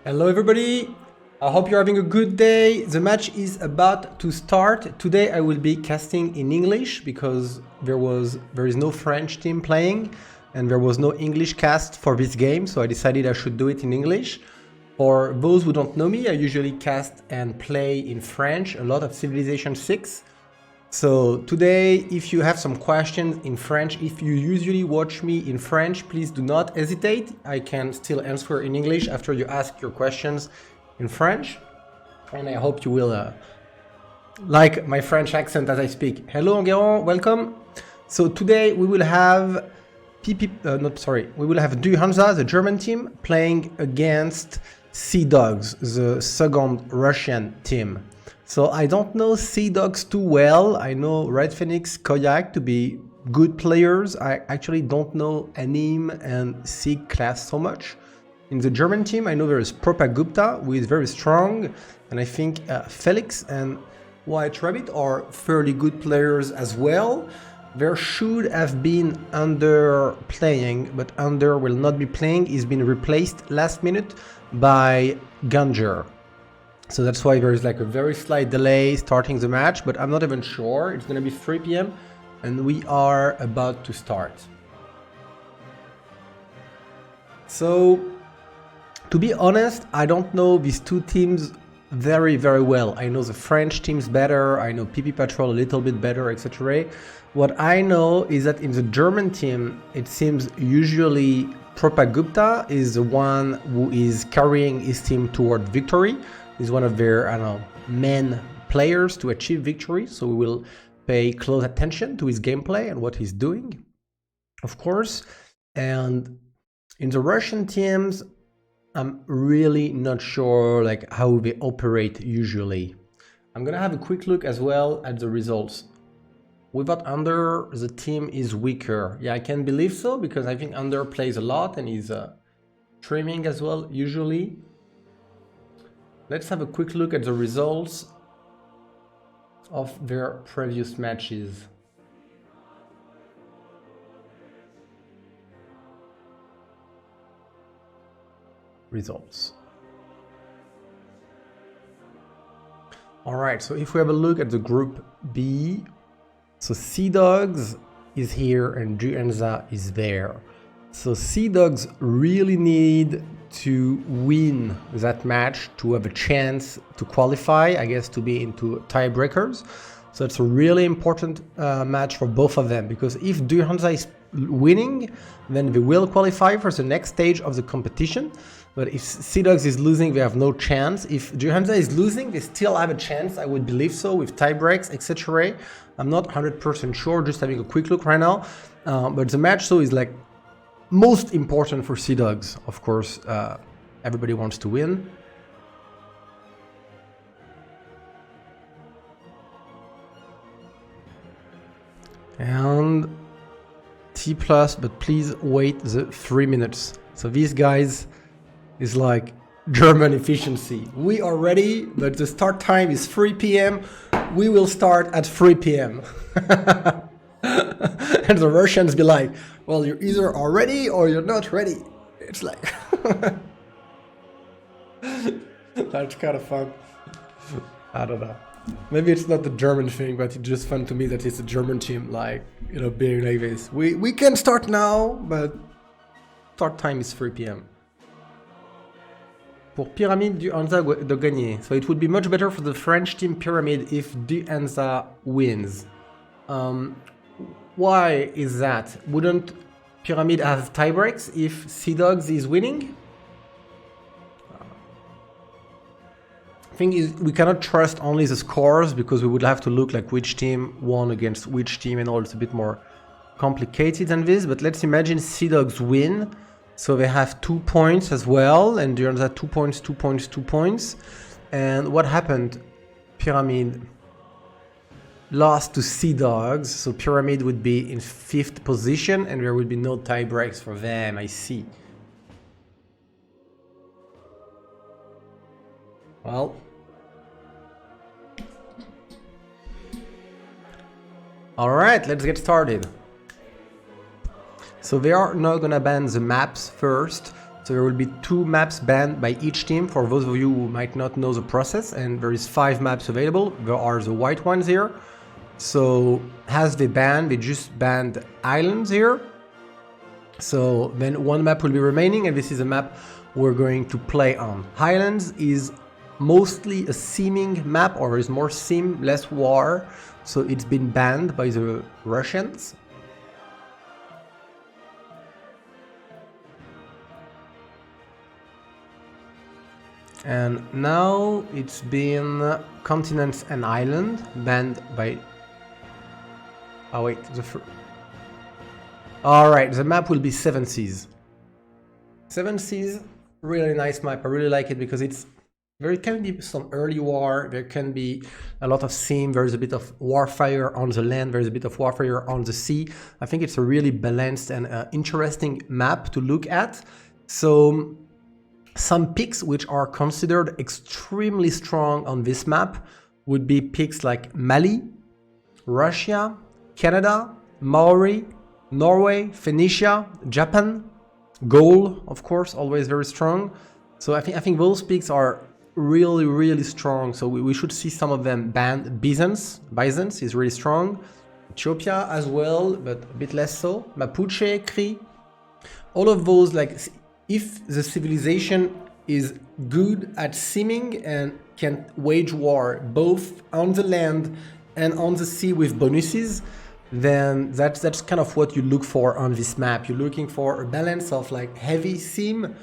Hello everybody, I hope you're having a good day. The match is about to start. Today I will be casting in English because there is no French team playing and there was no English cast for this game, so I decided I should do it in English. For those who don't know me, I usually cast and play in French a lot of Civilization 6. So today, if you have some questions in French, if you usually watch me in French, please do not hesitate. I can still answer in English after you ask your questions in French. And I hope you will like my French accent as I speak. Hello Enguerrand, welcome. So today we will have we will have Hansa, the German team, playing against Seadogs, the second Russian team. So I don't know Seadogs too well. I know Red Phoenix, Koyak to be good players. I actually don't know Anim and Sig class so much. In the German team, I know there is Propagupta, who is very strong, and I think Felix and White Rabbit are fairly good players as well. There should have been Under playing, but Under will not be playing. He's been replaced last minute by Ganger. So that's why there is like a very slight delay starting the match, but I'm not even sure. It's going to be 3 p.m. and we are about to start. So, to be honest, I don't know these two teams very well. I know the French teams better, I know PP Patrol a little bit better, etc. What I know is that in the German team, it seems usually Propagupta is the one who is carrying his team toward victory. He's one of their, main players to achieve victory, so we will pay close attention to his gameplay and what he's doing, of course. And in the Russian teams, I'm really not sure like how they operate usually. I'm gonna have a quick look as well at the results. Without Under, the team is weaker. Yeah, I can believe so, because I think Under plays a lot and he's streaming as well, usually. Let's have a quick look at the results of their previous matches. Results. All right, so if we have a look at the group B, so Seadogs is here and Hansa is there. So Seadogs really need to win that match to have a chance to qualify, I guess, to be into tiebreakers. So it's a really important match for both of them, because if Hansa is winning, then they will qualify for the next stage of the competition. But if Seadogs is losing, they have no chance. If Hansa is losing, they still have a chance, I would believe so, with tie breaks, etc. I'm not 100% sure, just having a quick look right now. But the match so is like most important for Seadogs, of course. Everybody wants to win. And T+, but please wait the 3 minutes. So these guys is like German efficiency. We are ready, but the start time is 3 p.m. We will start at 3 p.m. And the Russians be like, well, you either are ready or you're not ready. It's like... That's kind of fun. I don't know. Maybe it's not the German thing, but it's just fun to me that it's a German team, like, you know, being like this. We can start now, but start time is 3 p.m. Pour Pyramide du Hansa de gagner. So it would be much better for the French team Pyramid if du Hansa wins. Why is that? Wouldn't Pyramid have tiebreaks if Seadogs is winning? Thing is, we cannot trust only the scores, because we would have to look like which team won against which team and all. It's a bit more complicated than this, but let's imagine Seadogs win. So they have 2 points as well, and during that 2 points, 2 points, 2 points. And what happened? Pyramid lost to Seadogs, so Pyramid would be in 5th position, and there would be no tie breaks for them, I see. Well. Alright, let's get started. So they are now gonna ban the maps first. So there will be 2 maps banned by each team for those of you who might not know the process, and there is 5 maps available. There are the white ones here. So as they just banned islands here. So then 1 map will be remaining, and this is a map we're going to play on. Highlands is mostly a seaming map, or there is more seam, less war. So it's been banned by the Russians. And now it's been continents and island banned by... Oh wait, Alright, the map will be 7 Seas. 7 Seas, really nice map. I really like it because there can be some early war, there can be a lot of seam, there's a bit of warfare on the land, there's a bit of warfare on the sea. I think it's a really balanced and interesting map to look at. So some picks which are considered extremely strong on this map would be picks like Mali, Russia, Canada, Maori, Norway, Phoenicia, Japan, Gaul, of course, always very strong. So I think those picks are really strong. So we should see some of them banned. Byzance is really strong. Ethiopia as well, but a bit less so. Mapuche, Cree, all of those, like, if the civilization is good at seaming and can wage war both on the land and on the sea with bonuses, then that's kind of what you look for on this map. You're looking for a balance of like heavy seam,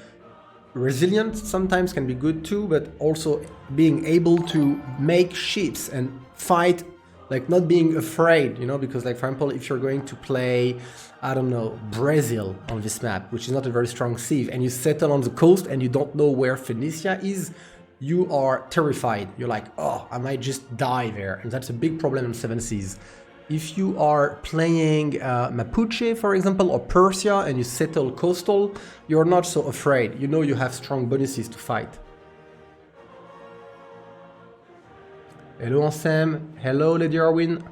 resilient sometimes can be good too, but also being able to make ships and fight, like not being afraid, you know, because like for example, if you're going to play, I don't know, Brazil on this map, which is not a very strong sea, and you settle on the coast and you don't know where Phoenicia is, you are terrified. You're like, oh, I might just die there. And that's a big problem in 7 Seas. If you are playing Mapuche, for example, or Persia, and you settle coastal, you're not so afraid. You know you have strong bonuses to fight. Hello, Ansem. Hello, Lady Arwin.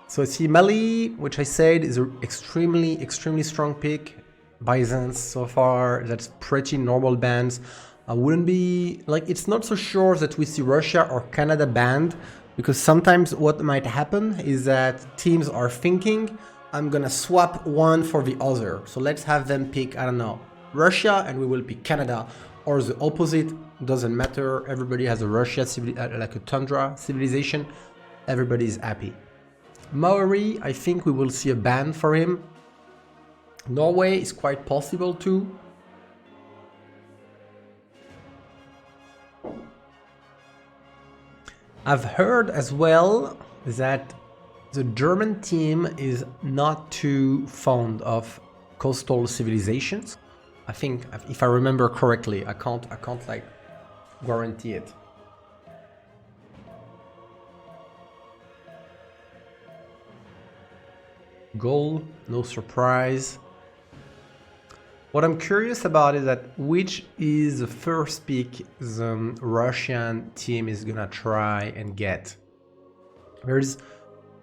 So I see Mali, which I said is an extremely strong pick. Byzance, so far, that's pretty normal bans. I wouldn't be, like, it's not so sure that we see Russia or Canada banned, because sometimes what might happen is that teams are thinking, I'm gonna swap one for the other. So let's have them pick, I don't know, Russia, and we will pick Canada, or the opposite, doesn't matter. Everybody has a Russia, like a tundra civilization. Everybody is happy. Maori, I think we will see a ban for him. Norway is quite possible too. I've heard as well that the German team is not too fond of coastal civilizations. I think, if I remember correctly, I can't like guarantee it. Goal, no surprise. What I'm curious about is that which is the first pick the Russian team is gonna try and get. There's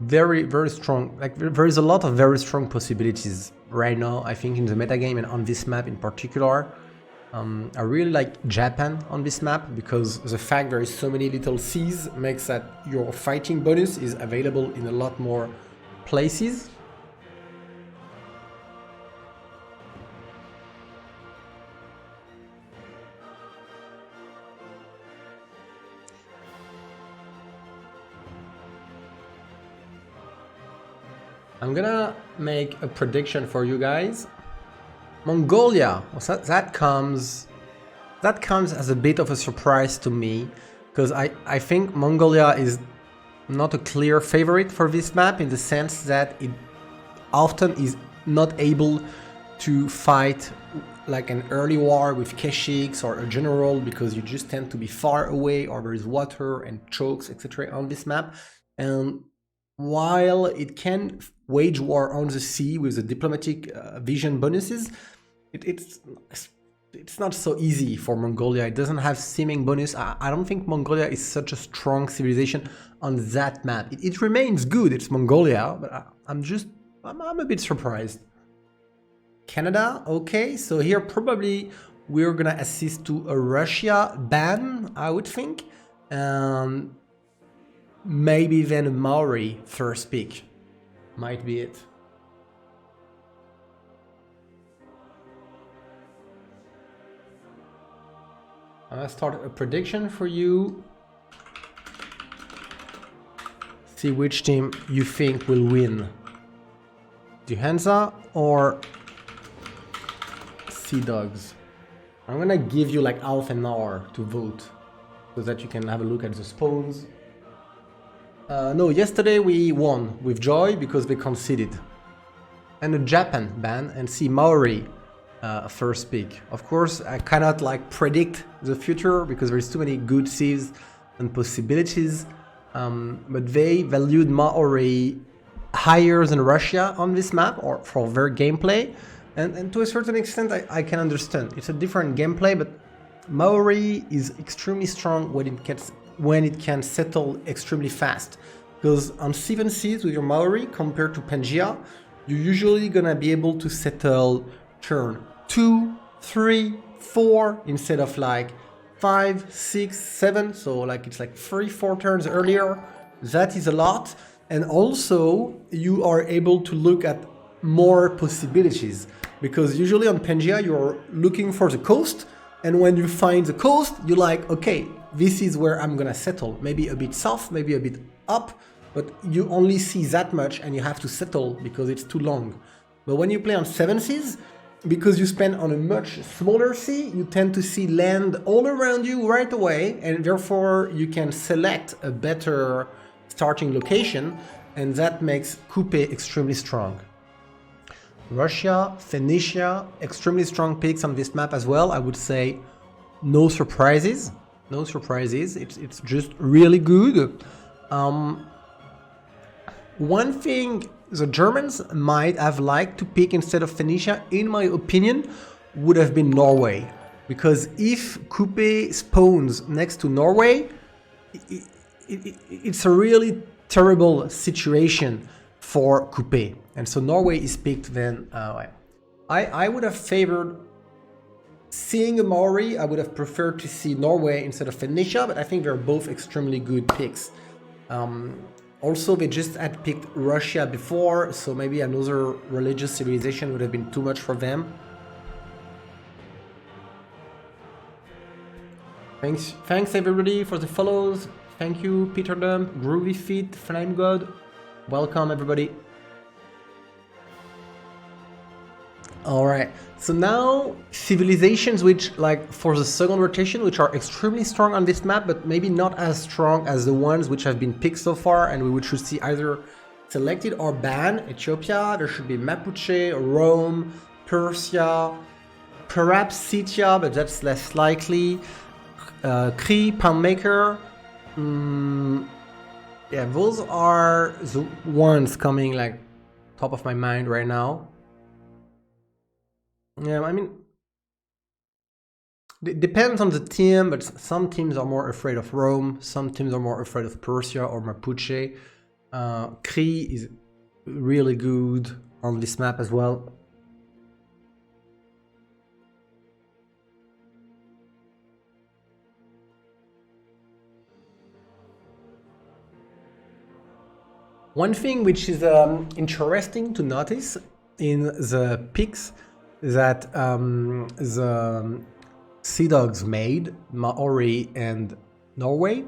very strong, like there is a lot of very strong possibilities right now, I think, in the metagame and on this map in particular. I really like Japan on this map because the fact there is so many little seas makes that your fighting bonus is available in a lot more places. I'm gonna make a prediction for you guys. Mongolia, that comes as a bit of a surprise to me, because I think Mongolia is not a clear favorite for this map, in the sense that it often is not able to fight like an early war with Keshiks or a general, because you just tend to be far away, or there is water and chokes, etc. on this map. And while it can wage war on the sea with the diplomatic vision bonuses, it's not so easy for Mongolia. It doesn't have seaming bonus. I don't think Mongolia is such a strong civilization on that map. It remains good, it's Mongolia, but I'm a bit surprised. Canada. Okay, so here probably we're gonna assist to a Russia ban, I would think. Maybe then a Maori first pick. Might be it. I'm gonna start a prediction for you. See which team you think will win. The Hansa or Seadogs? I'm gonna give you like half an hour to vote so that you can have a look at the spawns. No, yesterday we won with joy because they conceded. And a Japan ban and see Maori first pick. Of course, I cannot like predict the future because there's too many good civs and possibilities. But they valued Maori higher than Russia on this map or for their gameplay. And to a certain extent, I can understand. It's a different gameplay, but Maori is extremely strong when it can settle extremely fast. Because on 7 seas with your Maori compared to Pangaea, you're usually gonna be able to settle turn 2, 3, 4 instead of like 5, 6, 7. So like it's like 3-4 turns earlier. That is a lot. And also you are able to look at more possibilities because usually on Pangaea you're looking for the coast, and when you find the coast you're like, okay, this is where I'm gonna settle, maybe a bit south, maybe a bit up, but you only see that much and you have to settle because it's too long. But when you play on 7 seas, because you spend on a much smaller sea, you tend to see land all around you right away, and therefore you can select a better starting location, and that makes Coupe extremely strong. Russia, Phoenicia, extremely strong picks on this map as well. I would say no surprises. No surprises. It's just really good. One thing the Germans might have liked to pick instead of Phoenicia, in my opinion, would have been Norway. Because if Coupe spawns next to Norway, it's a really terrible situation for Coupe. And so Norway is picked then. I would have favored seeing a Maori. I would have preferred to see Norway instead of Phoenicia, but I think they're both extremely good picks. Also, they just had picked Russia before, so maybe another religious civilization would have been too much for them. Thanks everybody for the follows. Thank you, Peter Dump, Groovy Feet, Flame God. Welcome everybody. Alright, so now civilizations which, like for the second rotation, which are extremely strong on this map, but maybe not as strong as the ones which have been picked so far, and we should see either selected or banned. Ethiopia, there should be Mapuche, Rome, Persia, perhaps Scythia, but that's less likely. Cree, Poundmaker. Yeah, those are the ones coming like top of my mind right now. Yeah, I mean, it depends on the team, but some teams are more afraid of Rome, some teams are more afraid of Persia or Mapuche. Cree is really good on this map as well. One thing which is interesting to notice in the picks that the Seadogs made, Maori and Norway,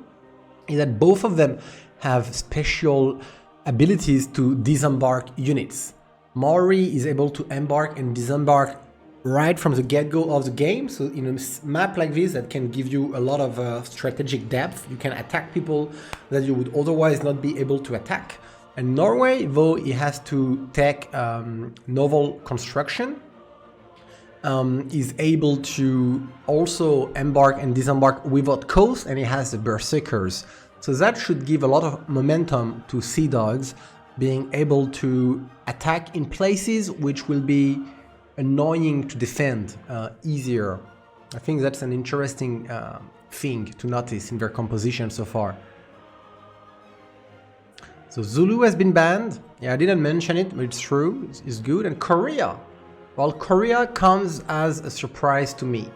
is that both of them have special abilities to disembark units. Maori is able to embark and disembark right from the get-go of the game, so in a map like this that can give you a lot of strategic depth, you can attack people that you would otherwise not be able to attack. And Norway, though it has to take naval construction, is able to also embark and disembark without coast, and it has the Berserkers. So that should give a lot of momentum to Seadogs being able to attack in places which will be annoying to defend easier. I think that's an interesting thing to notice in their composition so far. So Zulu has been banned. Yeah, I didn't mention it, but it's true. It's good. And Korea. Well, Korea comes as a surprise to me.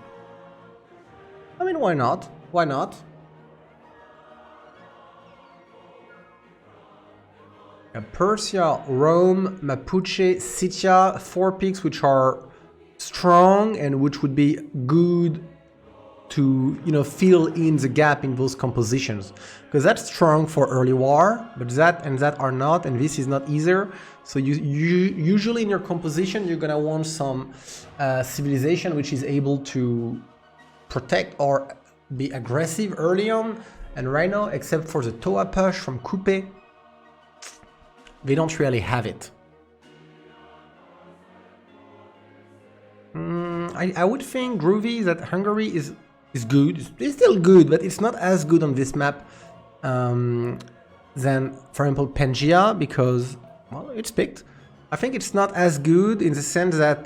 I mean, why not? Why not? Persia, Rome, Mapuche, Scythia, 4 picks which are strong and which would be good to, you know, fill in the gap in those compositions, because that's strong for early war, but that and that are not, and this is not either. So you usually in your composition you're gonna want some civilization which is able to protect or be aggressive early on, and right now, except for the Toa push from Coupe, they don't really have it. I would think, Groovy, that Hungary is good. It's still good, but it's not as good on this map than, for example, Pangaea, because, well, it's picked. I think it's not as good in the sense that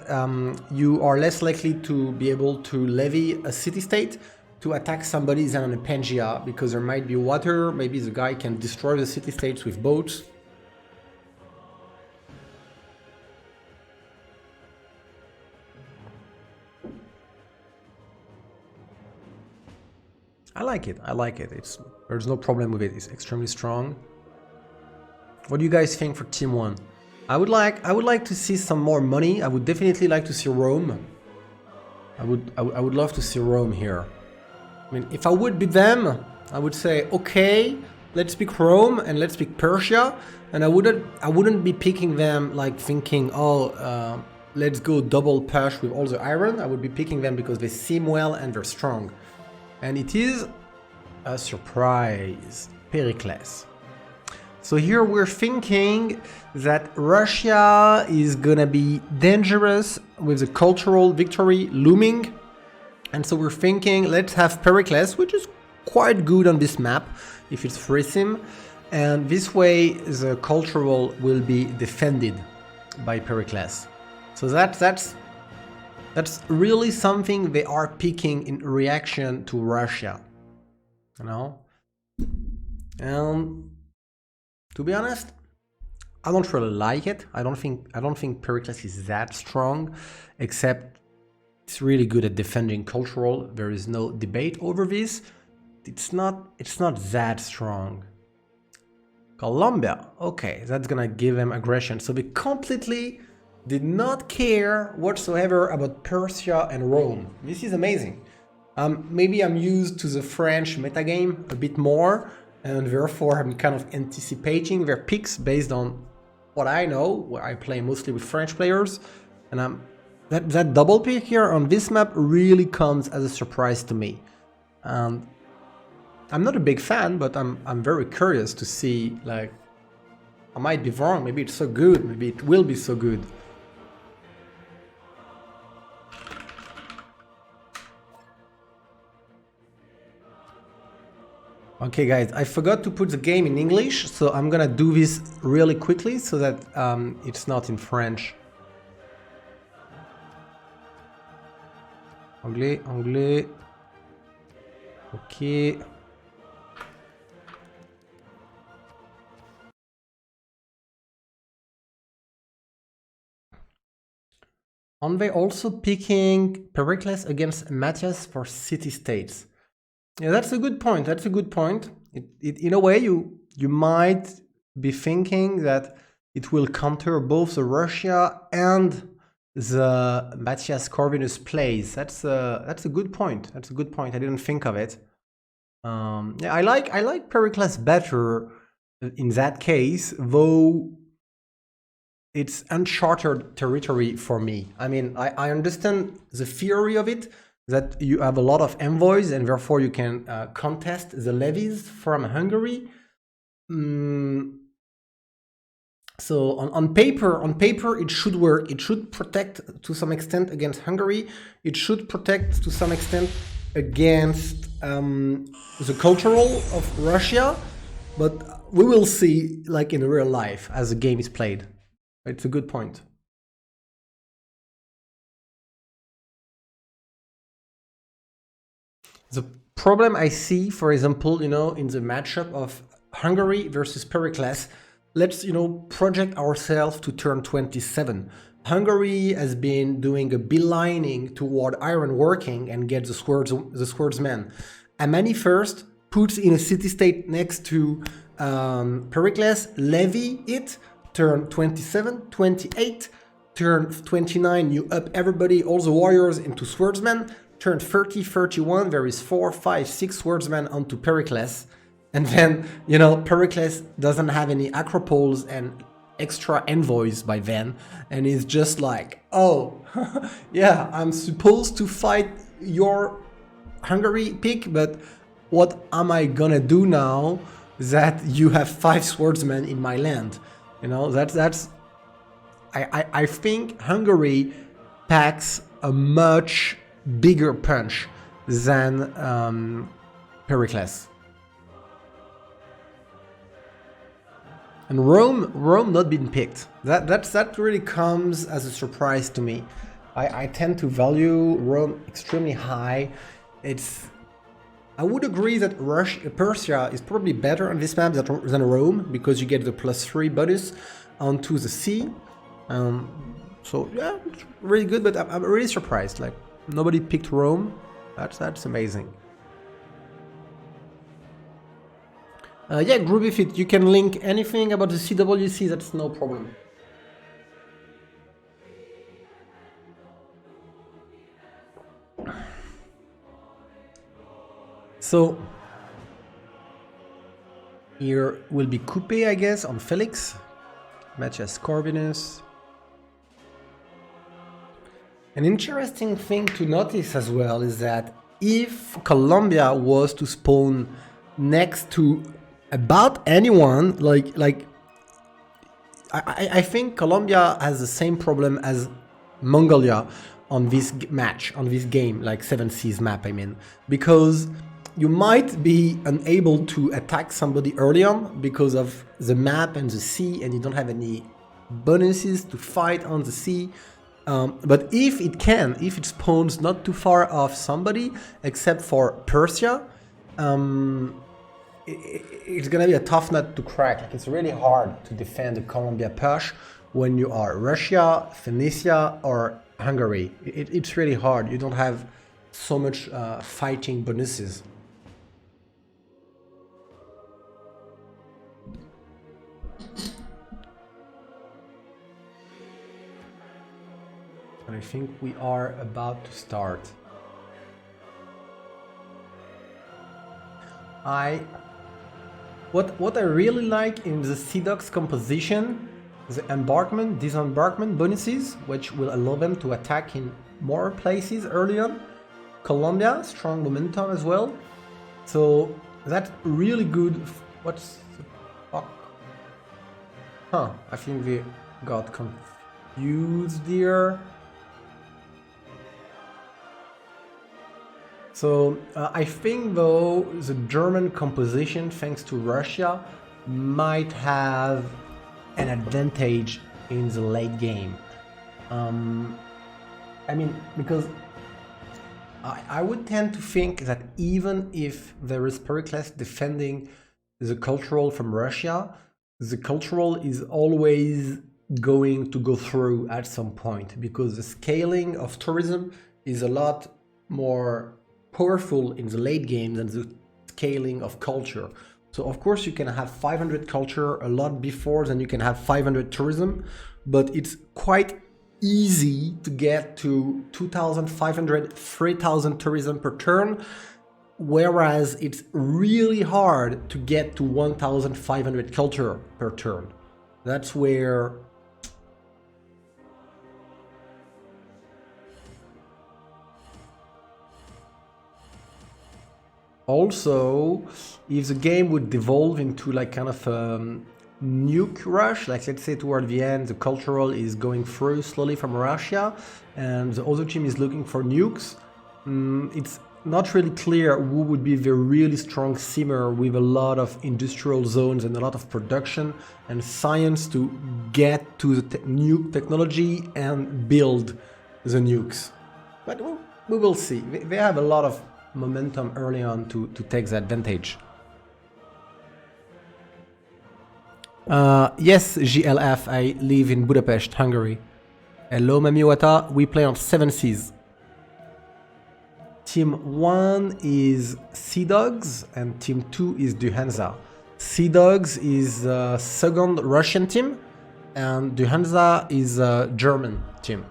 you are less likely to be able to levy a city-state to attack somebody than on a Pangaea, because there might be water, maybe the guy can destroy the city-states with boats. I like it. I like it. There's no problem with it. It's extremely strong. What do you guys think for Team 1? I would like to see some more money. I would definitely like to see Rome. I would love to see Rome here. I mean, if I would be them, I would say, okay, let's pick Rome and let's pick Persia, and I wouldn't be picking them like thinking, oh, let's go double push with all the iron. I would be picking them because they seem well and they're strong. And it is a surprise, Pericles. So here we're thinking that Russia is gonna be dangerous with the cultural victory looming. And so we're thinking, let's have Pericles, which is quite good on this map, if it's free sim. And this way the cultural will be defended by Pericles. So that's really something they are picking in reaction to Russia, you know? And to be honest, I don't really like it. I don't think Pericles is that strong, except it's really good at defending cultural. There is no debate over this. It's not that strong. Colombia, okay, that's gonna give them aggression. So they completely did not care whatsoever about Persia and Rome. This is amazing. Maybe I'm used to the French metagame a bit more, and therefore I'm kind of anticipating their picks based on what I know, where I play mostly with French players, and that double pick here on this map really comes as a surprise to me. I'm not a big fan, but I'm very curious to see, like, I might be wrong, maybe it's so good, maybe it will be so good. Okay guys, I forgot to put the game in English, so I'm gonna do this really quickly so that it's not in French. Anglais, anglais. Okay. Are they also picking Pericles against Matthias for city-states? Yeah, that's a good point. That's a good point. In a way, you might be thinking that it will counter both the Russia and the Matthias Corvinus plays. That's a good point. That's a good point. I didn't think of it. Yeah, I like Pericles better in that case, though it's uncharted territory for me. I mean, I understand the theory of it, that you have a lot of envoys and therefore you can contest the levies from Hungary. So on paper it should work. It should protect to some extent against Hungary. It should protect to some extent against the cultural of Russia. But we will see, like in real life, as the game is played. It's a good point. The problem I see, for example, in the matchup of Hungary versus Pericles, let's, project ourselves to turn 27. Hungary has been doing a beelining toward iron working and get the swordsman. Amani first puts in a city-state next to Pericles, levy it, turn 27, 28, turn 29, you up everybody, all the warriors into swordsmen, turn 30, 31, there is 4, 5, 6 swordsmen onto Pericles, and then, you know, Pericles doesn't have any acropoles and extra envoys by then, and he's just like, oh, yeah, I'm supposed to fight your Hungary pick, but what am I gonna do now that you have 5 swordsmen in my land? You know, that's I think Hungary packs a much bigger punch than Pericles. And Rome not been picked. That really comes as a surprise to me. I tend to value Rome extremely high. I would agree that Persia is probably better on this map than Rome, because you get the +3 bonus onto the sea. So yeah, it's really good, but I'm really surprised. Like, nobody picked Rome. That's amazing. Yeah, Groovy Fit, you can link anything about the CWC, that's no problem. So, here will be Coupe, I guess, on Felix. Match as Corvinus. An interesting thing to notice as well is that if Colombia was to spawn next to about anyone, I think Colombia has the same problem as Mongolia on this match, on this game, like 7 Seas map, I mean, because you might be unable to attack somebody early on because of the map and the sea, and you don't have any bonuses to fight on the sea. But if it spawns not too far off somebody, except for Persia, it's gonna be a tough nut to crack. Like, it's really hard to defend the Colombia push when you are Russia, Phoenicia, or Hungary. It's really hard. You don't have so much fighting bonuses. I think we are about to start. What I really like in the Seadogs composition, the embarkment, disembarkment bonuses, which will allow them to attack in more places early on. Colombia, strong momentum as well. So that's really good. What's the fuck? Huh, I think we got confused here. So I think though the German composition, thanks to Russia, might have an advantage in the late game. I mean, because I would tend to think that even if there is Pericles defending the cultural from Russia, the cultural is always going to go through at some point, because the scaling of tourism is a lot more powerful in the late game than the scaling of culture. So of course you can have 500 culture a lot before than you can have 500 tourism, but it's quite easy to get to 2,500, 3,000 tourism per turn, whereas it's really hard to get to 1,500 culture per turn. That's where also, if the game would devolve into like kind of a nuke rush, like let's say toward the end the cultural is going through slowly from Russia and the other team is looking for nukes, it's not really clear who would be the really strong simmer with a lot of industrial zones and a lot of production and science to get to the nuke technology and build the nukes. But we will see. They have a lot of momentum early on to take the advantage. Yes, GLF, I live in Budapest, Hungary. Hello, Mamiwata. We play on 7 seas. Team 1 is Seadogs and Team 2 is Hansa. Seadogs is a second Russian team and Hansa is a German team.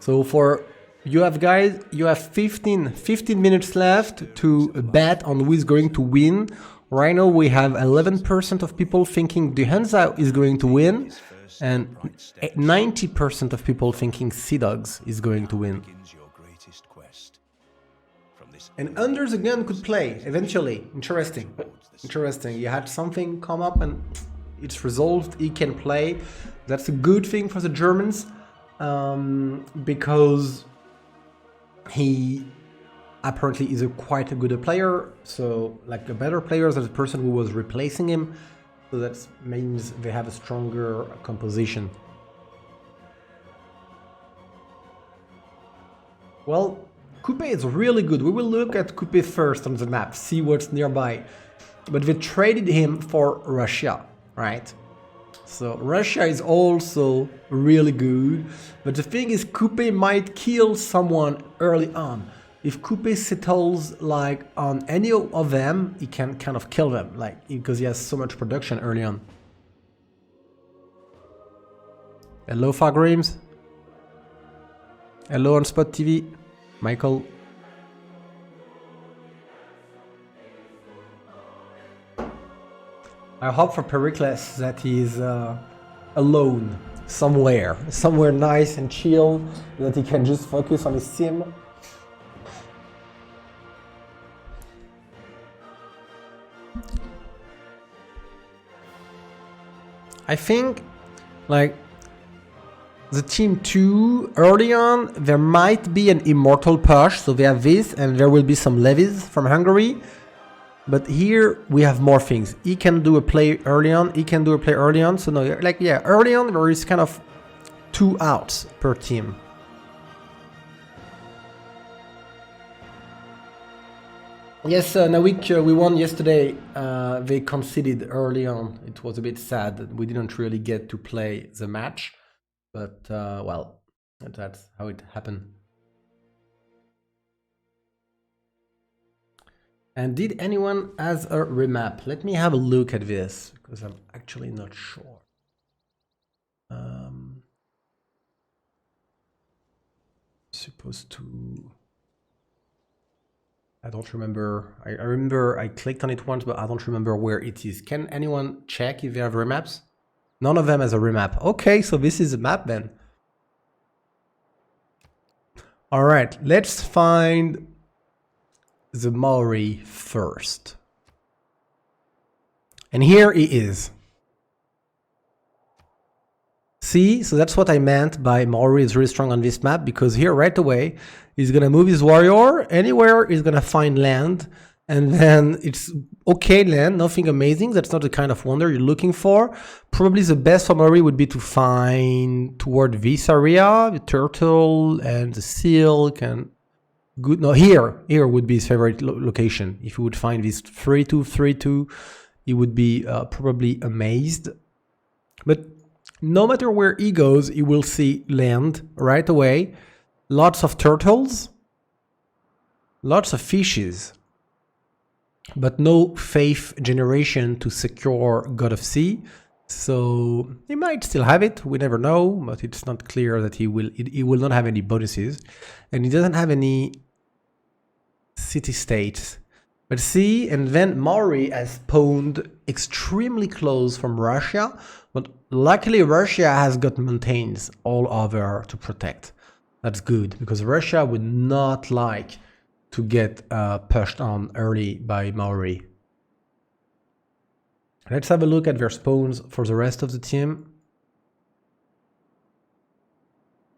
So for you guys, you have 15 minutes left to bet on who is going to win. Right now we have 11% of people thinking Hansa is going to win and 90% of people thinking Seadogs is going to win. And Under the Gun could play eventually. Interesting. Interesting. You had something come up and it's resolved. He can play. That's a good thing for the Germans because he apparently is quite a good player. So like a better player than the person who was replacing him. So that means they have a stronger composition. Well, Coupe is really good. We will look at Coupe first on the map, see what's nearby. But they traded him for Russia, right? So Russia is also really good. But the thing is, Coupe might kill someone early on. If Coupe settles like on any of them, he can kind of kill them, like because he has so much production early on. Hello, Fargrims. Hello on Spot TV, Michael. I hope for Pericles that he's alone somewhere nice and chill, that he can just focus on his sim. I think, like, the team 2, early on, there might be an immortal push, so they have this, and there will be some levies from Hungary. But here, we have more things. He can do a play early on, so no, like, yeah, early on, there is kind of 2 outs per team. Yes, Nawik, we won yesterday. They conceded early on. It was a bit sad that we didn't really get to play the match. But, well, that's how it happened. And did anyone has a remap? Let me have a look at this, because I'm actually not sure. Supposed to... I don't remember. I remember I clicked on it once, but I don't remember where it is. Can anyone check if they have remaps? None of them has a remap. Okay, so this is a map then. All right, let's find the Maori first. And here he is. See, so that's what I meant by Maori is really strong on this map, because here right away, he's gonna move his warrior, anywhere he's gonna find land, and then it's okay land, nothing amazing, that's not the kind of wonder you're looking for. Probably the best for Maori would be to find toward this area, the turtle and the silk and good, no, here would be his favorite location. If you would find this 3-2, 3-2, he would be probably amazed. But no matter where he goes, he will see land right away. Lots of turtles, lots of fishes, but no faith generation to secure God of Sea. So he might still have it, we never know, but it's not clear that he will not have any bonuses. And he doesn't have any city-states. But see, and then Maori has spawned extremely close from Russia, but luckily Russia has got mountains all over to protect. That's good, because Russia would not like to get pushed on early by Maori. Let's have a look at their spawns for the rest of the team.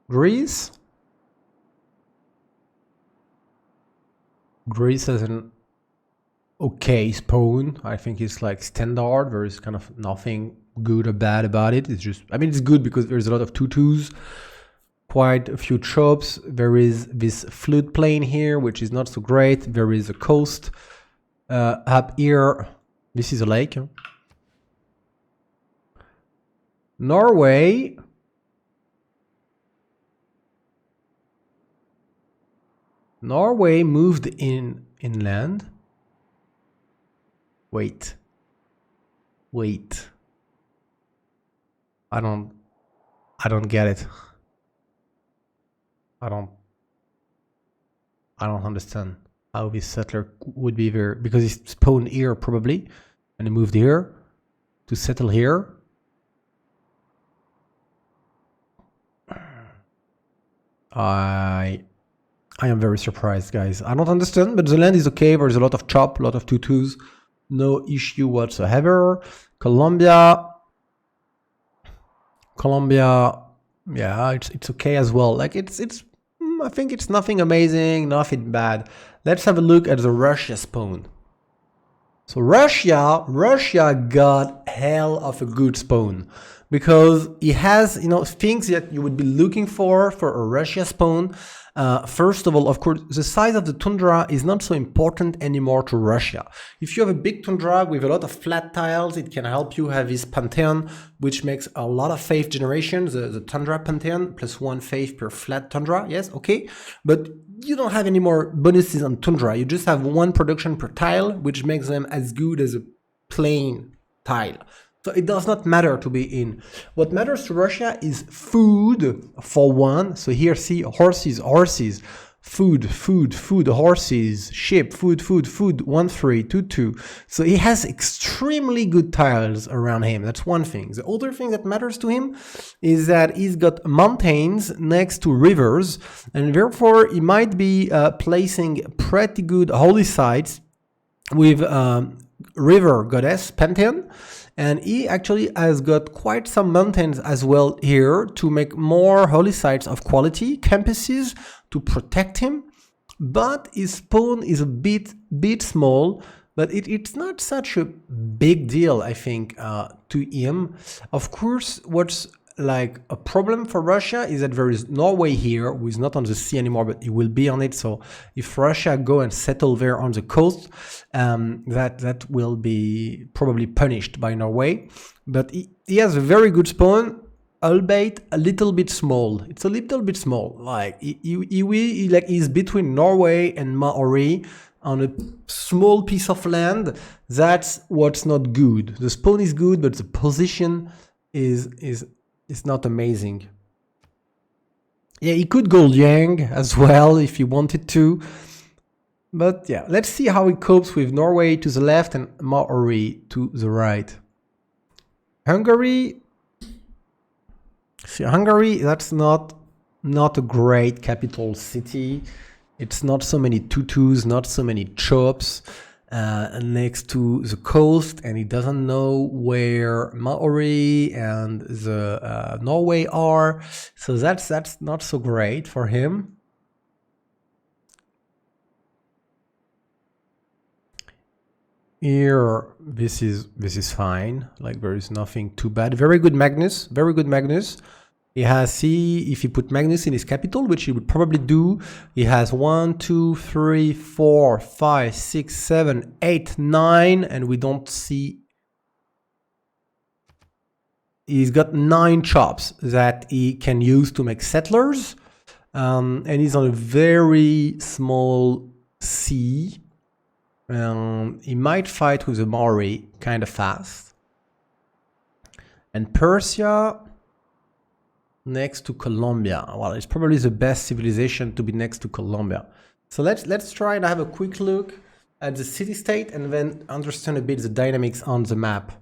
Greece. Greece has an okay spawn. I think it's like standard. There is kind of nothing good or bad about it. It's just, I mean, it's good because there's a lot of tutus, quite a few tropes. There is this floodplain here, which is not so great. There is a coast up here. This is a lake. Norway. Norway moved inland. Wait. I don't get it. I don't understand how this settler would be there, because he spawned here probably and he moved here to settle here. I am very surprised, guys. I don't understand, but the land is okay. There's a lot of chop, a lot of tutus, no issue whatsoever. Colombia, yeah, it's okay as well. Like it's I think it's nothing amazing, nothing bad. Let's have a look at the Russia spawn. So Russia got hell of a good spawn, because it has, you know, things that you would be looking for a Russia spawn. First of all, of course, the size of the tundra is not so important anymore to Russia. If you have a big tundra with a lot of flat tiles, it can help you have this pantheon, which makes a lot of faith generation, the tundra pantheon, +1 faith per flat tundra, yes, okay. But you don't have any more bonuses on tundra, you just have 1 production per tile, which makes them as good as a plain tile. So it does not matter to be in. What matters to Russia is food, for one. So here, see, horses, food, horses, sheep, food, 1, 3, 2, 2. So he has extremely good tiles around him. That's one thing. The other thing that matters to him is that he's got mountains next to rivers, and therefore he might be placing pretty good holy sites with river goddess pantheon. And he actually has got quite some mountains as well here to make more holy sites of quality, campuses to protect him. But his spawn is a bit small, but it's not such a big deal, I think, to him. Of course, what's like a problem for Russia is that there is Norway here, who is not on the sea anymore, but he will be on it. So if Russia go and settle there on the coast, that will be probably punished by Norway. But he has a very good spawn, albeit a little bit small. It's a little bit small. Like he's between Norway and Maori on a small piece of land. That's what's not good. The spawn is good, but the position is not amazing. Yeah, he could go Liang as well if he wanted to. But yeah, let's see how he copes with Norway to the left and Maori to the right. Hungary. See, Hungary, that's not a great capital city. It's not so many tutus, not so many chops. Next to the coast, and he doesn't know where Maori and the Norway are, so that's not so great for him. Here, this is fine. Like there is nothing too bad. Very good Magnus. He has, see, if he put Magnus in his capital, which he would probably do, he has 1, 2, 3, 4, 5, 6, 7, 8, 9, and we don't see. He's got 9 chops that he can use to make settlers, and he's on a very small sea. He might fight with the Maori kind of fast. And Persia next to Colombia. Well, it's probably the best civilization to be next to Colombia. So let's try and have a quick look at the city-state and then understand a bit the dynamics on the map.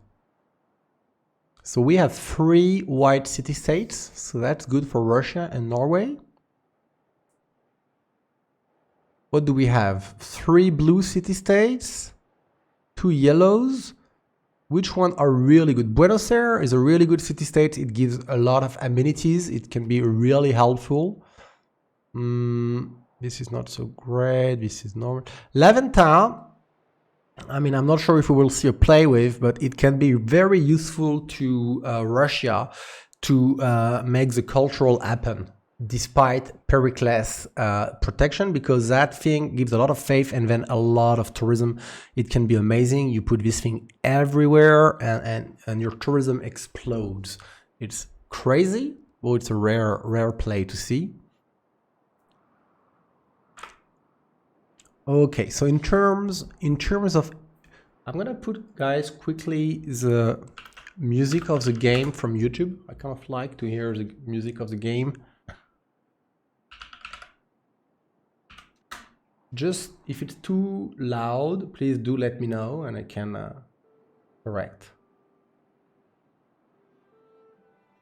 So we have 3 white city-states, so that's good for Russia and Norway. What do we have? 3 blue city-states, 2 yellows. Which one are really good? Buenos Aires is a really good city-state. It gives a lot of amenities. It can be really helpful. This is not so great. This is normal. Laventa, I mean, I'm not sure if we will see a play with, but it can be very useful to Russia to make the cultural happen, despite Pericles protection, because that thing gives a lot of faith and then a lot of tourism. It can be amazing. You put this thing everywhere and your tourism explodes. It's crazy. Well, it's a rare play to see. Okay, so in terms of, I'm gonna put, guys, quickly the music of the game from YouTube. I kind of like to hear the music of the game. Just if it's too loud, please do let me know and I can correct.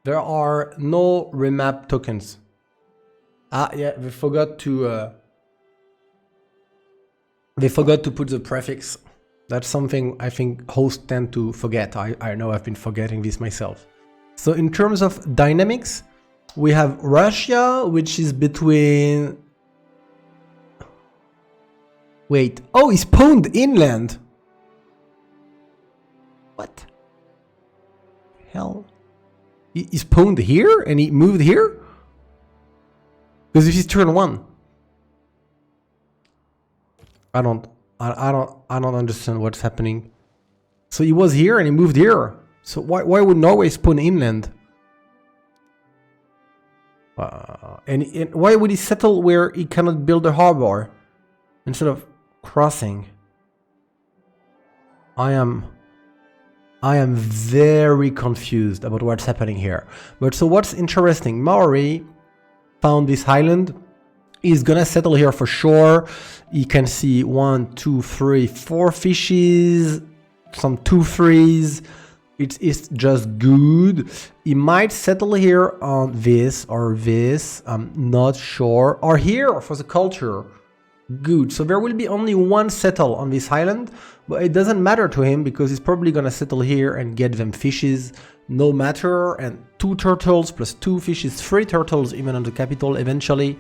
There are no remap tokens. Ah, yeah, they forgot to put the prefix. That's something I think hosts tend to forget. I know I've been forgetting this myself. So in terms of dynamics, we have Russia, which is between... Wait, oh, he spawned inland. What? Hell? He spawned here and he moved here? Because this is turn 1. I don't understand what's happening. So he was here and he moved here. So why would Norway spawn inland? And why would he settle where he cannot build a harbor instead of crossing? I am very confused about what's happening here. But so what's interesting, Maori found this island. He's gonna settle here for sure. You can see 1, 2, 3, 4 fishes, some 2-3s. It's just good. He might settle here on this or this. I'm not sure. Or here for the culture. Good. So there will be only 1 settle on this island, but it doesn't matter to him because he's probably gonna settle here and get them fishes no matter. And 2 turtles plus 2 fishes, 3 turtles even on the capital eventually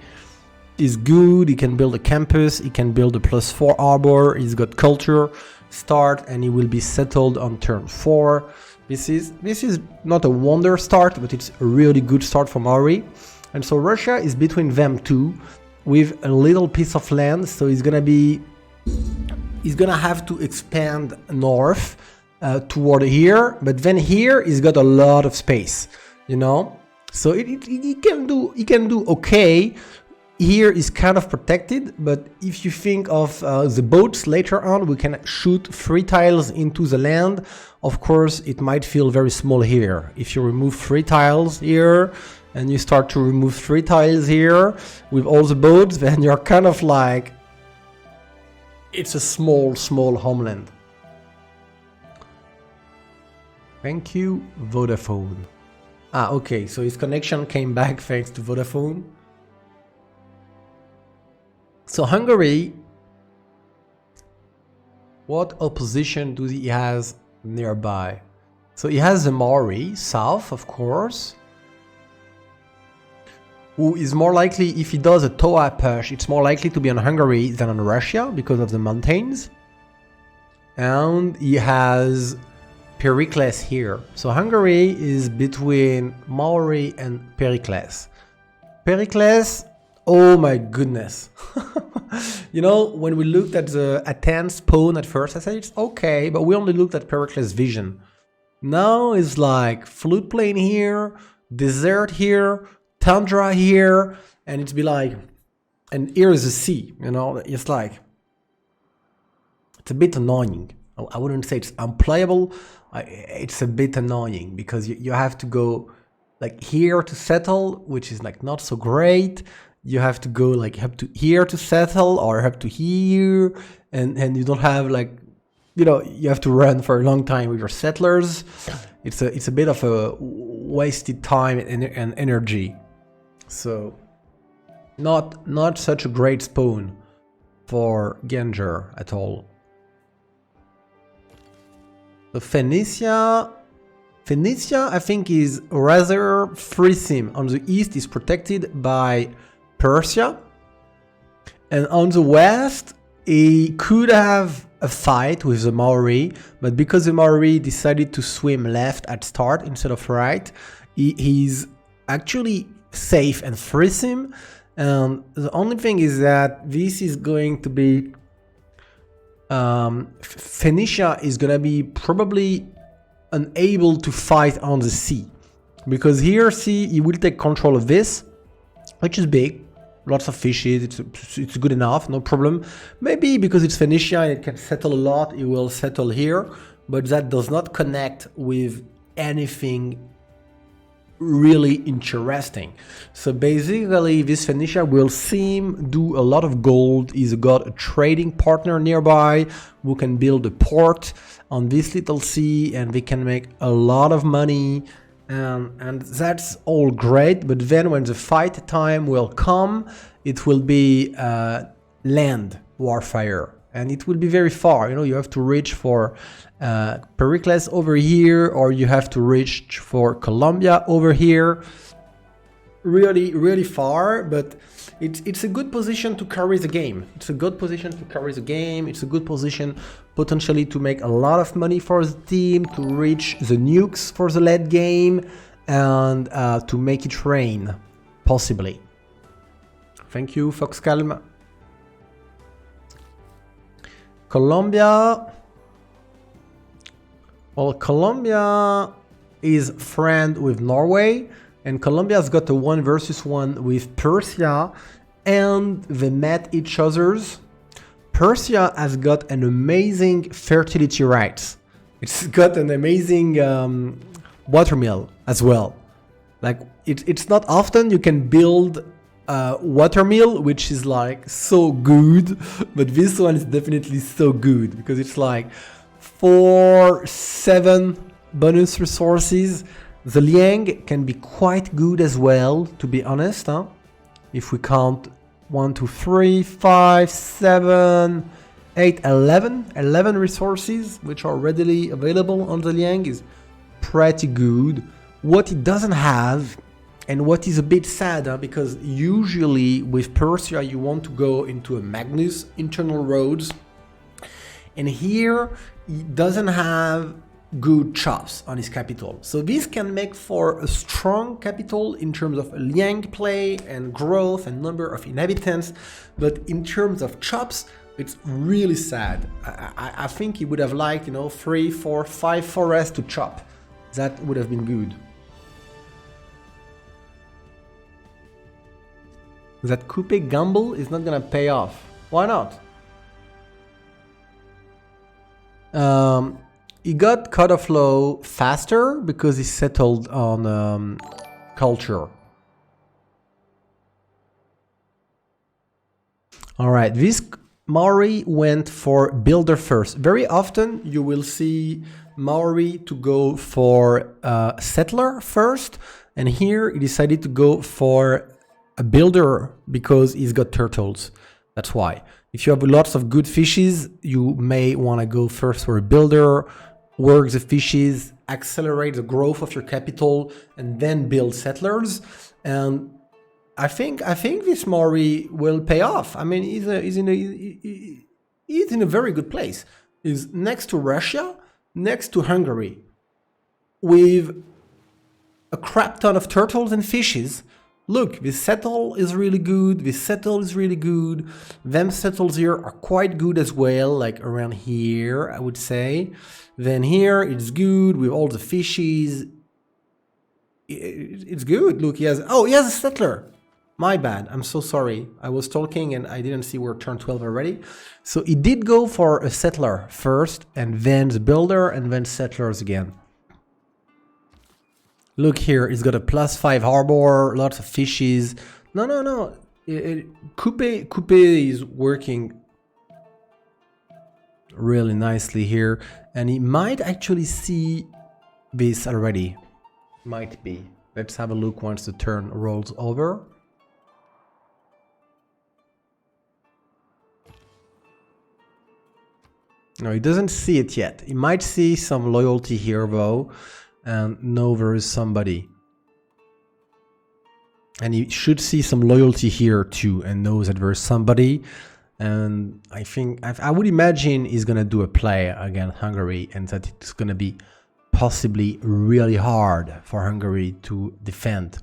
is good. He can build a campus, he can build a +4 harbor, he's got culture start, and he will be settled on turn 4. This is not a wonder start, but it's a really good start for Maori. And so Russia is between them two with a little piece of land, so he's gonna have to expand north toward here, but then here he's got a lot of space, you know, so he can do okay. Here is kind of protected, but if you think of the boats later on, we can shoot 3 tiles into the land. Of course, it might feel very small here. If you remove 3 tiles here, and you start to remove 3 tiles here with all the boats, then you're kind of like, it's a small homeland. Thank you, Vodafone. Ah, okay, so his connection came back thanks to Vodafone. So Hungary, what opposition do he has nearby? So he has the Maori, south, of course, who is more likely, if he does a Toa push, it's more likely to be on Hungary than on Russia because of the mountains. And he has Pericles here. So Hungary is between Maori and Pericles. Pericles, oh my goodness. You know, when we looked at the Athens spawn at first, I said it's okay, but we only looked at Pericles' vision. Now it's like floodplain here, desert here, tundra here, and it's be like, and here is the sea, you know, it's like, it's a bit annoying. I wouldn't say it's unplayable, it's a bit annoying because you have to go like here to settle, which is like not so great. You have to go like have to here to settle or have to here, and you don't have like, you know, you have to run for a long time with your settlers. It's a bit of a wasted time and energy. So not such a great spawn for Genjer at all. So Phoenicia, I think, is rather free sim. On the east is protected by Persia, and on the west he could have a fight with the Maori, but because the Maori decided to swim left at start instead of right, he's actually safe and free sim. And the only thing is that this is going to be Phoenicia is gonna be probably unable to fight on the sea. because here, see, he will take control of this, which is big. Lots of fishes, it's good enough, no problem. Maybe because it's Phoenicia and it can settle a lot, it will settle here, but that does not connect with anything really interesting. So basically this Phoenicia will seem do a lot of gold. He's got a trading partner nearby who can build a port on this little sea, and they can make a lot of money. And that's all great, but then when the fight time will come, it will be land warfare, and it will be very far. You know, you have to reach for Pericles over here, or you have to reach for Colombia over here. Really, really far, but it's a good position to carry the game. It's a good position to carry the game. It's a good position potentially to make a lot of money for the team, to reach the nukes for the late game, and to make it rain, possibly. Thank you, Foxcalm. Colombia. Well, Colombia is friend with Norway, and Colombia's got a 1 versus 1 with Persia, and they met each other's. Persia has got an amazing fertility rights. It's got an amazing watermill as well. Like, it's not often you can build a watermill which is like so good, but this one is definitely so good because it's like 4-7 bonus resources. The Liang can be quite good as well, to be honest, huh? If we count 1, 2, 3, 5, 7, 8, 11 resources which are readily available on the Liang is pretty good. What it doesn't have, and what is a bit sad, because usually with Persia you want to go into a Magnus internal roads, and here it doesn't have good chops on his capital. So this can make for a strong capital in terms of Liang play and growth and number of inhabitants, but in terms of chops, it's really sad. I think he would have liked, 3, 4, 5 forests to chop. That would have been good. That coupe gamble is not gonna pay off. Why not? He got cut-off low faster because he settled on culture. Alright, this Maori went for builder first. Very often you will see Maori to go for settler first, and here he decided to go for a builder because he's got turtles. That's why. If you have lots of good fishes, you may want to go first for a builder, work the fishes, accelerate the growth of your capital, and then build settlers. And I think this Maori will pay off. I mean, he's in a very good place. He's next to Russia, next to Hungary, with a crap ton of turtles and fishes. Look, this settle is really good, this settle is really good, them settles here are quite good as well, like around here, I would say. Then here, it's good with all the fishes. It's good, look, he has a settler. My bad, I'm so sorry. I was talking and I didn't see we're turn 12 already. So he did go for a settler first, and then the builder, and then settlers again. Look here, he's got a +5 harbor, lots of fishes. No. Coupe is working really nicely here. And he might actually see this already. Might be. Let's have a look once the turn rolls over. No, he doesn't see it yet. He might see some loyalty here though. And know there is somebody. And he should see some loyalty here too, and knows that there is somebody. And I would imagine he's gonna do a play against Hungary, and that it's gonna be possibly really hard for Hungary to defend.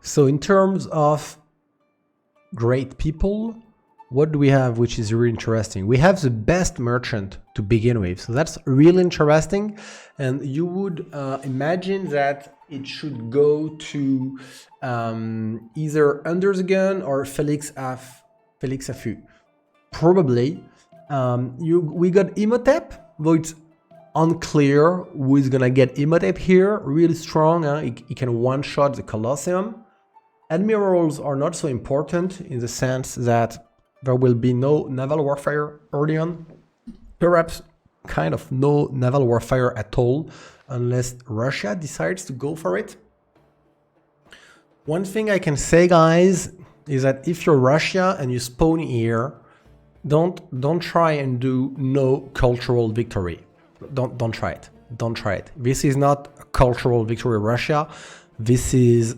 So in terms of great people, what do we have which is really interesting? We have the best merchant to begin with, so that's really interesting. And you would imagine that it should go to either Under the Gun or Felix Affu. Probably. We got Imhotep, though it's unclear who is gonna get Imhotep here. Really strong, he can one-shot the Colosseum. Admirals are not so important in the sense that there will be no naval warfare early on. Perhaps kind of no naval warfare at all, unless Russia decides to go for it. One thing I can say, guys, is that if you're Russia and you spawn here, don't try and do no cultural victory. Don't try it. Don't try it. This is not a cultural victory Russia. This is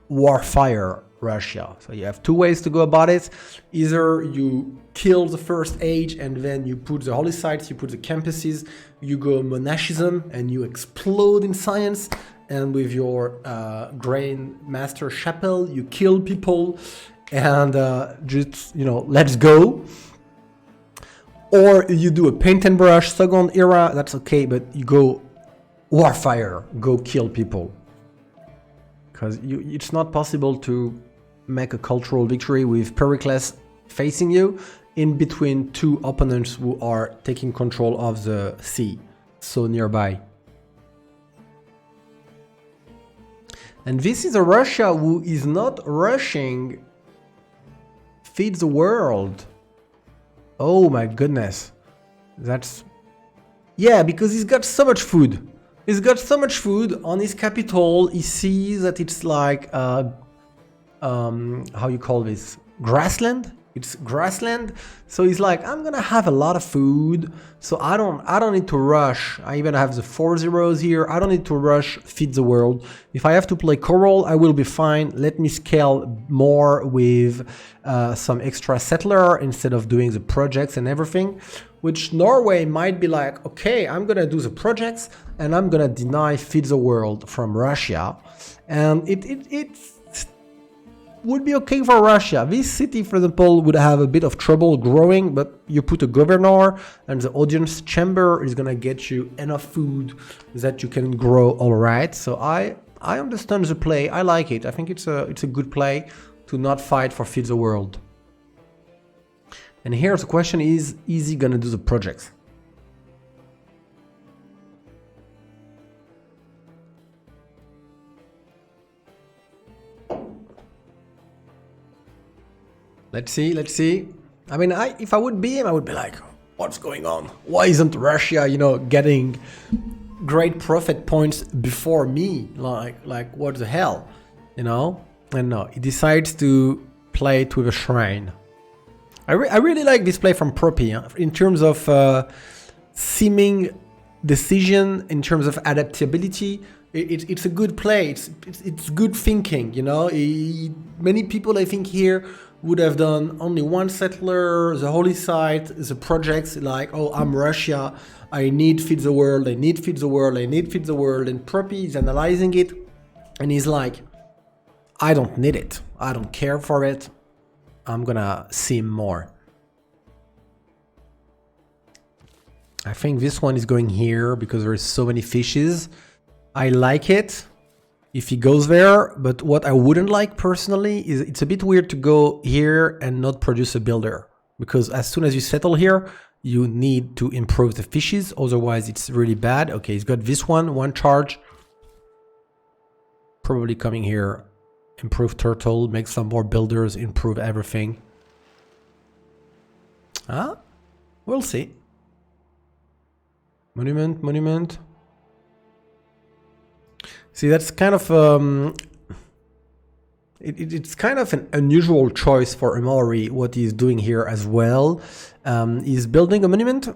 warfare Russia. So you have two ways to go about it. Either you kill the first age and then you put the holy sites, you put the campuses, you go monasticism and you explode in science, and with your Grand Master Chapel you kill people and just, you know, let's go. Or you do a paint and brush second era, that's okay, but you go warfire, go kill people. Because it's not possible to make a cultural victory with Pericles facing you in between two opponents who are taking control of the sea so nearby. And this is a Russia who is not rushing feed the world. Oh my goodness. That's... yeah, because he's got so much food. He's got so much food on his capital. He sees that it's like how you call this, grassland. It's grassland, so he's like, I'm gonna have a lot of food, so I don't need to rush. I even have the 4 zeros here. I don't need to rush feed the world. If I have to play Coral, I will be fine. Let me scale more with some extra settler instead of doing the projects and everything, which Norway might be like, okay, I'm gonna do the projects and I'm gonna deny feed the world from Russia, and it's would be okay for Russia. This city, for example, would have a bit of trouble growing, but you put a governor and the audience chamber is gonna get you enough food that you can grow all right. So I understand the play. I like it. I think it's a good play to not fight for feed the world. And here the question is he gonna do the projects? Let's see. I mean, if I would be him, I would be like, what's going on? Why isn't Russia, you know, getting great profit points before me? Like what the hell, you know? And no, he decides to play it with a shrine. I really like this play from Propi, huh? In terms of seeming decision, in terms of adaptability. It's a good play. It's good thinking, you know. Many people, I think, here would have done only one settler, the holy site, the projects, like, oh, I'm Russia, I need feed the world, I need feed the world, I need feed the world, and Propi is analyzing it, and he's like, I don't need it, I don't care for it, I'm gonna sim more. I think this one is going here because there's so many fishes. I like it if he goes there, but what I wouldn't like personally is it's a bit weird to go here and not produce a builder, because as soon as you settle here, you need to improve the fishes, otherwise it's really bad. Okay, he's got this one charge. Probably coming here, improve turtle, make some more builders, improve everything. We'll see. Monument. See, that's kind of it's kind of an unusual choice for Amaury, what he's doing here as well. He's building a monument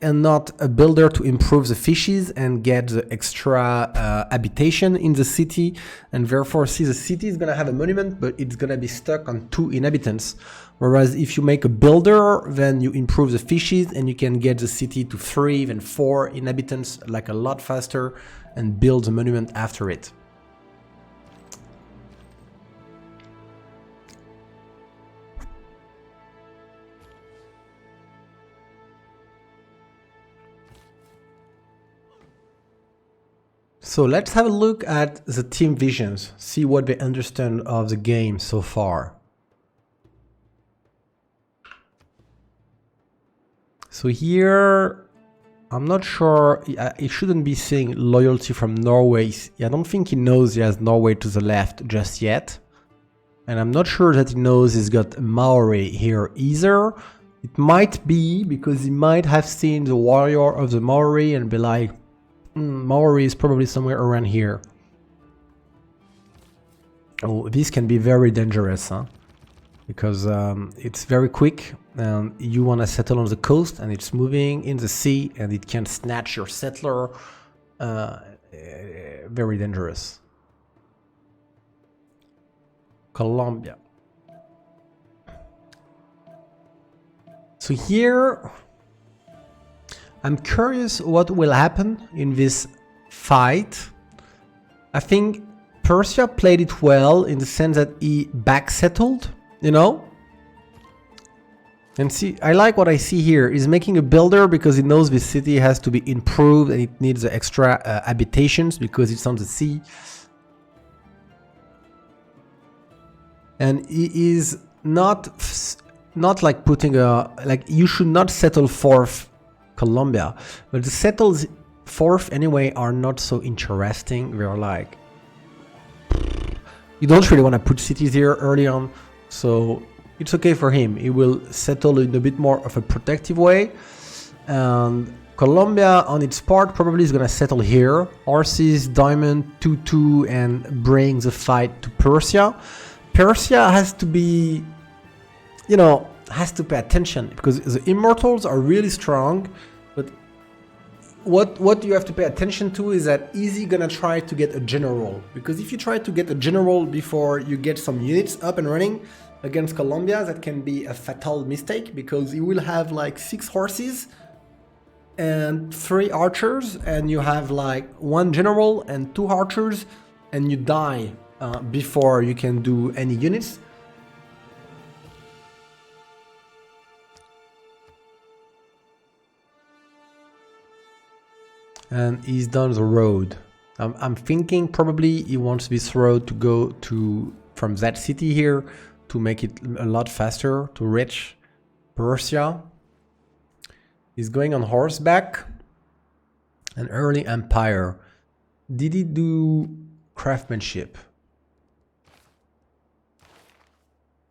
and not a builder to improve the fishes and get the extra habitation in the city, and therefore, see, the city is gonna have a monument, but it's gonna be stuck on 2 inhabitants. Whereas if you make a builder, then you improve the fishes and you can get the city to 3 and 4 inhabitants, like a lot faster, and build the monument after it. So let's have a look at the team visions, see what they understand of the game so far. So here, I'm not sure, he shouldn't be saying loyalty from Norway. I don't think he knows he has Norway to the left just yet. And I'm not sure that he knows he's got Maori here either. It might be because he might have seen the warrior of the Maori and be like, Maori is probably somewhere around here. Oh, this can be very dangerous, huh? Because it's very quick and you want to settle on the coast and it's moving in the sea and it can snatch your settler. Very dangerous. Colombia. So here, I'm curious what will happen in this fight. I think Persia played it well in the sense that he back settled, you know? And see, I like what I see here. He's making a builder because he knows this city has to be improved and it needs extra habitations because it's on the sea. And he is not like putting a, like you should not settle fourth Colombia, but the settles fourth anyway are not so interesting. They're like, you don't really want to put cities here early on, so it's okay for him. He will settle in a bit more of a protective way. And Colombia on its part probably is going to settle here. Horses, diamond, 2-2 and bring the fight to Persia. Persia has to be, you know, has to pay attention because the immortals are really strong, but what you have to pay attention to is that is he gonna try to get a general? Because if you try to get a general before you get some units up and running against Colombia, that can be a fatal mistake because you will have like 6 horses and 3 archers and you have like 1 general and 2 archers and you die before you can do any units. And he's done the road. I'm thinking probably he wants this road to go to from that city here to make it a lot faster to reach Persia. He's going on horseback. An early empire. Did he do craftsmanship?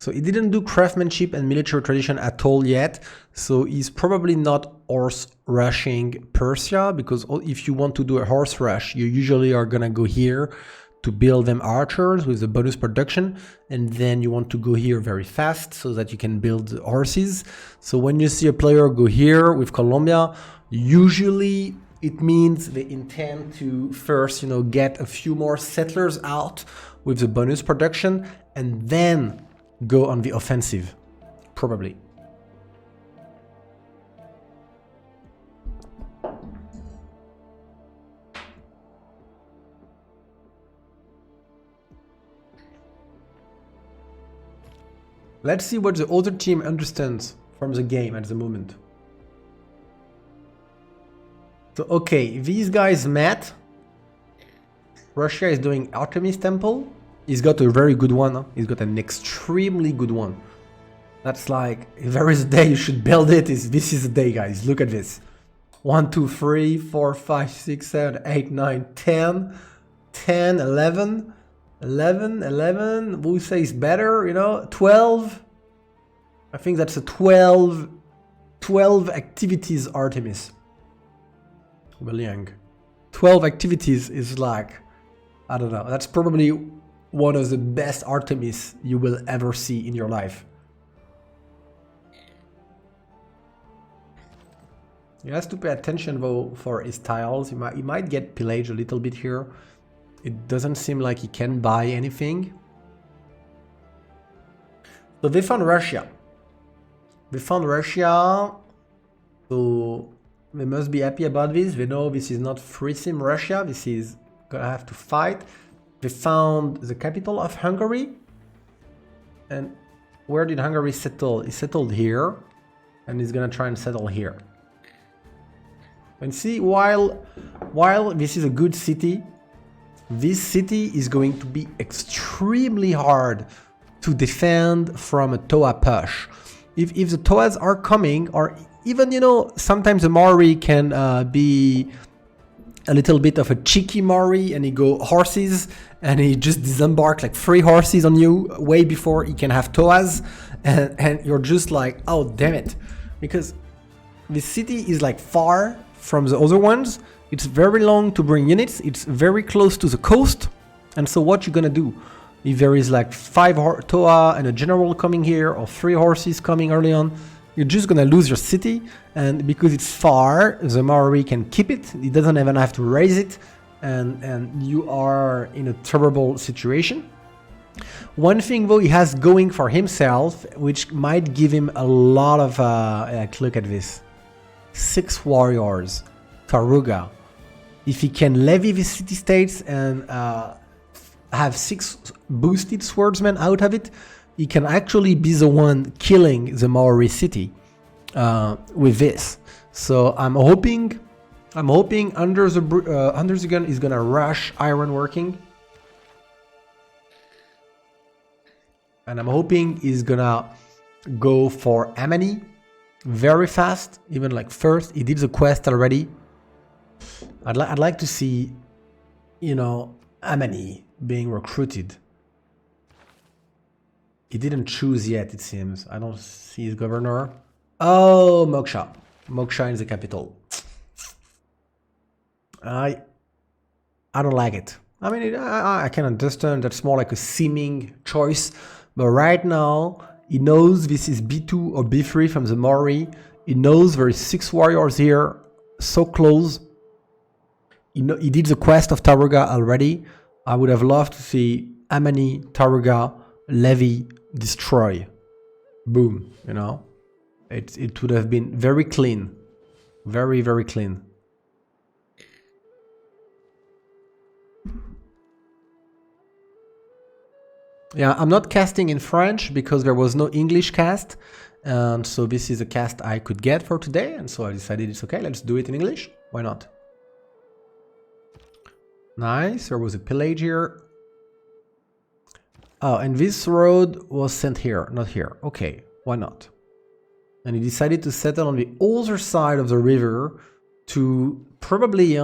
So he didn't do craftsmanship and military tradition at all yet. So he's probably not horse rushing Persia, because if you want to do a horse rush, you usually are gonna go here to build them archers with the bonus production, and then you want to go here very fast so that you can build the horses. So when you see a player go here with Colombia, usually it means they intend to first, you know, get a few more settlers out with the bonus production and then go on the offensive, probably. Let's see what the other team understands from the game at the moment. So, okay, these guys met. Russia is doing Artemis Temple. He's got a very good one. Huh? He's got an extremely good one. That's like, if there is a day you should build it, this is the day, guys. Look at this. 1, 2, 3, 4, 5, 6, 7, 8, 9, 10, 10, 11, 11. Who says better, you know? 12. I think that's a 12 activities Artemis. Williang. 12 activities is like, I don't know. That's probably one of the best Artemis you will ever see in your life. He has to pay attention though for his tiles. He might get pillaged a little bit here. It doesn't seem like he can buy anything. So they found Russia. So they must be happy about this. They know this is not free sim Russia. This is gonna have to fight. They found the capital of Hungary. And where did Hungary settle? He settled here. And he's gonna try and settle here. And see, while this is a good city, this city is going to be extremely hard to defend from a Toa push. If the Toas are coming, or even, you know, sometimes the Maori can be a little bit of a cheeky Maori, and he go horses, and he just disembark like 3 horses on you way before he can have Toas, and you're just like, oh damn it, because this city is like far from the other ones. It's very long to bring units, it's very close to the coast, and so what you're gonna do? If there is like 5 Toa and a general coming here, or 3 horses coming early on, you're just gonna lose your city, and because it's far, the Maori can keep it, he doesn't even have to raise it, and you are in a terrible situation. One thing though he has going for himself, which might give him a lot of, like, look at this, 6 warriors, Taruga. If he can levy the city-states and have 6 boosted swordsmen out of it, he can actually be the one killing the Maori city with this. So I'm hoping under the gun is gonna rush ironworking, and I'm hoping he's gonna go for Amani very fast. Even like first, he did the quest already. I'd like to see, you know, Amani being recruited. He didn't choose yet, it seems. I don't see his governor. Oh, Moksha. Moksha in the capital. I don't like it. I mean, I can understand that's more like a seeming choice, but right now he knows this is B2 or B3 from the Maori. He knows there is 6 warriors here, so close. He did the quest of Taruga already. I would have loved to see Amani, Taruga, Levy, destroy. Boom, you know. It would have been very clean. Very, very clean. Yeah, I'm not casting in French because there was no English cast. So this is a cast I could get for today. And so I decided it's okay, let's do it in English. Why not? Nice, there was a pillage here. Oh, and this road was sent here, not here. Okay, why not? And he decided to settle on the other side of the river to probably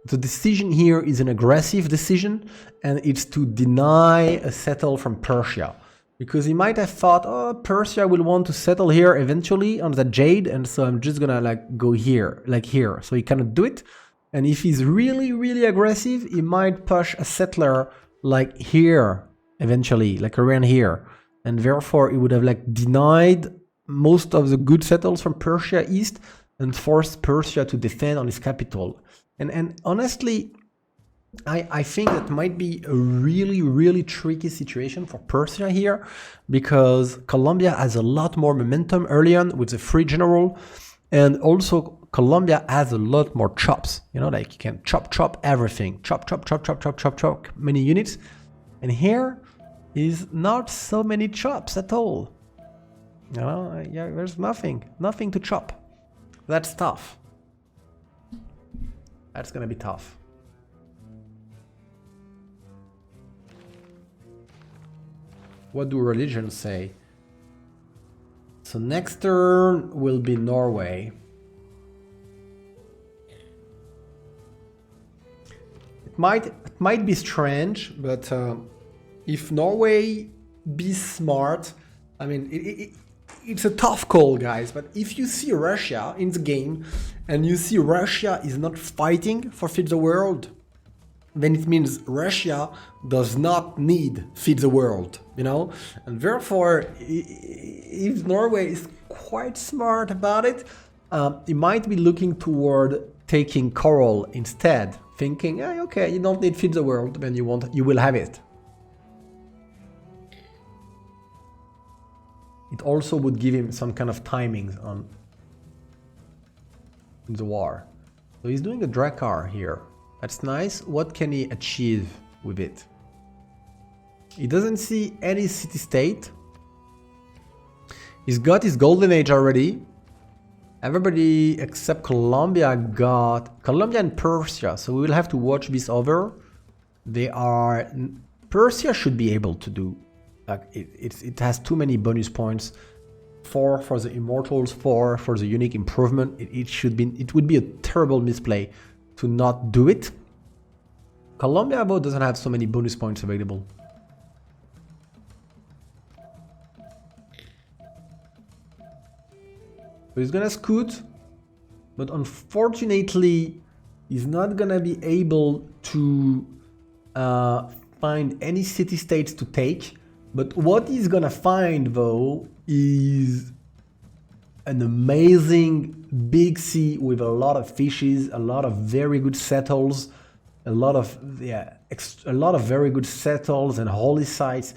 the decision here is an aggressive decision, and it's to deny a settle from Persia. Because he might have thought, oh, Persia will want to settle here eventually on the Jade, and so I'm just gonna like go here, like here. So he cannot do it. And if he's really, really aggressive, he might push a settler like here eventually, like around here. And therefore he would have like denied most of the good settles from Persia east and forced Persia to defend on his capital. And honestly, I think that might be a really, really tricky situation for Persia here, because Colombia has a lot more momentum early on with the free general, and also Colombia has a lot more chops, you know, like you can chop everything, chop many units, and here is not so many chops at all. You know, yeah, there's nothing to chop. That's tough. That's gonna be tough. What do religions say? So next turn will be Norway. It might be strange, but if Norway be smart, I mean, it's a tough call, guys, but if you see Russia in the game and you see Russia is not fighting for Feed the World, then it means Russia does not need Feed the World, you know? And therefore, if Norway is quite smart about it, it might be looking toward taking coral instead, thinking, hey, okay, you don't need Feed the World, then you will have it. It also would give him some kind of timings on the war. So he's doing a Drakkar here. That's nice. What can he achieve with it? He doesn't see any city-state. He's got his Golden Age already. Everybody except Colombia got... Colombia and Persia, so we will have to watch this over. They are... Persia should be able to do... Like it has too many bonus points. 4 for the Immortals, 4 for the unique improvement. It would be a terrible misplay to not do it. Colombia, though, doesn't have so many bonus points available. So he's gonna scoot, but unfortunately, he's not gonna be able to find any city-states to take. But what he's gonna find, though, is an amazing big sea with a lot of fishes, a lot of very good settles, a lot of very good settles and holy sites.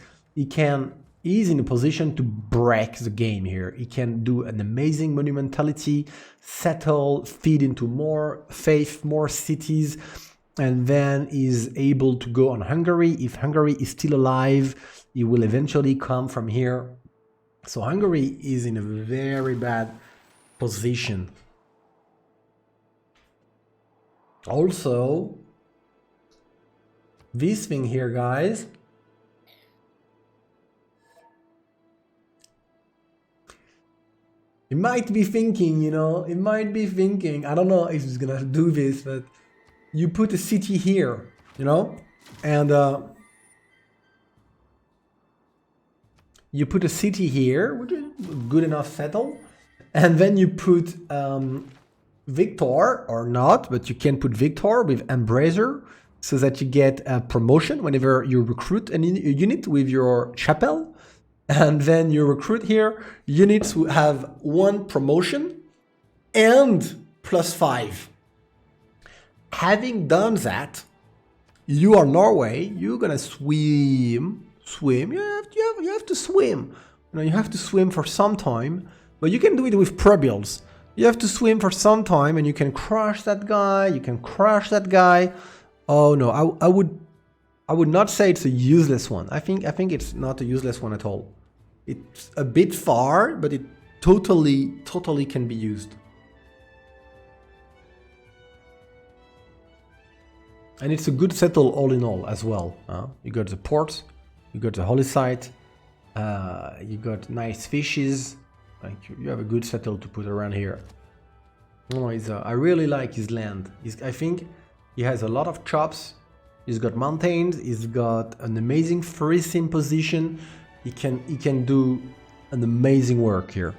He's in a position to break the game here. He can do an amazing monumentality, settle, feed into more faith, more cities, and then is able to go on Hungary. If Hungary is still alive, he will eventually come from here. So Hungary is in a very bad position. Also, this thing here, guys. You might be thinking, I don't know if it's gonna do this, but you put a city here, and you put a city here, which is good enough settle, and then you put Victor, or not, but you can put Victor with Embracer, so that you get a promotion whenever you recruit a unit with your chapel. And then you recruit here units who have 1 promotion and +5. Having done that, you are Norway, you're gonna swim. You have to swim. You have to swim for some time, but you can do it with prebuilds. You have to swim for some time and you can crush that guy, Oh no, I would not say it's a useless one. I think it's not a useless one at all. It's a bit far, but it totally can be used. And it's a good settle all in all as well. You got the ports, you got the holy site, you got nice fishes. Like you have a good settle to put around here. I really like his land. I think he has a lot of chops. He's got mountains. He's got an amazing free sim position. He can do an amazing work here.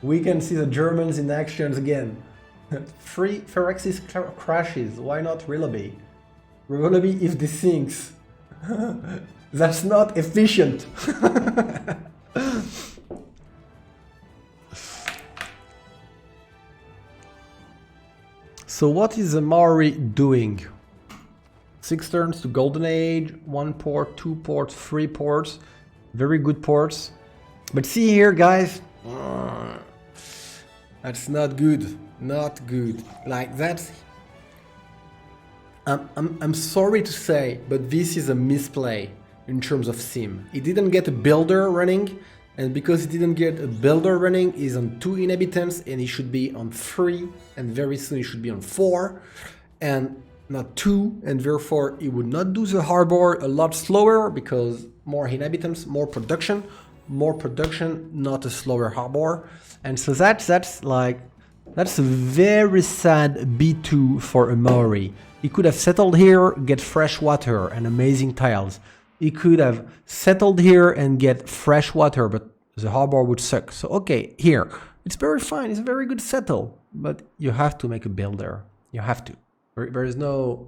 We can see the Germans in actions again. 3 Phyrexis crashes. Why not Rillaby? Rillaby if this sinks. That's not efficient. So what is the Maori doing? 6 turns to Golden Age, 1 port, 2 ports, 3 ports. Very good ports. But see here, guys. That's not good. Not good. Like that's... I'm sorry to say, but this is a misplay in terms of sim. He didn't get a builder running, and because he didn't get a builder running, he's on 2 inhabitants, and he should be on 3, and very soon he should be on 4, and not 2, and therefore he would not do the harbor a lot slower, because more inhabitants, more production, not a slower harbor. And so that's a very sad B2 for a Maori. He could have settled here, get fresh water and amazing tiles. He could have settled here and get fresh water, but the harbor would suck. So okay, here, it's very fine, it's a very good settle, but you have to make a builder. You have to. There is no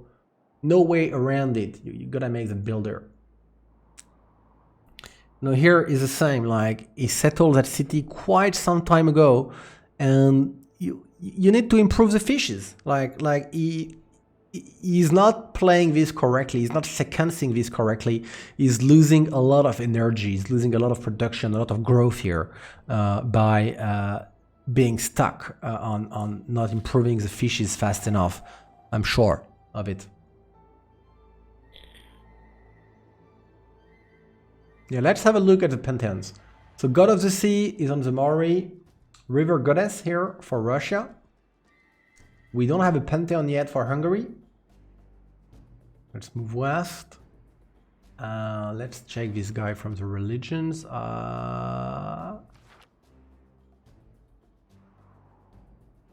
way around it. You gotta make the builder. Now here is the same, like he settled that city quite some time ago, and you need to improve the fishes. Like he's not playing this correctly, he's not sequencing this correctly, he's losing a lot of energy, he's losing a lot of production, a lot of growth here by being stuck on not improving the fishes fast enough. I'm sure of it. Yeah, let's have a look at the pantheons. So God of the Sea is on the Maori, River Goddess here for Russia. We don't have a pantheon yet for Hungary. Let's move west. Let's check this guy from the religions. I'm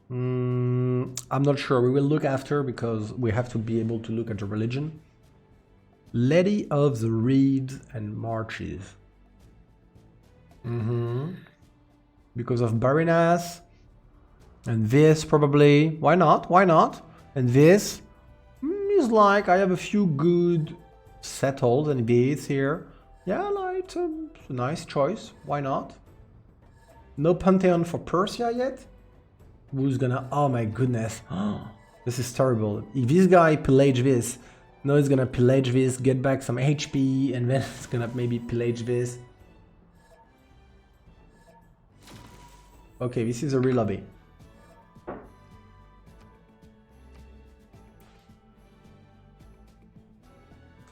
not sure. We will look after because we have to be able to look at the religion. Lady of the Reeds and Marches. Because of Barinas. And this probably. Why not? Why not? And this is like I have a few good settled and beads here. Yeah, like it's a nice choice. Why not? No pantheon for Persia yet. Who's gonna? Oh my goodness! This is terrible. If this guy pillage this, no, he's gonna pillage this, get back some HP, and then it's gonna maybe pillage this. Okay, this is a real lobby.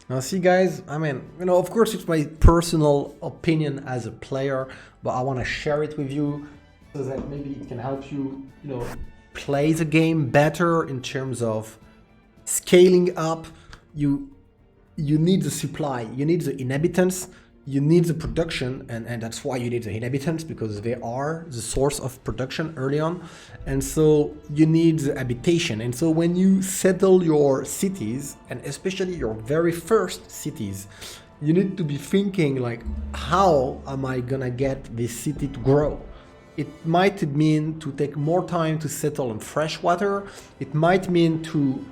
Now see guys, I mean, you know, of course it's my personal opinion as a player, but I want to share it with you so that maybe it can help you, you know, play the game better in terms of scaling up. You need the supply, you need the inhabitants, you need the production, and that's why you need the inhabitants, because they are the source of production early on. And so you need the habitation. And so when you settle your cities, and especially your very first cities, you need to be thinking like, how am I gonna get this city to grow? It might mean to take more time to settle on fresh water. It might mean to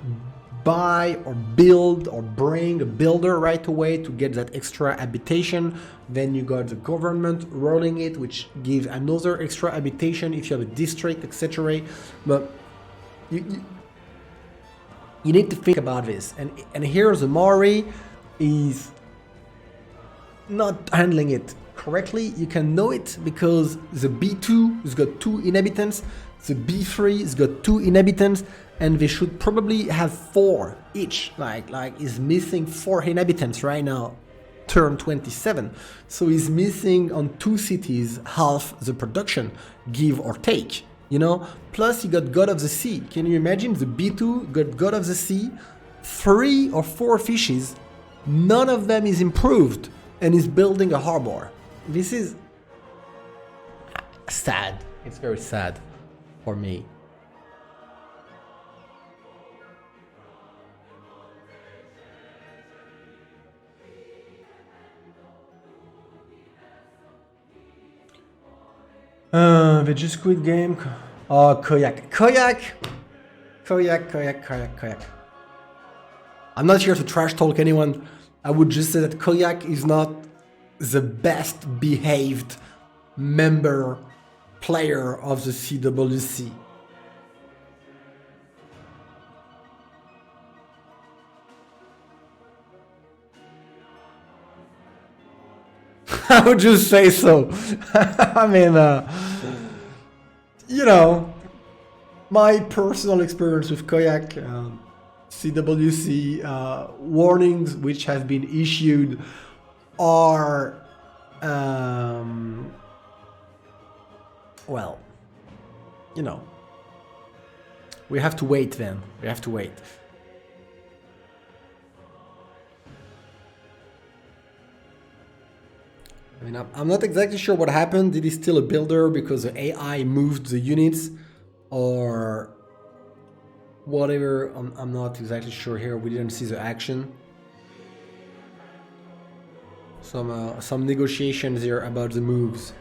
buy or build or bring a builder right away to get that extra habitation. Then you got the government rolling it, which gives another extra habitation if you have a district, etc. But you need to think about this. And here the Maori is not handling it correctly. You can know it because the B2 has got 2 inhabitants, the B3 has got 2 inhabitants, and they should probably have 4 each. Like is missing 4 inhabitants right now, turn 27. So he's missing on 2 cities half the production, give or take, you know. Plus you got God of the Sea. Can you imagine the B2 got God of the Sea, 3 or 4 fishes, none of them is improved, and is building a harbor. This is sad. It's very sad for me. They just quit game. Oh, Koyak. I'm not here to trash talk anyone. I would just say that Koyak is not the best behaved member player of the CWC. I would just say so. I mean, you know, my personal experience with Koyak, CWC warnings which have been issued are, well, you know, we have to wait then. We have to wait. I mean, I'm not exactly sure what happened. Did he steal a builder because the AI moved the units or whatever? I'm not exactly sure here. We didn't see the action. Some negotiations here about the moves.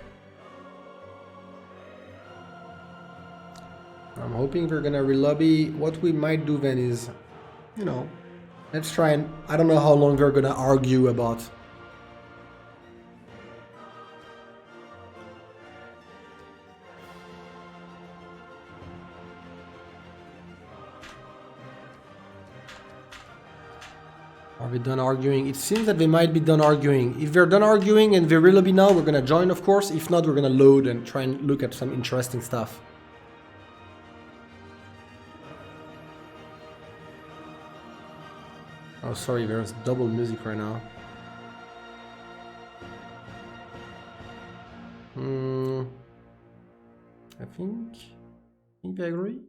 I'm hoping we're gonna relobby. What we might do then is, you know, let's try and, I don't know how long we're gonna argue about. Are we done arguing? It seems that they might be done arguing. If they're done arguing and they relobby now, we're gonna join, of course. If not, we're gonna load and try and look at some interesting stuff. Oh, sorry, there's double music right now. I think I agree.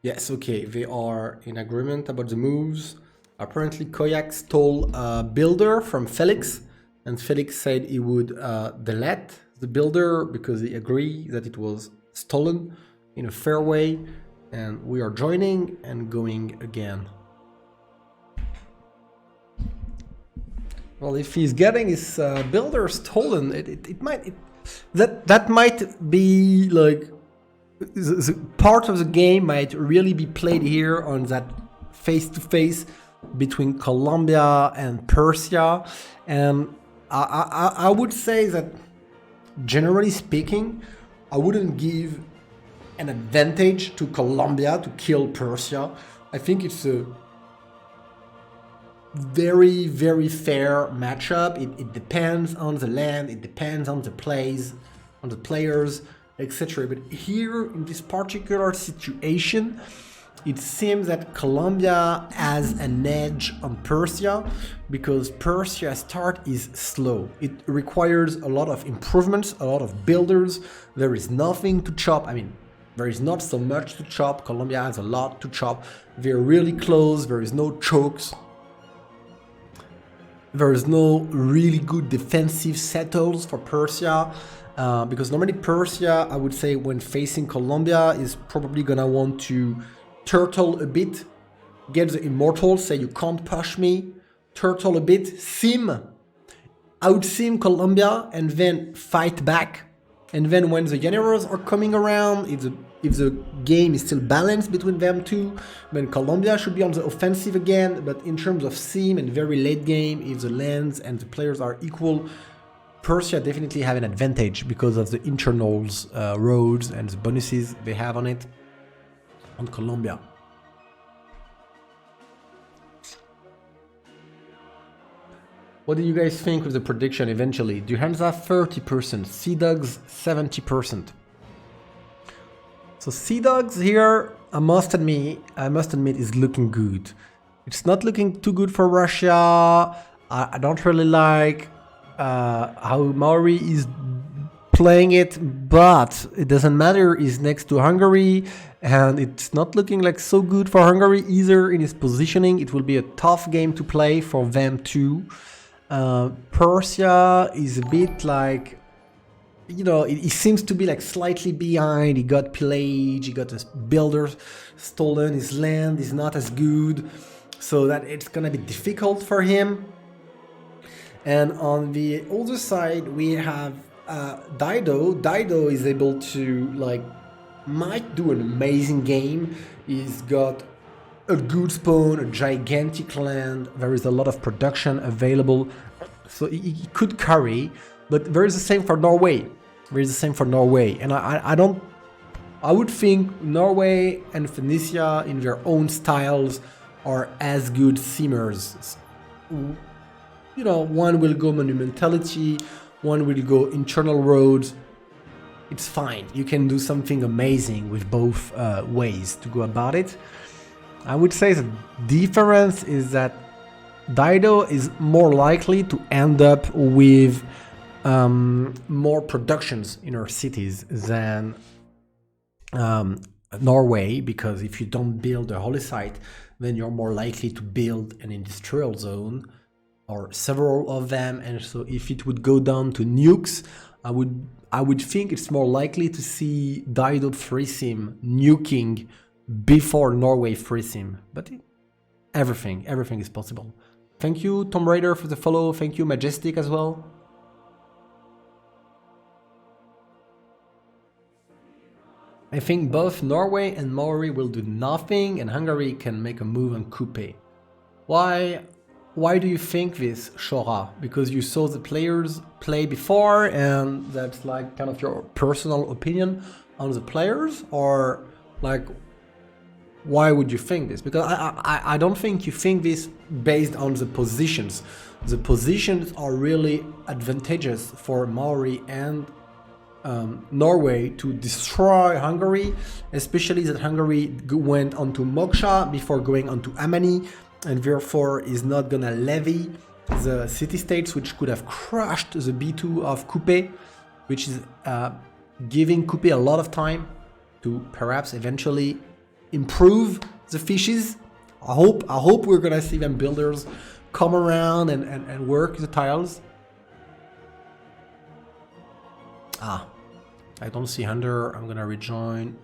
Yes, okay, they are in agreement about the moves. Apparently Koyak stole a builder from Felix, and Felix said he would delete the builder because he agreed that it was stolen in a fair way, and we are joining and going again. Well, if he's getting his builder stolen, that might be like the part of the game might really be played here on that face-to-face between Colombia and Persia, and I would say that generally speaking, I wouldn't give an advantage to Colombia to kill Persia. I think it's a very, very fair matchup. It depends on the land, it depends on the plays, on the players, etc. But here, in this particular situation, it seems that Colombia has an edge on Persia because Persia's start is slow. It requires a lot of improvements, a lot of builders. There is nothing to chop. I mean, there is not so much to chop. Colombia has a lot to chop. They're really close. There is no chokes. There is no really good defensive settles for Persia. Because normally Persia, I would say, when facing Colombia, is probably gonna want to turtle a bit, get the immortals, say you can't push me, turtle a bit, out-sim Colombia, and then fight back. And then when the generals are coming around, if the game is still balanced between them two, then Colombia should be on the offensive again. But in terms of sim and very late game, if the lands and the players are equal, Persia definitely have an advantage because of the internals, roads and the bonuses they have on it, on Colombia. What do you guys think of the prediction eventually? Do Hansa 30%, Seadogs 70%. So Seadogs here, I must admit, is looking good. It's not looking too good for Russia. I don't really like how Maori is playing it, but it doesn't matter. He's next to Hungary, and it's not looking like so good for Hungary either in his positioning. It will be a tough game to play for them too. Persia is a bit like, you know, he seems to be like slightly behind. He got pillaged, he got his builders stolen, his land is not as good, so that it's gonna be difficult for him. And on the other side, we have Dido. Dido is able to, like, might do an amazing game. He's got a good spawn, a gigantic land, there is a lot of production available, so he could carry, but there is the same for Norway. And I would think Norway and Phoenicia in their own styles are as good simmers. You know, one will go monumentality, one will go internal roads. It's fine, you can do something amazing with both ways to go about it. I would say the difference is that Dido is more likely to end up with more productions in our cities than Norway, because if you don't build a holy site, then you're more likely to build an industrial zone or several of them, and so if it would go down to nukes, I would think it's more likely to see Dido free sim nuking before Norway free sim, but everything is possible. Thank you Tomb Raider for the follow, thank you Majestic as well. I think both Norway and Maori will do nothing and Hungary can make a move on Coupe. Why do you think this, Shora? Because you saw the players play before and that's like kind of your personal opinion on the players, or like why would you think this? Because I don't think you think this based on the positions. The positions are really advantageous for Maori and Norway to destroy Hungary, especially that Hungary went onto Moksha before going onto Amani, and therefore is not gonna levy the city-states, which could have crushed the B2 of Coupe, which is giving Coupe a lot of time to perhaps eventually improve the fishes. I hope we're gonna see them builders come around and work the tiles. I don't see Hunter. I'm gonna rejoin.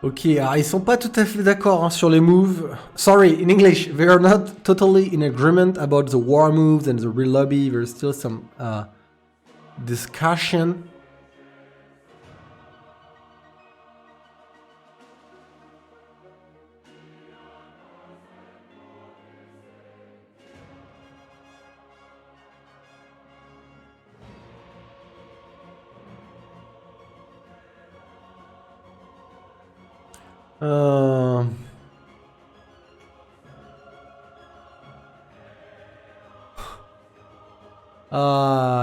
Ok, ils sont pas tout à fait d'accord sur les moves. Sorry, in English, they are not totally in agreement about the war moves and the re-lobby. There's still some discussion.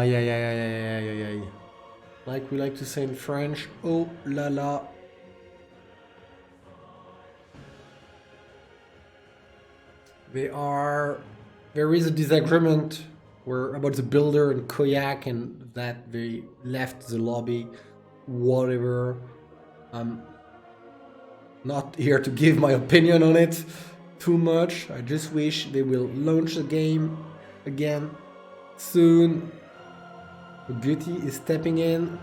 Yeah. Like we like to say in French, oh la la. There is a disagreement about the builder and Koyak and that they left the lobby, whatever. I'm not here to give my opinion on it too much. I just wish they will launch the game again soon. The beauty is stepping in.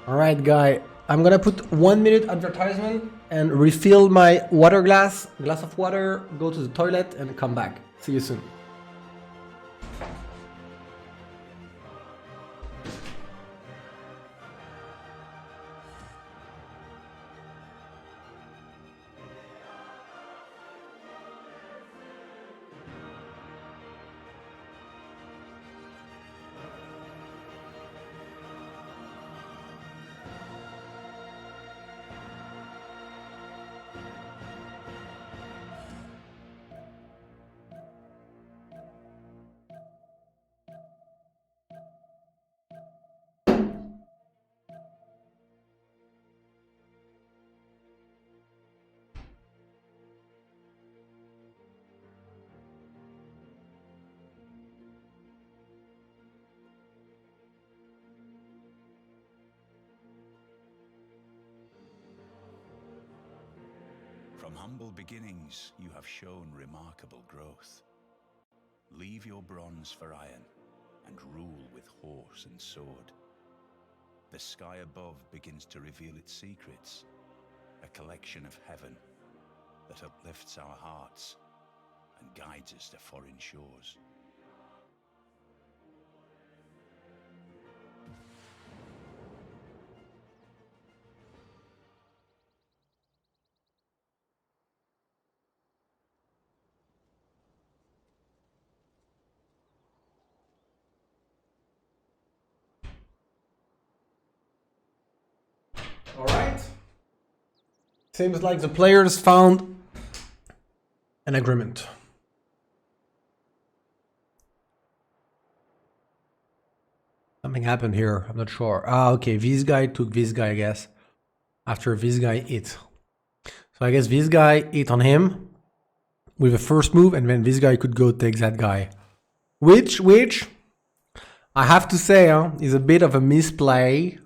Alright, guy. I'm gonna put 1 minute advertisement and refill my glass of water, go to the toilet and come back. See you soon. From humble beginnings, you have shown remarkable growth. Leave your bronze for iron and rule with horse and sword. The sky above begins to reveal its secrets, a collection of heaven that uplifts our hearts and guides us to foreign shores. Alright. Seems like the players found an agreement. Something happened here, I'm not sure. Okay, this guy took this guy, I guess. After this guy hit. So I guess this guy hit on him with the first move, and then this guy could go take that guy. Which I have to say is a bit of a misplay.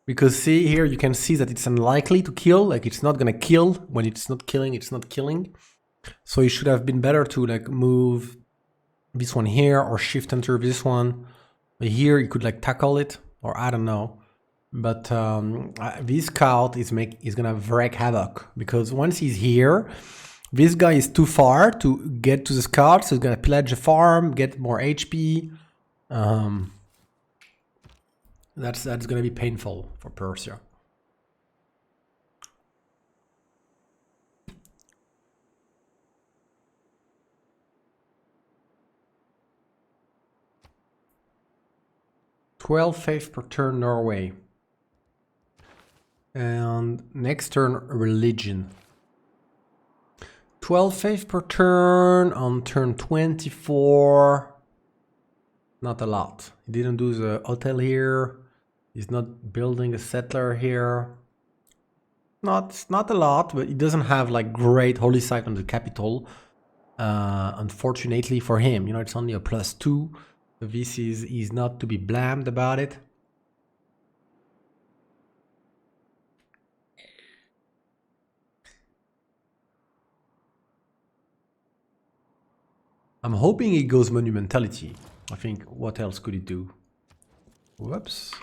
Because see here, you can see that it's unlikely to kill. Like it's not gonna kill. When it's not killing, it's not killing. So it should have been better to like move this one here or shift enter this one. But here you could like tackle it, or I don't know. But this scout is gonna wreak havoc because once he's here, this guy is too far to get to the scout, so he's gonna pillage the farm, get more HP. That's gonna be painful for Persia. 12 faith per turn Norway. And next turn religion. 12 faith per turn on turn 24. Not a lot. He didn't do the hotel here. He's not building a settler here. Not a lot, but he doesn't have like great holy site on the capital. Unfortunately for him, you know, it's only a +2. So this is, he's not to be blamed about it. I'm hoping he goes monumentality. I think, what else could he do? Whoops.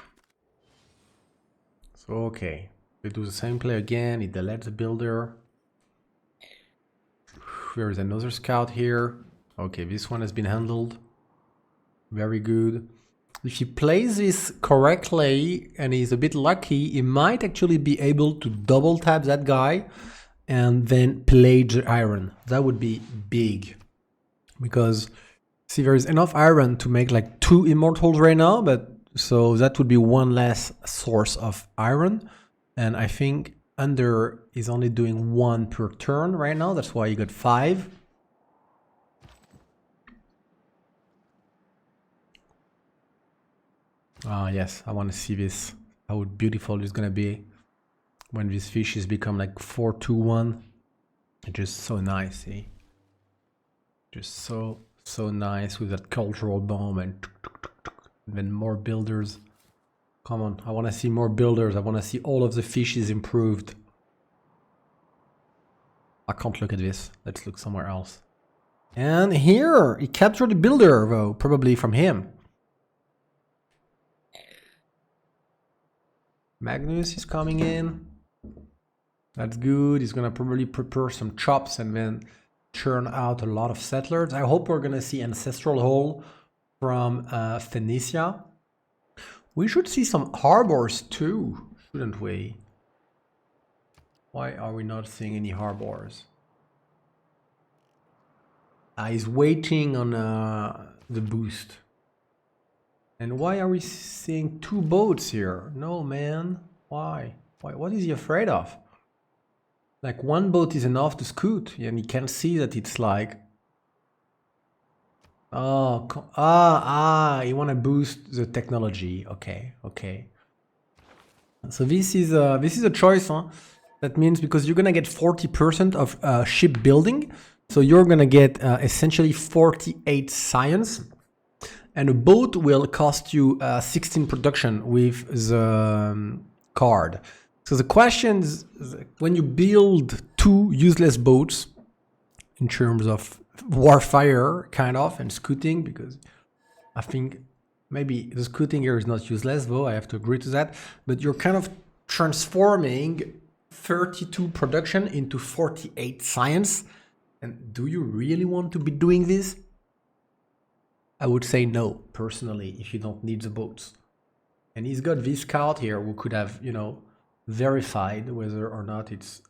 So, okay. We do the same play again. He deletes the builder. There is another scout here. Okay, this one has been handled. Very good. If he plays this correctly and he's a bit lucky, he might actually be able to double tap that guy and then play the iron. That would be big. Because, see, there is enough iron to make like 2 immortals right now, but so that would be one less source of iron. And I think Under is only doing 1 per turn right now. That's why you got 5. Ah, yes, I want to see this. How beautiful it's gonna be when these fishes become like 4-2-1. It's just so nice, see? Just so nice with that cultural bomb and then more builders. Come on, I want to see more builders. I want to see all of the fishes improved. I can't look at this. Let's look somewhere else. And here, he captured the builder, though, probably from him. Magnus is coming in. That's good. He's gonna probably prepare some chops and then churn out a lot of settlers. I hope we're gonna see Ancestral Hall from Phoenicia. We should see some harbors too, shouldn't we? Why are we not seeing any harbors? He's waiting on the boost. And why are we seeing 2 boats here? No, man. Why? What is he afraid of? Like 1 boat is enough to scoot, and he can see that it's like, oh, you want to boost the technology. Okay. So this is a choice, huh? That means because you're gonna get 40% of shipbuilding, so you're gonna get essentially 48 science, and a boat will cost you 16 production with the card. So the question is, when you build 2 useless boats, in terms of warfare, kind of, and scooting, because I think maybe the scooting here is not useless, though, I have to agree to that, but you're kind of transforming 32 production into 48 science. And do you really want to be doing this? I would say no, personally, if you don't need the boats. And he's got this scout here who could have, you know, verified whether or not it's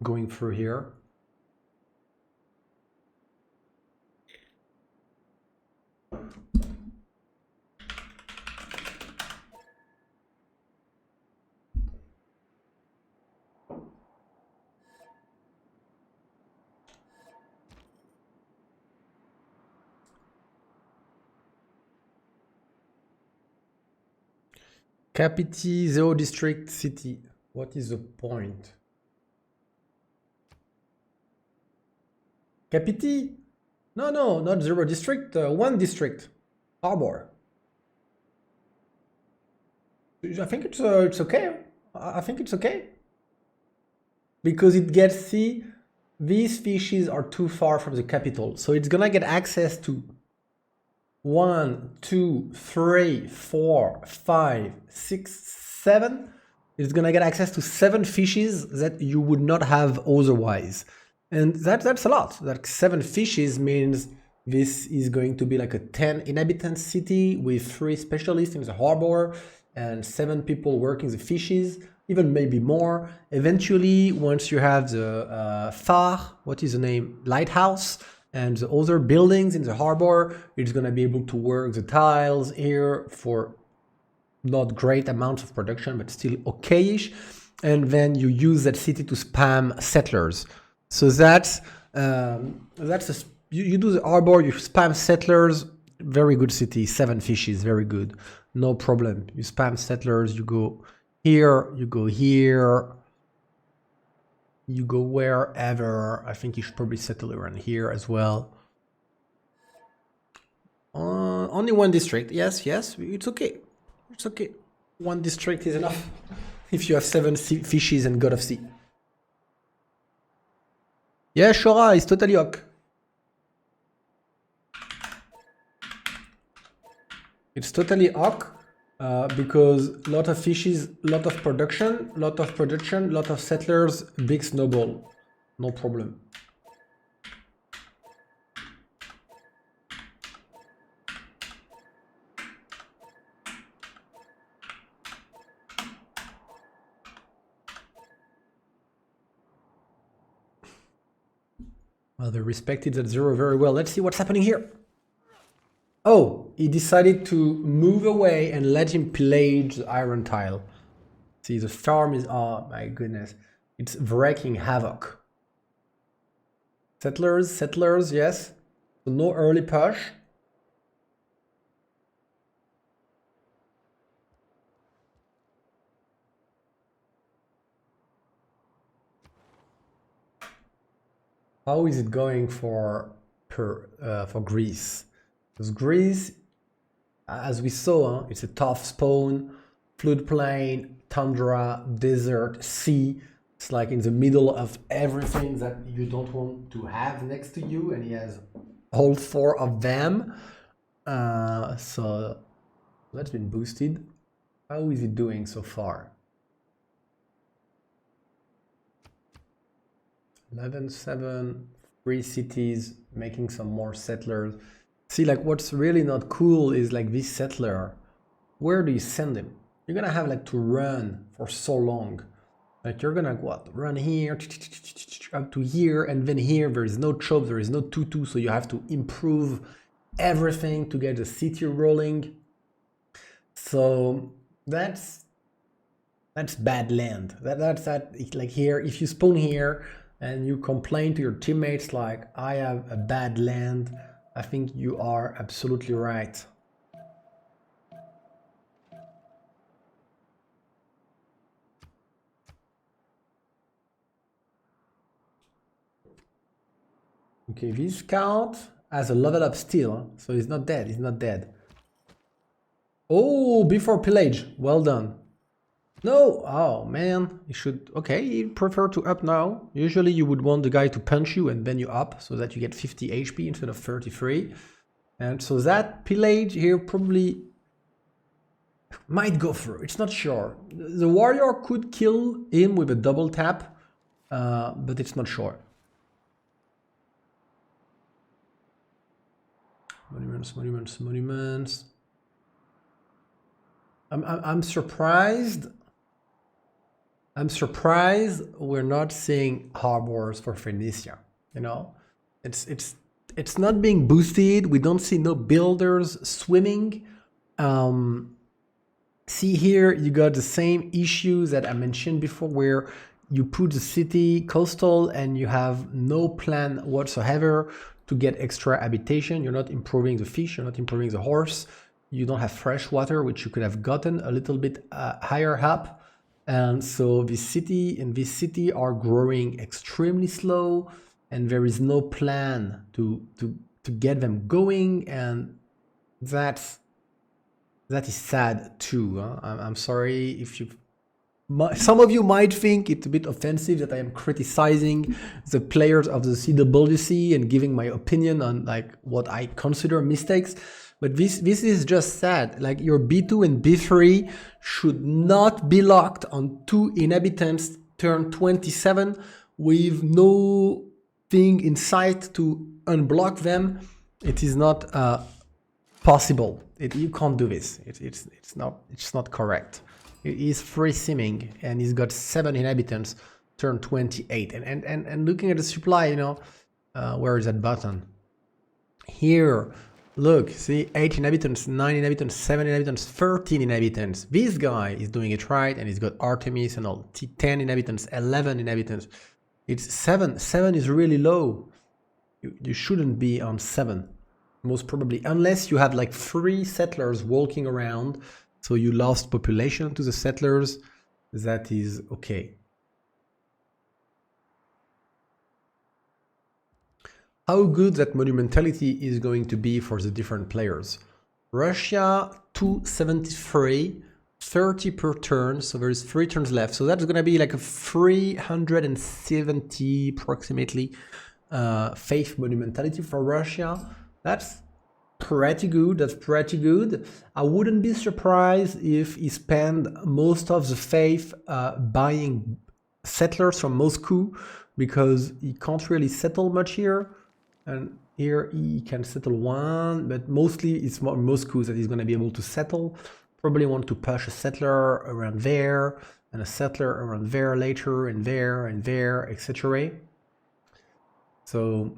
going through here. Capiti, 0 district, city. What is the point? Capiti? No, not 0 district, 1 district. Harbor. I think it's okay. I think it's okay. Because it gets, see, these species are too far from the capital. So it's gonna get access to 1, 2, 3, 4, 5, 6, 7. It's gonna get access to 7 fishes that you would not have otherwise. And that's a lot. Like 7 fishes means this is going to be like a 10 inhabitant city with 3 specialists in the harbor and 7 people working the fishes, even maybe more. Eventually, once you have the phare, what is the name? Lighthouse, and the other buildings in the harbor, it's gonna be able to work the tiles here for not great amounts of production, but still okayish. And then you use that city to spam settlers. So that's you do the harbor, you spam settlers. Very good city, 7 fishes, very good, no problem. You spam settlers, you go here, you go here, you go wherever. I think you should probably settle around here as well. Only 1 district, yes, it's okay. It's okay. 1 district is enough if you have 7 fishes and God of Sea. Yeah, Shora is totally ok. It's totally ok because lot of fishes, lot of production, lot of settlers, big snowball. No problem. Well, they respected that 0 very well. Let's see what's happening here. Oh, he decided to move away and let him pillage the iron tile. See, the farm is, oh my goodness, it's wreaking havoc. Settlers, yes. So no early push. How is it going for Greece? Because Greece, as we saw, it's a tough spawn, floodplain, tundra, desert, sea. It's like in the middle of everything that you don't want to have next to you, and he has all 4 of them. So that's been boosted. How is it doing so far? 11-7, 3 cities, making some more settlers. See, like, what's really not cool is like this settler. Where do you send him? You're gonna have like to run for so long. Like you're gonna what? Run here up to here, and then here there is no chop, there is no tutu, so you have to improve everything to get the city rolling. So that's bad land. That's like here. If you spawn here and you complain to your teammates like I have a bad land, I think you are absolutely right. Okay, this scout has a level up still, so he's not dead, he's not dead. Oh, before pillage, well done. No, oh man, he should, okay, he prefer to up now. Usually you would want the guy to punch you and then you up so that you get 50 HP instead of 33. And so that pillage here probably might go through, it's not sure. The warrior could kill him with a double tap, but it's not sure. Monuments. I'm surprised. I'm surprised we're not seeing harbors for Phoenicia. You know, it's not being boosted. We don't see no builders swimming. See here, you got the same issues that I mentioned before, where you put the city coastal and you have no plan whatsoever to get extra habitation. You're not improving the fish, you're not improving the horse, you don't have fresh water, which you could have gotten a little bit higher up. And so this city and this city are growing extremely slow, and there is no plan to get them going, and that is sad too. I'm sorry if you, some of you might think it's a bit offensive that I am criticizing the players of the CWC and giving my opinion on like what I consider mistakes. But this is just sad. Like your B2 and B3 should not be locked on 2 inhabitants turn 27 with no thing in sight to unblock them. It is not possible. You can't do this. It's not correct. He is free simming and he's got 7 inhabitants turn 28. And looking at the supply, you know, where is that button? Here. Look, see, 8 inhabitants, 9 inhabitants, 7 inhabitants, 13 inhabitants. This guy is doing it right, and he's got Artemis and all. 10 inhabitants, 11 inhabitants. It's 7. 7 is really low. You shouldn't be on 7, most probably, unless you have like 3 settlers walking around, so you lost population to the settlers. That is okay. How good that monumentality is going to be for the different players. Russia 273, 30 per turn, so there's 3 turns left, so that's gonna be like a 370 approximately faith monumentality for Russia. That's pretty good. That's pretty good. I wouldn't be surprised if he spent most of the faith buying settlers from Moscow, because he can't really settle much here, and here he can settle 1, but mostly it's more Moscow that he's going to be able to settle. Probably want to push a settler around there and a settler around there later, and there, etc. So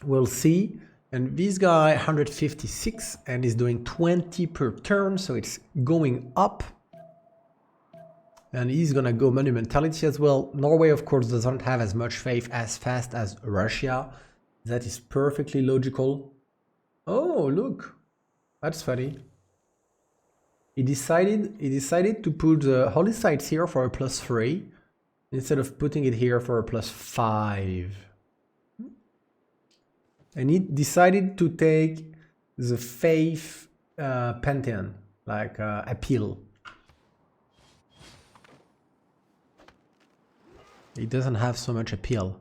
we'll see. And this guy 156 and is doing 20 per turn, so it's going up. And he's gonna go monumentality as well. Norway, of course, doesn't have as much faith as fast as Russia. That is perfectly logical. Oh, look, that's funny. He decided to put the holy sites here for a +3 instead of putting it here for a +5. And he decided to take the faith pantheon, like appeal. It doesn't have so much appeal.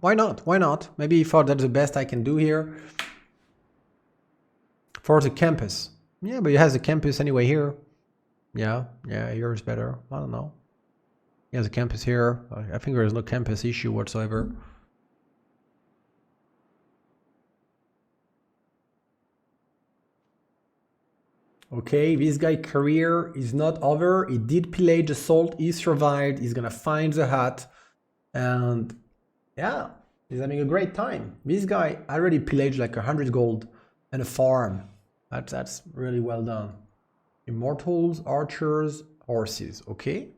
Why not? Why not? Maybe he thought that's the best I can do here. For the campus. Yeah, but he has a campus anyway here. Yeah, here is better. I don't know. He has a campus here. I think there is no campus issue whatsoever. Okay, this guy career is not over. He did pillage the salt. He survived. He's gonna find the hut. And yeah, he's having a great time. This guy already pillaged like 100 gold and a farm. That's really well done. Immortals, archers, horses. Okay.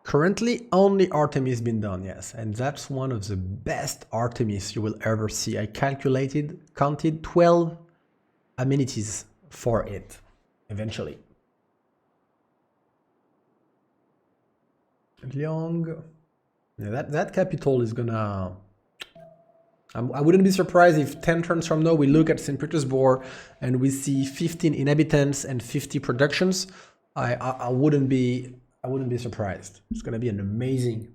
Currently, only Artemis been done, yes. And that's one of the best Artemis you will ever see. I counted 12 amenities for it eventually. Lyong. Yeah, that capital is gonna... I wouldn't be surprised if 10 turns from now we look at St. Petersburg and we see 15 inhabitants and 50 productions. I wouldn't be surprised. It's gonna be an amazing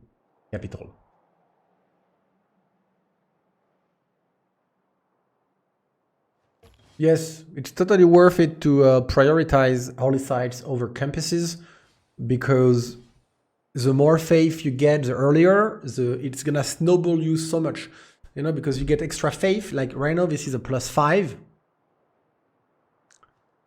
capital. Yes, it's totally worth it to prioritize holy sites over campuses, because the more faith you get, the earlier, it's gonna snowball you so much, you know, because you get extra faith. Like right now, this is a +5.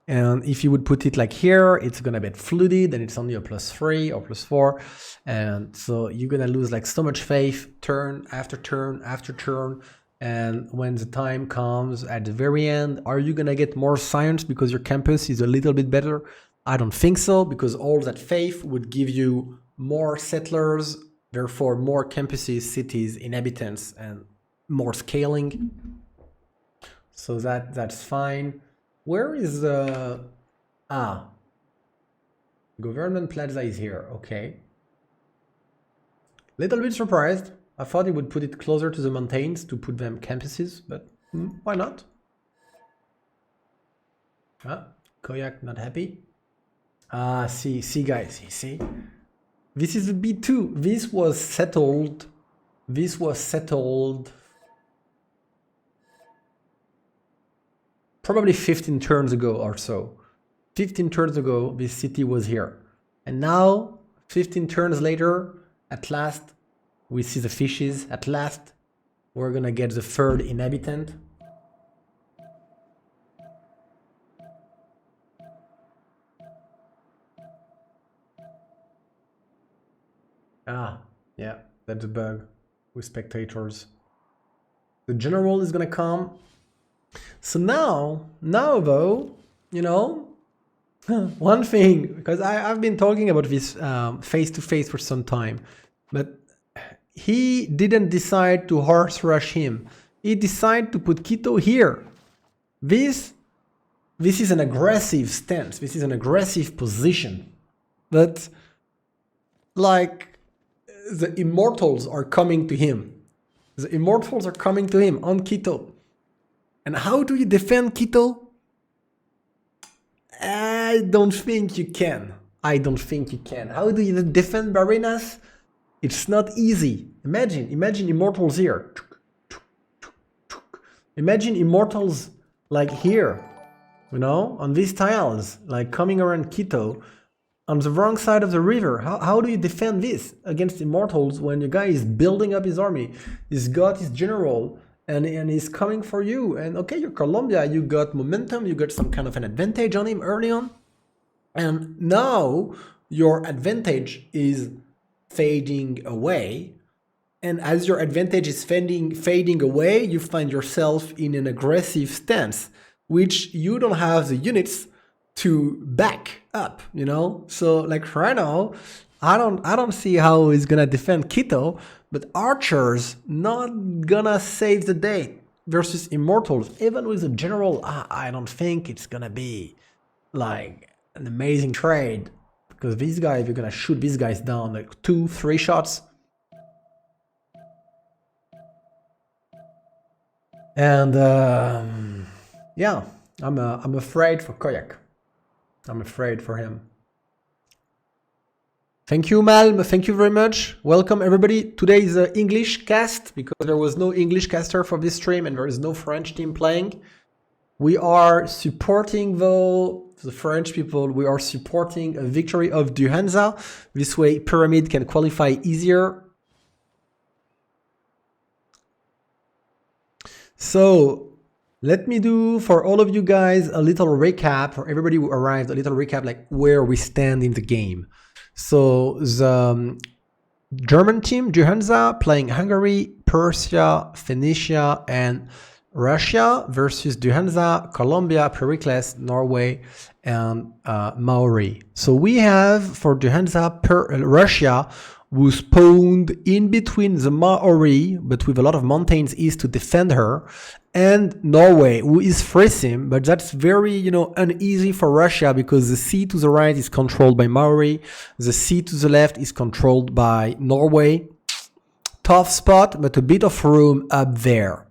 And if you would put it like here, it's gonna get flooded and it's only a +3 or +4. And so you're gonna lose like so much faith turn after turn after turn. And when the time comes at the very end, are you gonna get more science because your campus is a little bit better? I don't think so, because all that faith would give you more settlers, therefore more campuses, cities, inhabitants, and more scaling. So that's fine. Where is the... Government Plaza is here, okay. Little bit surprised. I thought he would put it closer to the mountains to put them campuses, but why not? Koyak not happy. See guys, you see? This is a B2. This was settled probably 15 turns ago or so. 15 turns ago, this city was here. And now, 15 turns later, at last, we see the fishes. At last, we're gonna get the 3rd inhabitant. Yeah, that's a bug with spectators. The general is gonna come. So now though, you know, one thing, because I've been talking about this face to face for some time, but he didn't decide to horse rush him. He decided to put Quito here. This is an aggressive stance. This is an aggressive position. But like the immortals are coming to him. The immortals are coming to him on Quito. And how do you defend Quito? I don't think you can. I don't think you can. How do you defend Barenas? It's not easy. Imagine immortals here. Imagine immortals like here, you know, on these tiles, like coming around Quito, on the wrong side of the river. How do you defend this against immortals when the guy is building up his army? He's got his general, and he's coming for you. And okay, you're Colombia, you got momentum, you got some kind of an advantage on him early on. And now your advantage is fading away. And as your advantage is fading away, you find yourself in an aggressive stance, which you don't have the units to back up, you know? So like right now, I don't see how he's gonna defend Quito, but archers not gonna save the day versus immortals. Even with a general, I don't think it's gonna be like an amazing trade, because these guys, you're gonna shoot these guys down like 2-3 shots. And yeah, I'm afraid for Koyak. I'm afraid for him. Thank you, Malm. Thank you very much. Welcome, everybody. Today is an English cast because there was no English caster for this stream and there is no French team playing. We are supporting, though, the French people. We are supporting a victory of Du Hansa. This way, Pyramid can qualify easier. So let me do for all of you guys a little recap, for everybody who arrived, a little recap like where we stand in the game. So the German team, Du Hansa, playing Hungary, Persia, Phoenicia, and Russia versus Du Hansa, Colombia, Pericles, Norway, and Maori. So we have for Du Hansa, Russia, who spawned in between the Maori, but with a lot of mountains east to defend her, and Norway, who is Frisim, but that's very, you know, uneasy for Russia because the sea to the right is controlled by Maori, the sea to the left is controlled by Norway. Tough spot, but a bit of room up there.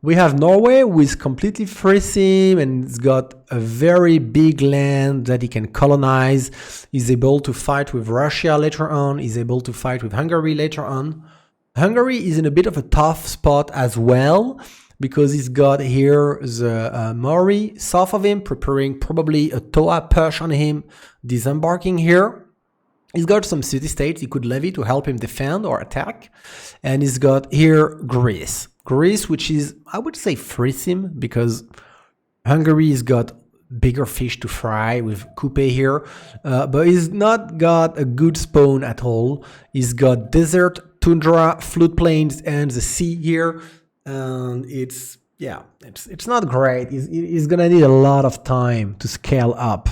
We have Norway, who is completely Frisim and it's got a very big land that he can colonize. He's able to fight with Russia later on. He's able to fight with Hungary later on. Hungary is in a bit of a tough spot as well because he's got here the Maori south of him, preparing probably a Toa push on him, disembarking here. He's got some city-states he could levy to help him defend or attack. And he's got here Greece. Greece, which is, I would say, Frisim, because Hungary has got bigger fish to fry with Coupe here, but he's not got a good spawn at all. He's got desert, tundra, floodplains, and the sea here, and it's not great. He's gonna need a lot of time to scale up.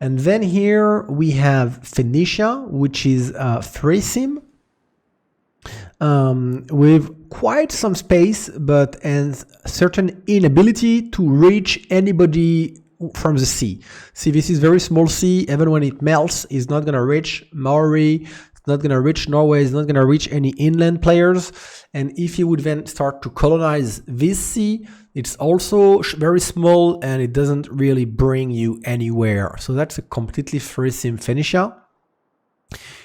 And then here we have Phoenicia, which is Frisim, with quite some space, but and certain inability to reach anybody from the sea. See, this is very small sea. Even when it melts, it's not going to reach Maori, it's not going to reach Norway, it's not going to reach any inland players. And if you would then start to colonize this sea, it's also very small and it doesn't really bring you anywhere. So that's a completely free sim Phoenicia.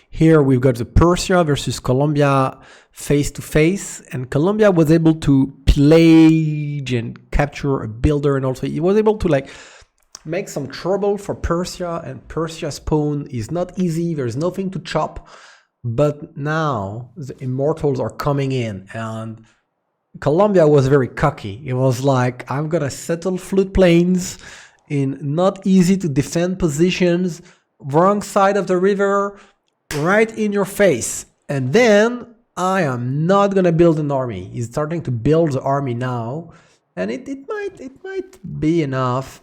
Here we've got the Persia versus Colombia face to face, and Colombia was able to pillage and capture a builder, and also he was able to like make some trouble for Persia, and Persia's spawn is not easy, there's nothing to chop, but now the immortals are coming in, and Colombia was very cocky. It was like, I'm gonna settle floodplains in not easy to defend positions, wrong side of the river, right in your face. And then I am not gonna build an army. He's starting to build the army now, and it might be enough.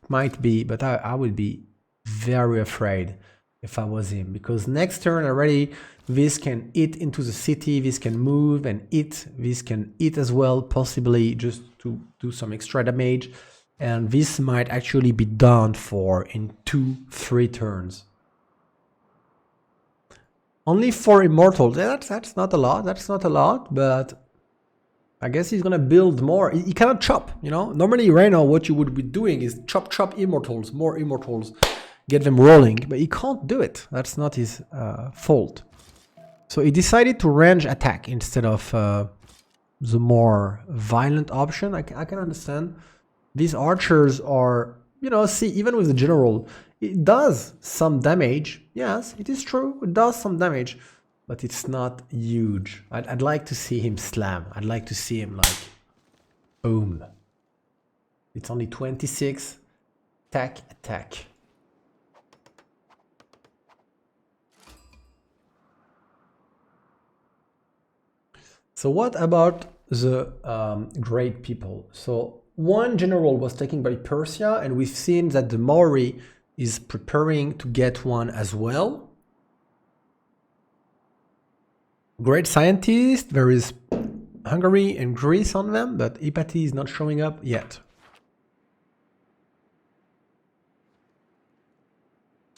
Might be, but I would be very afraid if I was him, because next turn already this can eat into the city, this can move and eat, this can eat as well, possibly just to do some extra damage, and this might actually be done for in 2-3 turns. Only 4 immortals. That's not a lot. That's not a lot, but I guess he's gonna build more. He cannot chop, you know. Normally, right now, what you would be doing is chop immortals, more immortals, get them rolling. But he can't do it. That's not his fault. So he decided to range attack instead of the more violent option. I can understand. These archers are, you know, see, even with the general, it does some damage. Yes, it is true. It does some damage. But it's not huge. I'd like to see him slam. I'd like to see him like, boom. It's only 26. Attack. So what about the great people? So one general was taken by Persia, and we've seen that the Maori is preparing to get one as well. Great scientist, there is Hungary and Greece on them, but Ipati is not showing up yet.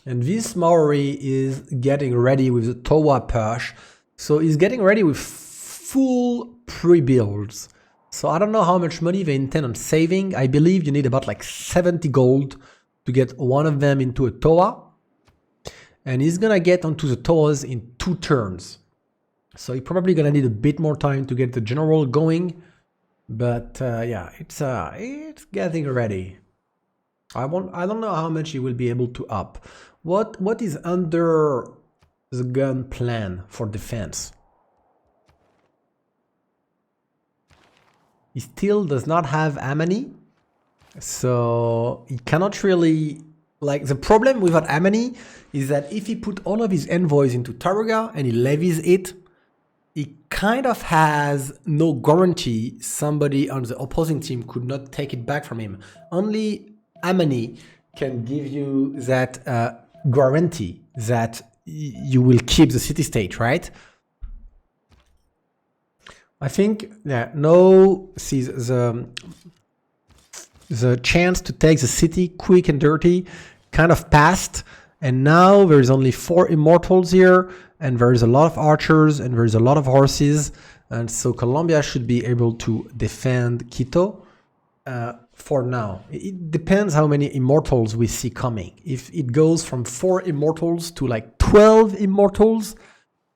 And this Maori is getting ready with the Towa push, so he's getting ready with full pre-builds. So I don't know how much money they intend on saving. I believe you need about like 70 gold to get one of them into a Towa. And he's gonna get onto the Towas in 2 turns. So you're probably gonna need a bit more time to get the general going, but yeah, it's getting ready. I don't know how much he will be able to up. What is under the gun plan for defense? He still does not have Amani, so he cannot really, like, the problem with Amani is that if he put all of his envoys into Taruga and he levies it, he kind of has no guarantee somebody on the opposing team could not take it back from him. Only Amani can give you that guarantee that you will keep the city-state, right? I think, yeah, no, see, the chance to take the city quick and dirty kind of passed, and now there's only 4 immortals here, and there's a lot of archers, and there's a lot of horses, and so Colombia should be able to defend Quito for now. It depends how many immortals we see coming. If it goes from 4 immortals to like 12 immortals,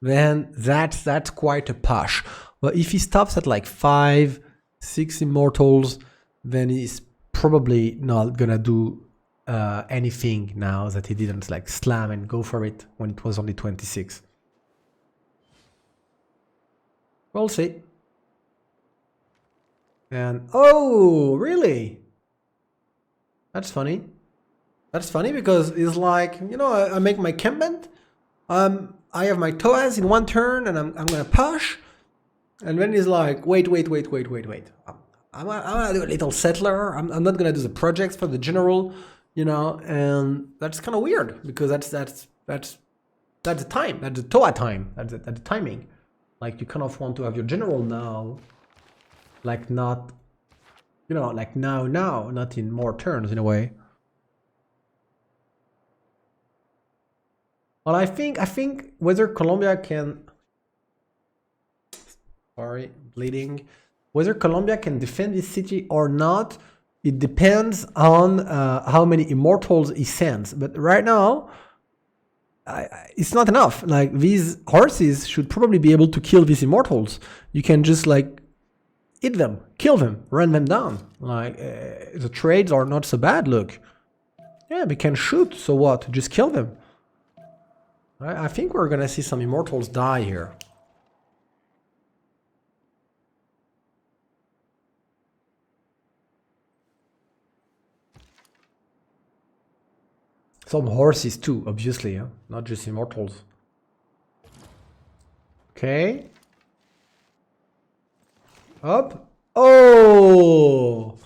then that's quite a push. But if he stops at like 5, 6 immortals, then he's probably not gonna do anything now that he didn't like slam and go for it when it was only 26. We'll see. And oh, really? That's funny. That's funny because it's like, you know, I make my campment. I have my Toas in 1 turn, and I'm gonna push. And then he's like, wait. I'm gonna do a little settler. I'm not gonna do the projects for the general, you know, and that's kind of weird because that's the time, that's the Toa time, that's the timing. Like, you kind of want to have your general now, like not, you know, like now, not in more turns in a way. Well, I think whether Colombia can, sorry, bleeding, whether Colombia can defend this city or not, it depends on how many immortals he sends. But right now, it's not enough. Like, these horses should probably be able to kill these immortals. You can just like eat them, kill them, run them down. Like, the trades are not so bad. Look, yeah, we can shoot. So what? Just kill them. I think we're gonna see some immortals die here. Some horses too, obviously, huh? Not just immortals. Okay, Up. Oh!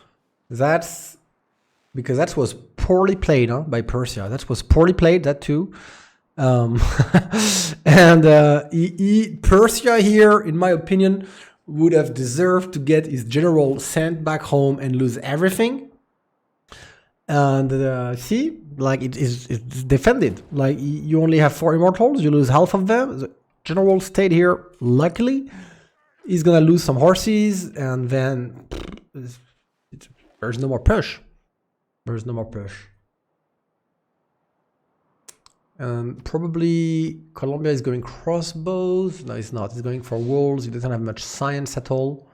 That's... Because that was poorly played, huh, by Persia. That was poorly played, that too. And Persia here, in my opinion, would have deserved to get his general sent back home and lose everything. And see, like it's defended. Like you only have 4 immortals, you lose half of them. The general stayed here. Luckily, he's gonna lose some horses, and then there's no more push. There's no more push. And probably Colombia is going crossbows. No, it's not. It's going for walls. It doesn't have much science at all.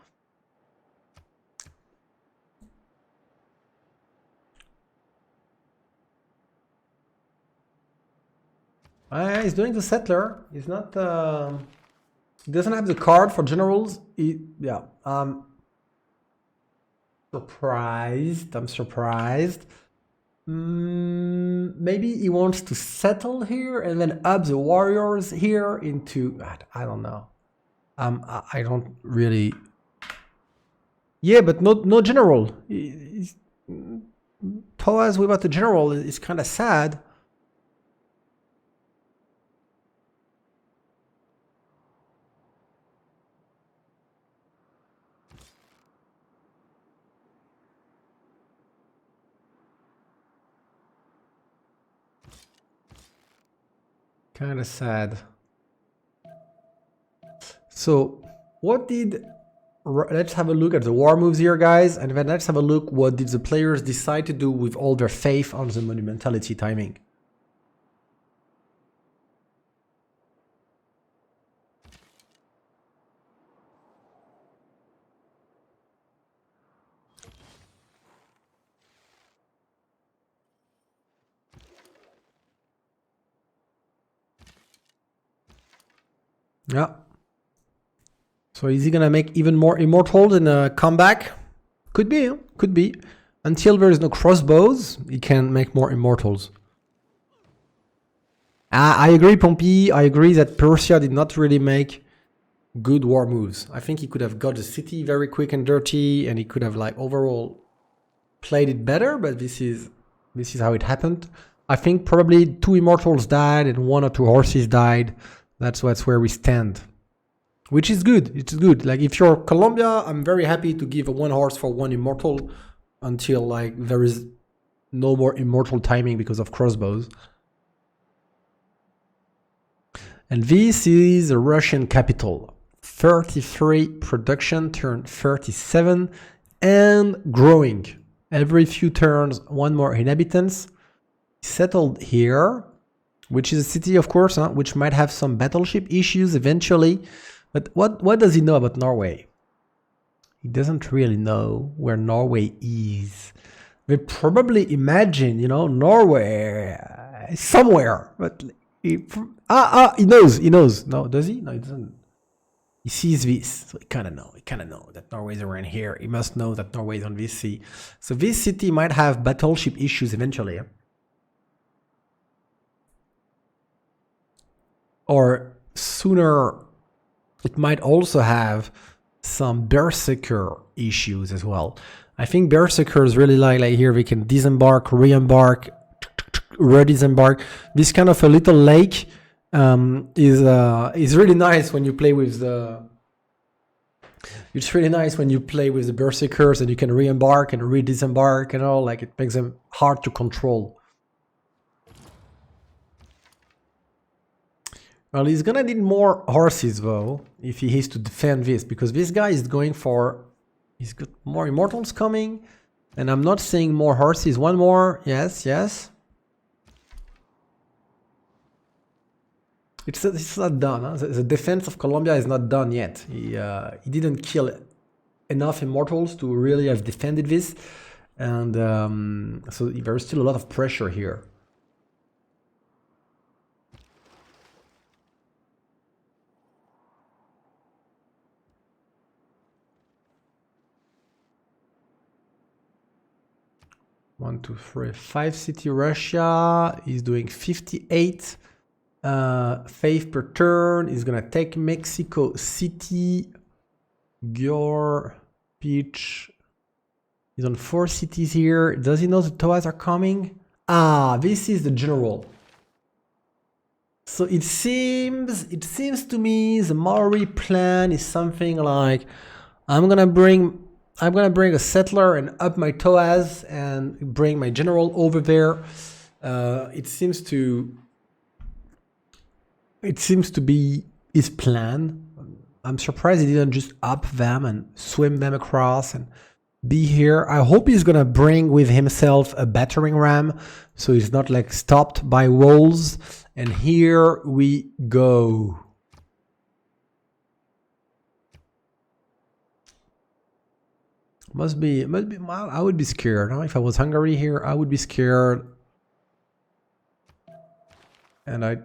He's doing the settler. He's not. He doesn't have the card for generals. Yeah. Surprised. I'm surprised. Maybe he wants to settle here and then up the warriors here into... I don't know. I don't really... Yeah, but no general. Toaz without the general is kind of sad. Kind of sad. So, what did... Let's have a look at the war moves here, guys, and then let's have a look what did the players decide to do with all their faith on the monumentality timing. Yeah. So is he gonna make even more immortals in a comeback? Could be, could be. Until there is no crossbows, he can make more immortals. I agree, Pompey. I agree that Persia did not really make good war moves. I think he could have got the city very quick and dirty, and he could have like overall played it better. But this is how it happened. I think probably 2 immortals died and 1 or 2 horses died. That's where we stand, which is good. It's good. Like if you're Colombia, I'm very happy to give a 1 horse for 1 immortal until like there is no more immortal timing because of crossbows. And this is a Russian capital. 33 production turned 37 and growing. Every few turns, 1 more inhabitants. Settled here, which is a city, of course, which might have some battleship issues eventually. But what does he know about Norway? He doesn't really know where Norway is. They probably imagine, Norway somewhere. But he knows. No, does he? No, he doesn't. He sees this, so he kind of know that Norway is around here. He must know that Norway is on this sea. So this city might have battleship issues eventually. Or sooner, it might also have some berserker issues as well. I think berserkers really like here they can disembark, re-embark, re-disembark. This kind of a little lake is really nice when you play with the... It's really nice when you play with the berserkers and you can re-embark and re-disembark and all. Like it makes them hard to control. Well, he's gonna need more horses though, if he has to defend this, because this guy is going for... He's got more immortals coming, and I'm not seeing more horses. 1 more, yes. It's not done, huh? The defense of Colombia is not done yet. He didn't kill enough immortals to really have defended this, and so there's still a lot of pressure here. One, two, three, 5 city Russia is doing 58 faith per turn. Is gonna take Mexico City. Gjor, Peach. He's on 4 cities here. Does he know the Toas are coming? Ah, this is the general. So it seems to me the Maori plan is something like I'm gonna bring a settler and up my Toas and bring my general over there. It seems to be his plan. I'm surprised he didn't just up them and swim them across and be here. I hope he's gonna bring with himself a battering ram, so he's not like stopped by walls. And here we go. Must be. I would be scared. Huh? If I was Hungary here, I would be scared. And I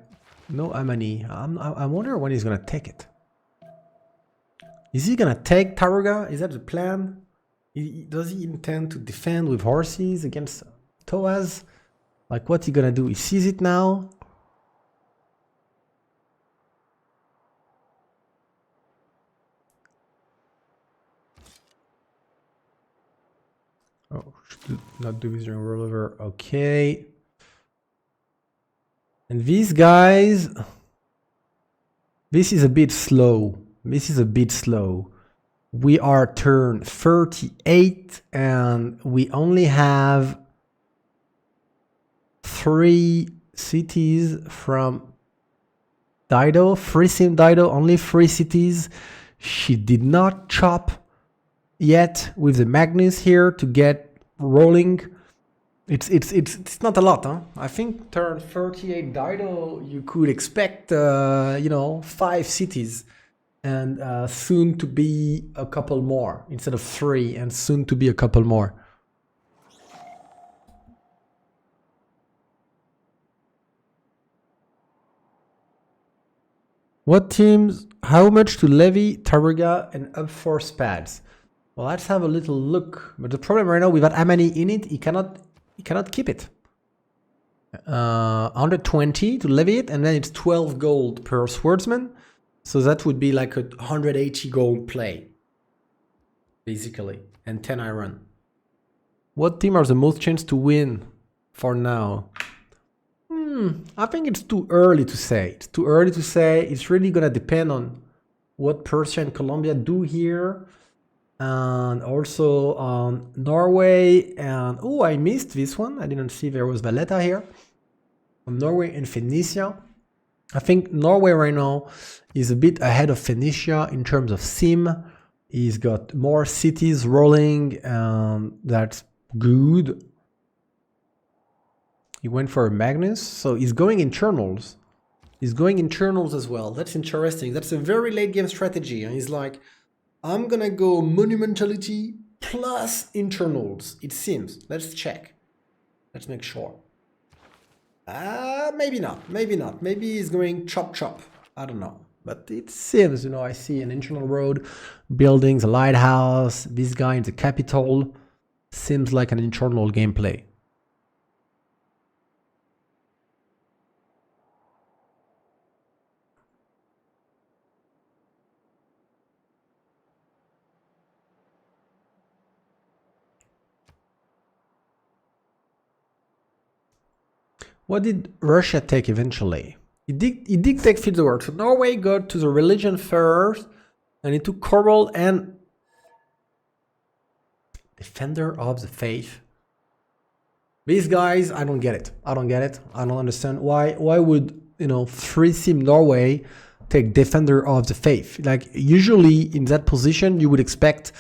know Amani. I wonder when he's gonna take it. Is he gonna take Taruga? Is that the plan? Does he intend to defend with horses against Toas? Like, what's he gonna do? He sees it now. Oh, should not do this during rollover. Okay. And these guys, this is a bit slow. We are turn 38 and we only have 3 cities from Dido, free sim Dido, only 3 cities. She did not chop yet with the Magnus here to get rolling. It's not a lot, huh? I think turn 38 Dido you could expect 5 cities and soon to be a couple more instead of 3 and soon to be a couple more. What teams, how much to levy Taruga and up for spads? Well, let's have a little look. But the problem right now, without Amani in it, he cannot keep it. 120 to levy it, and then it's 12 gold per swordsman. So that would be like a 180 gold play, basically, and 10 iron. What team are the most chance to win for now? I think it's too early to say. It's really gonna depend on what Persia and Colombia do here. And also on Norway and I missed this one. I didn't see there was Valletta here. On Norway and Phoenicia. I think Norway right now is a bit ahead of Phoenicia in terms of sim. He's got more cities rolling and that's good. He went for a Magnus, so he's going internals. He's going internals as well. That's interesting. That's a very late game strategy. And he's like, I'm gonna go monumentality plus internals, it seems. Let's check. Let's make sure. Maybe not. Maybe he's going chop chop. I don't know. But it seems, I see an internal road, buildings, a lighthouse, this guy in the capital. Seems like an internal gameplay. What did Russia take eventually? It did take fieldwork. So Norway got to the religion first, and it took Coral and Defender of the Faith. These guys, I don't get it. I don't understand why would 3 sim Norway take Defender of the Faith? Like usually in that position you would expect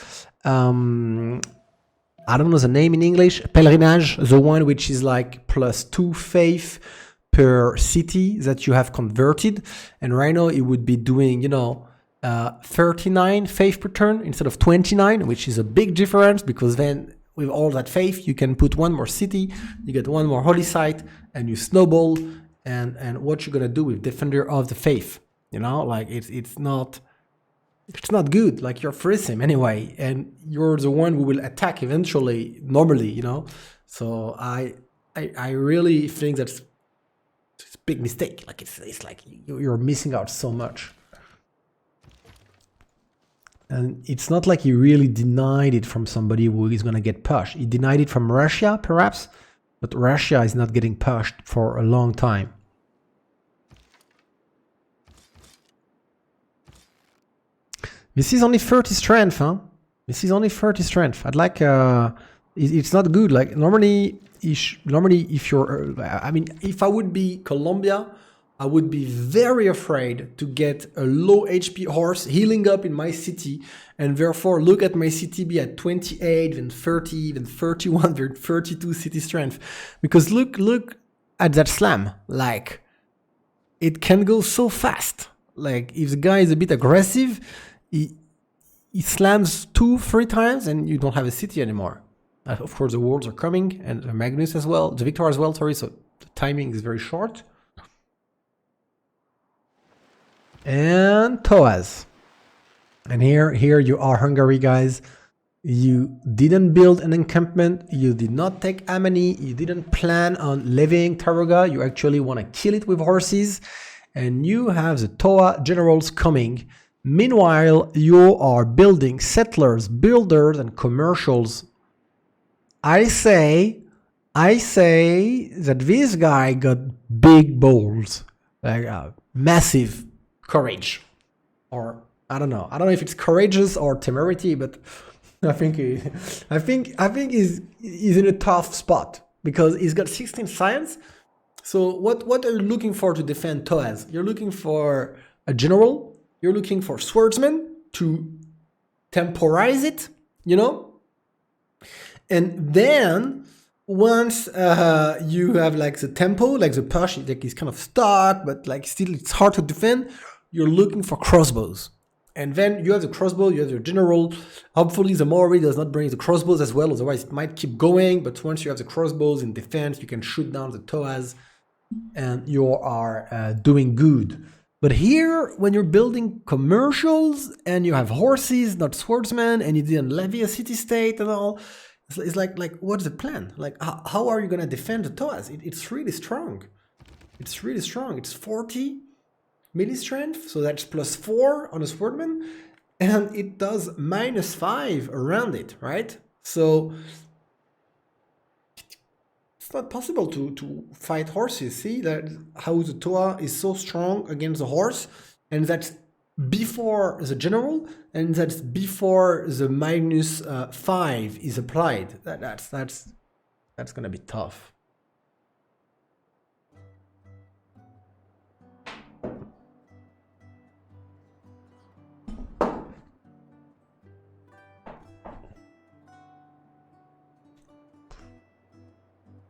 I don't know the name in English, Pèlerinage, the one which is like +2 faith per city that you have converted. And right now it would be doing, 39 faith per turn instead of 29, which is a big difference because then with all that faith, you can put one more city, you get one more holy site, and you snowball. And what you're going to do with Defender of the Faith, like it's not good. Like you're free sim anyway, and you're the one who will attack eventually normally, so I really think that's a big mistake. Like it's like you're missing out so much. And it's not like he really denied it from somebody who is going to get pushed. He denied it from Russia, perhaps, but Russia is not getting pushed for a long time. This is only 30 strength, huh? This is only 30 strength. I'd like... it's not good. Like, normally, if you're... I mean, if I would be Colombia, I would be very afraid to get a low HP horse healing up in my city, and therefore look at my city be at 28, then 30, then 31, then 32 city strength. Because look at that slam. Like, it can go so fast. Like, if the guy is a bit aggressive, he slams 2-3 times and you don't have a city anymore. Of course, the worlds are coming, and the Magnus as well, the Victor as well, sorry, so the timing is very short. And Toaz. And here you are, Hungary, guys. You didn't build an encampment, you did not take Amani, you didn't plan on levying Taruga, you actually want to kill it with horses, and you have the Toa generals coming. Meanwhile, you are building settlers, builders, and commercials. I say that this guy got big balls, like massive courage, or I don't know if it's courageous or temerity, but I think he's in a tough spot because he's got 16 science. So what are you looking for to defend Toaz? You're looking for a general. You're looking for swordsmen to temporize it, you know? And then once you have like the tempo, like the push, like is kind of stuck, but like still it's hard to defend, you're looking for crossbows. And then you have the crossbow, you have your general. Hopefully the Maori does not bring the crossbows as well, otherwise it might keep going, but once you have the crossbows in defense, you can shoot down the Toas and you are doing good. But here, when you're building commercials and you have horses, not swordsmen, and you didn't levy a city-state and all, it's like what's the plan? Like, how are you going to defend the Toas? It's really strong. It's really strong. It's 40 melee strength, so that's +4 on a swordman, and it does -5 around it, right? So it's not possible to fight horses. See that how the Toa is so strong against the horse, and that's before the general, and that's before the -5 is applied. That's gonna be tough.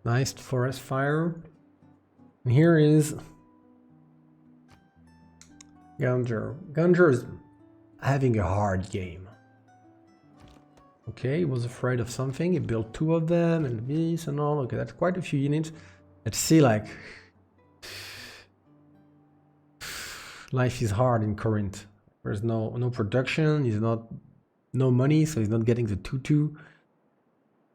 Nice forest fire. And here is Gunjer. Gunjer is having a hard game. Okay, he was afraid of something. He built 2 of them and this and all. Okay, that's quite a few units. Let's see, like, life is hard in Corinth. There's no production. He's not no money, so he's not getting the 2-2.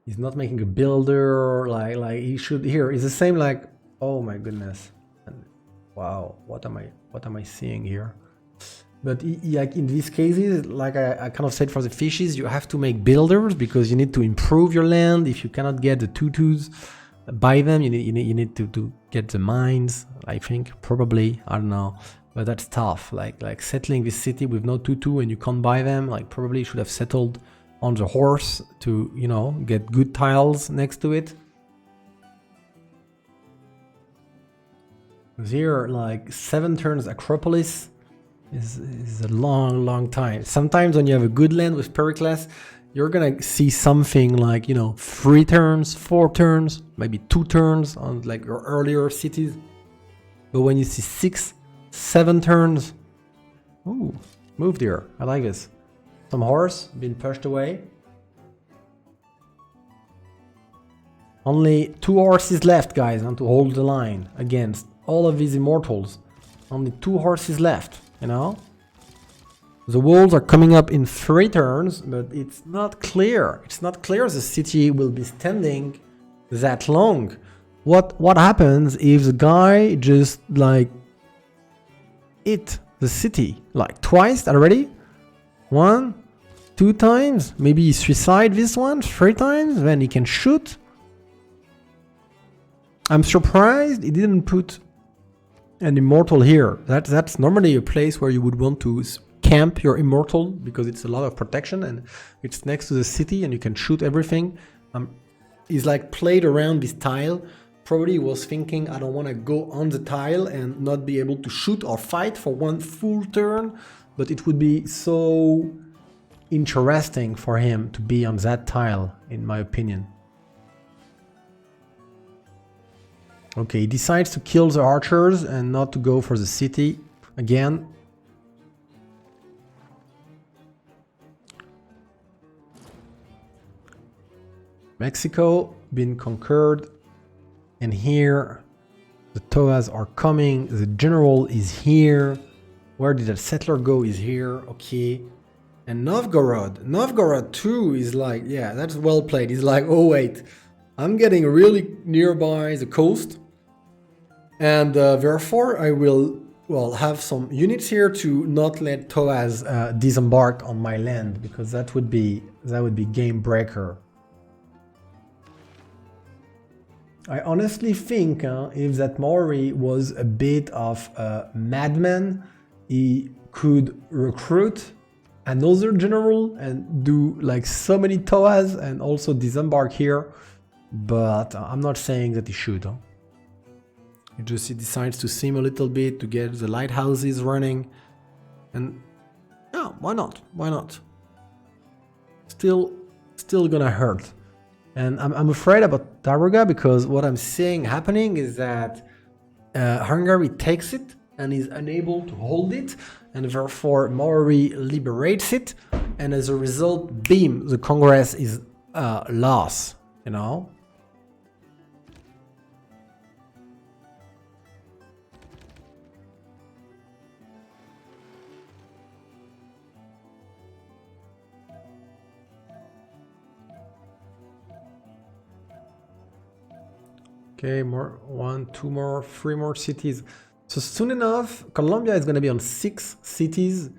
He's not making a builder like he should. Here is the same, like, oh my goodness, and wow, what am I seeing here? But like in these cases, like I kind of said for the fishes, you have to make builders because you need to improve your land. If you cannot get the 2-2s, buy them. You need to get the mines. I think probably, I don't know, but that's tough. Like settling this city with no 2-2 and you can't buy them. Like probably should have settled on the horse to, you know, get good tiles next to it. Here, like 7 turns Acropolis is a long time. Sometimes when you have a good land with Pericles, you're gonna see something like, you know, 3 turns, 4 turns, maybe 2 turns on like your earlier cities. But when you see 6, 7 turns, ooh, moved here. I like this. Some horse being pushed away. Only 2 horses left, guys, to hold the line against all of these immortals. Only 2 horses left, you know? The walls are coming up in 3 turns, but it's not clear. It's not clear the city will be standing that long. What happens if the guy just like hit the city like twice already? 1, 2 times. Maybe he suicide this one 3 times. Then he can shoot. I'm surprised he didn't put an immortal here. That's normally a place where you would want to camp your immortal because it's a lot of protection and it's next to the city and you can shoot everything. He's like played around this tile. Probably he was thinking, I don't want to go on the tile and not be able to shoot or fight for one full turn, but it would be so interesting for him to be on that tile, in my opinion. Okay, he decides to kill the archers and not to go for the city again. Mexico been conquered, and here the Toas are coming. The general is here. Where did the settler go? Is here. Okay. And Novgorod too is like, yeah, that's well played. He's like, oh wait, I'm getting really nearby the coast, and therefore I will, well, have some units here to not let Toas disembark on my land, because that would be game breaker. I honestly think if that Maori was a bit of a madman, he could recruit another general and do like so many Toas and also disembark here, but I'm not saying that he should. He decides to sim a little bit to get the lighthouses running, and yeah, why not? Why not? Still gonna hurt. And I'm afraid about Taruga, because what I'm seeing happening is that Hungary takes it and is unable to hold it, and therefore Maori liberates it, and as a result, beam, the Congress is lost, you know? Okay, more, 1, 2 more, 3 more cities. So soon enough, Colombia is going to be on 6 cities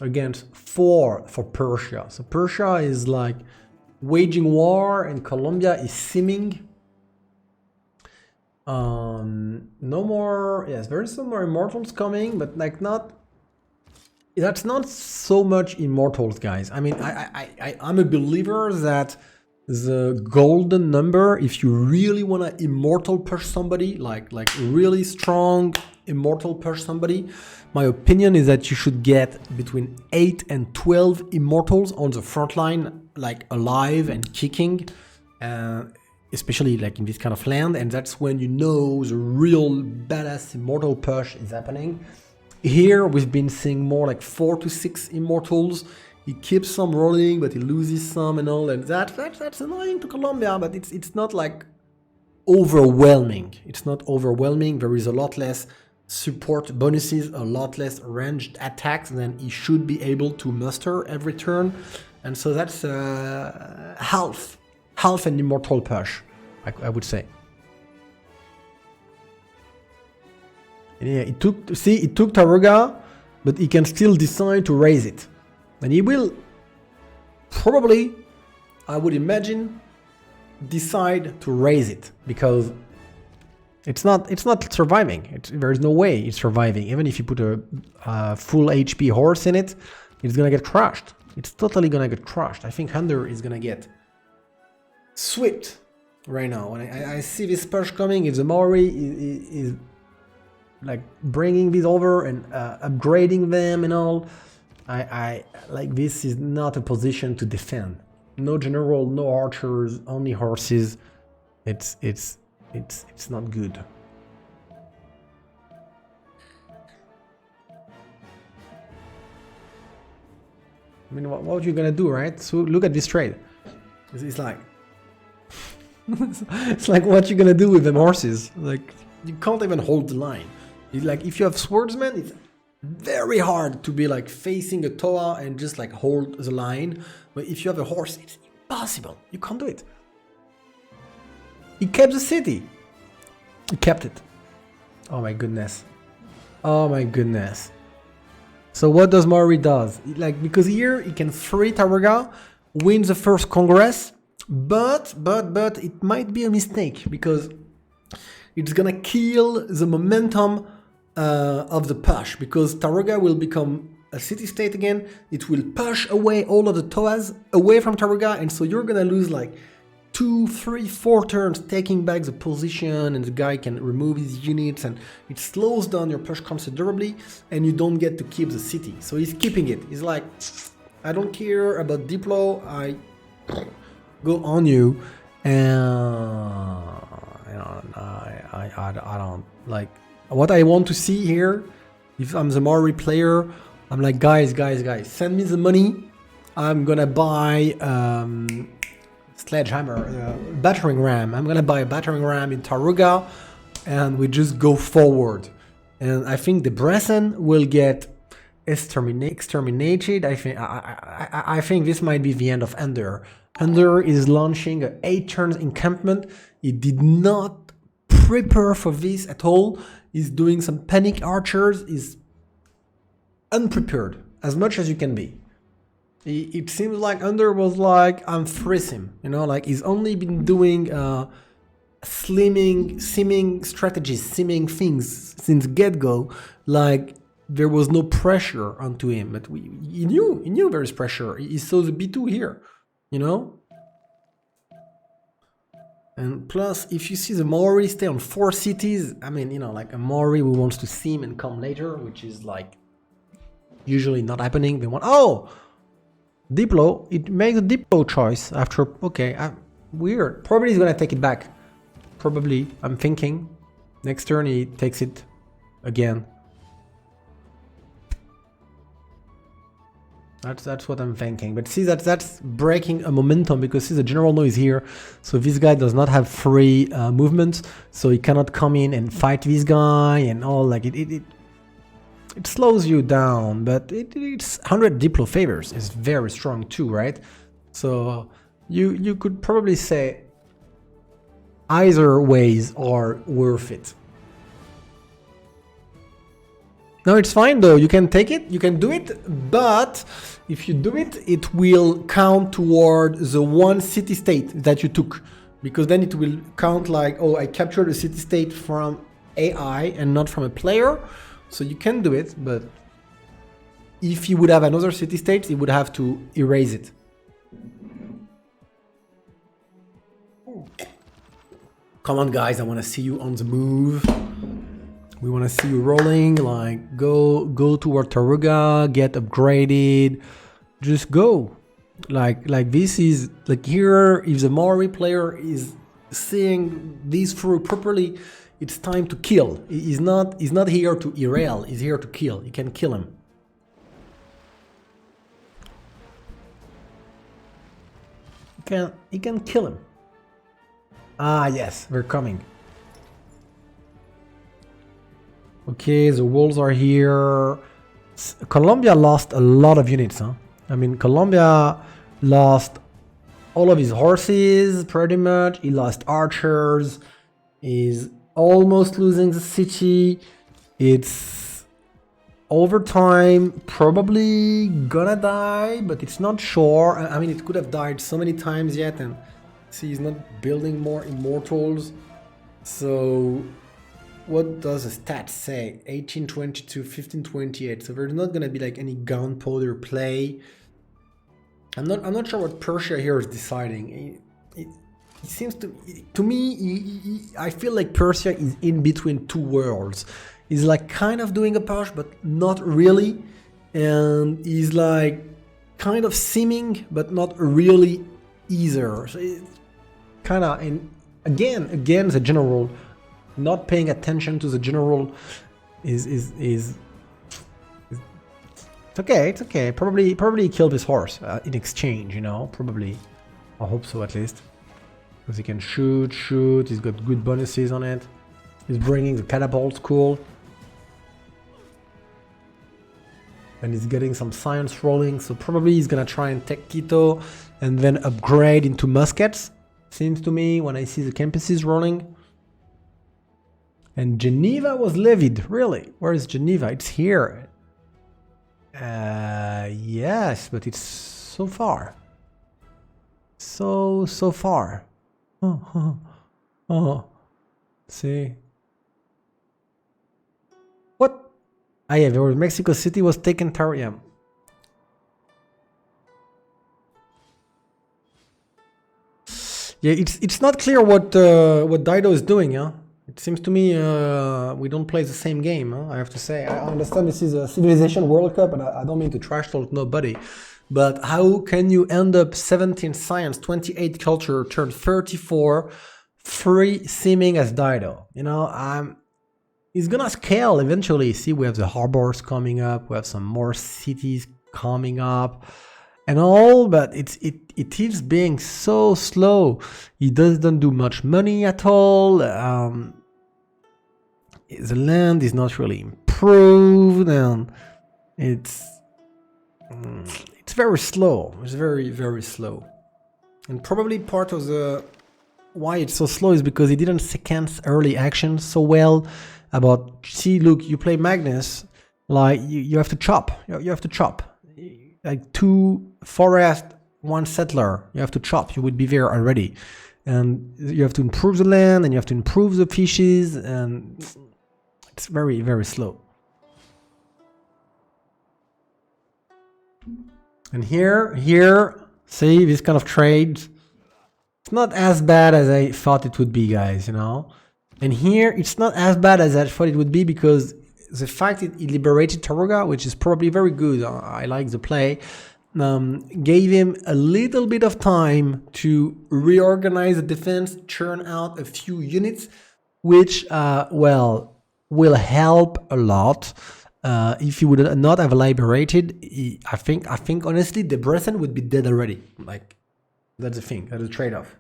against 4 for Persia. So Persia is like waging war and Colombia is simming. No more, yes, there is some more immortals coming, but like that's not so much immortals, guys. I mean, I'm a believer that the golden number, if you really want to immortal push somebody, like really strong immortal push somebody, my opinion is that you should get between 8 and 12 immortals on the front line, like alive and kicking, especially like in this kind of land, and that's when you know the real badass immortal push is happening. Here we've been seeing more like 4 to 6 immortals. He keeps some rolling, but he loses some and all, and that's annoying to Colombia, but it's not like overwhelming. It's not overwhelming. There is a lot less support bonuses, a lot less ranged attacks than he should be able to muster every turn, and so that's half an immortal push, I would say. And yeah, it took Taruga, but he can still decide to raise it. And he will probably, I would imagine, decide to raise it, because it's not surviving. There is no way it's surviving. Even if you put a full HP horse in it, it's gonna get crushed. It's totally gonna get crushed. I think Hunter is gonna get swept right now. When I see this push coming, if the Maori is like bringing these over and upgrading them and all, I like, this is not a position to defend. No general, no archers, only horses. It's not good. I mean, what are you gonna do, right? So look at this trade. It's like it's like, what you gonna do with them horses? Like, you can't even hold the line. It's like, if you have swordsmen, it's very hard to be like facing a Toa and just like hold the line. But if you have a horse, it's impossible. You can't do it. He kept the city. He kept it. Oh my goodness. Oh my goodness. So what does Maury does? Like, because here he can free Taruga, win the first Congress, but it might be a mistake because it's gonna kill the momentum of the push, because Taruga will become a city-state again. It will push away all of the Toas away from Taruga, and so you're gonna lose like 2, 3, 4 turns taking back the position, and the guy can remove his units, and it slows down your push considerably, and you don't get to keep the city. So he's keeping it. He's like, I don't care about Diplo, I go on you, and I don't like what I want to see here. If I'm the Maury player, I'm like, guys, send me the money. I'm gonna buy sledgehammer, battering ram. I'm gonna buy a battering ram in Taruga, and we just go forward. And I think the Bressan will get exterminated. I think this might be the end of Ender. Ender is launching a 8 turns encampment. He did not prepare for this at all. He's doing some panic archers. He's unprepared as much as you can be. It seems like Under was like, I'm freezing, you know, like he's only been doing seeming strategies, seeming things since get-go, like there was no pressure onto him, but he knew there is pressure. He saw the B2 here, you know? And plus, if you see the Maury stay on 4 cities, I mean, you know, like a Maury who wants to seem and come later, which is like usually not happening. They want, oh, Diplo, it makes a Diplo choice after, okay, weird. Probably he's gonna take it back. Probably, I'm thinking. Next turn he takes it again. That's what I'm thinking. But see, that's breaking a momentum, because see, the general noise here. So this guy does not have free movement, so he cannot come in and fight this guy and all. Like it slows you down, but it's 100 Diplo favors is very strong too, right? So you could probably say either ways are worth it. No, it's fine though, you can take it, you can do it, but if you do it, it will count toward the one city-state that you took, because then it will count like, oh, I captured a city-state from AI and not from a player, so you can do it, but if he would have another city-state, he would have to erase it. Come on guys, I want to see you on the move. We want to see you rolling, like go toward Taruga, get upgraded, just go. Like this is like here, if the Maury player is seeing this through properly, it's time to kill. He's not here to derail, he's here to kill. You can kill him. You can kill him. Ah yes, they're coming. Okay, the walls are here. Colombia lost a lot of units, huh? I mean, Colombia lost all of his horses, pretty much. He lost archers. He's almost losing the city. It's over time, probably gonna die, but it's not sure. I mean, it could have died so many times yet, and see, he's not building more immortals. So what does the stats say? 1822, 1528. So there's not gonna be like any gunpowder play. I'm not sure what Persia here is deciding. It seems to me, I feel like Persia is in between two worlds. He's like kind of doing a push, but not really. And he's like kind of seeming, but not really either. So it's kind of, and again, the general not paying attention to the general is it's okay. It's okay. Probably killed his horse in exchange. You know, probably. I hope so at least, because he can shoot. He's got good bonuses on it. He's bringing the catapults, cool. And he's getting some science rolling, so probably he's gonna try and take Quito and then upgrade into muskets. Seems to me when I see the campuses rolling. And Geneva was levied, really? Where is Geneva? It's here. Yes, but it's so far. So far. Oh. See. What? Ah, yeah, there was Mexico City was taken yeah. Yeah, it's not clear what Dido is doing, yeah. It seems to me we don't play the same game, huh? I have to say. I understand this is a Civilization World Cup, and I don't mean to trash talk nobody. But how can you end up 17 science, 28 culture, turn 34, 3 seeming as Dido? You know, it's gonna scale eventually. See, we have the harbors coming up, we have some more cities coming up and all, but it is being so slow. It doesn't do much money at all. The land is not really improved, and it's very slow. It's very slow, and probably part of the why it's so slow is because it didn't sequence early action so well. About, see, look, you play Magnus, like you have to chop. You have to chop. Like 2 forest, 1 settler. You have to chop. You would be there already, and you have to improve the land, and you have to improve the fishes, and it's very slow. And here, see, this kind of trade, it's not as bad as I thought it would be, guys, you know. And here, it's not as bad as I thought it would be, because the fact it liberated Taruga, which is probably very good, I like the play, gave him a little bit of time to reorganize the defense, churn out a few units, which, well, will help a lot. If he would not have liberated, I think honestly, Debrecen would be dead already. Like, that's the thing, that's a trade-off.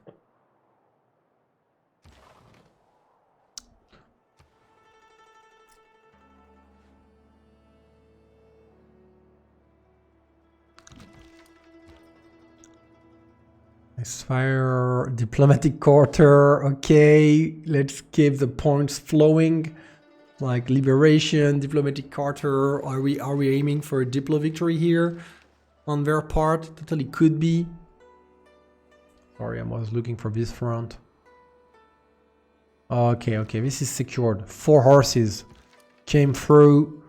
Fire diplomatic quarter. Okay, let's keep the points flowing. Like liberation, diplomatic quarter. Are we aiming for a diplo victory here on their part? Totally could be. Sorry, I was looking for this front. Okay, this is secured. 4 horses came through,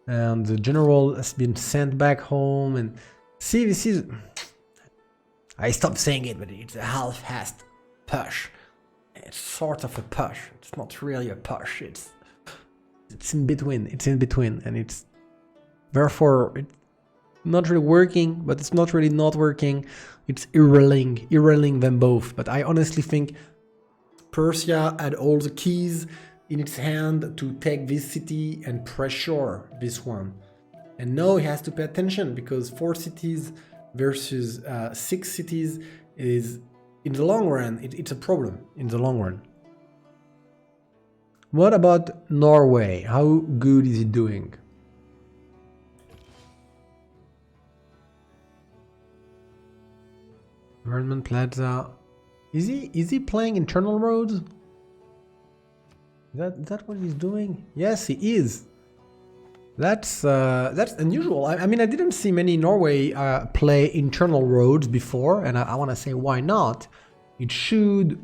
and the general has been sent back home. And see, this is, I stopped saying it, but it's a half-assed push. It's sort of a push. It's not really a push. It's in between. It's in between, and it's therefore it's not really working, but it's not really not working. It's irreling them both. But I honestly think Persia had all the keys in its hand to take this city and pressure this one. And now he has to pay attention, because 4 cities versus 6 cities is, in the long run, it's a problem in the long run. What about Norway? How good is he doing? Government Plaza. Is he playing internal roads? Is that what he's doing? Yes, he is. That's unusual. I mean, I didn't see many Norway play internal roads before, and I want to say, why not? It should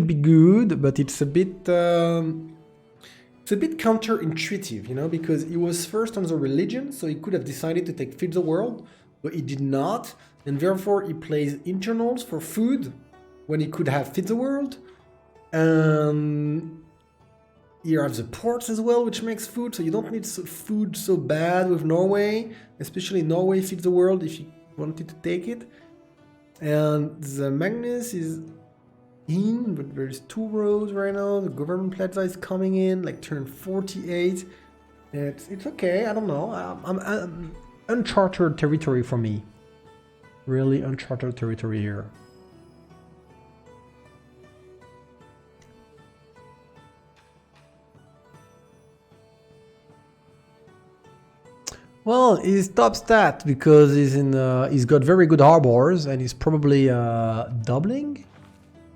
be good, but it's a bit counterintuitive, you know, because he was first on the religion, so he could have decided to take Feed the World, but he did not, and therefore he plays internals for food when he could have Feed the World. Here have the ports as well, which makes food, so you don't need food so bad with Norway, especially Norway Feeds the World if you wanted to take it. And the Magnus is in, but there's 2 roads right now. The government plaza is coming in, like turn 48. It's okay, I don't know. I'm uncharted territory for me. Really uncharted territory here. Well, he's top stat because he's got very good harbors, and he's probably doubling.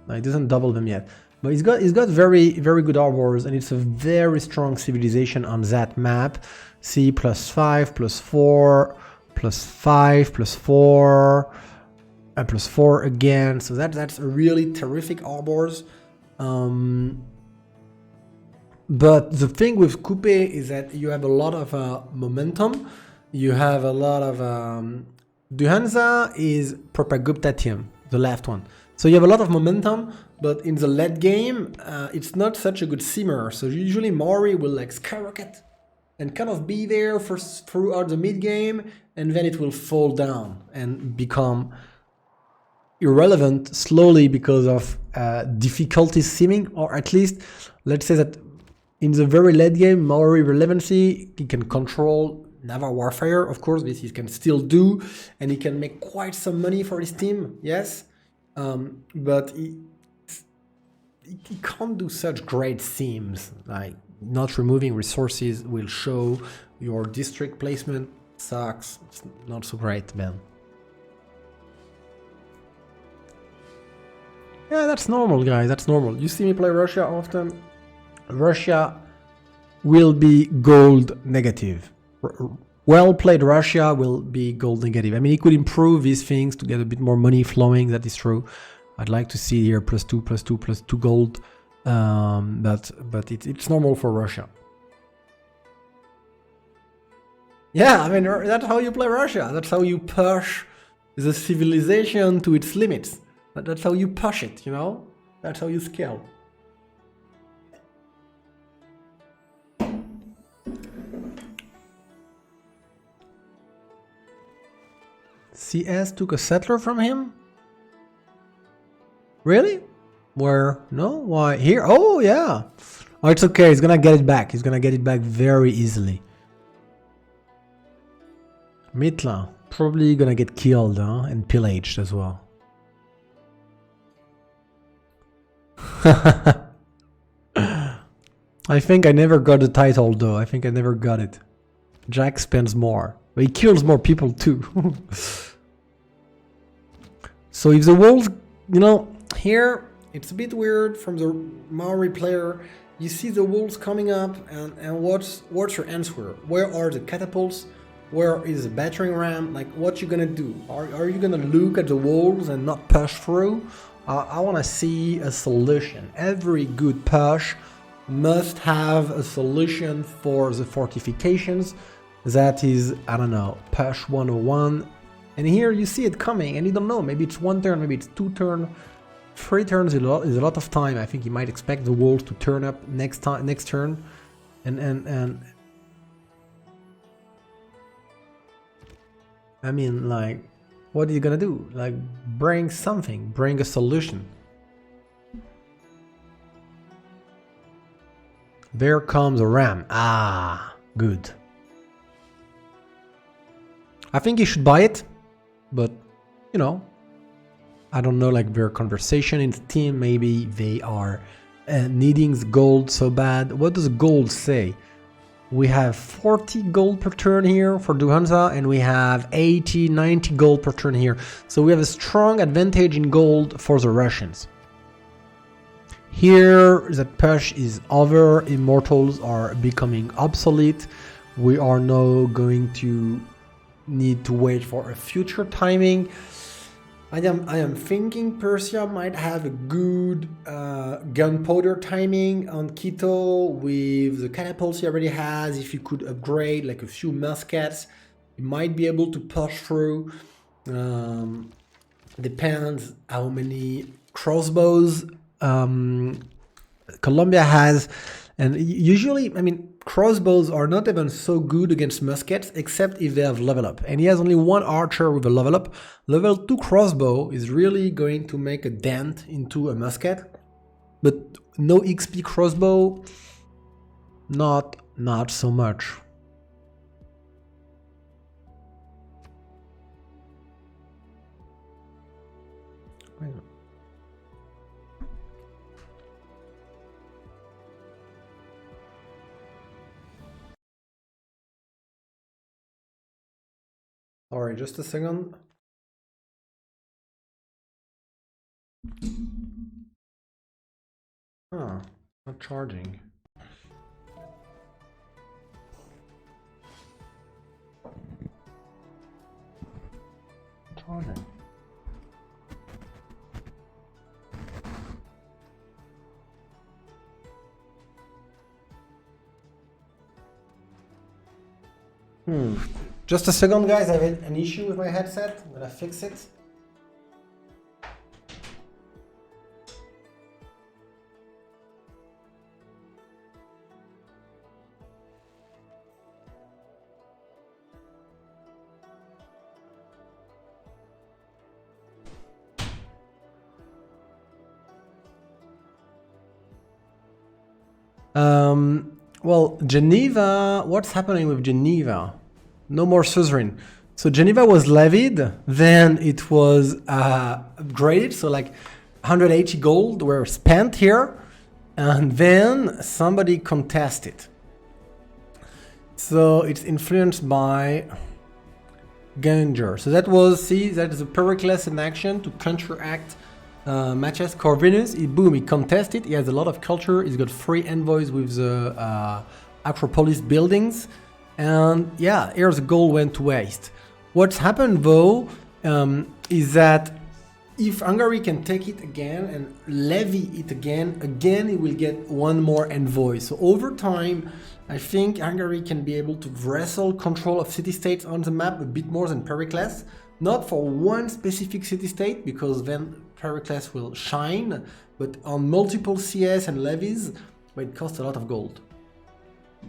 No, he doesn't double them yet, but he's got very good harbors, and it's a very strong civilization on that map. See, +5, +4, +5, +4, and +4 again. So that's a really terrific arbors. But the thing with Coupe is that you have a lot of momentum. You have a lot of... the Hansa is Propaguptatium, the left one. So you have a lot of momentum, but in the late game, it's not such a good simmer. So usually Maori will like skyrocket and kind of be there for throughout the mid game, and then it will fall down and become irrelevant slowly because of difficulty simming, or at least let's say that in the very late game, Maori relevancy, he can control naval warfare, of course, this he can still do, and he can make quite some money for his team, yes, but he can't do such great sims, like not removing resources will show your district placement sucks, it's not so great, man. Yeah, that's normal, guys, that's normal. You see me play Russia often. Russia will be gold negative. Well played Russia will be gold negative. I mean, he could improve these things to get a bit more money flowing, that is true. I'd like to see here +2, +2, +2 gold, but it's normal for Russia. Yeah, I mean, that's how you play Russia. That's how you push the civilization to its limits. That's how you push it, you know? That's how you scale. CS took a settler from him? Really? Where? No? Why? Here? Oh, yeah. Oh, it's okay. He's gonna get it back. He's gonna get it back very easily. Mitla. Probably gonna get killed, huh? And pillaged as well. I think I never got the title, though. I think I never got it. Jack spends more. But he kills more people, too. So if the wolves, you know, here it's a bit weird from the Maori player. You see the wolves coming up, and what's your answer? Where are the catapults? Where is the battering ram? Like, what you gonna do? Are you gonna look at the wolves and not push through? I want to see a solution. Every good push must have a solution for the fortifications. That is, I don't know, push 101. And here you see it coming, and you don't know. Maybe it's 1 turn, maybe it's 2 turn, 3 turns is a lot of time. I think you might expect the wolves to turn up next turn, and I mean, like, what are you gonna do? Like, bring something, bring a solution. There comes a ram. Ah, good. I think you should buy it, but, you know, I don't know, like, their conversation in the team, maybe they are needing gold so bad. What does gold say? We have 40 gold per turn here for Hansa, and we have 80, 90 gold per turn here. So we have a strong advantage in gold for the Russians. Here, that push is over. Immortals are becoming obsolete. We are now going to need to wait for a future timing. I am thinking Persia might have a good gunpowder timing on Quito with the catapults he already has. If you could upgrade like a few muskets, you might be able to push through. Depends how many crossbows Colombia has. And usually, I mean, crossbows are not even so good against muskets, except if they have level up. And he has only 1 archer with a level up. Level 2 crossbow is really going to make a dent into a musket. But no XP crossbow, not so much. Alright, just a second. Not charging. are they? Just a second, guys. I have an issue with my headset. I'm gonna fix it. Well, Geneva, what's happening with Geneva? No more suzerain. So Geneva was levied, then it was upgraded, so like 180 gold were spent here, and then somebody contested. So it's influenced by Ganger. So that was, see, that is a Pericles in action to counteract Matthias Corvinus. He contested. He has a lot of culture. He's got free envoys with the Acropolis buildings. And yeah, here's the gold went to waste. What's happened though is that if Hungary can take it again and levy it again, it will get one more envoy. So over time, I think Hungary can be able to wrestle control of city-states on the map a bit more than Pericles. Not for one specific city-state, because then Pericles will shine, but on multiple CS and levies, but it costs a lot of gold.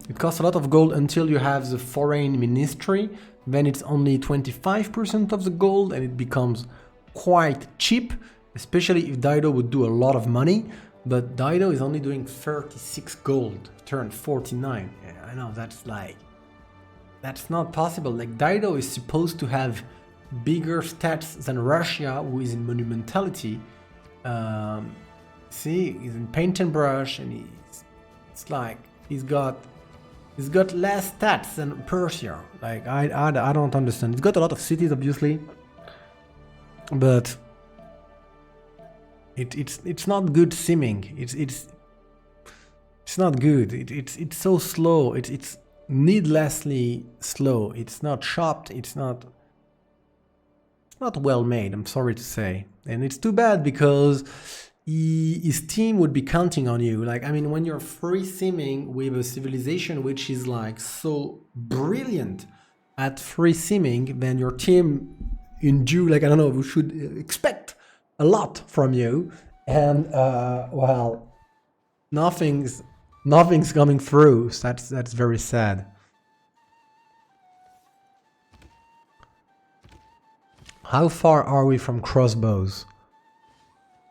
It costs a lot of gold until you have the foreign ministry, then it's only 25% of the gold and it becomes quite cheap, especially if Dido would do a lot of money, but Dido is only doing 36 gold, turned 49. Yeah, I know, that's not possible. Like Dido is supposed to have bigger stats than Russia, who is in monumentality. See, he's in paint and brush, and it's like he's got less stats than Persia. Like I don't understand. He's got a lot of cities, obviously, but it's not good simming. It's not good. It's so slow. It's needlessly slow. It's not chopped. It's not well made, I'm sorry to say. And it's too bad because his team would be counting on you. Like, I mean, when you're free simming with a civilization which is like so brilliant at free simming, then your team in due, like, I don't know, we should expect a lot from you. And, well, nothing's coming through. So that's very sad. How far are we from crossbows?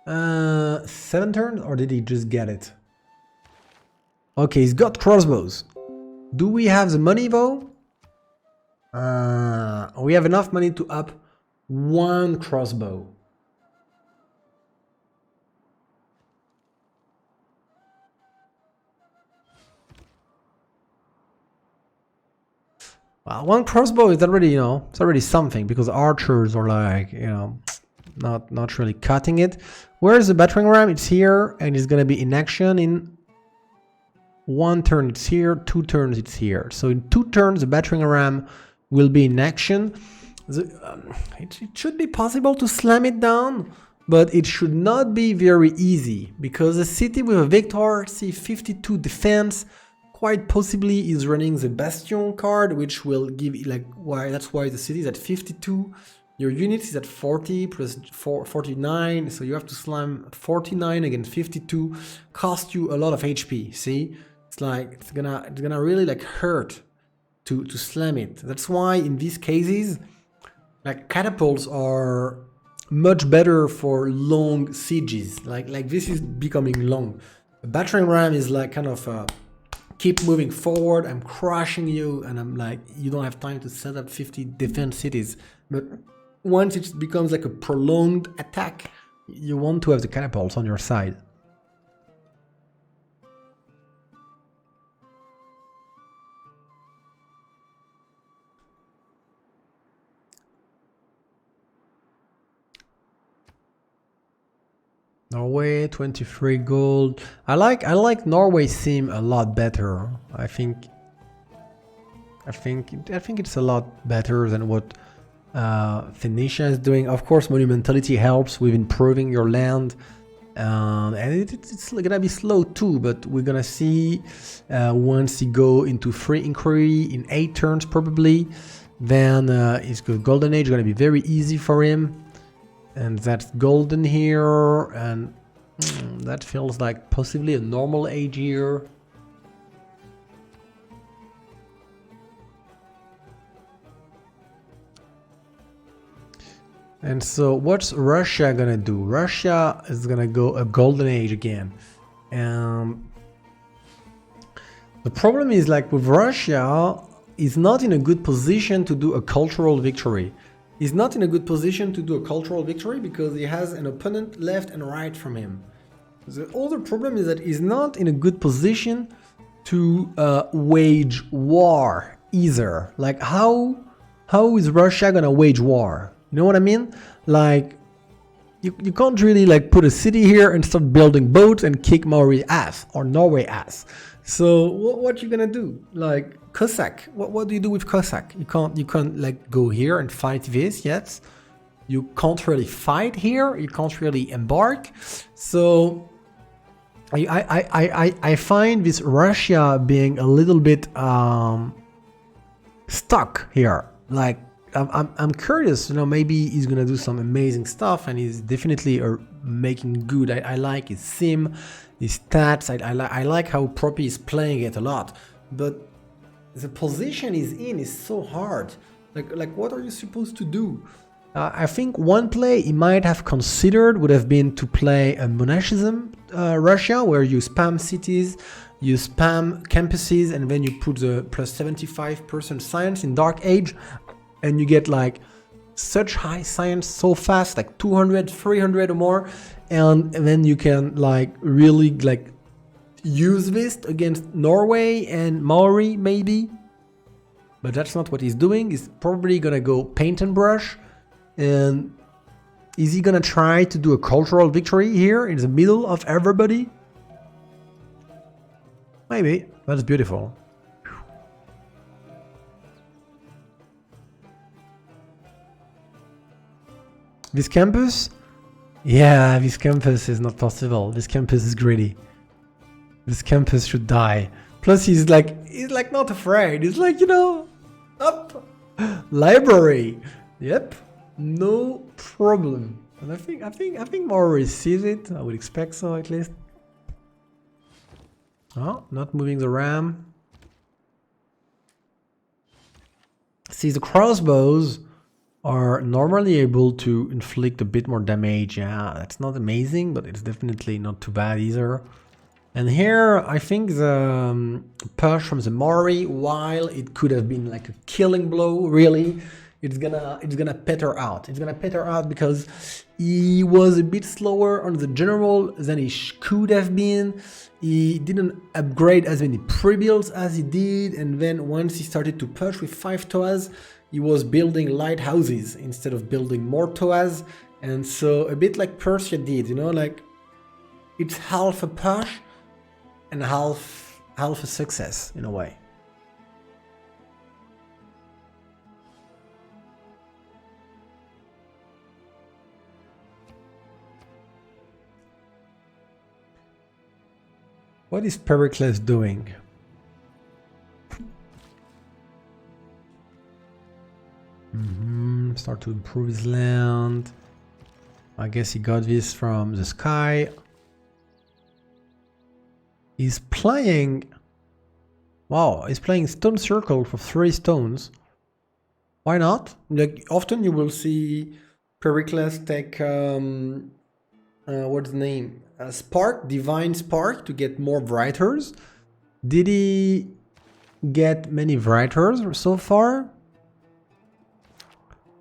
7 turns, or did he just get it? Okay, he's got crossbows. Do we have the money though? We have enough money to up 1 crossbow. Well, 1 crossbow is already, you know, it's already something, because archers are like, you know, not really cutting it. Where's the battering ram? It's here, and it's gonna be in action in 1 turn. It's here, 2 turns. It's here. So in 2 turns, the battering ram will be in action. It should be possible to slam it down, but it should not be very easy, because a city with a Victor C52 defense quite possibly is running the Bastion card, which will give, like, that's why the city is at 52. Your unit is at 40 plus 49, so you have to slam 49 against 52, cost you a lot of HP. See, it's like it's gonna really like hurt to slam it. That's why in these cases, like, catapults are much better for long sieges. Like this is becoming long. A battering ram is like kind of keep moving forward, I'm crushing you, and I'm like, you don't have time to set up 50 defense cities. But once it becomes like a prolonged attack, you want to have the catapults on your side. Norway, 23 gold. I like Norway sim a lot better. I think it's a lot better than what Phoenicia is doing. Of course, monumentality helps with improving your land. And it's gonna be slow too, but we're gonna see once you go into free inquiry in 8 turns probably, then it's good. Golden Age gonna be very easy for him, and that's golden here, and that feels like possibly a normal age here. And so what's Russia gonna do? Russia is gonna go a golden age again. And the problem is, like, with Russia, he's not in a good position to do a cultural victory. He's not in a good position to do a cultural victory because he has an opponent left and right from him. The other problem is that he's not in a good position to wage war either. Like, how is Russia gonna wage war? You know what I mean? Like, you can't really, like, put a city here and start building boats and kick Maori ass or Norway ass. So what you gonna do? Like, Cossack, what do you do with Cossack? You can't like go here and fight this yet. You can't really fight here. You can't really embark. So I find this Russia being a little bit stuck here. Like, I'm curious, you know, maybe he's gonna do some amazing stuff, and he's definitely making good. I like his sim, his stats. I like how Proppy is playing it a lot, but the position he's in is so hard. Like what are you supposed to do? I think one play he might have considered would have been to play a monarchism Russia, where you spam cities, you spam campuses, and then you put the plus 75% science in Dark Age, and you get like such high science so fast, like 200, 300 or more, and then you can like really like use this against Norway and Maori maybe. But that's not what he's doing. He's probably gonna go paint and brush. And is he gonna try to do a cultural victory here in the middle of everybody? Maybe. That's beautiful. This campus? Yeah, this campus is not possible. This campus is greedy. This campus should die. Plus he's like not afraid. He's like, you know, up. Library. Yep. No problem. And I think Maori sees it. I would expect so, at least. Oh, not moving the ram. See, the crossbows are normally able to inflict a bit more damage. Yeah, that's not amazing, but it's definitely not too bad either. And here, I think the push from the Maori, while it could have been like a killing blow, really, it's gonna peter out. It's gonna peter out because he was a bit slower on the general than he could have been. He didn't upgrade as many pre-builds as he did, and then once he started to push with 5 toas, he was building lighthouses instead of building more toas, and so a bit like Persia did, you know, like it's half a push and half a success in a way. What is Pericles doing? Start to improve his land. I guess he got this from the sky. He's playing... Wow, he's playing Stone Circle for 3 stones. Why not? Like, often you will see Pericles take... what's the name? Spark, Divine Spark, to get more Writers. Did he get many Writers so far?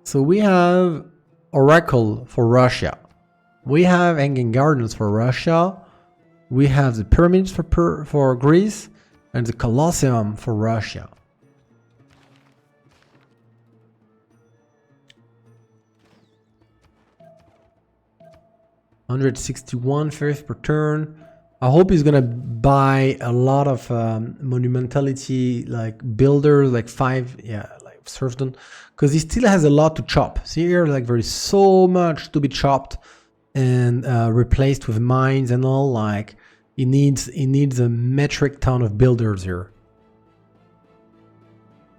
So we have Oracle for Russia. We have Hanging Gardens for Russia. We have the Pyramids for Greece. And the Colosseum for Russia. $161 faith per turn. I hope he's gonna buy a lot of monumentality, like builders, like 5. Yeah, like serfdom, because he still has a lot to chop. See here, like there is so much to be chopped and replaced with mines and all. Like he needs a metric ton of builders here.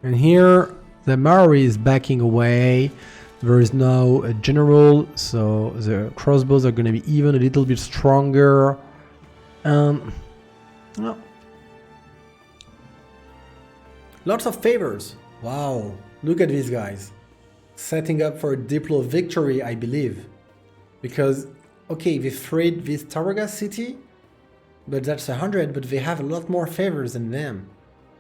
And here the Maori is backing away. There is now a general, so the crossbows are going to be even a little bit stronger. Well, lots of favors. Wow, look at these guys. Setting up for a Diplo victory, I believe. Because, okay, they freed this Taraga city, but that's 100, but they have a lot more favors than them.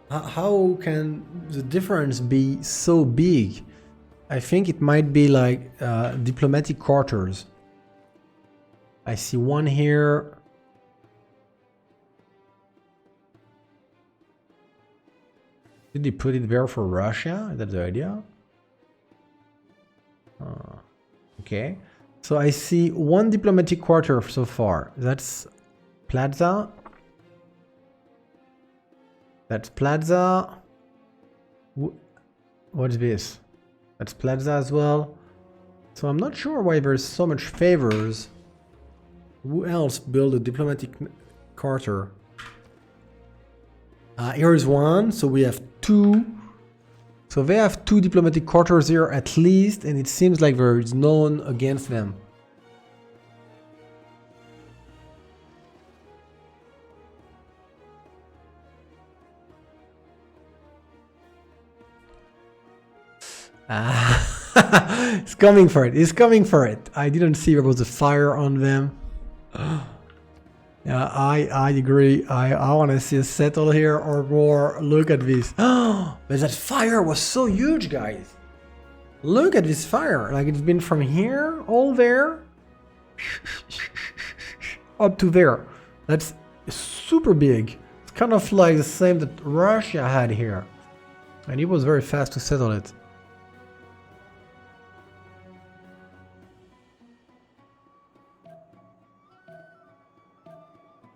How can the difference be so big? I think it might be like diplomatic quarters. I see one here. Did they put it there for Russia? Is that the idea? Okay. So I see one diplomatic quarter so far. That's Plaza. That's Plaza. What's this? That's Plaza as well. So I'm not sure why there's so much favors. Who else built a diplomatic quarter? Here is one, so we have two. So they have two diplomatic quarters here at least, and it seems like there is none against them. It's coming for it. It's coming for it. I didn't see there was a fire on them. Yeah, I agree. I want to see a settle here or more. Look at this. But that fire was so huge, guys. Look at this fire. Like it's been from here, all there, up to there. That's super big. It's kind of like the same that Russia had here. And it was very fast to settle it.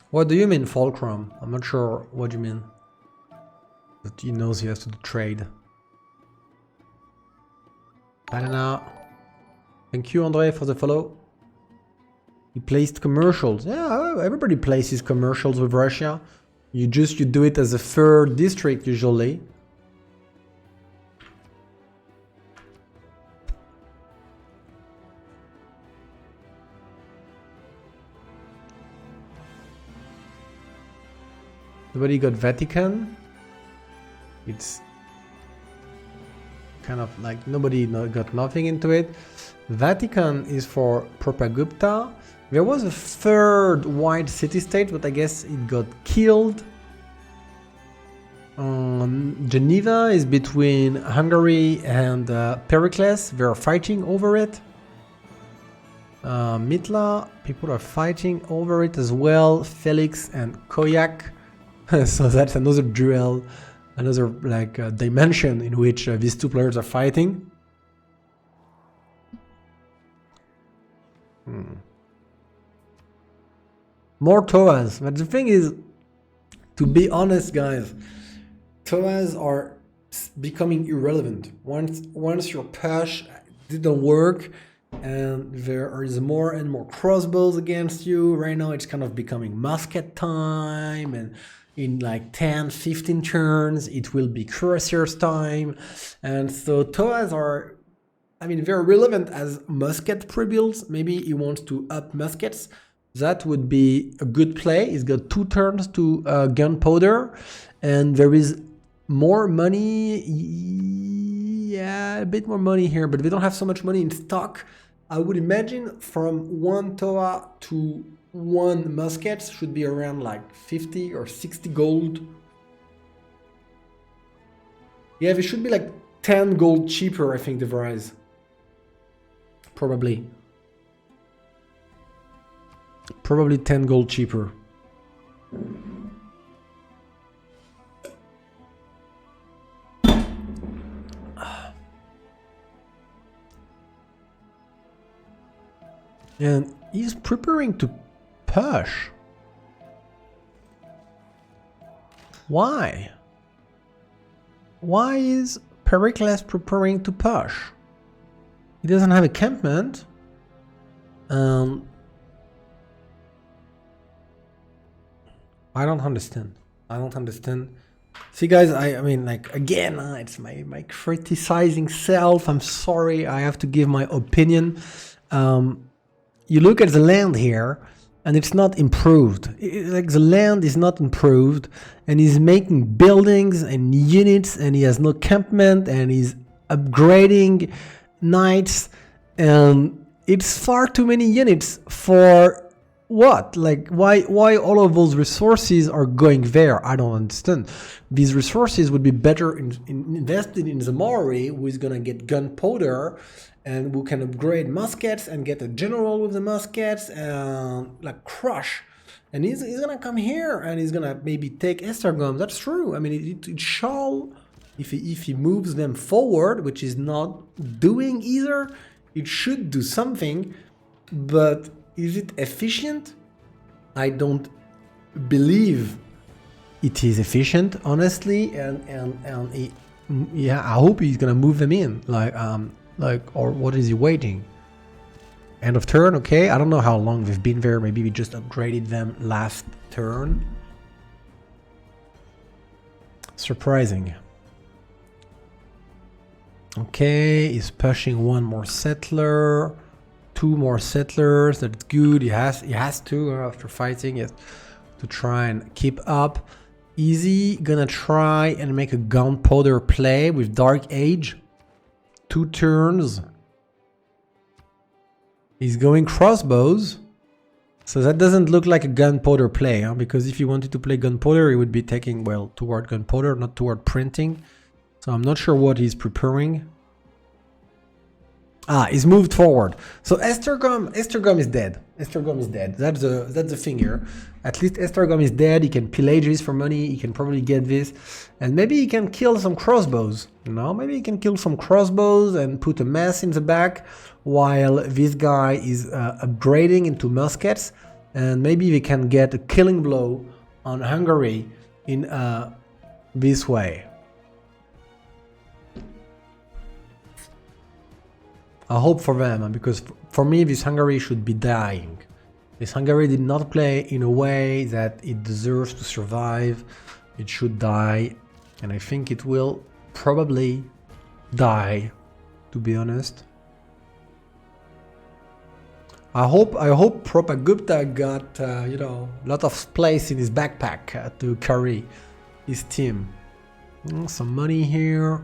What do you mean, Fulcrum? I'm not sure what you mean. But he knows he has to trade. I don't know. Thank you, Andre, for the follow. He placed commercials. Yeah, everybody places commercials with Russia. You do it as a third district usually. Nobody got Vatican. It's kind of like nobody got nothing into it. Vatican is for Propagupta. There was a third white city-state, but I guess it got killed. Geneva is between Hungary and Pericles. They are fighting over it. Mitla, people are fighting over it as well. Felix and Koyak. So that's another duel, another like dimension in which these two players are fighting. More Toas, but the thing is, to be honest, guys, Toas are becoming irrelevant. Once your push didn't work, and there is more and more crossbows against you. Right now, it's kind of becoming musket time, and in like 10-15 turns it will be cuirassiers time. And so Toas are, I mean, very relevant as musket pre-builds. Maybe he wants to up muskets. That would be a good play. He's got 2 turns to gunpowder, and there is more money. Yeah, a bit more money here, but we don't have so much money in stock. I would imagine from 1 Toa to 1 musket should be around like 50 or 60 gold. Yeah, they should be like 10 gold cheaper, I think, the Verise. Probably 10 gold cheaper. And he's preparing to push. Why? Why is Pericles preparing to push. He doesn't have encampment. I don't understand. See, guys, I mean, like, again, it's my criticizing self. I'm sorry. I have to give my opinion. You look at the land here, and it's not improved. Like, the land is not improved, and he's making buildings and units, and he has no encampment, and he's upgrading knights, and it's far too many units for what? Like, why all of those resources are going there? I don't understand. These resources would be better invested in the Maori, who is gonna get gunpowder and who can upgrade muskets and get a general with the muskets and like crush. And he's gonna come here and he's gonna maybe take Astikoos. That's true. I mean, it shall, if he moves them forward, which is not doing either, it should do something, but is it efficient? I don't believe it is efficient, honestly, and yeah, I hope he's gonna move them in, or what is he waiting? End of turn, okay. I don't know how long they've been there. Maybe we just upgraded them last turn. Surprising. Okay, he's pushing one more settler. 2 more settlers. That's good. He has to, after fighting it, to try and keep up. Easy gonna try and make a gunpowder play with Dark Age. 2 turns. He's going crossbows. So that doesn't look like a gunpowder play, huh? Because if he wanted to play gunpowder, he would be taking, well, toward gunpowder, not toward printing. So I'm not sure what he's preparing. He's moved forward. So Astikoos is dead. Astikoos is dead. That's the thing here. At least Astikoos is dead. He can pillage this for money. He can probably get this, and maybe he can kill some crossbows. You know, maybe he can kill some crossbows and put a mess in the back while this guy is upgrading into muskets, and maybe we can get a killing blow on Hungary in this way. I hope for them, because for me this Hungary should be dying. This Hungary did not play in a way that it deserves to survive. It should die, and I think it will probably die, to be honest. I hope Propagupta got a lot of space in his backpack to carry his team. Some money here.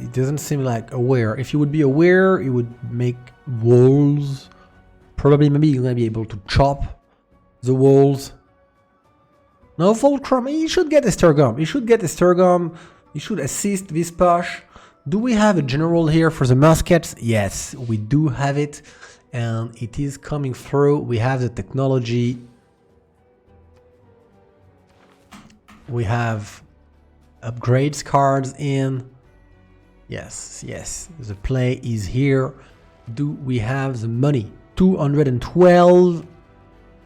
It doesn't seem like aware. If he would be aware, he would make walls. Probably, maybe he's gonna be able to chop the walls. No, Fulcrum, he should get Astikoos. He should assist this push. Do we have a general here for the muskets? Yes, we do have it. And it is coming through. We have the technology. We have upgrades cards in. Yes, the play is here. Do we have the money? 212,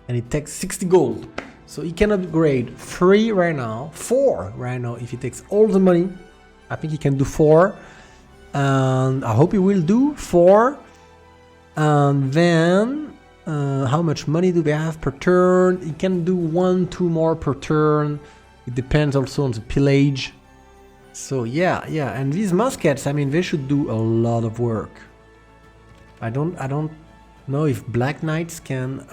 and it takes 60 gold. So he can upgrade 3 right now, 4 right now if he takes all the money. I think he can do 4, and I hope he will do 4. And then, how much money do we have per turn? He can do 1, 2 more per turn. It depends also on the pillage. So yeah, and these muskets, I mean, they should do a lot of work. I don't know if Black Knights can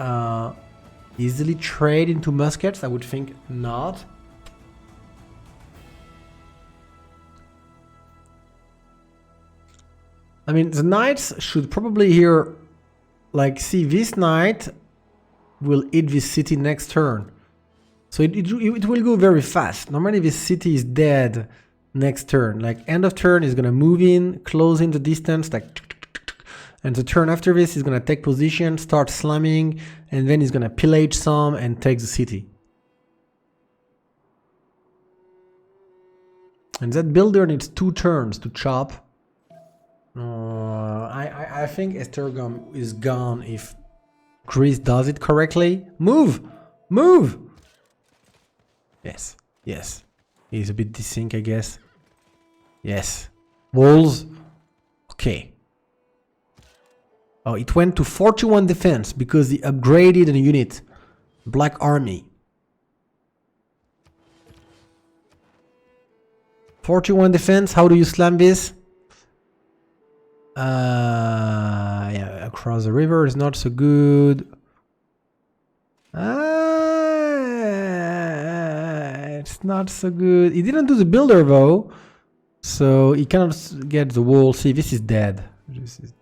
easily trade into muskets. I would think not. I mean, the knights should probably here, like, see, this knight will hit this city next turn. So it will go very fast. Normally this city is dead next turn. Like, end of turn is gonna move in, close in the distance, like, and the turn after this is gonna take position, start slamming, and then he's gonna pillage some and take the city. And that builder needs 2 turns to chop. I think Astikoos is gone if Greece does it correctly. Move! Move! Yes. Yes. He's a bit desync, I guess. Yes. Walls. Okay. Oh, it went to 41 defense because he upgraded a unit. Black Army. 41 defense. How do you slam this? Yeah, across the river is not so good. It's not so good. He didn't do the builder though, so he cannot get the wall. See, this is dead. This is...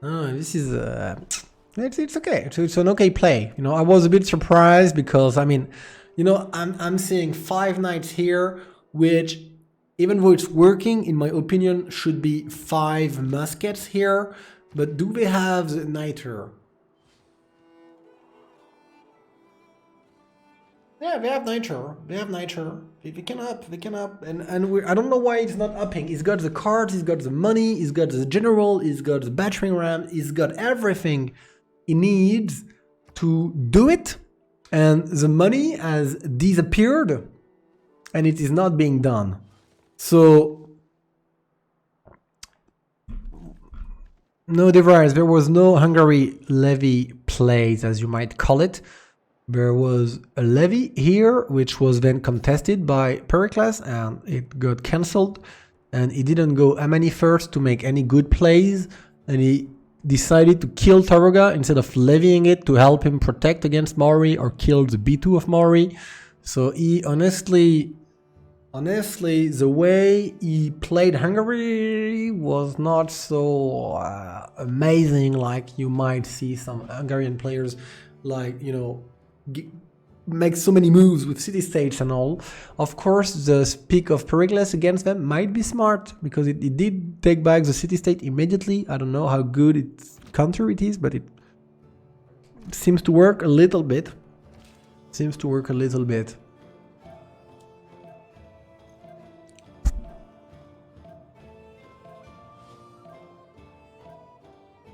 this is it's okay. It's an okay play. You know, I was a bit surprised because I mean, you know, I'm seeing 5 knights here, which even though it's working, in my opinion, should be 5 muskets here. But do they have the niter? Yeah, they have niter. They have niter. They can up. They can up. And I don't know why it's not upping. He's got the cards. He's got the money. He's got the general. He's got the battering ram. He's got everything he needs to do it. And the money has disappeared, and it is not being done. So no device. There was no Hungary levy plays, as you might call it. There was a levy here, which was then contested by Pericles, and it got cancelled. And he didn't go Amani first to make any good plays, and he decided to kill Taruga instead of levying it to help him protect against Maori or kill the B2 of Maori. So he honestly, the way he played Hungary was not so amazing like you might see some Hungarian players, like, you know, make so many moves with city states and all. Of course, the pick of Pericles against them might be smart because it did take back the city state immediately. I don't know how good its counter it is, but it seems to work a little bit.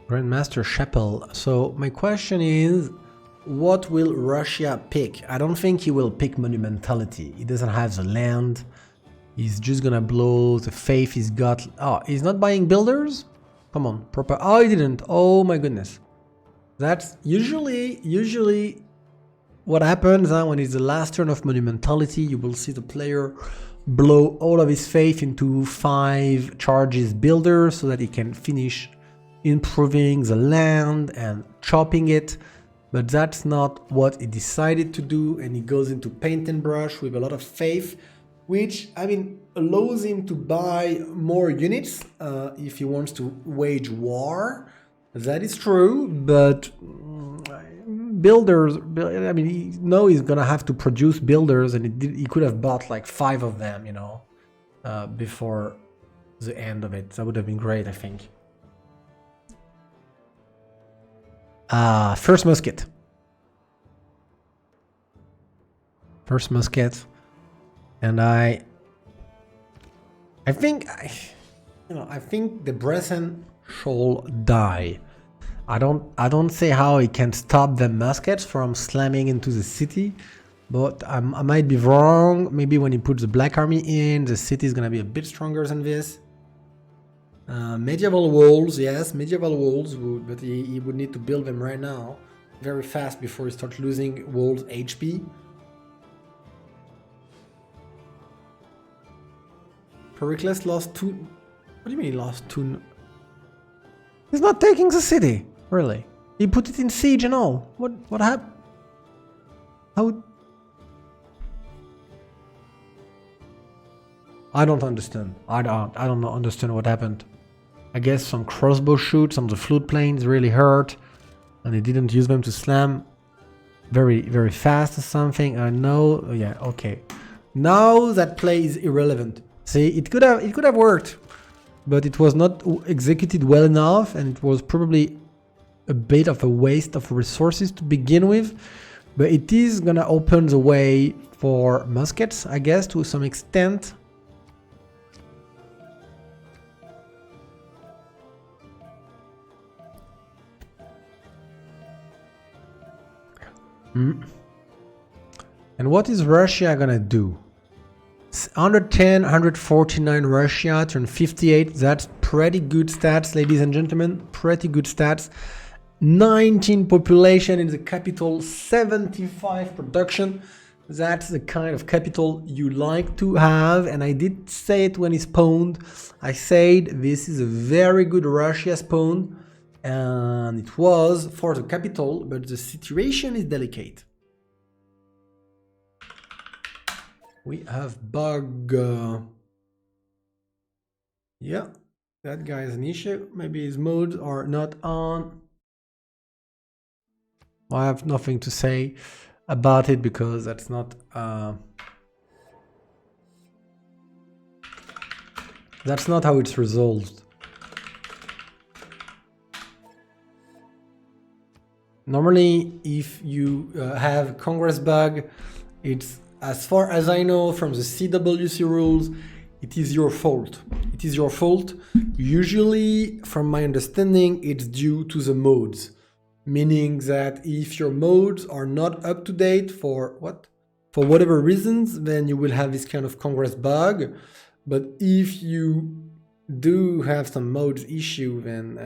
Grandmaster Chapel. So my question is, what will Russia pick? I don't think he will pick monumentality. He doesn't have the land. He's just gonna blow the faith he's got. Oh, he's not buying builders? Come on, proper. Oh, he didn't. Oh my goodness. That's usually what happens when it's the last turn of monumentality. You will see the player blow all of his faith into 5 charges builders so that he can finish improving the land and chopping it. But that's not what he decided to do, and he goes into paint and brush with a lot of faith, which, I mean, allows him to buy more units if he wants to wage war. That is true, but builders, I mean, he knows he's gonna have to produce builders, and he could have bought like 5 of them, you know, before the end of it. That would have been great, I think. First musket. And I think the Bressan shall die. I don't see how he can stop the muskets from slamming into the city, but I might be wrong. Maybe when he puts the Black Army in, the city is gonna be a bit stronger than this. Medieval walls, yes, medieval walls, but he would need to build them right now, very fast, before he starts losing walls HP. Pericles lost 2... What do you mean he lost 2? He's not taking the city, really. He put it in siege and all. What happened? How... I don't understand. I don't understand what happened. I guess some crossbow shoots on the flute planes really hurt, and he didn't use them to slam very, very fast or something. I know. Yeah, okay. Now that play is irrelevant. See, it could have worked, but it was not executed well enough, and it was probably a bit of a waste of resources to begin with. But it is gonna open the way for muskets, I guess, to some extent. And what is Russia gonna do? 110, 149 Russia, turn 58. That's pretty good stats, ladies and gentlemen. Pretty good stats. 19 population in the capital, 75 production. That's the kind of capital you like to have. And I did say it when he spawned. I said this is a very good Russia spawn. And it was for the capital, but the situation is delicate. We have bug. Yeah, that guy is an issue. Maybe his modes are not on. I have nothing to say about it because that's not how it's resolved. Normally, if you have Congress bug, it's, as far as I know from the CWC rules, it is your fault. It is your fault. Usually, from my understanding, it's due to the modes. Meaning that if your modes are not up to date for whatever reasons, then you will have this kind of Congress bug. But if you do have some modes issue, then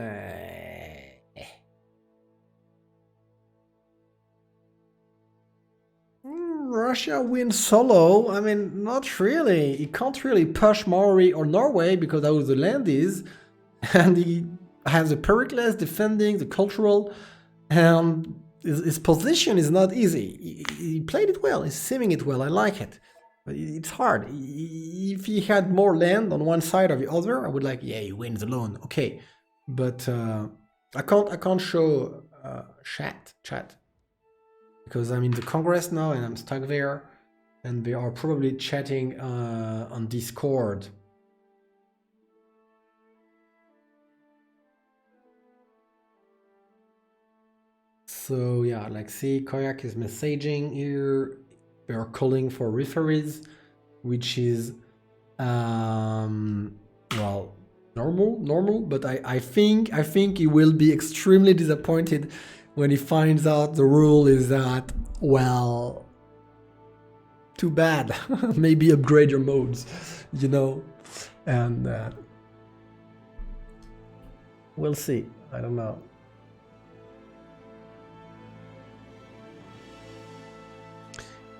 Russia wins solo. I mean, not really. He can't really push Maori or Norway because how the land is, and he has the Pericles defending the cultural. And his position is not easy. He played it well. He's simming it well. I like it. But it's hard. If he had more land on one side or the other, I would like, yeah, he wins alone. Okay, but I can't show chat because I'm in the Congress now and I'm stuck there, and they are probably chatting on Discord. So yeah, like see, Koyak is messaging here. They are calling for referees, which is well, normal. But I think he will be extremely disappointed when he finds out the rule is that, well, too bad. Maybe upgrade your modes, you know, and we'll see. I don't know.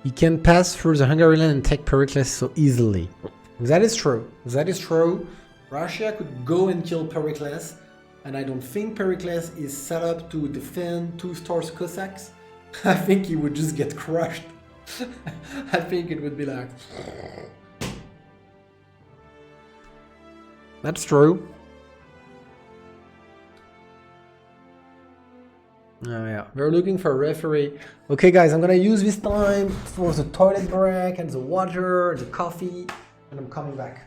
He can pass through the Hungary land and take Pericles so easily. That is true. That is true. Russia could go and kill Pericles, and I don't think Pericles is set up to defend 2-star Cossacks. I think he would just get crushed. I think it would be like... That's true. Oh yeah, we're looking for a referee. Okay guys, I'm gonna use this time for the toilet break and the water, the coffee, and I'm coming back.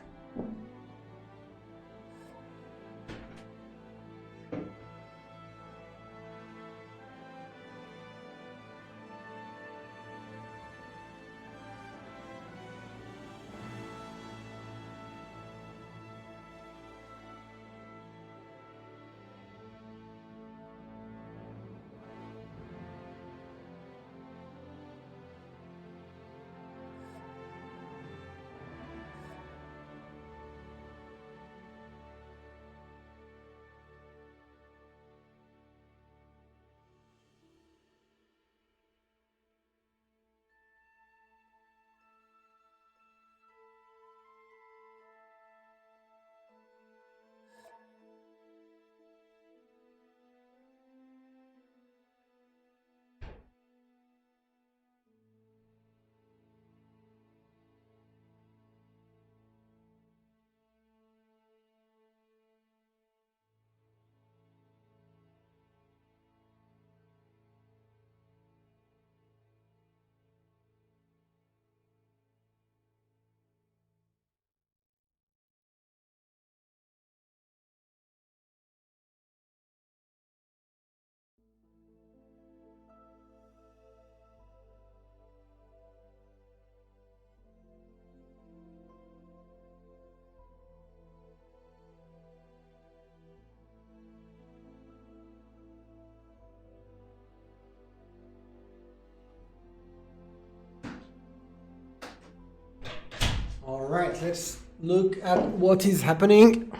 right, let's look at what is happening.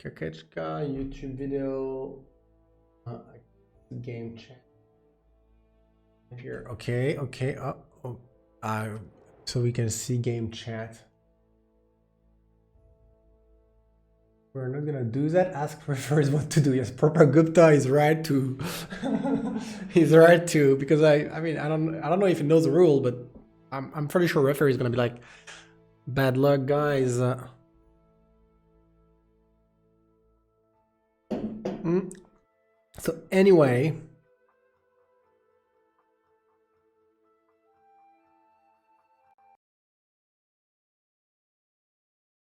Kakechka, YouTube video, game chat. Here, okay. So we can see game chat. We're not gonna do that. Ask referees what to do. Yes, Proper Gupta is right to. He's right to, because I mean I don't know if he knows the rule, but I'm pretty sure referee is gonna be like, bad luck, guys. So anyway.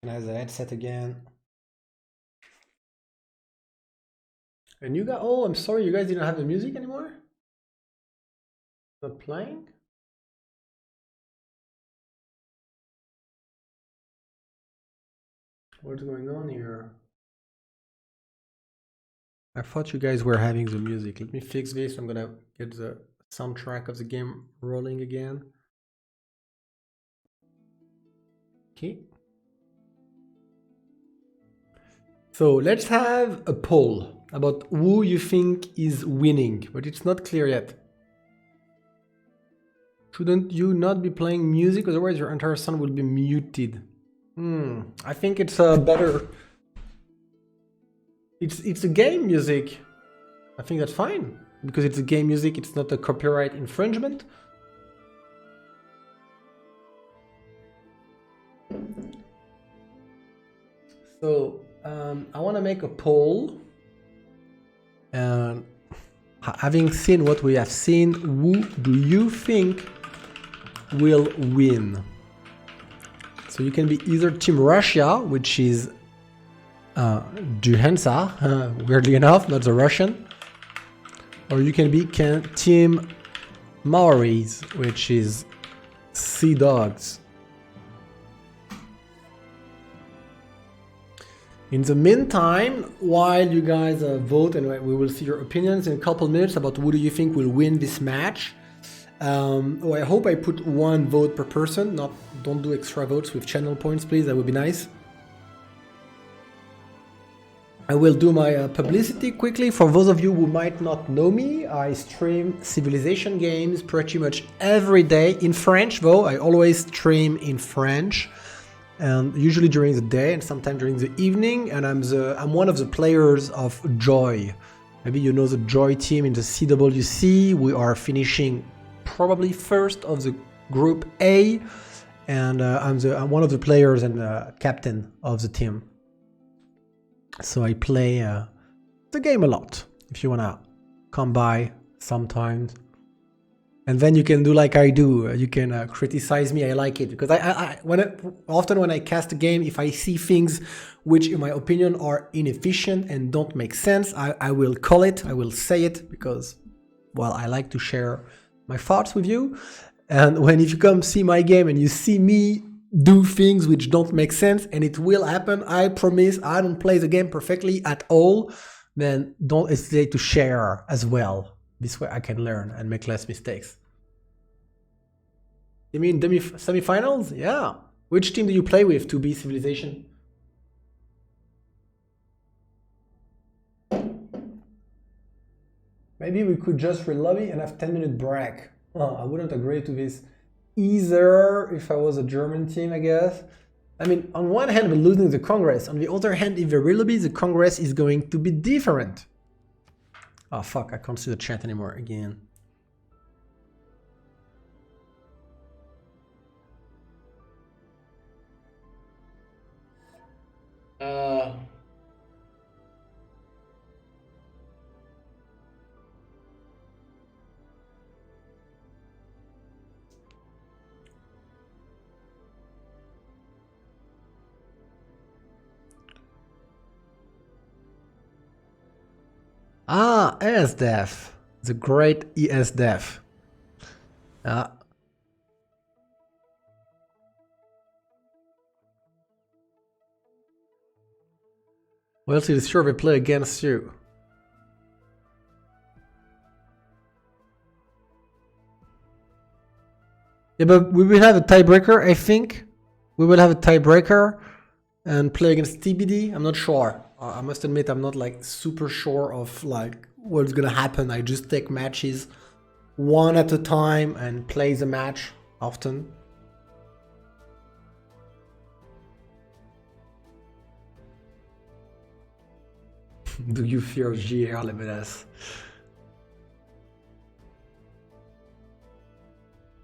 Has the headset again. And you got, oh, I'm sorry, you guys didn't have the music anymore? Not playing? What's going on here? I thought you guys were having the music. Let me fix this. I'm gonna get the soundtrack of the game rolling again. Okay. So let's have a poll about who you think is winning, but it's not clear yet. Shouldn't you not be playing music? Otherwise your entire sound will be muted. I think it's better. It's a game music. I think that's fine. Because it's a game music, it's not a copyright infringement. So I want to make a poll, and having seen what we have seen, who do you think will win? So you can be either Team Russia, which is Hansa, weirdly enough, not the Russian, or you can be Team Maoris, which is Seadogs. In the meantime, while you guys vote, and we will see your opinions in a couple minutes about who do you think will win this match. I hope I put one vote per person. Don't do extra votes with channel points, please. That would be nice. I will do my publicity quickly. For those of you who might not know me, I stream Civilization games pretty much every day in French, though. I always stream in French. And usually during the day and sometimes during the evening, and I'm one of the players of Joy. Maybe you know the Joy team in the CWC. We are finishing probably first of the group A, and I'm one of the players and captain of the team. So I play the game a lot. If you wanna come by sometimes. And then you can do like I do. You can criticize me. I like it because often when I cast a game, if I see things which, in my opinion, are inefficient and don't make sense, I will call it. I will say it because, well, I like to share my thoughts with you. And if you come see my game and you see me do things which don't make sense, and it will happen, I promise. I don't play the game perfectly at all. Then don't hesitate to share as well. This way I can learn and make less mistakes. You mean semi-finals? Yeah. Which team do you play with to be Civilization? Maybe we could just re-lobby and have 10-minute break. Oh, I wouldn't agree to this either if I was a German team, I guess. I mean, on one hand, we're losing the Congress. On the other hand, if we re-lobby, the Congress is going to be different. Oh fuck, I can't see the chat anymore again. ESDEF. The great ESDEF. Well, see, sure they play against you. Yeah, but we will have a tiebreaker, I think. We will have a tiebreaker and play against TBD. I'm not sure. I must admit, I'm not like super sure of like what's gonna happen. I just take matches one at a time and play the match often. Do you fear GR Lebedas?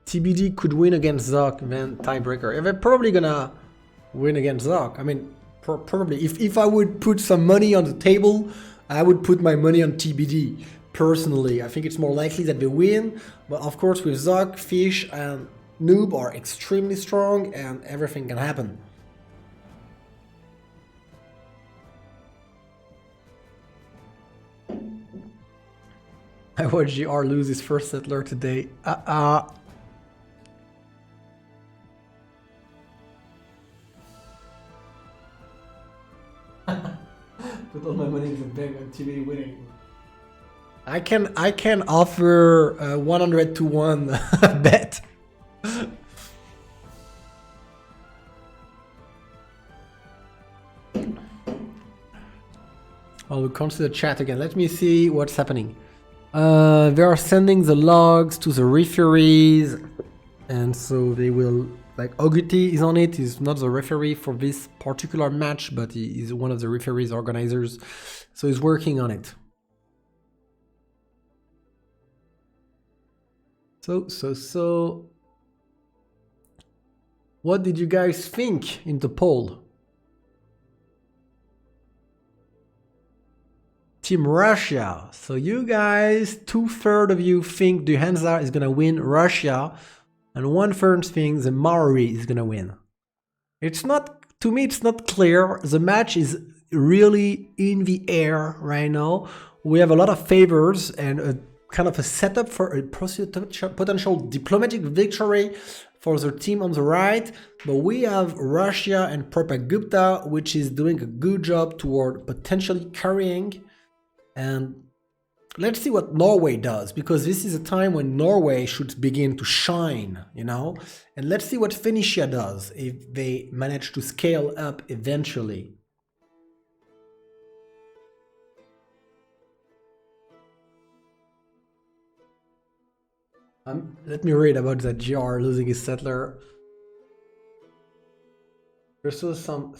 TBD could win against Zoc, then tiebreaker. Yeah, they're probably gonna win against Zoc. I mean, probably. If I would put some money on the table, I would put my money on TBD. Personally, I think it's more likely that they win. But of course, with Zoc, Fish, and Noob are extremely strong, and everything can happen. I watched GR lose his first settler today. Put all my money in the bank on TBD winning. I can offer a 100 to 1 bet. I will consider chat again. Let me see what's happening. They are sending the logs to the referees, and so they will, like, Oguti is on it. He's not the referee for this particular match, but he is one of the referees organizers, so he's working on it. So what did you guys think in the poll? Team Russia. So you guys, 2/3 of you think the Hansa is gonna win Russia, and 1/3 think the Maori is gonna win. It's not, to me, it's not clear. The match is really in the air right now. We have a lot of favors and a kind of a setup for a potential diplomatic victory for the team on the right, but we have Russia and Propagupta, which is doing a good job toward potentially carrying. And let's see what Norway does, because this is a time when Norway should begin to shine, you know? And let's see what Phoenicia does if they manage to scale up eventually. Let me read about that GR losing his settler. Versus some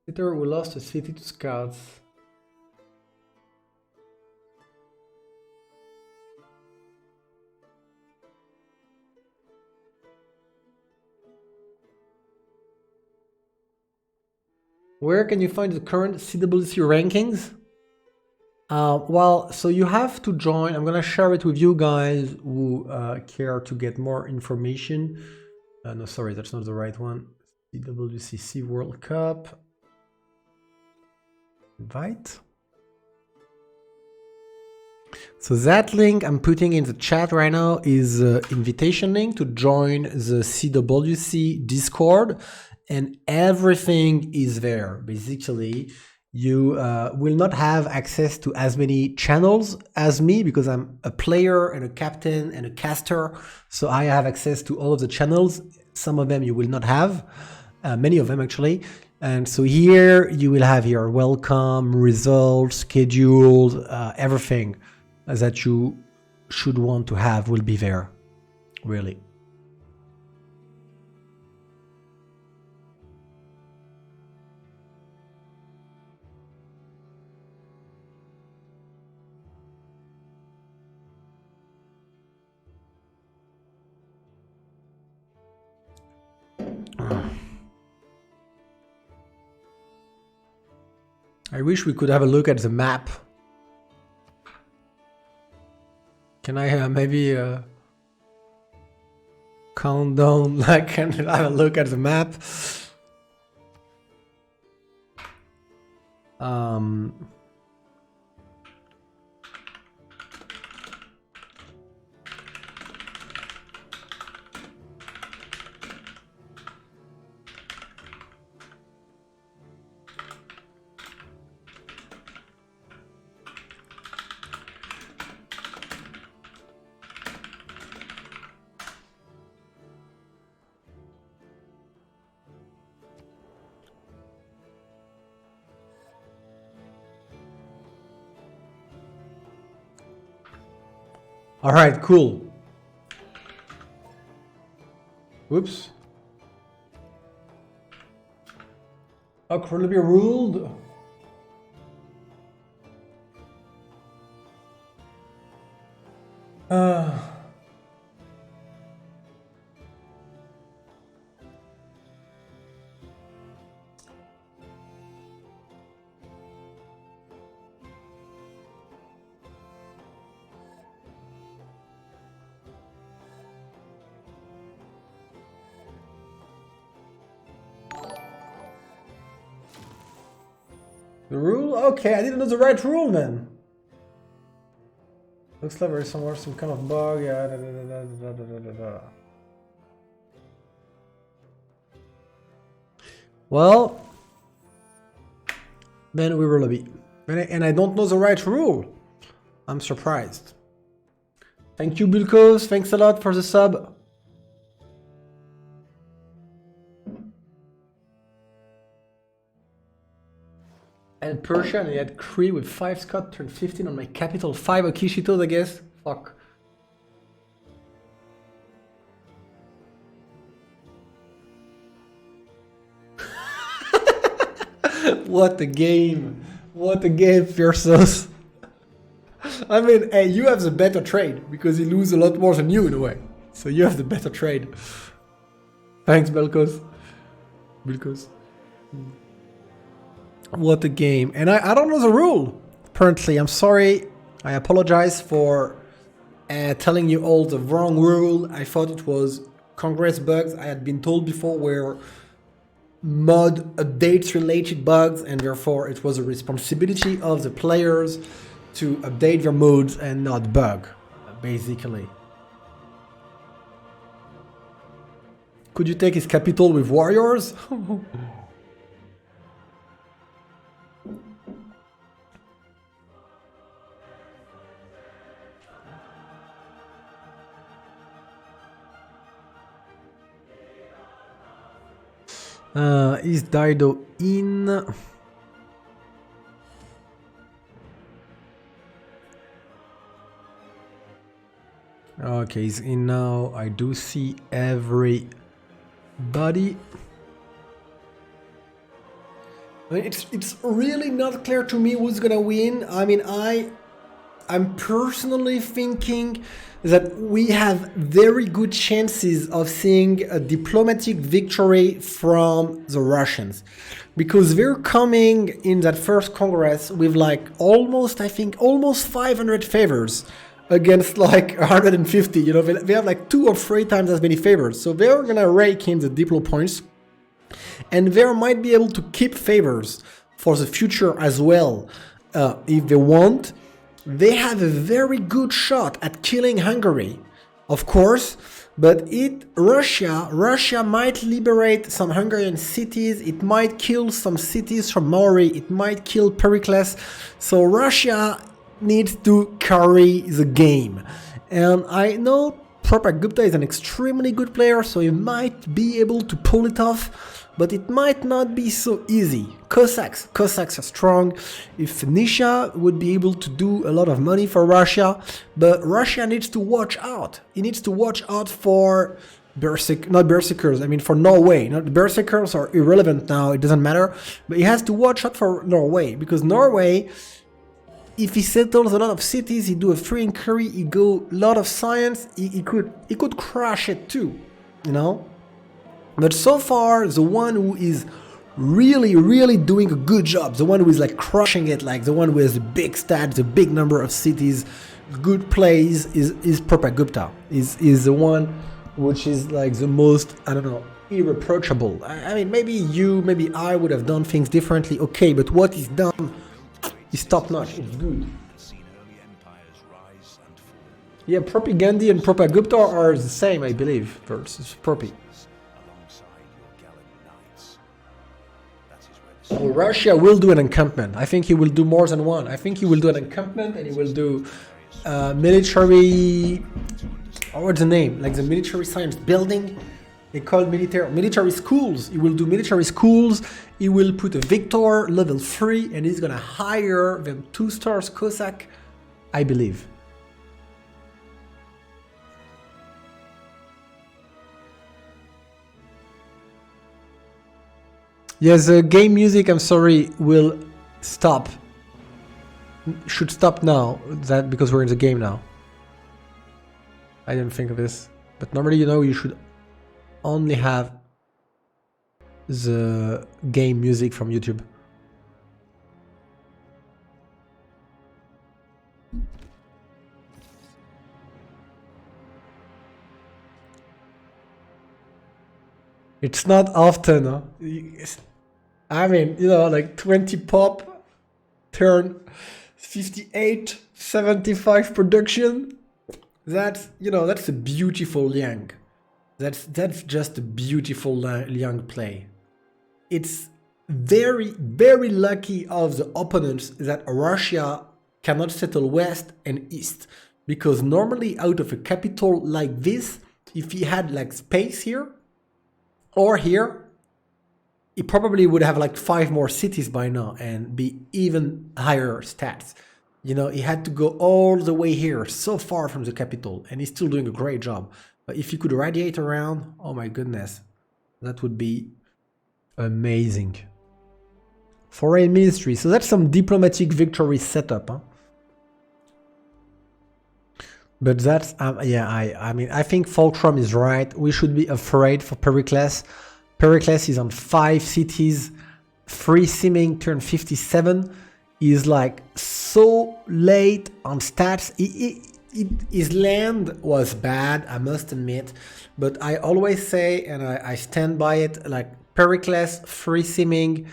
sitter who lost a city to scouts. Where can you find the current CWC rankings? Well, so you have to join. I'm gonna share it with you guys who care to get more information. No, sorry, that's not the right one. CWCC World Cup. Invite. So that link I'm putting in the chat right now is an invitation link to join the CWC Discord, and everything is there. Basically, you will not have access to as many channels as me because I'm a player and a captain and a caster. So I have access to all of the channels. Some of them you will not have, many of them actually. And so here you will have your welcome, results, schedules, everything that you should want to have will be there, really. I wish we could have a look at the map. Can I maybe count down, like, can I have a look at the map? All right, cool. Whoops. Oh, could be ruled? The rule? Okay, I didn't know the right rule, man. Looks like there's somewhere some kind of bug. Yeah. Well, then we will be. And I don't know the right rule. I'm surprised. Thank you, Bilkos. Thanks a lot for the sub. And Persia, and I had Cree with 5 Scott, turned 15 on my capital. 5 Akishitos, I guess. Fuck. What a game. What a game, Fierceos. I mean, hey, you have the better trade, because he loses a lot more than you in a way. So you have the better trade. Thanks, Bilkos. What a game. And I don't know the rule, apparently. I'm sorry. I apologize for telling you all the wrong rule. I thought it was Congress bugs. I had been told before were mod updates related bugs, and therefore it was a responsibility of the players to update their modes and not bug, basically. Could you take his capital with warriors? Is Dido in? Okay, he's in now. I do see everybody. It's really not clear to me who's gonna win. I mean, I'm personally thinking that we have very good chances of seeing a diplomatic victory from the Russians, because they're coming in that first Congress with like almost 500 favors against like 150. You know, they have like 2 or 3 times as many favors, so they're gonna rake in the diplo points, and they might be able to keep favors for the future as well if they want. They have a very good shot at killing Hungary, of course, but Russia might liberate some Hungarian cities, it might kill some cities from Maury, it might kill Pericles, so Russia needs to carry the game. And I know Propagupta is an extremely good player, so he might be able to pull it off, but it might not be so easy. Cossacks are strong. If Nisha would be able to do a lot of money for Russia, but Russia needs to watch out. He needs to watch out for not Berserkers, I mean for Norway. Not Berserkers are irrelevant now, it doesn't matter, but he has to watch out for Norway, because Norway, if he settles a lot of cities, he do a free inquiry, he go a lot of science, he could crash it too, you know? But so far, the one who is really doing a good job, the one who is like crushing it, like the one who has the big stats, the big number of cities, good plays, is Propagupta. Is the one which is like the most, I don't know, irreproachable. I mean, maybe I would have done things differently, okay, but what he's done is top notch, it's good. Yeah, Propagandhi and Propagupta are the same, I believe, versus Propi. Well, Russia will do an encampment. I think he will do more than one. I think he will do an encampment, and he will do military... what's the name? Like the military science building. They call military schools. He will do military schools. He will put a Victor level 3, and he's gonna hire them 2 stars Cossack, I believe. Yes, the game music, I'm sorry, will stop. Should stop now, that because we're in the game now. I didn't think of this. But normally, you know, you should only have the game music from YouTube. It's not often, huh? I mean, you know, like 20 pop, turn 58, 75 production. That's, you know, that's a beautiful Liang. That's just a beautiful Liang play. It's very, very lucky of the opponents that Russia cannot settle west and east. Because normally out of a capital like this, if he had like space here, or here, he probably would have like 5 more cities by now and be even higher stats. You know, he had to go all the way here, so far from the capital, and he's still doing a great job. But if he could radiate around, oh my goodness, that would be amazing. Foreign ministry, so that's some diplomatic victory setup, huh? But that's, yeah, I mean, I think Fulcrum is right. We should be afraid for Pericles. Pericles is on 5 cities. Free simming turn 57. He's like so late on stats. His land was bad, I must admit. But I always say, and I stand by it, like Pericles, free simming,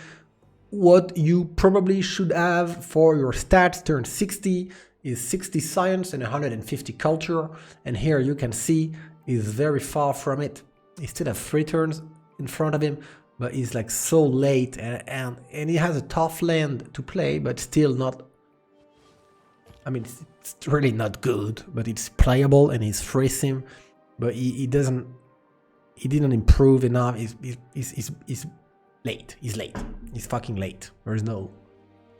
what you probably should have for your stats turn 60 is 60 science and 150 culture, and here you can see he's very far from it. He still has 3 turns in front of him, but he's like so late, and he has a tough land to play, but still not. I mean, it's really not good, but it's playable and he's free sim, but he didn't improve enough. He's late. He's late. He's fucking late. There is no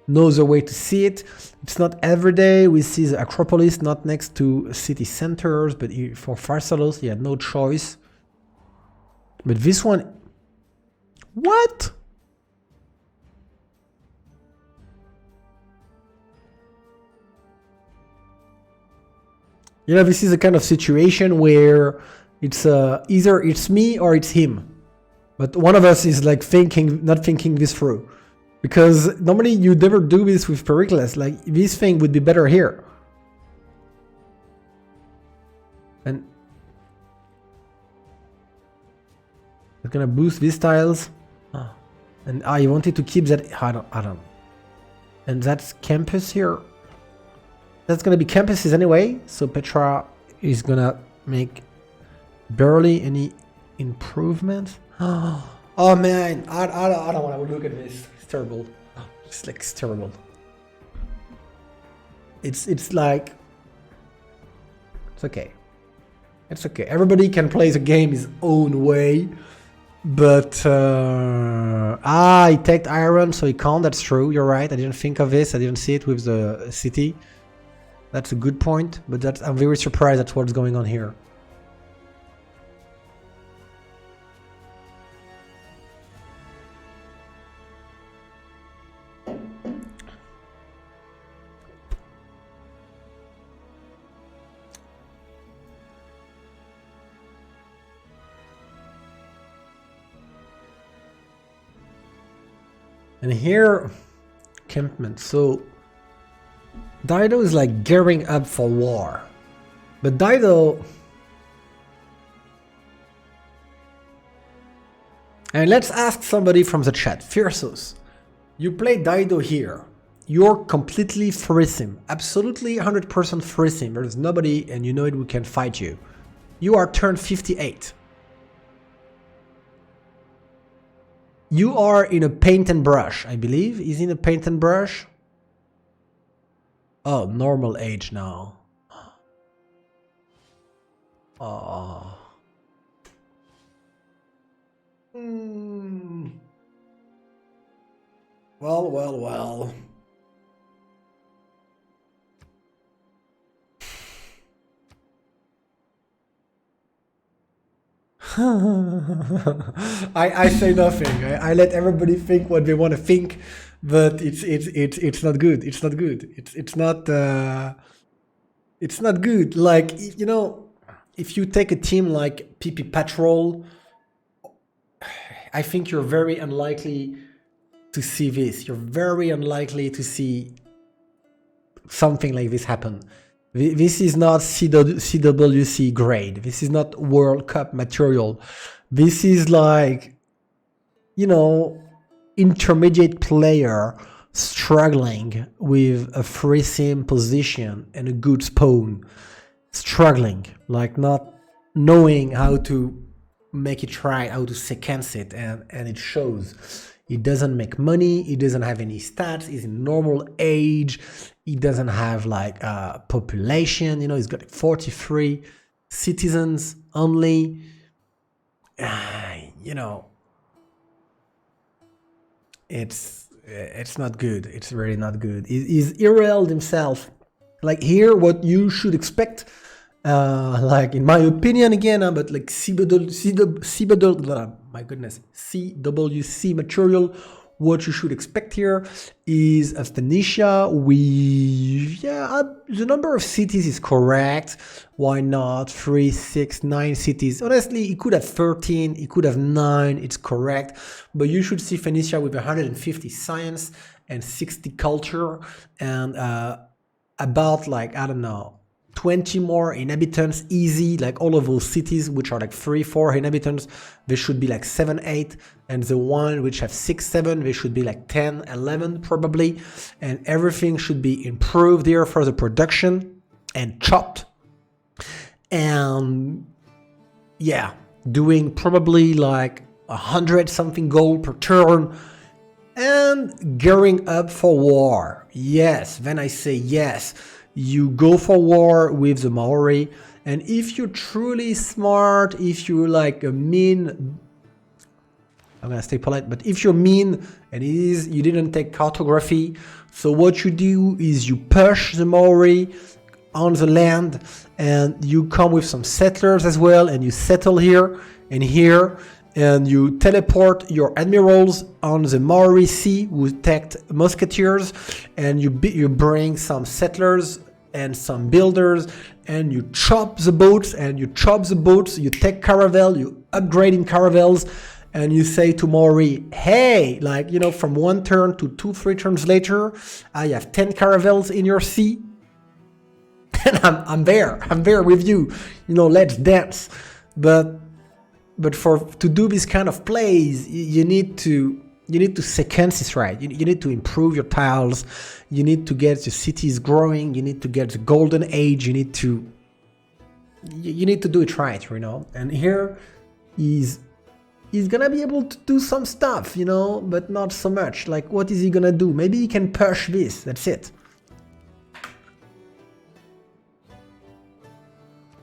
other way to see it. It's not every day we see the Acropolis not next to city centers, but for Pharsalos he had no choice. But this one, what? You know, this is a kind of situation where it's either it's me or it's him, but one of us is like not thinking this through. Because normally you never do this with Pericles, like this thing would be better here. And it's gonna boost these tiles. And I wanted to keep that, I don't. And that's campus here. That's gonna be campuses anyway, so Petra is gonna make barely any improvements. Oh man, I don't want to look at this. Terrible. It's like it's terrible. It's like it's okay. It's okay. Everybody can play the game his own way, but he taked iron, so he can't. That's true. You're right. I didn't think of this. I didn't see it with the city. That's a good point, but I'm very surprised at what's going on here. And here, encampment. So Dido is like gearing up for war. But Dido... And let's ask somebody from the chat. Fierceus, you play Dido here. You're completely free sim. Absolutely 100% free sim. There's nobody and you know it who can fight you. You are turn 58. You are in a paint and brush, I believe. He's in a paint and brush. Oh, normal age now. Oh. Well. I say nothing. I let everybody think what they want to think, but it's not good. It's not good. It's not good. Like, you know, if you take a team like PP Patrol, I think you're very unlikely to see this. You're very unlikely to see something like this happen. This is not CWC grade. This is not World Cup material. This is like, you know, intermediate player struggling with a free sim position and a good spawn. Struggling, like not knowing how to make it right, how to sequence it, and it shows. He doesn't make money, he doesn't have any stats, he's in normal age, he doesn't have like a population, you know, he's got 43 citizens only. You know, it's not good. It's really not good. He's irrelevant himself. Like here, what you should expect, like in my opinion again, but like my goodness, CWC material, what you should expect here is a Phoenicia. The number of cities is correct. Why not 3, 6, 9 cities? Honestly, it could have 13, it could have 9. It's correct, but you should see Phoenicia with 150 science and 60 culture and about like, I don't know, 20 more inhabitants easy. Like all of those cities which are like 3, 4 inhabitants, they should be like 7, 8, and the one which have 6, 7, they should be like 10, 11 probably, and everything should be improved here for the production and chopped, and yeah, doing probably like 100 something gold per turn and gearing up for war. Yes, when I say yes, you go for war with the Maori, and if you're truly smart, if you're like a mean, I'm gonna stay polite, but if you're mean, and you didn't take cartography, so what you do is you push the Maori on the land, and you come with some settlers as well, and you settle here and here, and you teleport your admirals on the Maori Sea with tech musketeers, and you bring some settlers and some builders, and you chop the boats, you take caravel, you upgrade in caravels, and you say to Maori, hey, like, you know, from 1 turn to 2, 3 turns later, I have 10 caravels in your sea, and I'm there with you, you know, let's dance. But to do this kind of plays, you need to sequence this right. You need to improve your tiles. You need to get the cities growing. You need to get the golden age. You need to do it right, you know. And here he's gonna be able to do some stuff, you know, but not so much. Like, what is he gonna do? Maybe he can push this. That's it.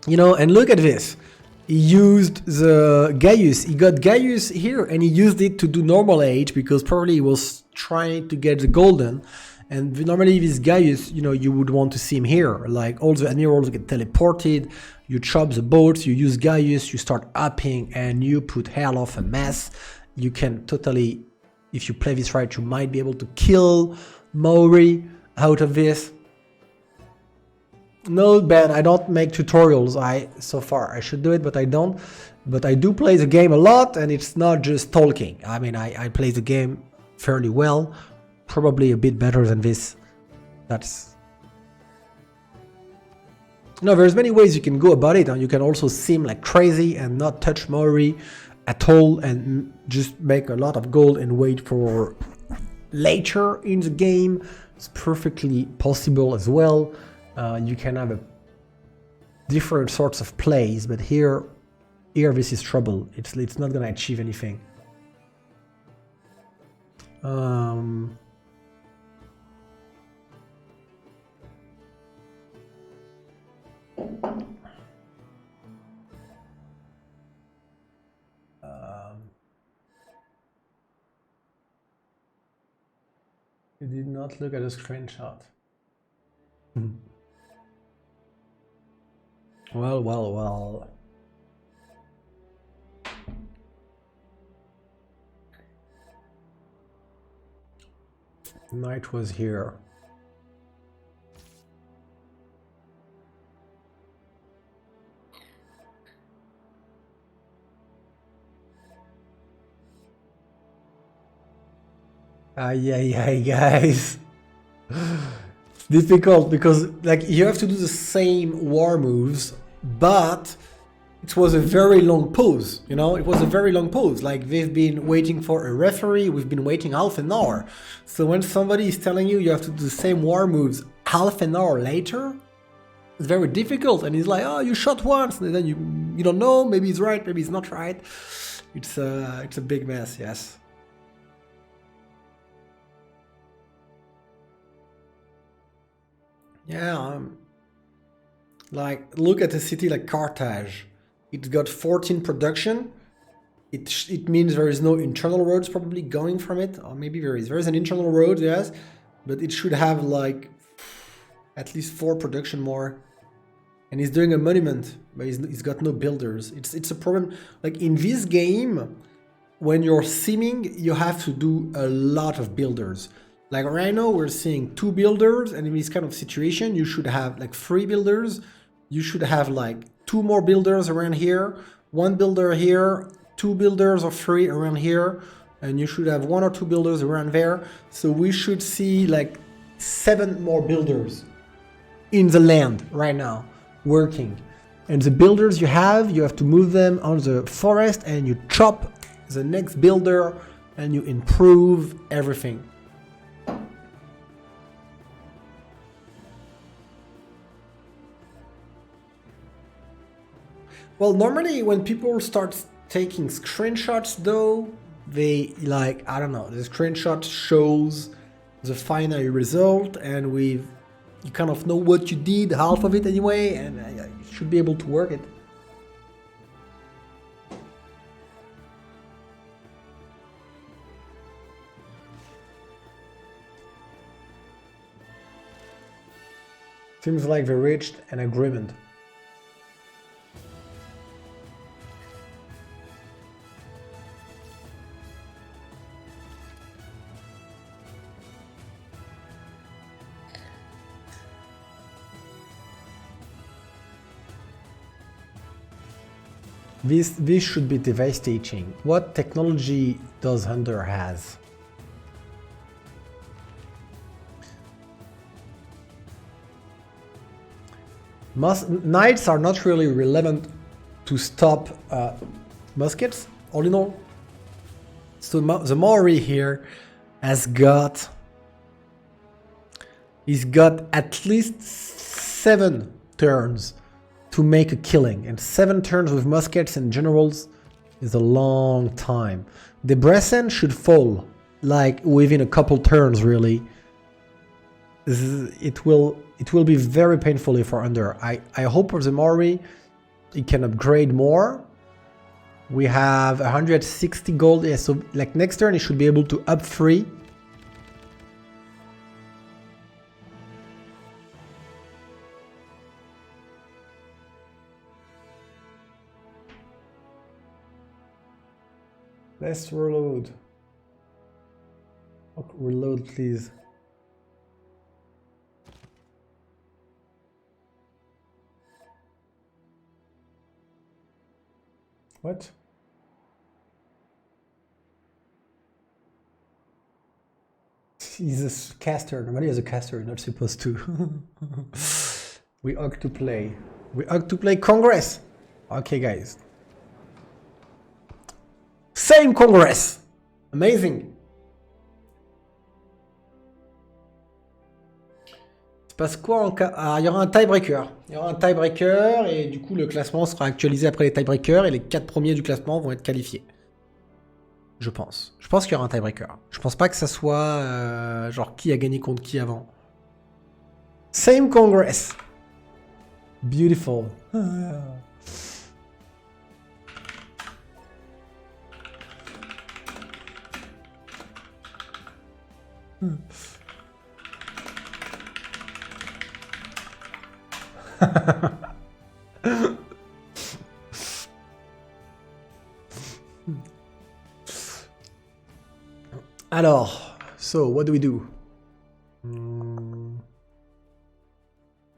You know, and look at this. He used the Gaius. He got Gaius here, and he used it to do normal age because probably he was trying to get the golden. And normally this Gaius, you know, you would want to see him here. Like all the admirals get teleported. You chop the boats. You use Gaius. You start upping, and you put hell of a mess. You can totally, if you play this right, you might be able to kill Maori out of this. No, Ben, I don't make tutorials. So far I should do it, but I don't. But I do play the game a lot, and it's not just talking. I mean, I play the game fairly well, probably a bit better than this. No, there's many ways you can go about it, and you can also sim like crazy and not touch Maori at all, and just make a lot of gold and wait for later in the game. It's perfectly possible as well. You can have different sorts of plays, but here this is trouble. It's not gonna achieve anything. You did not look at a screenshot. Well. Knight was here. Ay, guys. It's difficult because like you have to do the same war moves, but it was a very long pause, you know? It was a very long pause. Like they've been waiting for a referee, we've been waiting half an hour. So when somebody is telling you have to do the same war moves half an hour later, it's very difficult. And he's like, oh, you shot once, and then you don't know, maybe it's right, maybe it's not right. It's a big mess, yes. Yeah, like look at a city like Carthage. It's got 14 production. It means there is no internal roads probably going from it, or maybe there is. There is an internal road, yes, but it should have like at least 4 production more. And he's doing a monument, but he's got no builders. It's a problem. Like in this game, when you're simming, you have to do a lot of builders. Like right now, we're seeing 2 builders, and in this kind of situation, you should have like 3 builders. You should have like 2 more builders around here, 1 builder here, 2 builders or 3 around here, and you should have 1 or 2 builders around there. So we should see like 7 more builders in the land right now working. And the builders you have to move them on the forest, and you chop the next builder and you improve everything. Well, normally when people start taking screenshots though, they like, I don't know, the screenshot shows the final result, and you kind of know what you did, half of it anyway, and you should be able to work it. Seems like they reached an agreement. This should be devastating. What technology does Hunter has? Knights are not really relevant to stop muskets, all in all. So the Maori here has got... He's got at least 7 turns to make a killing, and 7 turns with muskets and generals is a long time. Debrecen should fall like within a couple turns, really. It will be very painfully for Under. I hope for the Maori it can upgrade more. We have 160 gold, yeah, so like next turn it should be able to up 3. Let's reload. Oh, reload, please. What? He's a caster. Nobody has a caster. Not supposed to. We ought to play. We ought to play Congress. Okay, guys. Same Congress. Amazing. Il se passe quoi en cas... Ah, il y aura un tiebreaker. Il y aura un tiebreaker et du coup le classement sera actualisé après les tiebreakers et les 4 premiers du classement vont être qualifiés. Je pense. Je pense qu'il y aura un tiebreaker. Je pense pas que ça soit genre qui a gagné contre qui avant. Same Congress. Beautiful. Alors, so what do we do?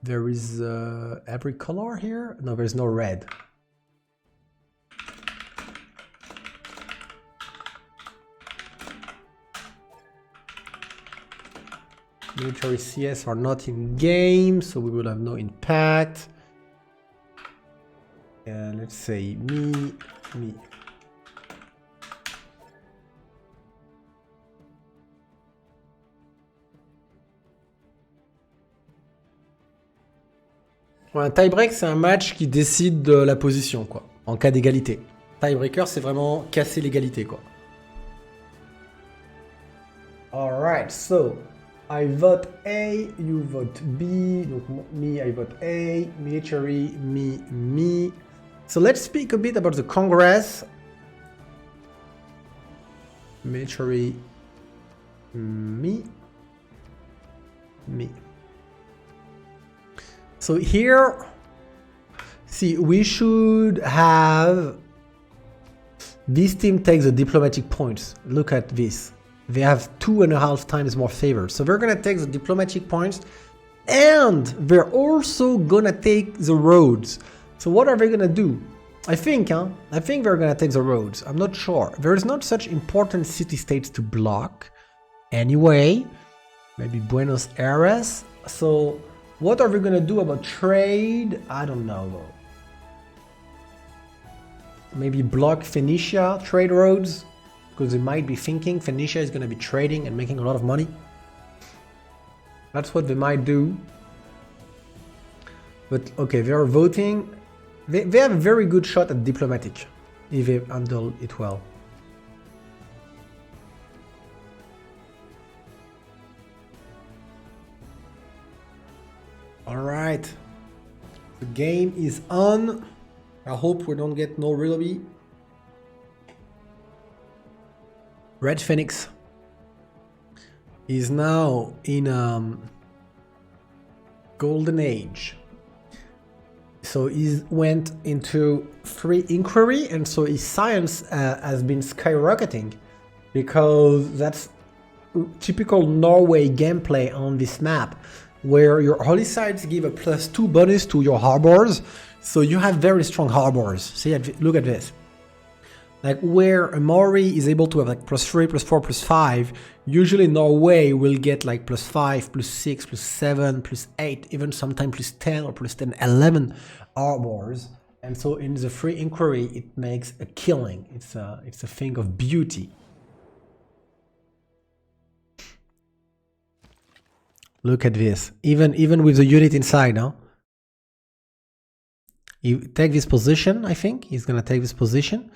There is every color here. No, there's no red. Military CS are not in game, so we will have no impact. And let's say me. Un tie-break, c'est un match qui décide de la position, quoi, en cas d'égalité. Tiebreaker, c'est vraiment casser l'égalité, quoi. Alright, so I vote A, you vote B. Donc me, I vote A. Military, me. So let's speak a bit about the Congress. Military, me. So here, see, we should have this team takes the diplomatic points. Look at this. They have 2.5 times more favor. So they're gonna take the diplomatic points and they're also gonna take the roads. So what are they gonna do? I think they're gonna take the roads. I'm not sure. There is not such important city-states to block. Anyway, maybe Buenos Aires. So what are we gonna do about trade? I don't know. Maybe block Phoenicia trade roads, because they might be thinking Phoenicia is gonna be trading and making a lot of money. That's what they might do. But okay, they are voting. They have a very good shot at diplomatic if they handle it well. Alright, the game is on. I hope we don't get no really. Red Phoenix is now in golden age. So he went into free inquiry, and so his science has been skyrocketing, because that's typical Norway gameplay on this map, where your holy sites give a +2 bonus to your harbors. So you have very strong harbors. See, look at this. Like where a Mori is able to have like +3, +4, +5, usually Norway will get like +5, +6, +7, +8, even sometimes +10 or +10, 11 harbors. And so in the free inquiry, it makes a killing. It's a thing of beauty. Look at this. Even with the unit inside, now. You take this position, I think. He's gonna take this position.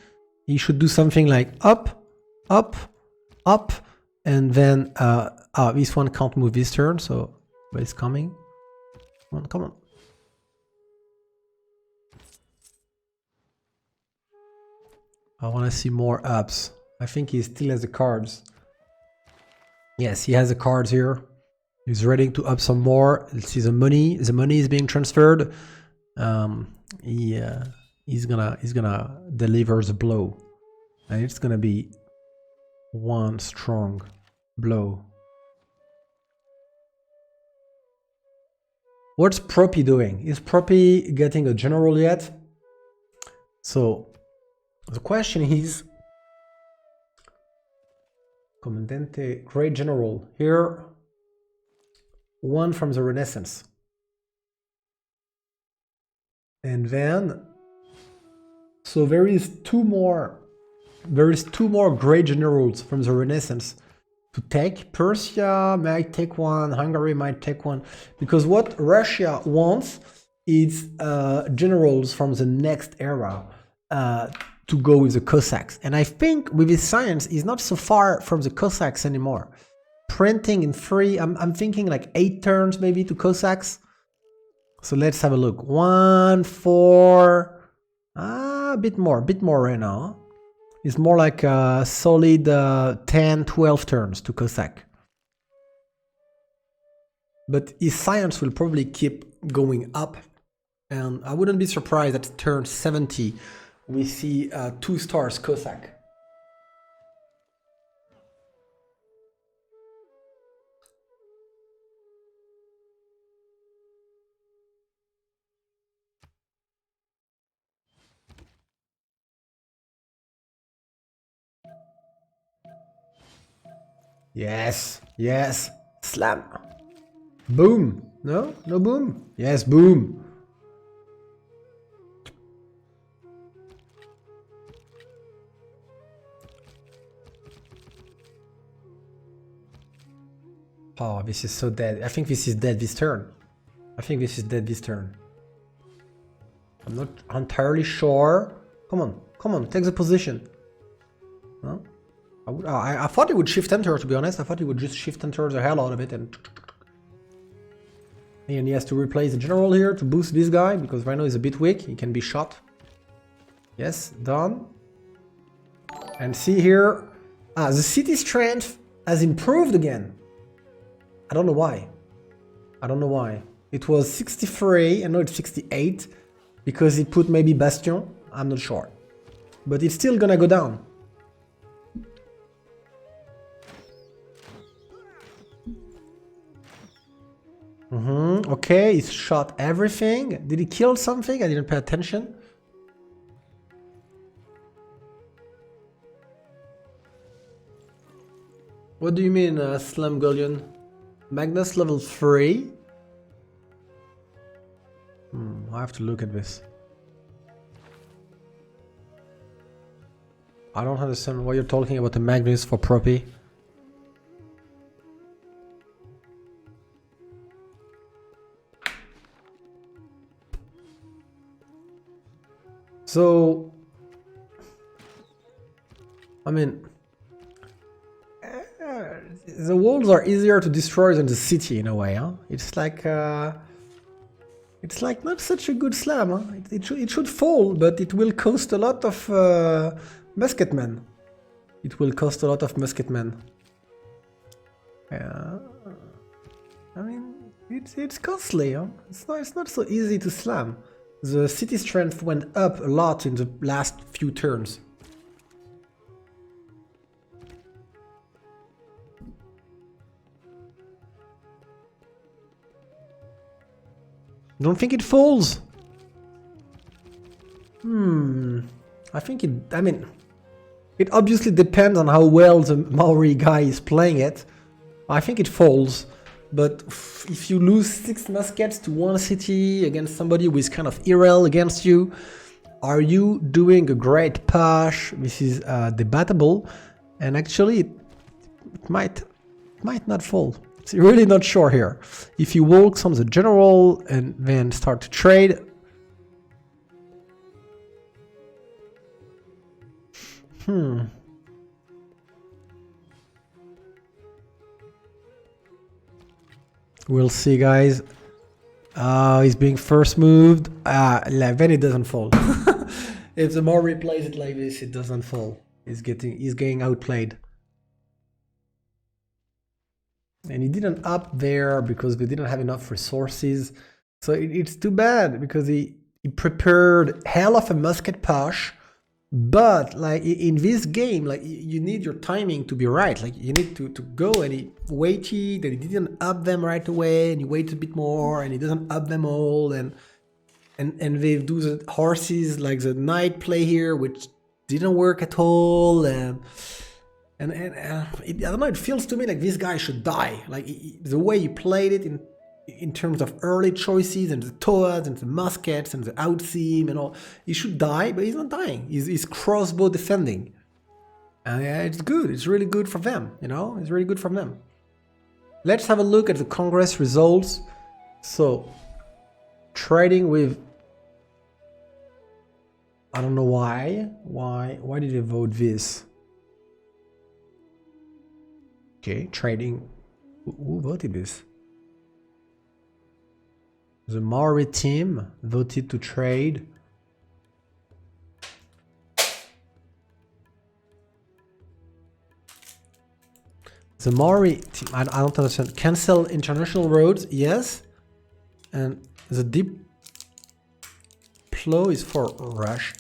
He should do something like up, up, up, and then this one can't move this turn, so but it's coming. Come on. I want to see more ups. I think he still has the cards. Yes, he has the cards here. He's ready to up some more. Let's see the money. The money is being transferred. He's gonna deliver the blow, and it's gonna be one strong blow. What's Propi doing? Is Propi getting a general yet? So the question is, Commandante, great general here. One from the Renaissance. And then, so there is two more great generals from the Renaissance to take. Persia might take one, Hungary might take one, because what Russia wants is generals from the next era to go with the Cossacks. And I think with his science, he's not so far from the Cossacks anymore. Printing in free, I'm thinking like 8 turns maybe to Cossacks. So let's have a look. 1, 4, a bit more right now. It's more like a solid 10, 12 turns to Cossack. But his science will probably keep going up. And I wouldn't be surprised at turn 70 we see 2 stars Cossack. Yes, yes. Slam. Boom. No? No boom? Yes, boom. Oh, this is so dead. I think this is dead this turn. I think this is dead this turn. I'm not entirely sure. Come on, take the position. Huh? I thought he would shift enter, to be honest. I thought he would just shift enter the hell out of it and he has to replace the general here to boost this guy because Rhino is a bit weak. He can be shot. Yes, done. And see here, the city strength has improved again. I don't know why. I don't know why. It was 63 and now it's 68 because it put maybe Bastion. I'm not sure. But it's still gonna go down. Okay, he's shot everything. Did he kill something? I didn't pay attention. What do you mean, Slam Gullion? Magnus level 3? I have to look at this. I don't understand why you're talking about the Magnus for Propi. So, I mean, the walls are easier to destroy than the city in a way, huh? It's like not such a good slam, huh? It should fall, but it will cost a lot of musketmen. It will cost a lot of musketmen. Yeah, I mean, it's costly, huh? It's not so easy to slam. The city strength went up a lot in the last few turns. Don't think it falls. I think I mean, it obviously depends on how well the Maori guy is playing it. I think it falls. But if you lose 6 muskets to one city against somebody who is kind of irrel against you, are you doing a great push? This is debatable, and actually it might not fall. It's really not sure here. If you walk on the general and then start to trade, we'll see, guys. He's being first moved. Then it doesn't fall. If the more replays it like this, it doesn't fall. He's getting outplayed. And he didn't up there because we didn't have enough resources. So it's too bad because he prepared hell of a musket push. But like in this game, like you need your timing to be right. Like you need to go, and he waited and he didn't up them right away, and he waited a bit more and he doesn't up them all, and they do the horses like the knight play here, which didn't work at all, and I don't know, it feels to me like this guy should die. Like the way he played it in terms of early choices and the toads and the muskets and the outseam and all, he should die, but he's not dying. He's crossbow defending, and it's good. It's really good for them, you know. It's really good for them. Let's have a look at the Congress results. So, trading with, I don't know why did they vote this? Okay, trading. Who voted this? The Maori team voted to trade. The Maori team, I don't understand. Cancel international roads, yes. And the deep flow is for Rush.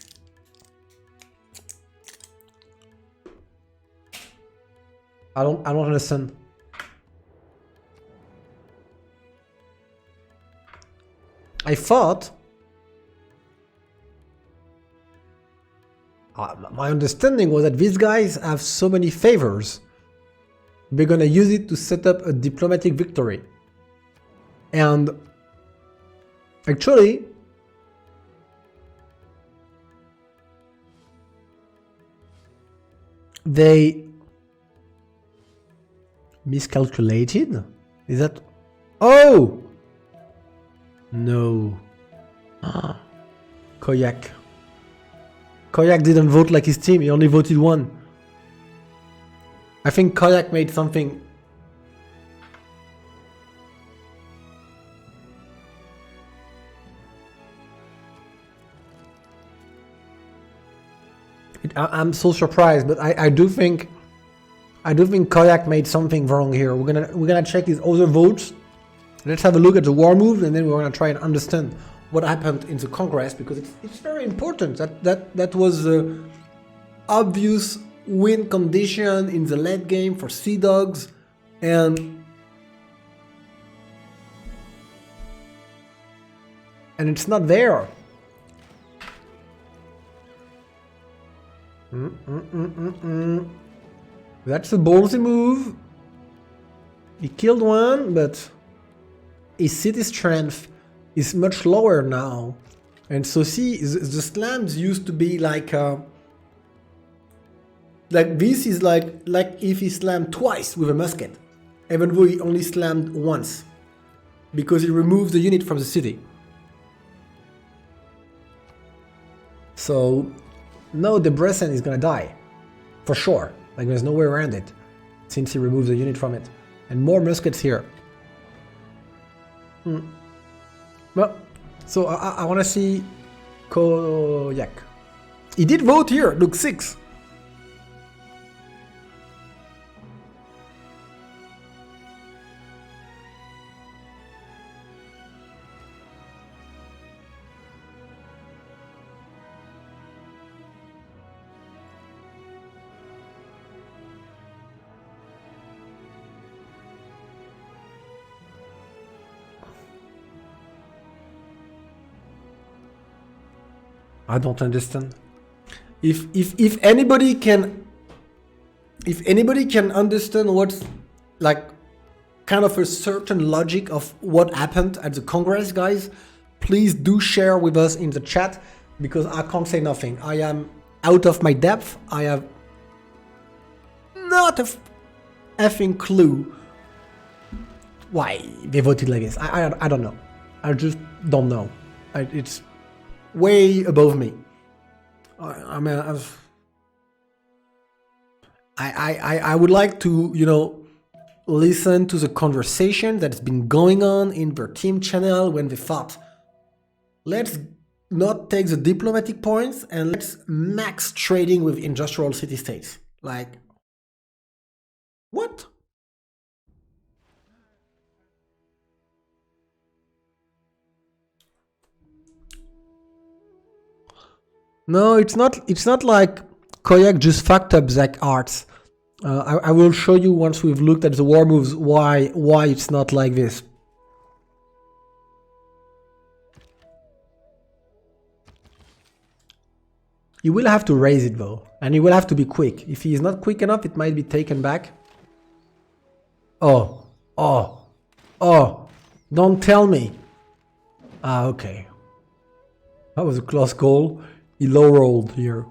I don't understand. I thought my understanding was that these guys have so many favors we're gonna use it to set up a diplomatic victory. And actually, they miscalculated? Is that... Oh! No. Koyak. Koyak didn't vote like his team, he only voted one. I think Koyak made something... I'm so surprised, but I do think Koyak made something wrong here. We're gonna check his other votes. Let's have a look at the war moves, and then we're gonna try and understand what happened in the Congress, because it's very important. That was the obvious win condition in the late game for Seadogs, and it's not there. That's a ballsy move. He killed one, but his city strength is much lower now. And so see, the slams used to be like this is like if he slammed twice with a musket, even though he only slammed once, because he removed the unit from the city. So no, Debrecen is gonna die, for sure. Like there's no way around it, since he removes the unit from it. And more muskets here. Well, so I want to see Koyak. He did vote here, look, 6. I don't understand. If anybody can understand what's like kind of a certain logic of what happened at the Congress, guys, please do share with us in the chat, because I can't say nothing. I am out of my depth. I have not a effing clue why they voted like this. I don't know. I just don't know. It's way above me. I mean, I would like to, you know, listen to the conversation that's been going on in their team channel when they thought, let's not take the diplomatic points and let's max trading with industrial city-states. Like, what? No, it's not like Koyak just fucked up Zach Arts. I will show you once we've looked at the war moves why it's not like this. You will have to raise it though, and you will have to be quick. If he is not quick enough, it might be taken back. Oh, don't tell me. Ah, okay. That was a close goal. He low rolled here.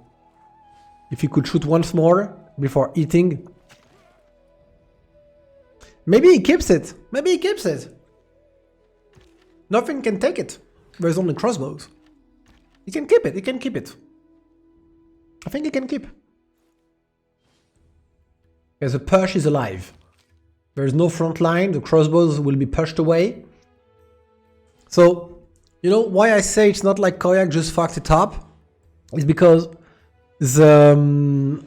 If he could shoot once more before eating. Maybe he keeps it. Maybe he keeps it. Nothing can take it. There's only crossbows. He can keep it. He can keep it. I think he can keep. Because the push is alive. There's no front line. The crossbows will be pushed away. So, you know why I say it's not like Koyak just fucked it up? Is because the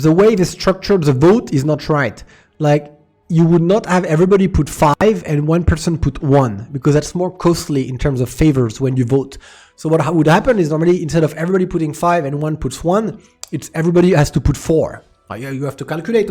way they structured the vote is not right. Like, you would not have everybody put 5 and one person put 1, because that's more costly in terms of favors when you vote. So what would happen is normally instead of everybody putting 5 and one puts 1, it's everybody has to put 4. You have to calculate.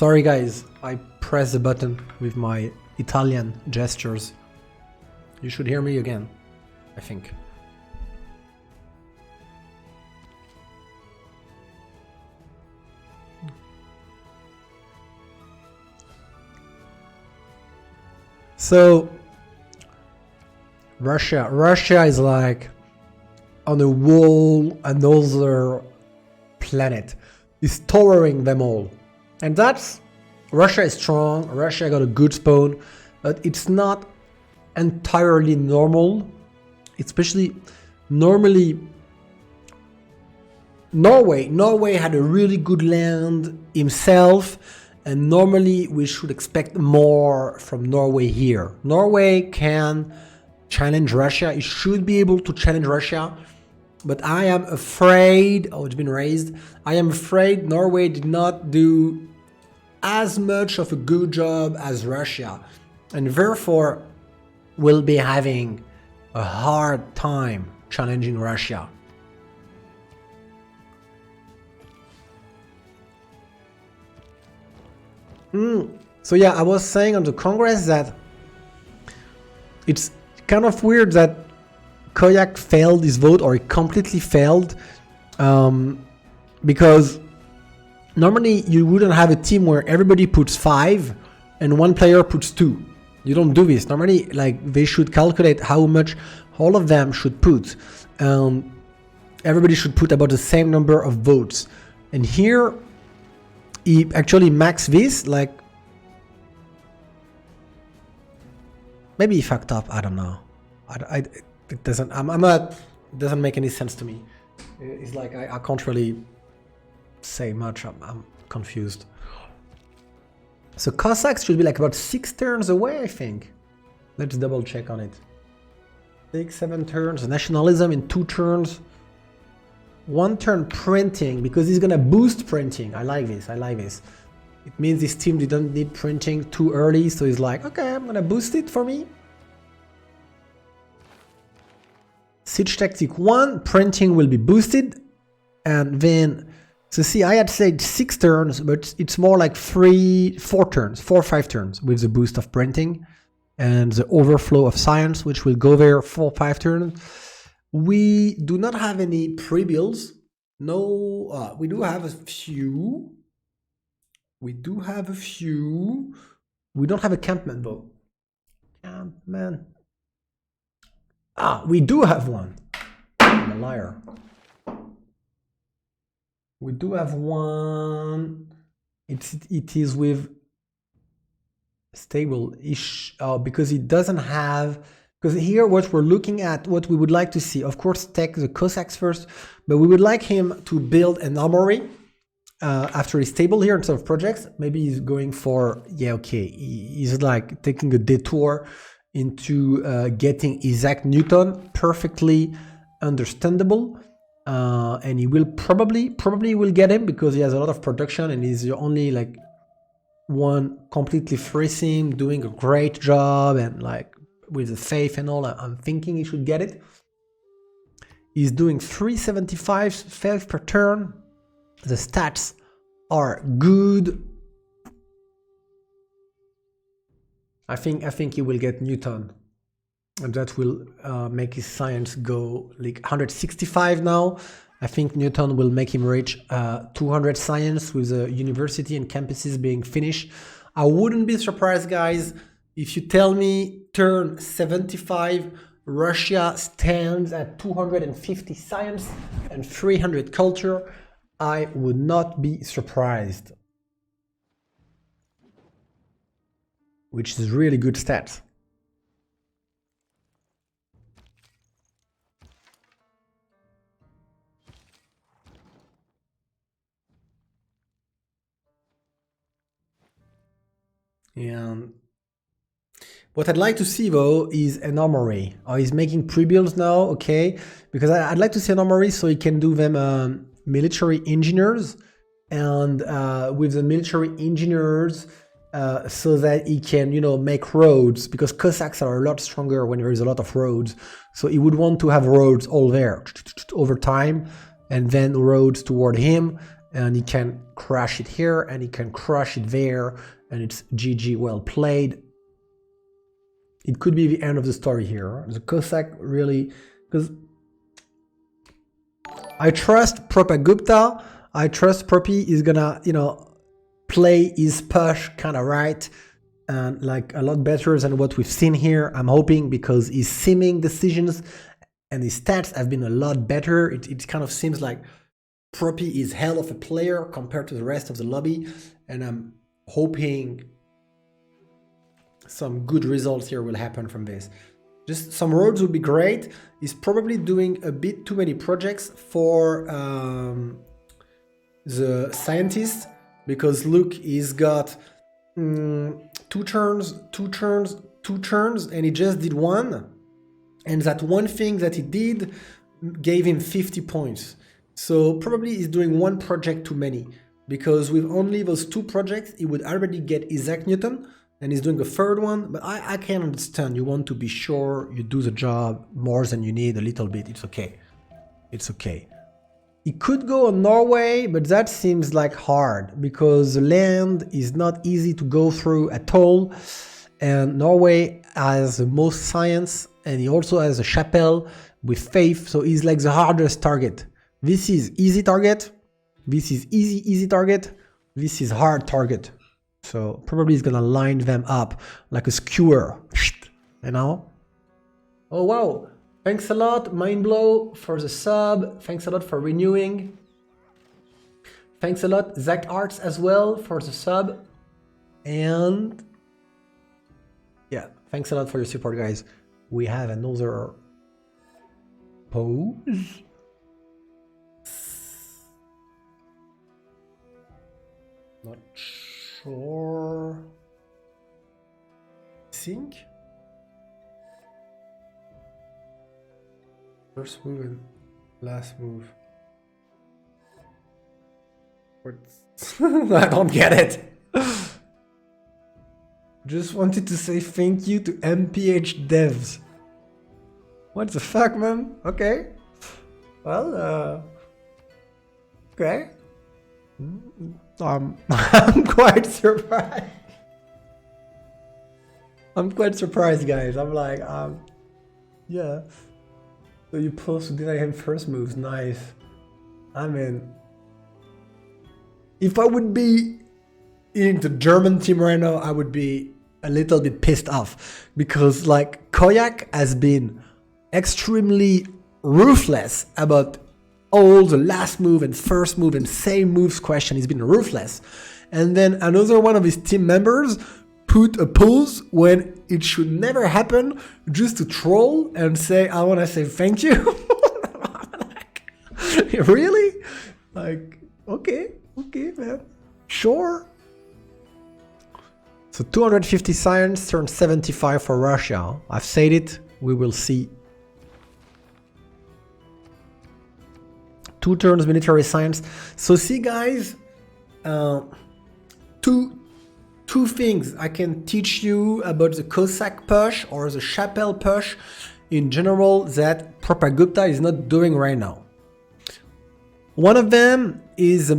Sorry guys, I pressed the button with my Italian gestures. You should hear me again, I think. So Russia is like on a wall, another planet. It's towering them all. And that's, Russia is strong, Russia got a good spawn, but it's not entirely normal. Especially, normally, Norway had a really good land himself, and normally we should expect more from Norway here. Norway can challenge Russia, it should be able to challenge Russia, but I am afraid, oh, it's been raised, I am afraid Norway did not do as much of a good job as Russia, and therefore will be having a hard time challenging Russia. So yeah, I was saying on the Congress that it's kind of weird that Koyak failed his vote, or he completely failed, because normally you wouldn't have a team where everybody puts 5 and one player puts 2. You don't do this. Normally, like, they should calculate how much all of them should put. Everybody should put about the same number of votes. And here, he actually maxed this, like, maybe he fucked up, I don't know. It doesn't, it doesn't make any sense to me. It's like, I can't really say much, I'm confused. So Cossacks should be like about 6 turns away, I think. Let's double check on it. 6, 7 turns, nationalism in 2 turns. 1 turn printing, because he's gonna boost printing. I like this, I like this. It means this team didn't need printing too early, so he's like, okay, I'm gonna boost it for me. Siege tactic 1, printing will be boosted, and then, so see, I had said 6 turns, but it's more like 4 turns, 4 or 5 turns with the boost of printing and the overflow of science, which will go there 4 or 5 turns. We do not have any pre-builds. No, we do have a few. We do have a few. We don't have a campman though. Campman. Ah, we do have one. I'm a liar. We do have one. It is with stable-ish, because it doesn't have. Because here, what we're looking at, what we would like to see, of course, take the Cossacks first, but we would like him to build an armory after he's stable here instead of projects. Maybe he's going for, yeah, okay, he's like taking a detour into getting Isaac Newton, perfectly understandable, and he will probably will get him because he has a lot of production and he's the only like one completely free sim doing a great job and like with the faith and all. I'm thinking he should get it. He's doing 375 faith per turn. The stats are good. I think he will get Newton, and that will make his science go like 165 now. I think Newton will make him reach 200 science with the university and campuses being finished. I wouldn't be surprised, guys, if you tell me turn 75, Russia stands at 250 science and 300 culture. I would not be surprised. Which is really good stats. And what I'd like to see though is an armory. Oh, he's making pre-builds now, okay? Because I'd like to see an armory so he can do them military engineers, and with the military engineers so that he can, you know, make roads, because Cossacks are a lot stronger when there is a lot of roads. So he would want to have roads all there over time, and then roads toward him. and he can crash it here and he can crush it there, and it's GG, well played. It could be the end of the story here. The Cossack really, because I trust Propagupta, I trust Propi is gonna, you know, play his push kind of right, and like a lot better than what we've seen here, I'm hoping, because his simming decisions and his stats have been a lot better. It kind of seems like Propi is hell of a player compared to the rest of the lobby, and I'm hoping some good results here will happen from this. Just some roads would be great. He's probably doing a bit too many projects for the scientist, because look, he's got 2 turns, 2 turns, 2 turns, and he just did 1. And that one thing that he did gave him 50 points. So probably he's doing 1 project too many, because with only those 2 projects, he would already get Isaac Newton, and he's doing a 3rd one. But I can understand, you want to be sure you do the job more than you need a little bit. It's okay. It's okay. He could go on Norway, but that seems like hard, because the land is not easy to go through at all. And Norway has the most science, and he also has a chapel with faith, so he's like the hardest target. This is easy target, this is easy target, this is hard target. So probably he's gonna line them up like a skewer, you know? Oh wow, thanks a lot, Mindblow, for the sub, thanks a lot for renewing. Thanks a lot, Zach Arts as well for the sub. And yeah, thanks a lot for your support, guys. We have another pose. Not sure. Think. First move and last move. I don't get it. Just wanted to say thank you to MPH devs. What the fuck, man? Okay. Well, okay. I'm quite surprised. I'm quite surprised, guys. I'm like, yeah. So you posted deny him first moves, nice. I mean, if I would be in the German team right now, I would be a little bit pissed off, because like Koyak has been extremely ruthless about all the last move and first move and same moves question. He's been ruthless. And then another one of his team members put a pause when it should never happen, just to troll and say, I want to say thank you. Like, really? Like, okay, man. Sure. So 250 science turned 75 for Russia. I've said it, we will see. 2 turns military science. So see, guys, two things I can teach you about the Cossack push or the Chapel push in general that Propagupta is not doing right now. One of them is a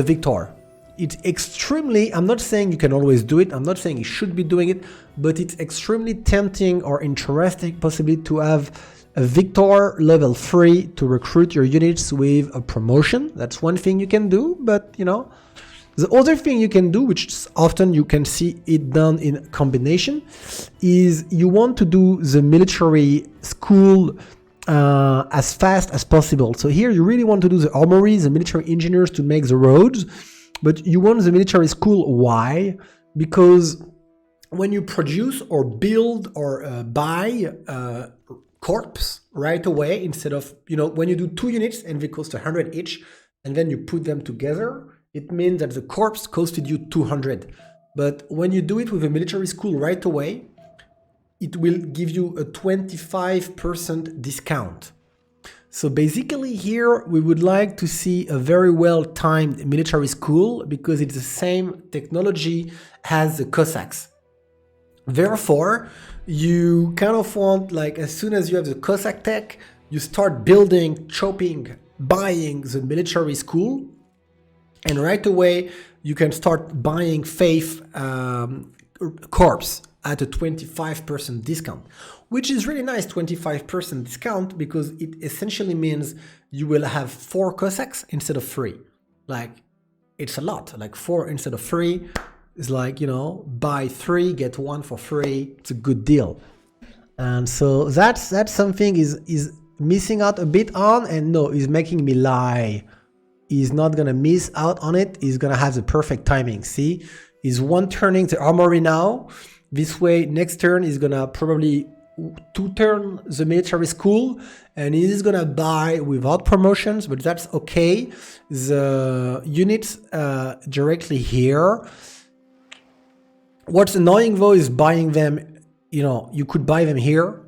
Victor. It's extremely, I'm not saying you can always do it, I'm not saying you should be doing it, but it's extremely tempting or interesting possibly to have a Victor level 3 to recruit your units with a promotion. That's one thing you can do, but you know, the other thing you can do, which often you can see it done in combination, is you want to do the military school as fast as possible. So here you really want to do the armory, the military engineers to make the roads, but you want the military school. Why? Because when you produce or build or buy corps right away, instead of, you know, when you do 2 units and they cost 100 each, and then you put them together, it means that the corps costed you 200. But when you do it with a military school right away, it will give you a 25% discount. So basically here we would like to see a very well-timed military school, because it's the same technology as the Cossacks. Therefore, you kind of want, like, as soon as you have the Cossack tech, you start building, chopping, buying the military school, And right away, you can start buying Faith corps at a 25% discount, which is really nice, 25% discount, because it essentially means you will have 4 Cossacks instead of 3. Like, it's a lot. Like 4 instead of 3 is like, you know, buy 3, get 1 for free. It's a good deal. And so that's something is missing out a bit on, and no, is making me lie. He's not gonna miss out on it. He's gonna have the perfect timing. See, he's 1 turning the armory now. This way, next turn is gonna probably 2 turn the military school, and he is gonna buy without promotions, but that's okay. The units directly here. What's annoying though is buying them. You know, you could buy them here,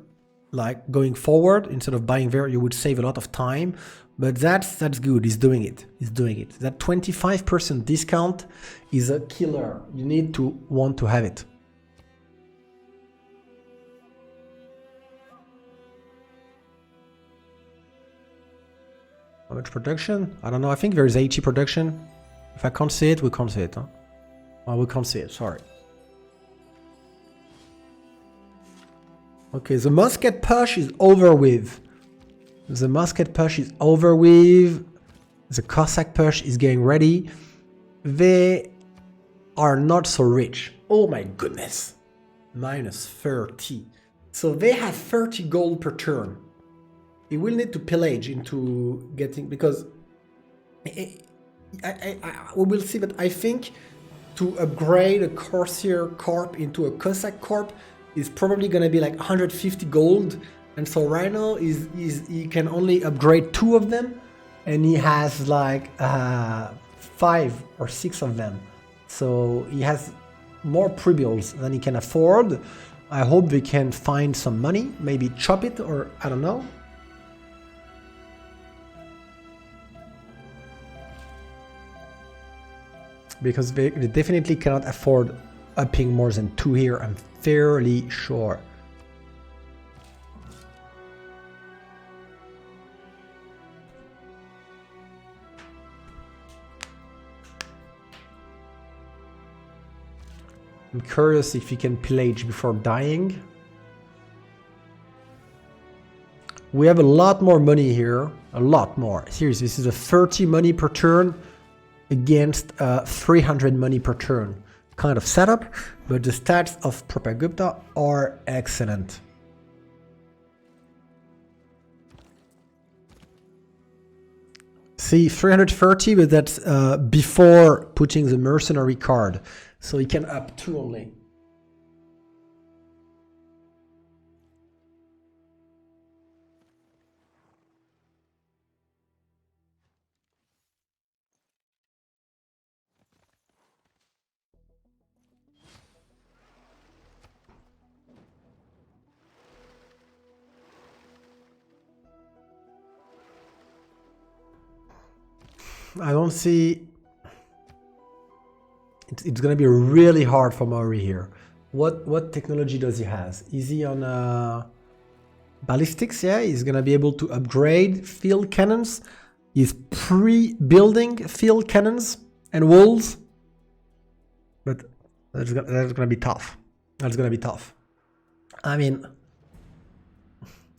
like going forward, instead of buying there, you would save a lot of time. But that's good. He's doing it. He's doing it. That 25% discount is a killer. You need to want to have it. How much production? I don't know. I think there's 80 production. If I can't see it, we can't see it. Huh? Oh, we can't see it. Sorry. Okay, the musket push is over with. The musket push is over with. The Cossack push is getting ready. They are not so rich. Oh my goodness. Minus 30. So they have 30 gold per turn. He will need to pillage into getting, because we will see, but I think to upgrade a Corsair Corp into a Cossack Corp is probably going to be like 150 gold, and so right now he can only upgrade 2 of them, and he has like 5 or 6 of them, so he has more pre-builds than he can afford. I hope we can find some money, maybe chop it, or I don't know. Because they definitely cannot afford upping more than 2 here, I'm fairly sure. I'm curious if he can pillage before dying. We have a lot more money here, a lot more. Seriously, this is a 30 money per turn against 300 money per turn kind of setup, but the stats of Propagupta are excellent. See, 330, but that's before putting the mercenary card, so he can up 2 only. I don't see. It's gonna be really hard for Maori here. What technology does he has? Is he on ballistics? Yeah, he's gonna be able to upgrade field cannons. He's pre-building field cannons and walls. But that's gonna be tough. That's gonna be tough. I mean,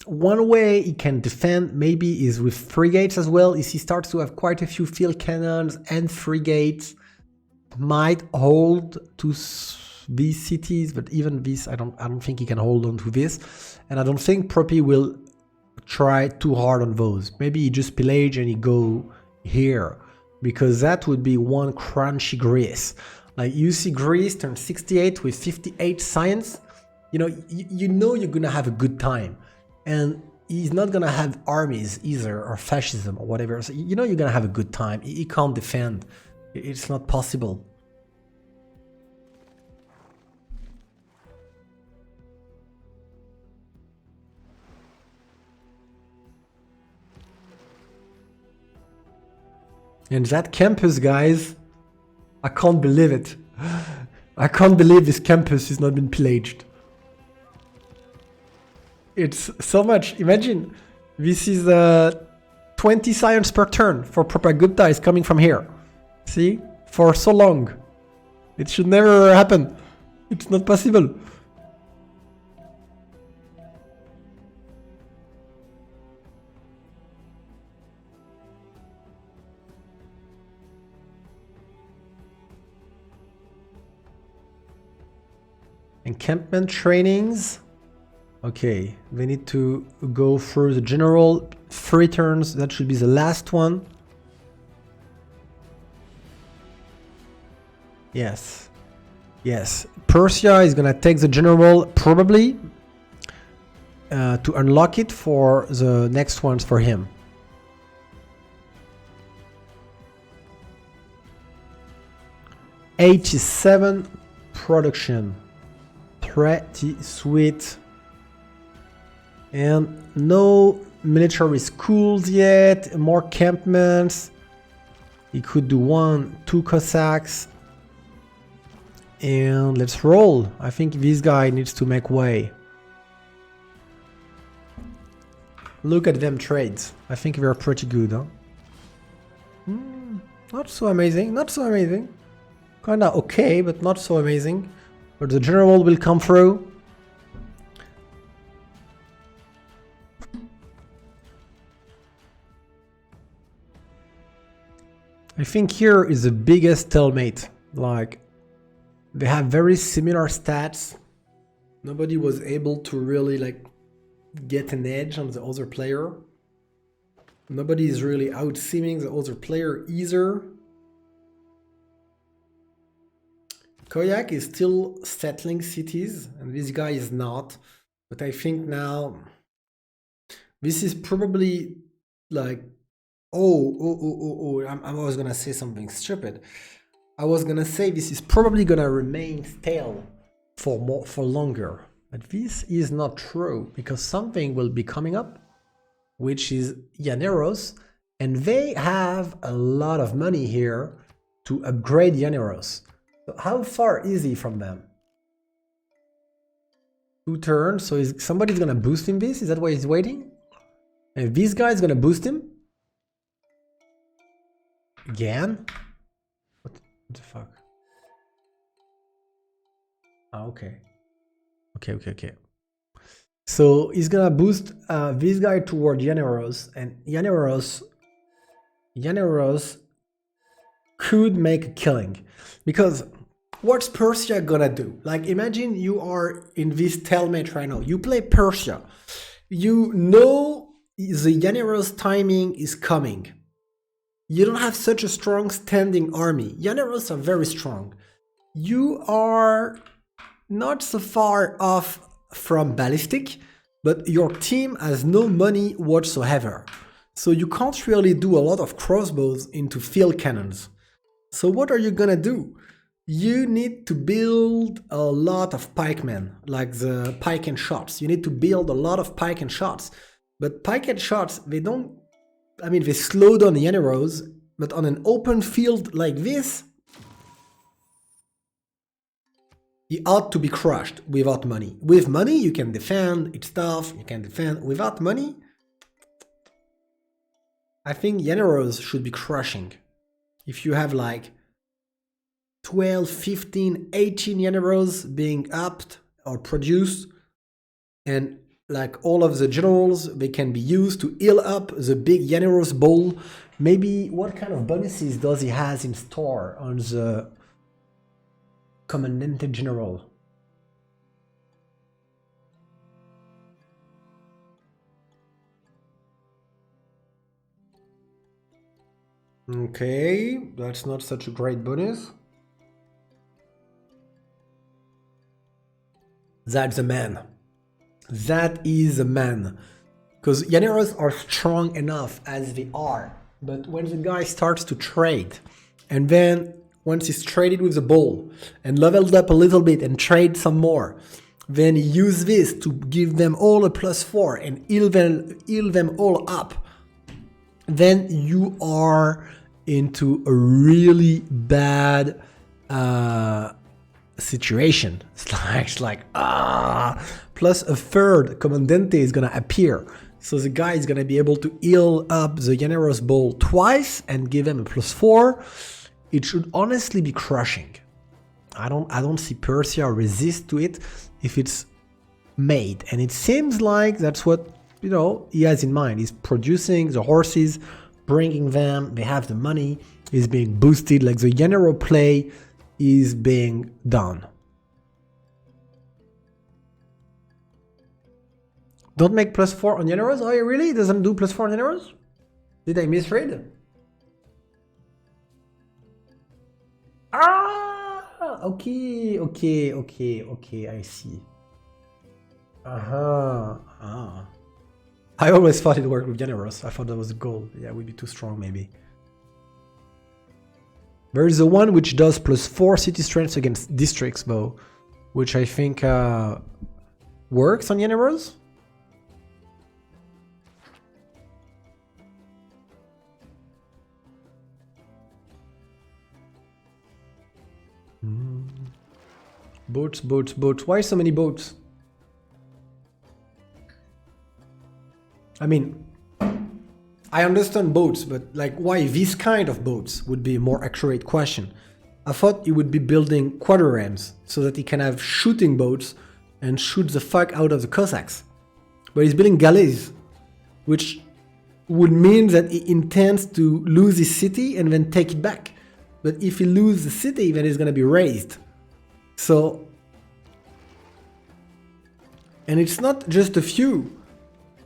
one way he can defend maybe is with frigates as well. If he starts to have quite a few field cannons and frigates, might hold to these cities, but even this, I don't think he can hold on to this, and I don't think Propi will try too hard on those. Maybe he just pillage and he go here, because that would be one crunchy Greece. Like, you see Greece turn 68 with 58 science. You know you're gonna have a good time. And he's not gonna have armies either, or fascism or whatever. So you know you're gonna have a good time. He can't defend. It's not possible. And that campus, guys, I can't believe it. I can't believe this campus has not been pillaged. It's so much. Imagine, this is 20 science per turn for Propagupta is coming from here. See? For so long. It should never happen. It's not possible. Encampment trainings. Okay, we need to go through the general 3 turns. That should be the last one. Yes. Yes. Persia is gonna take the general probably to unlock it for the next ones for him. $87 production. Pretty sweet. And no military schools yet, more campments. He could do 1, 2 Cossacks. And let's roll. I think this guy needs to make way. Look at them trades. I think they're pretty good, huh? Not so amazing, not so amazing. Kinda okay, but not so amazing. But the general will come through. I think here is the biggest stalemate. Like, they have very similar stats. Nobody was able to really like get an edge on the other player. Nobody is really out-simming the other player either. Koyak is still settling cities, and this guy is not. But I think now this is probably like, I was gonna say something stupid. I was gonna say this is probably gonna remain stale for longer. But this is not true, because something will be coming up, which is Llaneros, and they have a lot of money here to upgrade Llaneros. So how far is he from them? 2 turns, so somebody's gonna boost him this? Is that why he's waiting? And this guy's gonna boost him? Again? What the fuck? Ah, okay. Okay. So he's gonna boost this guy toward Llaneros, and Llaneros could make a killing. Because what's Persia gonna do? Like, imagine you are in this stalemate right now. You play Persia. You know the Llaneros timing is coming. You don't have such a strong standing army. Llaneros are very strong. You are not so far off from ballistic, but your team has no money whatsoever. So you can't really do a lot of crossbows into field cannons. So what are you gonna do? You need to build a lot of pikemen, like the pike and shots. You need to build a lot of pike and shots. But pike and shots, they slow down the Llaneros, but on an open field like this, he ought to be crushed without money. With money, you can defend, it's tough, you can defend. Without money, I think Llaneros should be crushing. If you have like 12, 15, 18 Llaneros being upped or produced, and like all of the generals, they can be used to heal up the big Llaneros bowl. Maybe what kind of bonuses does he has in store on the Commandante General? Okay, that's not such a great bonus. That's a man. That is a man. Because Llaneros are strong enough as they are. But when the guy starts to trade, and then once he's traded with the bull and leveled up a little bit and trade some more, then use this to give them all a +4 and heal them all up, then you are into a really bad situation. It's like plus a third Commandante is gonna appear. So the guy is gonna be able to heal up the Llaneros Bowl twice and give him a +4. it should honestly be crushing. I don't see Persia resist to it if it's made, and it seems like that's what he has in mind. He's producing the horses, bringing them, they have the money, is being boosted, like the general play is being done. Don't make +4 on generals? Oh, really? It doesn't do +4 on generals? Did I misread? Ah, okay, I see. I always thought it worked with generals. I thought that was the goal. Yeah, it would be too strong maybe. There is the one which does +4 city strength against districts though, which I think works on generals. Boats. Why so many boats? I mean, I understand boats, but like why this kind of boats would be a more accurate question. I thought he would be building quadrirams so that he can have shooting boats and shoot the fuck out of the Cossacks. But he's building galleys, which would mean that he intends to lose his city and then take it back. But if he loses the city, then it's gonna be razed. So, and it's not just a few.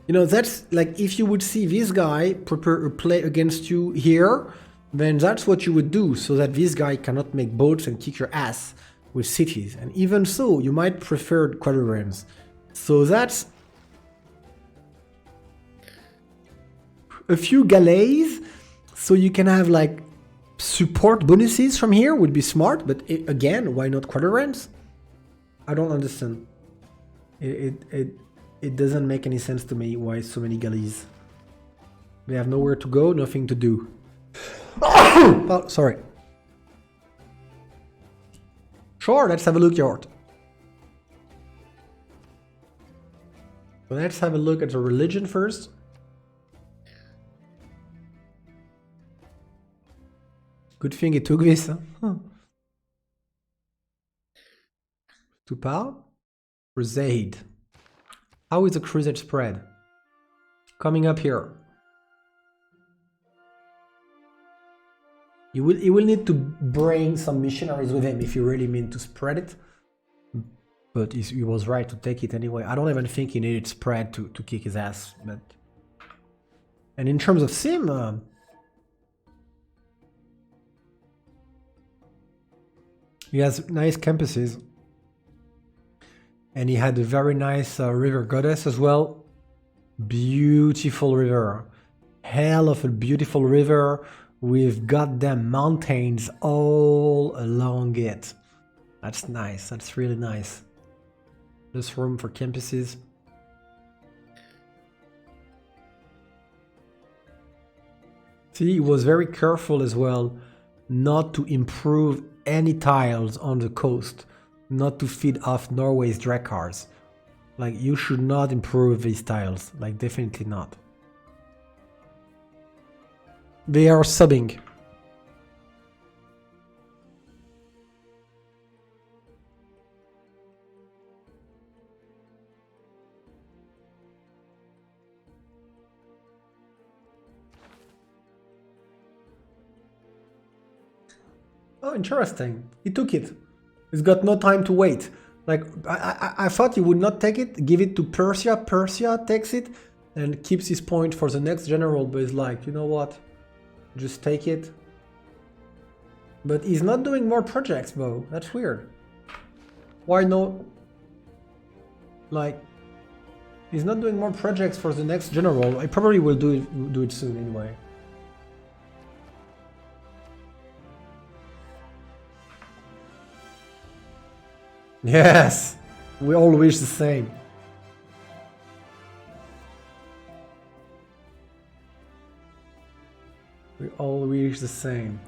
That's like if you would see this guy prepare a play against you here, then that's what you would do so that this guy cannot make boats and kick your ass with cities. And even so, you might prefer quadrirams. So that's a few galleys, so you can have like support bonuses from here would be smart, but again, why not quadrirams? I don't understand. It doesn't make any sense to me why so many galleys. They have nowhere to go, nothing to do. Oh, sorry. Sure, let's have a look, Jort. Let's have a look at the religion first. Good thing it took this, huh? To power? Crusade. How is the crusade spread? Coming up here. He will need to bring some missionaries with him if you really mean to spread it. But he was right to take it anyway. I don't even think he needed spread to kick his ass. But and in terms of sim, he has nice campuses. And he had a very nice river goddess as well. Beautiful river. Hell of a beautiful river with goddamn mountains all along it. That's nice. That's really nice. There's room for campuses. See, he was very careful as well not to improve any tiles on the coast. Not to feed off Norway's Drakars. Like, you should not improve these tiles. Like, definitely not. They are subbing. Oh, interesting. He took it. He's got no time to wait. Like, I thought he would not take it, give it to Persia. Persia takes it and keeps his point for the next general, but he's like, you know what? Just take it. But he's not doing more projects, though. That's weird. Why no? Like, he's not doing more projects for the next general. I probably will do it soon anyway. Yes, we all wish the same. We all wish the same.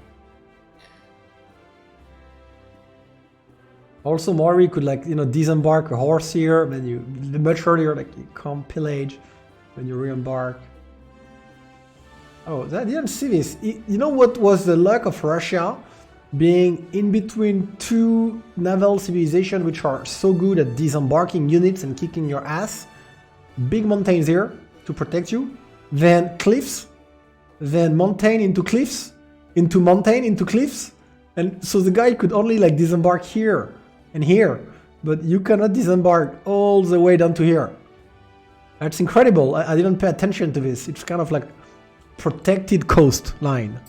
Also, Maury could, like, disembark a horse here, then you much earlier, like, you come pillage, then you re-embark. Oh, I didn't see this. You know what was the luck of Russia? being in between two naval civilizations which are so good at disembarking units and kicking your ass. Big mountains here to protect you, then cliffs, then mountain into cliffs, into mountain into cliffs, and so the guy could only like disembark here and here, but you cannot disembark all the way down to here. That's incredible. I didn't pay attention to this. It's kind of like protected coastline.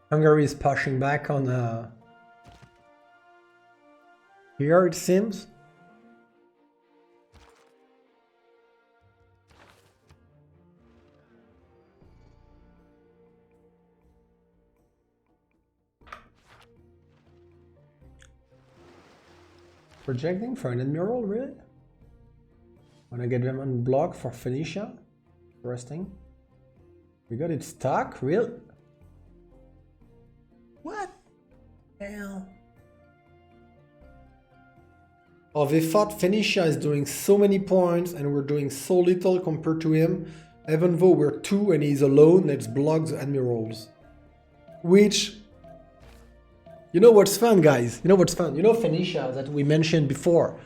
Hungary is pushing back on here, it seems. Projecting for an admiral, really? Wanna get them unblocked for Phoenicia? Interesting. We got it stuck, really? What? Hell. Oh, they thought Phoenicia is doing so many points and we're doing so little compared to him. Even though we're 2 and he's alone, let's block the admirals. Which, you know what's fun, guys? You know what's fun? You know Phoenicia that we mentioned before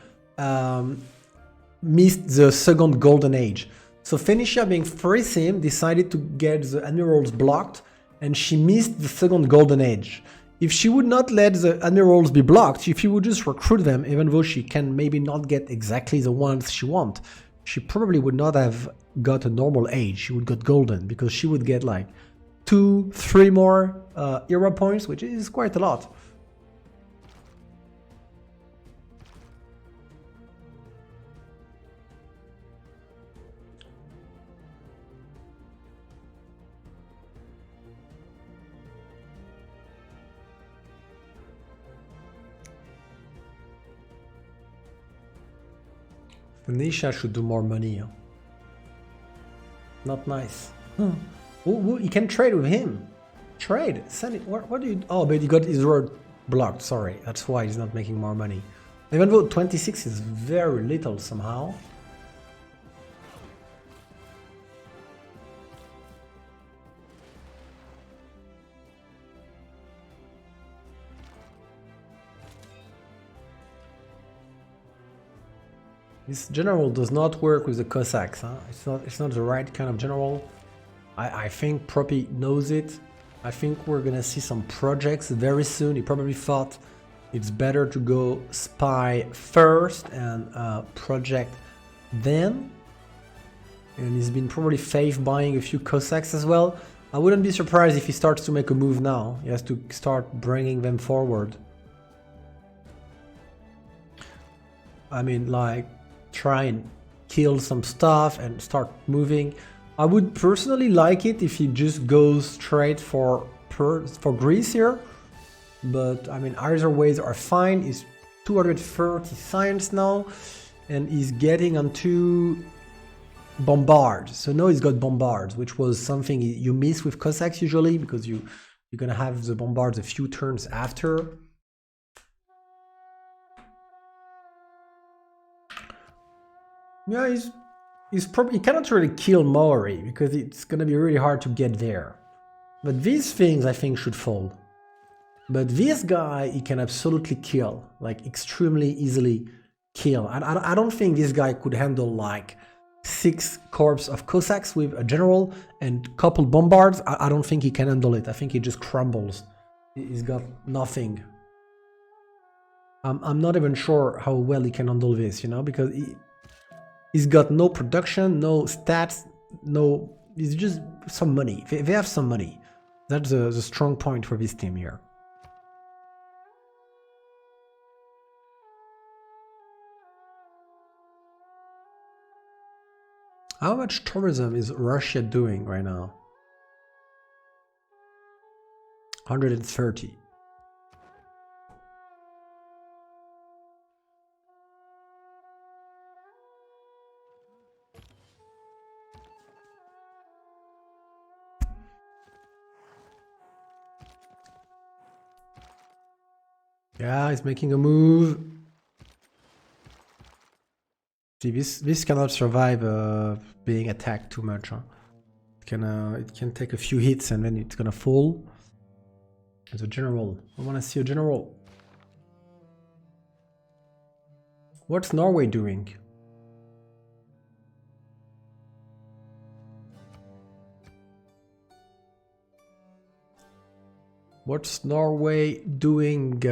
missed the second golden age. So Phoenicia, being free sim, decided to get the admirals blocked, and she missed the second golden age. If she would not let the admirals be blocked, if she would just recruit them, even though she can maybe not get exactly the ones she wants, she probably would not have got a normal age. She would get golden, because she would get like 2, 3 more era points, which is quite a lot. Phoenicia should do more money. Huh? Not nice. You can trade with him. Trade. Send it. What do you? Oh, but he got his road blocked. Sorry, that's why he's not making more money. Even though 26 is very little somehow. This general does not work with the Cossacks. Huh? It's not the right kind of general. I think Propi knows it. I think we're gonna see some projects very soon. He probably thought it's better to go spy first and project then. And he's been probably faith buying a few Cossacks as well. I wouldn't be surprised if he starts to make a move now. He has to start bringing them forward. I mean, like, try and kill some stuff and start moving. I would personally like it if he just goes straight for Greece here, but I mean either ways are fine. He's 230 science now, and he's getting onto bombards. So now he's got bombards, which was something you miss with Cossacks usually, because you're gonna have the bombards a few turns after. Yeah, he cannot really kill Maori because it's gonna be really hard to get there. But these things I think should fall. But this guy he can absolutely kill, like extremely easily kill. And I don't think this guy could handle like 6 corps of Cossacks with a general and couple bombards. I don't think he can handle it. I think he just crumbles. He's got nothing. I'm not even sure how well he can handle this, you know, because he's got no production, no stats, no... It's just some money. They have some money. That's the strong point for this team here. How much tourism is Russia doing right now? 130. Yeah, he's making a move. See, this cannot survive being attacked too much. Huh? It can take a few hits and then it's gonna fall. As a general, I want to see a general. What's Norway doing? What's Norway doing?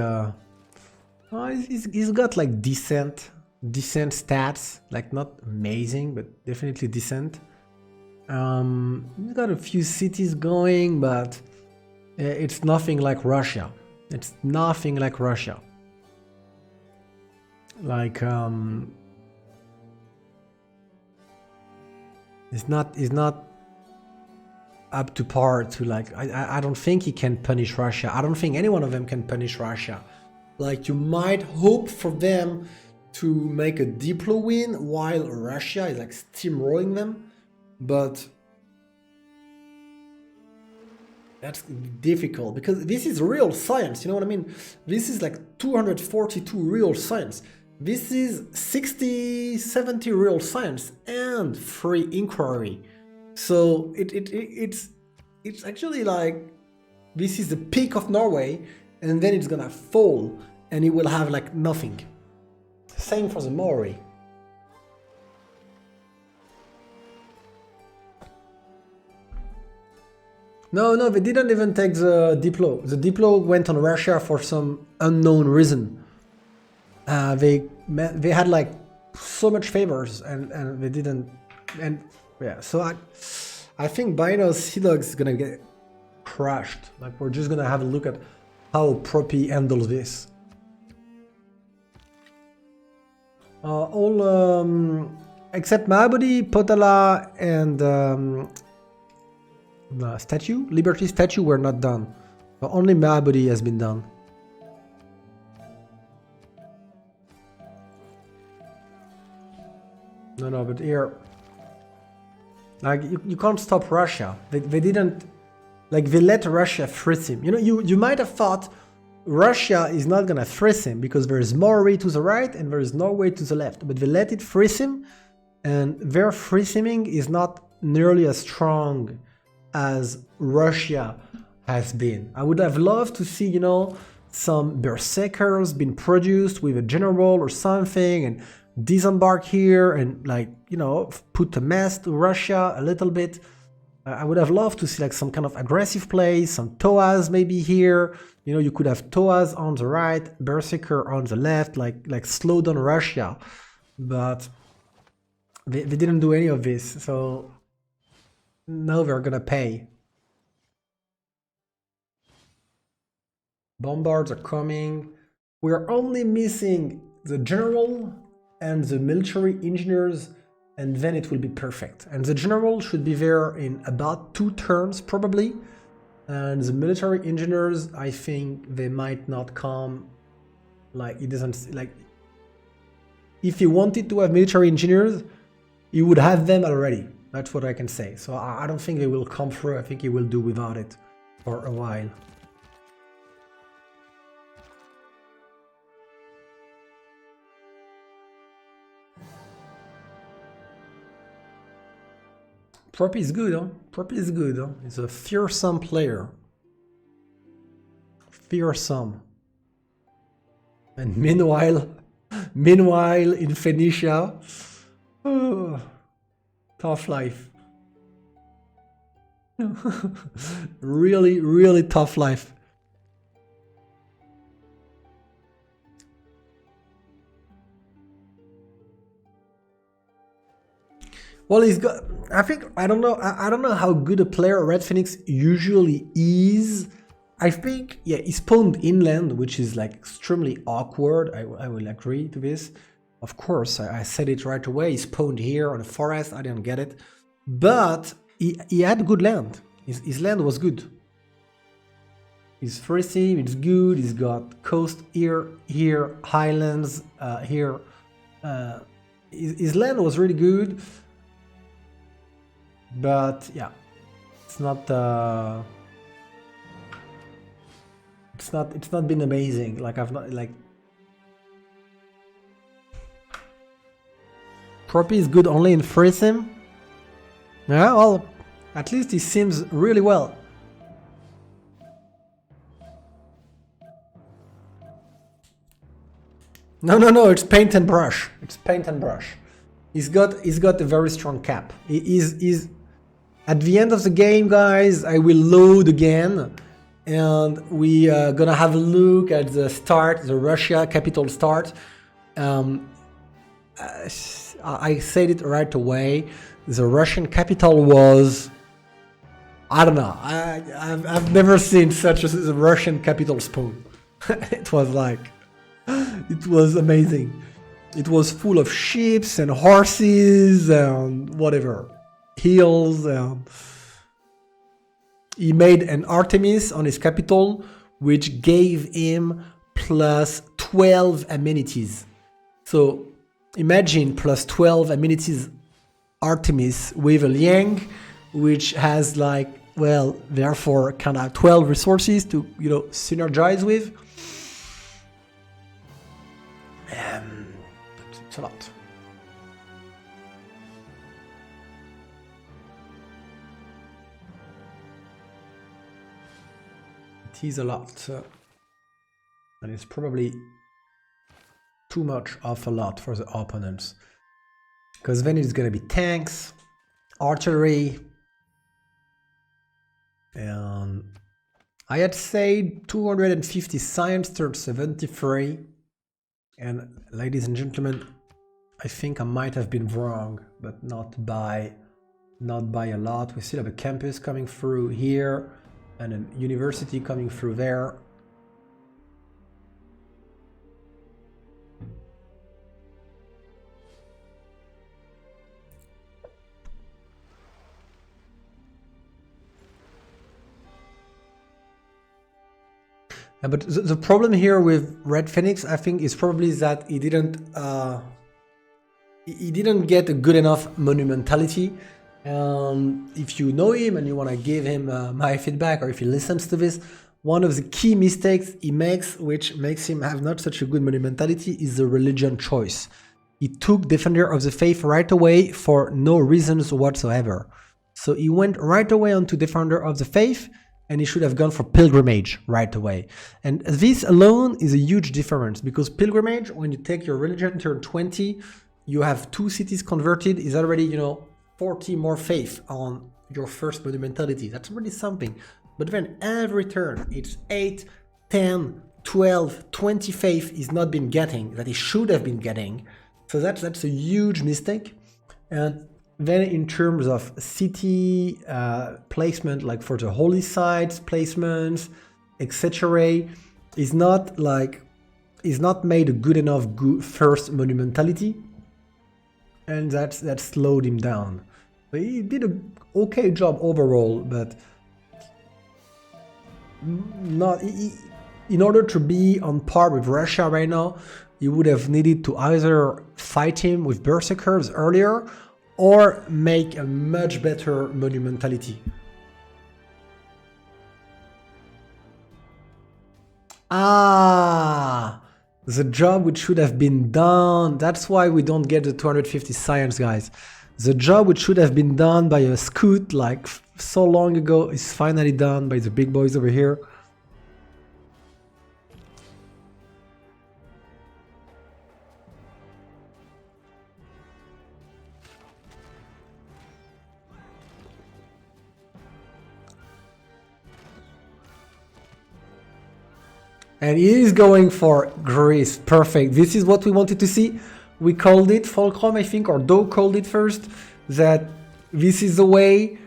He's got like decent stats, like not amazing, but definitely decent. He's got a few cities going, but it's nothing like Russia. It's nothing like Russia. Like it's not up to par to like. I don't think he can punish Russia. I don't think any one of them can punish Russia. Like you might hope for them to make a Diplo win while Russia is like steamrolling them, but that's difficult because this is real science, you know what I mean? This is like 242 real science. This is 60, 70 real science and free inquiry. So it's actually like this is the peak of Norway and then it's gonna fall and it will have like nothing. Same for the Maori. No, they didn't even take the Diplo. The Diplo went on Russia for some unknown reason. They had like so much favors and they didn't. And yeah, so I think Bino's Seadogs is gonna get crushed. Like we're just gonna have a look at how Propi handles this. All except Mahabodhi, Potala, and Liberty statue were not done. Only Mahabodhi has been done. No, but here, like you can't stop Russia. They didn't, like they let Russia freeze him. You know, you might have thought Russia is not gonna freeze him because there is Norway to the right and there is Norway to the left. But they let it freeze him, and their freezing is not nearly as strong as Russia has been. I would have loved to see, you know, some berserkers being produced with a general or something and disembark here and like, you know, put a mess to Russia a little bit. I would have loved to see like some kind of aggressive play, some Toas maybe here. You know, you could have Toas on the right, berserker on the left, like slow down Russia. But they didn't do any of this, so now they're gonna pay. Bombards are coming. We're only missing the general and the military engineers, and then it will be perfect. And the general should be there in about 2 turns probably. And the military engineers, I think they might not come. Like it doesn't, like if he wanted to have military engineers, he would have them already. That's what I can say. So I don't think they will come through. I think he will do without it for a while. Propi is good, huh? Propi is good, huh? He's a fearsome player. Fearsome. And meanwhile in Phoenicia, oh, tough life. Really, really tough life. Well, he's got. I don't know how good a player Red Phoenix usually is. I think, yeah, he spawned inland, which is like extremely awkward. I will agree to this. Of course, I said it right away. He spawned here on a forest. I didn't get it, but he had good land. His land was good. His first team, it's good. He's got coast here, highlands here. His land was really good. But yeah, it's not It's not been amazing. Like I've not like. Propi is good only in free sim. Yeah, well, at least he seems really well. No, it's paint and brush. It's paint and brush. He's got a very strong cap. He's at the end of the game, guys. I will load again, and we gonna have a look at the start, the Russia capital start. I said it right away. The Russian capital was, I don't know. I've never seen such a Russian capital spawn. It was like, it was amazing. It was full of sheep and horses and whatever, hills. And he made an Artemis on his capital, which gave him plus 12 amenities. So imagine plus 12 amenities Artemis with a Liang, which has like, well, therefore kind of 12 resources to, you know, synergize with. It's a lot. It is a lot. And it's probably too much of a lot for the opponents. Because then it's going to be tanks, artillery, and I had said 250 science turns 73. And ladies and gentlemen, I think I might have been wrong, but not by a lot. We still have a campus coming through here and a university coming through there. But the problem here with Red Phoenix, I think, is probably that he didn't get a good enough monumentality. If you know him and you want to give him my feedback, or if he listens to this, one of the key mistakes he makes, which makes him have not such a good monumentality, is the religion choice. He took Defender of the Faith right away for no reasons whatsoever. So he went right away onto Defender of the Faith, and he should have gone for Pilgrimage right away. And this alone is a huge difference, because Pilgrimage, when you take your religion turn 20, you have 2 cities converted, is already, you know, 40 more faith on your first monumentality. That's really something. But then every turn, it's 8, 10, 12, 20 faith he's not been getting, that he should have been getting. So that's a huge mistake. And then in terms of city placement, like for the holy sites placements, etc., is not made a good enough first monumentality, and that slowed him down. But he did an okay job overall, but not in order to be on par with Russia right now, you would have needed to either fight him with berserkers earlier, or make a much better monumentality. The job which should have been done. That's why we don't get the 250 science, guys. The job which should have been done by a scout like so long ago is finally done by the big boys over here. And he is going for Greece. Perfect. This is what we wanted to see. We called it, Fulcrum, I think, or Doe called it first, that this is the way.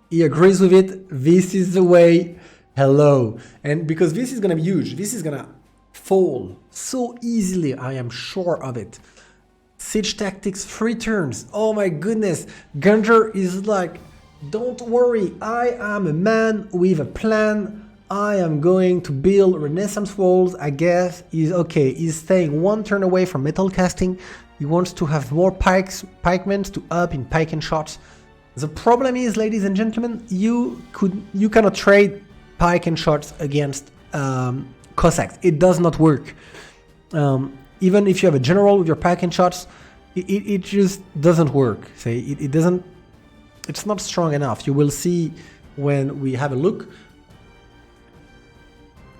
He agrees with it. This is the way. Hello. And because this is going to be huge. This is going to fall so easily. I am sure of it. Siege tactics, 3 turns. Oh my goodness. Gunter is like, don't worry. I am a man with a plan. I am going to build Renaissance walls. I guess he's okay. He's staying 1 turn away from metal casting. He wants to have more pikemen to up in pike and shots. The problem is, ladies and gentlemen, you cannot trade pike and shots against Cossacks. It does not work. Even if you have a general with your pike and shots, it just doesn't work. Say it doesn't. It's not strong enough. You will see when we have a look.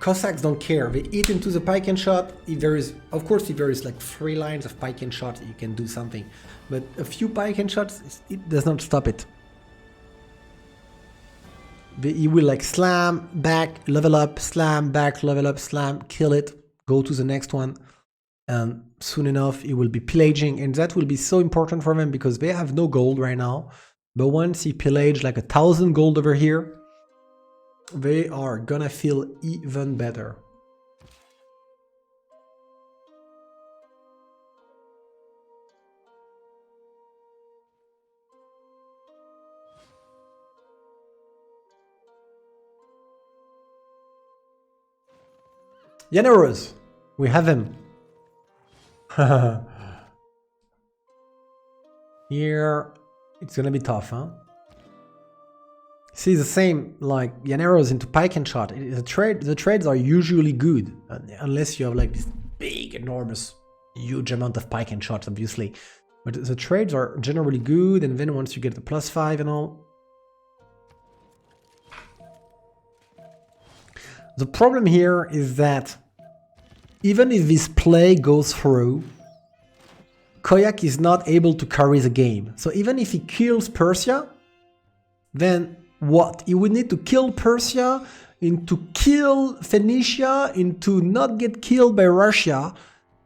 Cossacks don't care. They eat into the pike and shot. If there is, of course, if there is like 3 lines of pike and shot, you can do something. But a few pike and shots, it does not stop it. You will like slam, back, level up, slam, back, level up, slam, kill it, go to the next one. And soon enough, it will be pillaging. And that will be so important for them because they have no gold right now. But once he pillage like 1,000 gold over here, they are gonna feel even better. Generous, we have him. Here, it's gonna be tough, huh? See, the same, like, Llaneros into pike and shot. The trades are usually good, unless you have like this big, enormous, huge amount of pike and shots, obviously. But the trades are generally good, and then once you get the +5 and all. The problem here is that even if this play goes through, Koyak is not able to carry the game. So even if he kills Persia, then what? He would need to kill Persia, into kill Phoenicia, into not get killed by Russia,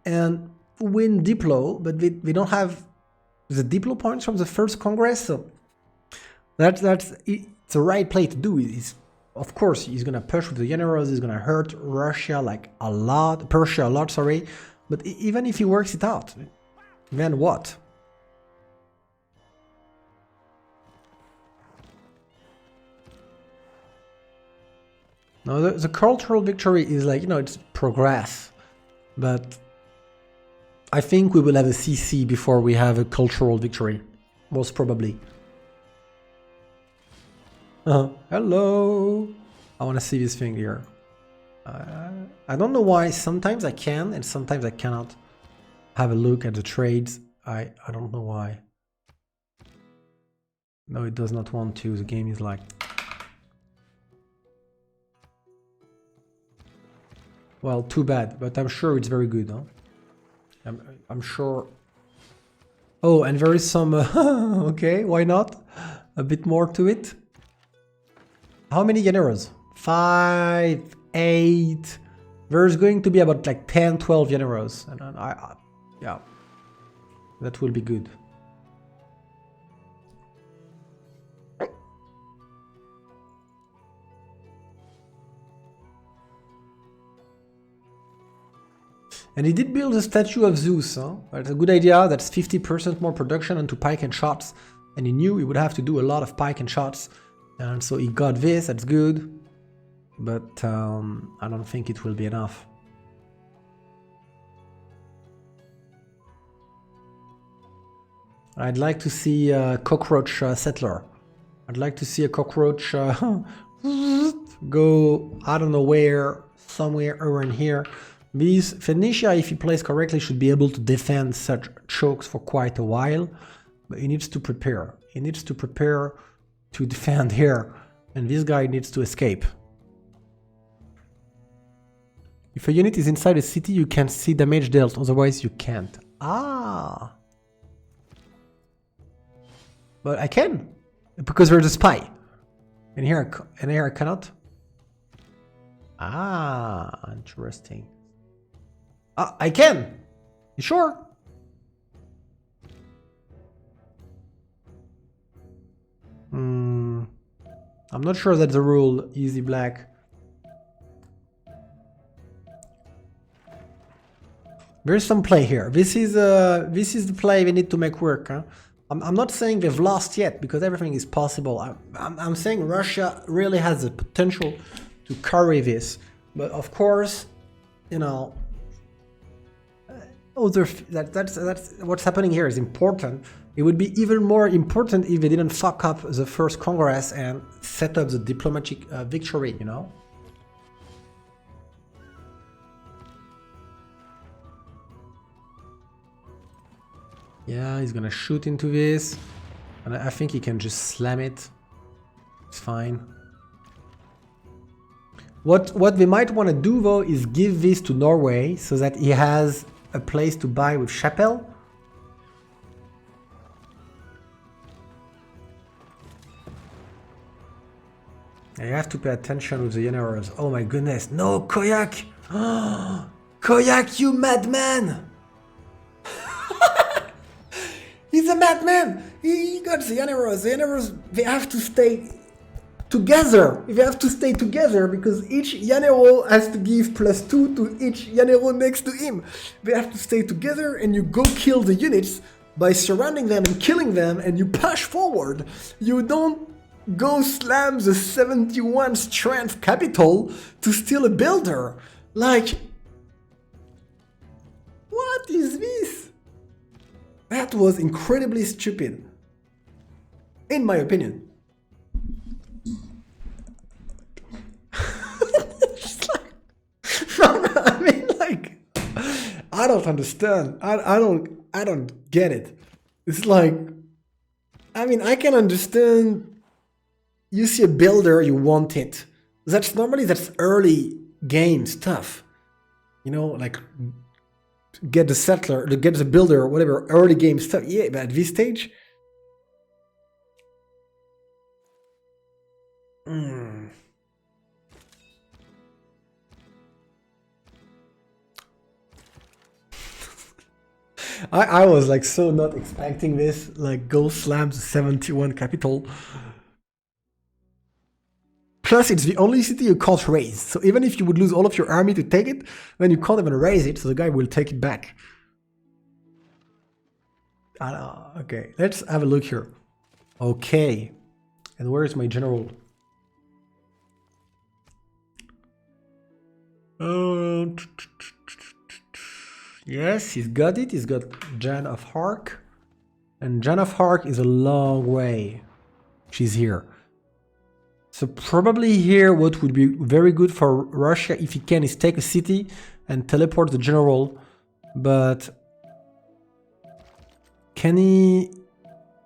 and win Diplo, but we don't have the Diplo points from the first Congress, so it's the right play to do. Of course, he's gonna push with the generals, he's gonna hurt Russia like a lot, Persia a lot, sorry, but even if he works it out, then what? Now, the cultural victory is like, it's progress, but I think we will have a CC before we have a cultural victory, most probably. Hello! I want to see this thing here. I don't know why, sometimes I can and sometimes I cannot have a look at the trades. I don't know why. No, it does not want to, the game is like... Well, too bad, but I'm sure it's very good, huh? I'm sure... Oh, and there is some... okay, why not? A bit more to it. How many generals? 5, 8... There's going to be about like 10, 12 generals. And yeah, that will be good. And he did build a statue of Zeus, huh? That's a good idea. That's 50% more production onto pike and shots. And he knew he would have to do a lot of pike and shots. And so he got this, that's good. But I don't think it will be enough. I'd like to see a cockroach settler. I'd like to see a cockroach go, I don't know where, somewhere around here. These Phoenicia, if he plays correctly, should be able to defend such chokes for quite a while. But he needs to prepare. He needs to prepare to defend here. And this guy needs to escape. If a unit is inside a city, you can see damage dealt, otherwise you can't. Ah! But I can, because there's a spy. And here I cannot. Ah, interesting. Ah, I can! You sure? I'm not sure that's the rule, easy black. There's some play here. This is the play we need to make work. Huh? I'm not saying they've lost yet, because everything is possible. I'm saying Russia really has the potential to carry this. But of course, that's what's happening here is important. It would be even more important if they didn't fuck up the first Congress and set up the diplomatic victory, Yeah, he's gonna shoot into this. And I think he can just slam it. It's fine. What we might want to do though is give this to Norway so that he has a place to buy with Chapelle. I have to pay attention with the generals. Oh my goodness, no, Koyak! Koyak, you madman! He's a madman! He got the generals. The generals, they have to stay together. They have to stay together because each general has to give +2 to each general next to him. They have to stay together and you go kill the units by surrounding them and killing them and you push forward. You don't go slam the 71 strength capital to steal a builder. Like, what is this? That was incredibly stupid, in my opinion. I mean, like, I don't understand. I don't get it. It's like, I mean, I can understand. You see a builder, you want it. That's early game stuff. You know, like get the settler, get the builder, whatever, early game stuff. Yeah, but at this stage, I was like so not expecting this. Like go slam the 71 capital. Plus, it's the only city you can't raise. So even if you would lose all of your army to take it, then you can't even raise it, so the guy will take it back. Okay, let's have a look here. Okay. And where is my general? Yes, he's got it. He's got Jan of Arc. And Jan of Arc is a long way. She's here. So probably here what would be very good for Russia if he can is take a city and teleport the general. But can he...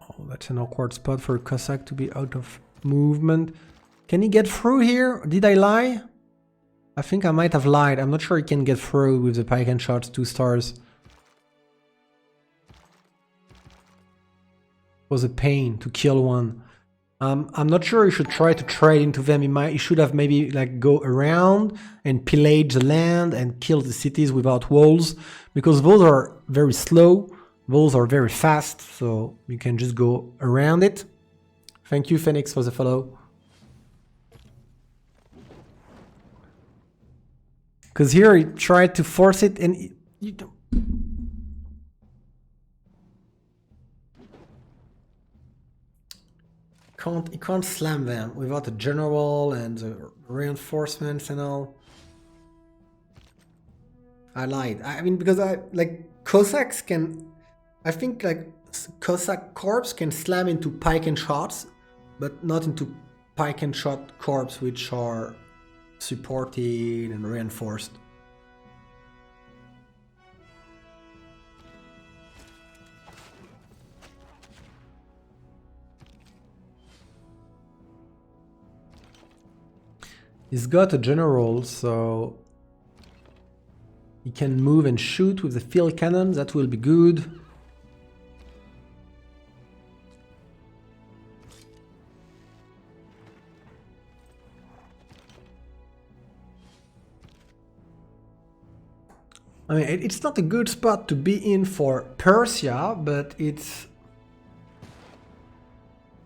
Oh, that's an awkward spot for a Cossack to be out of movement. Can he get through here? Did I lie? I think I might have lied. I'm not sure he can get through with the pike and shots 2 stars. It was a pain to kill one. I'm not sure you should try to trade into them. He should have maybe like go around and pillage the land and kill the cities without walls, because those are very slow, those are very fast, so you can just go around it. Thank you, Phoenix, for the follow. Because here he tried to force it and you don't... You can't slam them without a general and the reinforcements and all. I lied. I mean, because Cossacks can... I think like Cossack corps can slam into pike and shots, but not into pike and shot corps which are supported and reinforced. He's got a general, so he can move and shoot with the field cannon. That will be good. I mean, it's not a good spot to be in for Persia, but it's...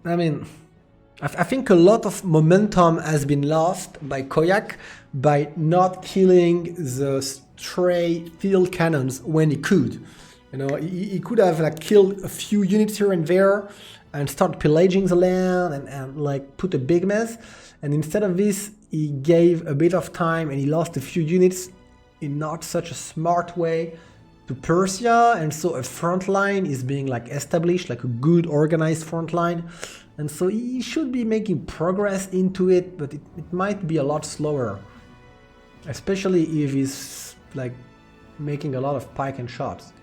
I mean... I think a lot of momentum has been lost by Koyak by not killing the stray field cannons when he could. You know, he could have like killed a few units here and there and start pillaging the land and like put a big mess. And instead of this, he gave a bit of time and he lost a few units in not such a smart way to Persia. And so a front line is being like established, like a good organized front line. And so he should be making progress into it, but it might be a lot slower. Especially if he's like making a lot of pike and shots.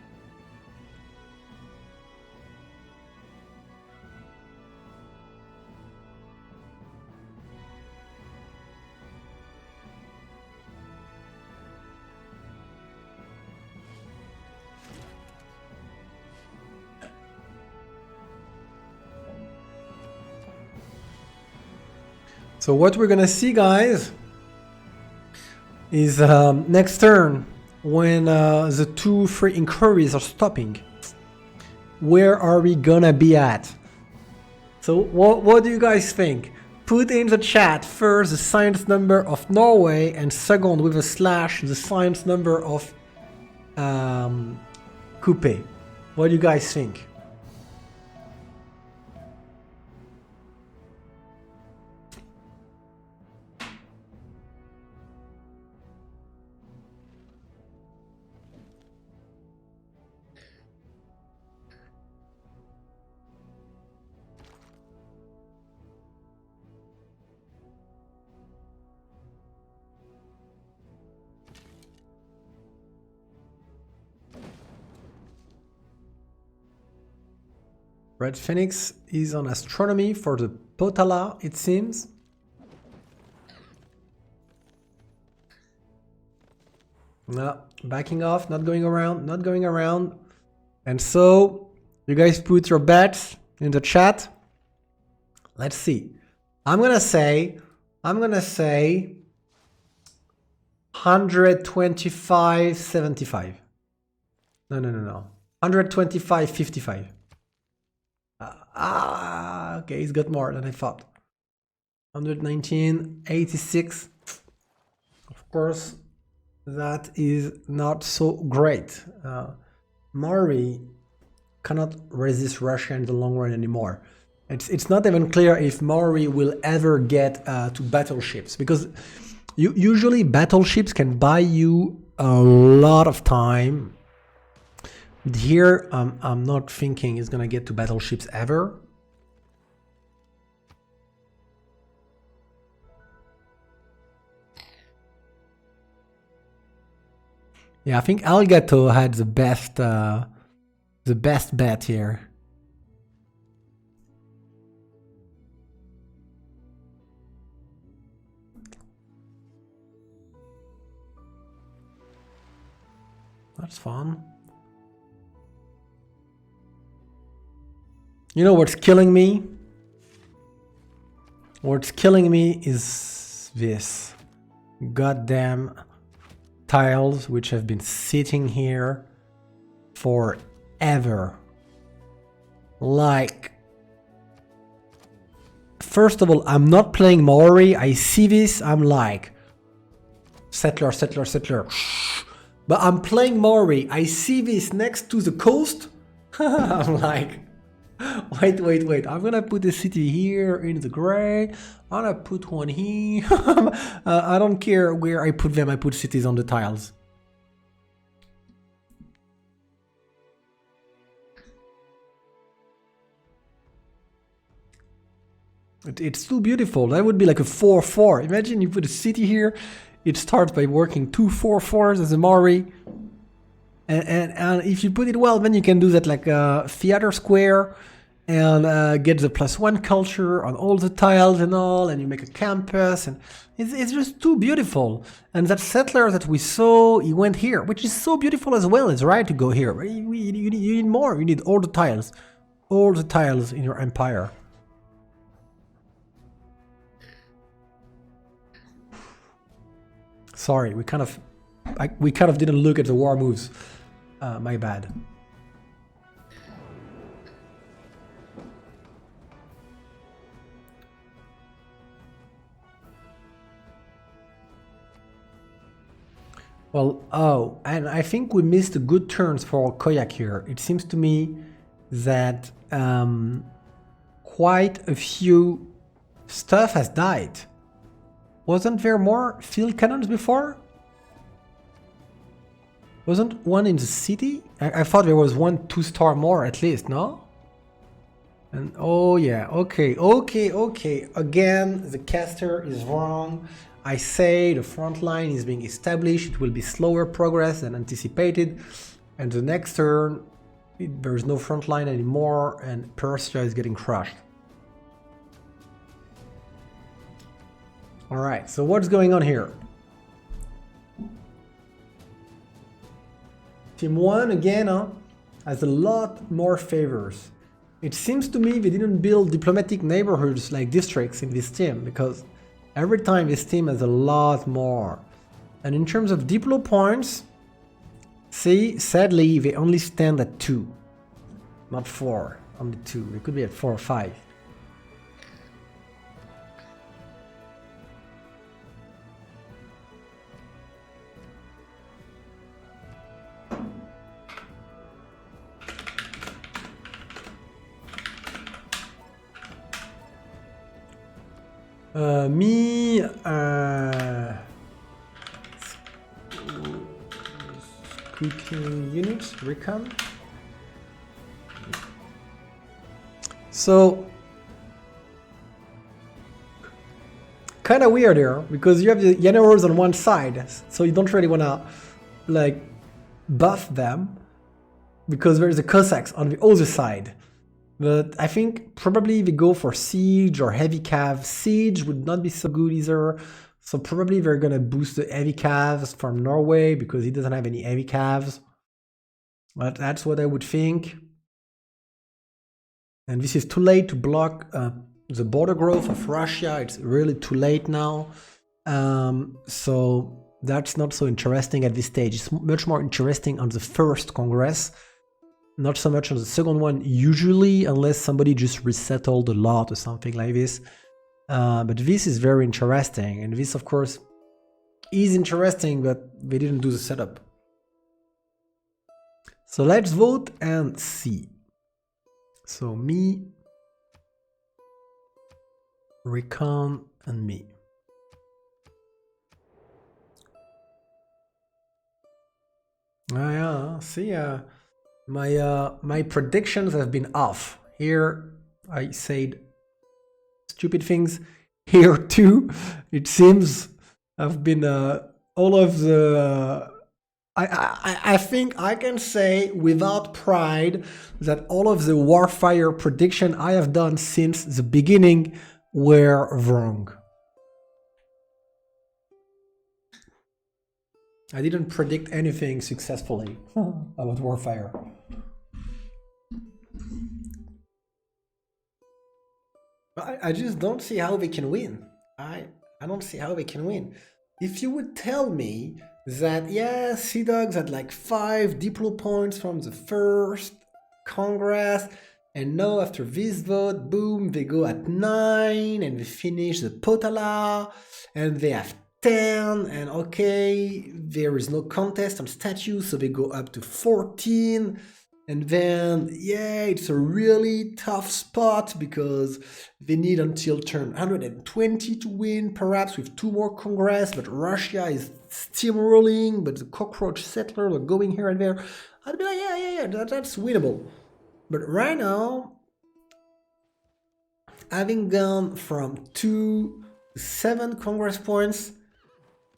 So what we're gonna see, guys, is next turn when the 2 free inquiries are stopping. Where are we gonna be at? So what do you guys think? Put in the chat first the science number of Norway and second with a slash the science number of Coupe. What do you guys think? Red Phoenix is on astronomy for the Potala, it seems. No, backing off, not going around, not going around. And so, you guys put your bets in the chat. Let's see. I'm gonna say 125.75. No. 125.55. Okay, he's got more than I thought. 119.86. Of course, that is not so great. Maury cannot resist Russia in the long run anymore. It's not even clear if Maury will ever get to battleships, because usually battleships can buy you a lot of time. Here, I'm not thinking he's gonna get to battleships ever. Yeah, I think Algato had the best bet here. That's fun. You know what's killing me? What's killing me is this goddamn tiles which have been sitting here forever. Like, first of all, I'm not playing Maori. I see this, I'm like, settler. But I'm playing Maori. I see this next to the coast. I'm like, wait. I'm gonna put the city here in the gray. I'm gonna put one here. I don't care where I put them. I put cities on the tiles. It's too beautiful. That would be like a 4-4. Imagine you put a city here. It starts by working 2 4-4s as a Maori. And if you put it well, then you can do that like a theater square and get the +1 culture on all the tiles and all, and you make a campus, and it's just too beautiful. And that settler that we saw, he went here, which is so beautiful as well. It's right to go here. You need more. You need all the tiles in your empire. Sorry, we kind of didn't look at the war moves. My bad. Well, oh, and I think we missed good turns for Koyak here. It seems to me that quite a few stuff has died. Wasn't there more field cannons before? Wasn't one in the city? I thought there was 1 2-star more at least, no? And oh yeah, okay. Again, the caster is wrong. I say the front line is being established. It will be slower progress than anticipated. And the next turn, there's no front line anymore, and Persia is getting crushed. All right, so what's going on here? Team 1 again has a lot more favors. It seems to me they didn't build diplomatic neighborhoods like districts in this team, because Every time this team has a lot more. And in terms of diplo points, see, sadly, they only stand at 2. Not 4, only 2. They could be at 4 or 5. Me, cooking units, recon. So, kind of weird here, because you have the generals on one side, so you don't really want to, like, buff them, because there's the Cossacks on the other side. But I think probably they go for siege or heavy cav. Siege would not be so good either. So probably they're gonna boost the heavy cavs from Norway because he doesn't have any heavy cavs. But that's what I would think. And this is too late to block the border growth of Russia. It's really too late now. So that's not so interesting at this stage. It's much more interesting on the first Congress. Not so much on the second one, usually, unless somebody just resettled a lot or something like this. But this is very interesting. And this, of course, is interesting, but they didn't do the setup. So let's vote and see. So me, Recon, and me. Yeah, see, my predictions have been off. Here I said stupid things. Here too, it seems I've been all of the. I think I can say without pride that all of the Warfire prediction I have done since the beginning were wrong. I didn't predict anything successfully about Warfire. I just don't see how they can win. I don't see how they can win. If you would tell me that, yeah, Seadogs had like 5 diplo points from the first Congress, and now after this vote, boom, they go at 9, and they finish the Potala, and they have 10, and okay, there is no contest on statues, so they go up to 14. And then, yeah, it's a really tough spot because they need until turn 120 to win, perhaps with 2 more Congress, but Russia is steamrolling, but the cockroach settlers are going here and there. I'd be like, yeah, that's winnable. But right now, having gone from 2 to 7 Congress points,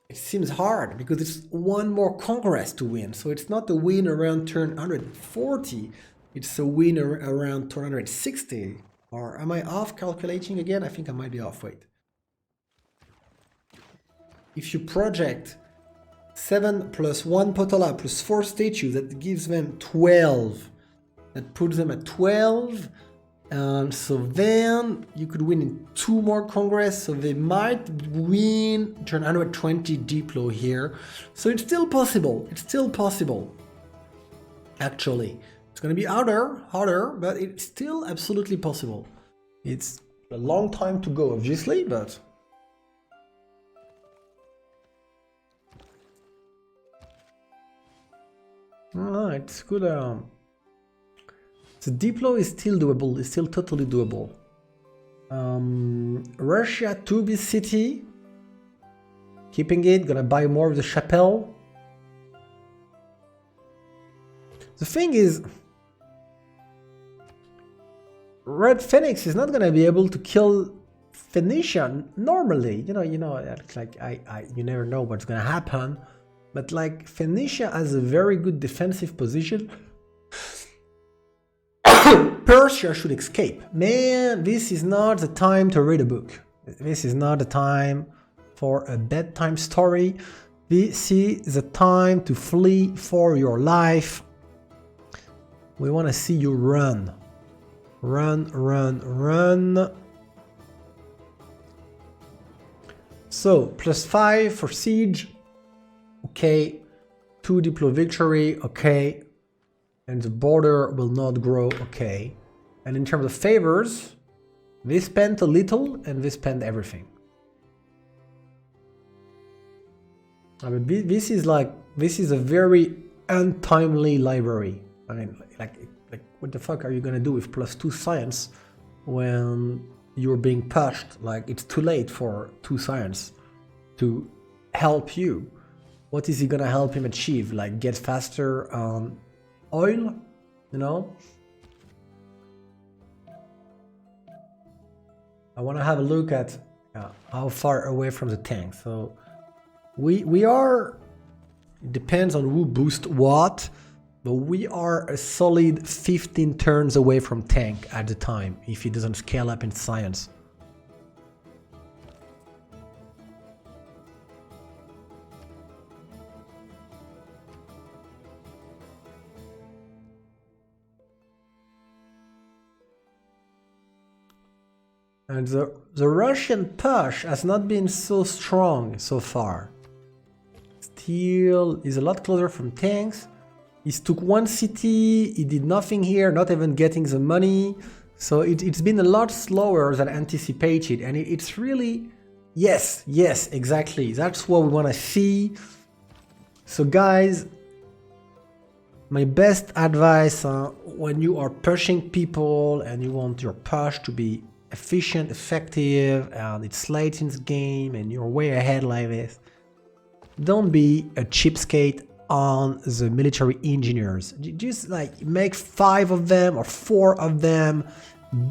it seems hard because it's 1 more Congress to win. So it's not a win around turn 140, it's a win around turn 160. Or am I off calculating again? I think I might be off, wait. If you project 7 plus 1 Potala plus 4 statues, that gives them 12. That puts them at 12. So then you could win in 2 more Congress, so they might win turn 120 diplo here. So it's still possible. It's still possible. Actually, it's gonna be harder, but it's still absolutely possible. It's a long time to go, obviously, but it's good. The diplo is still doable, it's still totally doable. Russia to this city, keeping it, gonna buy more of the chapel. The thing is, Red Phoenix is not gonna be able to kill Phoenicia normally. You know, it's like you never know what's gonna happen. But like Phoenicia has a very good defensive position. Persia should escape. Man, this is not the time to read a book. This is not the time for a bedtime story. This is the time to flee for your life. We want to see you run. Run. So, +5 for siege. Okay. 2 Diplo victory. Okay. And the border will not grow. Okay. And in terms of favors, they spent a little and they spent everything. I mean, this is a very untimely library. I mean, like what the fuck are you gonna do with +2 science when you're being pushed? Like, it's too late for 2 science to help you. What is he gonna help him achieve? Like, get faster on oil, you know? I want to have a look at how far away from the tank. So we are, it depends on who boosts what, but we are a solid 15 turns away from tank at the time if he doesn't scale up in science. And the Russian push has not been so strong so far. Still is a lot closer from tanks. He took 1 city, he did nothing here, not even getting the money. So it's been a lot slower than anticipated, and it's really, yes, exactly. That's what we want to see. So guys, my best advice when you are pushing people and you want your push to be efficient, effective, and it's late in the game and you're way ahead like this, don't be a cheapskate on the military engineers. Just like make 5 of them or 4 of them,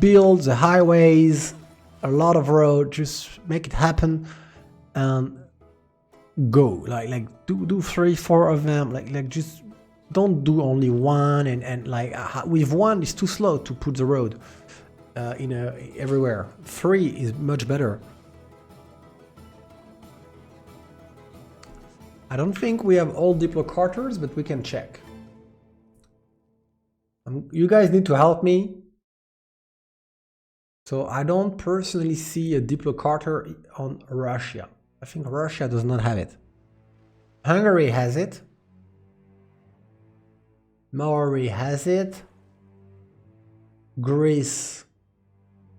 build the highways, a lot of road, just make it happen and go. Like do 3, 4 of them, like just don't do only 1 and like with 1 it's too slow to put the road everywhere. 3 is much better. I don't think we have all Diplocarters, but we can check. You guys need to help me. So I don't personally see a Diplocarter on Russia. I think Russia does not have it. Hungary has it. Norway has it. Greece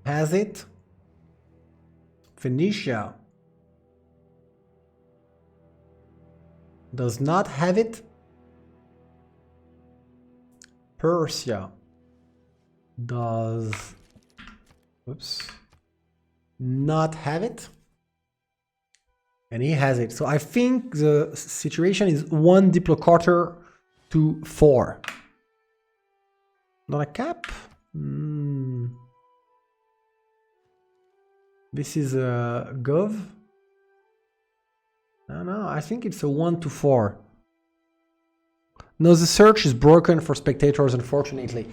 has it. Phoenicia does not have it. Persia does not have it. And he has it. So I think the situation is 1 Diplocarter to 4. Not a cap? This is a Gov. No, I think it's a 1 to 4. No, the search is broken for spectators, unfortunately.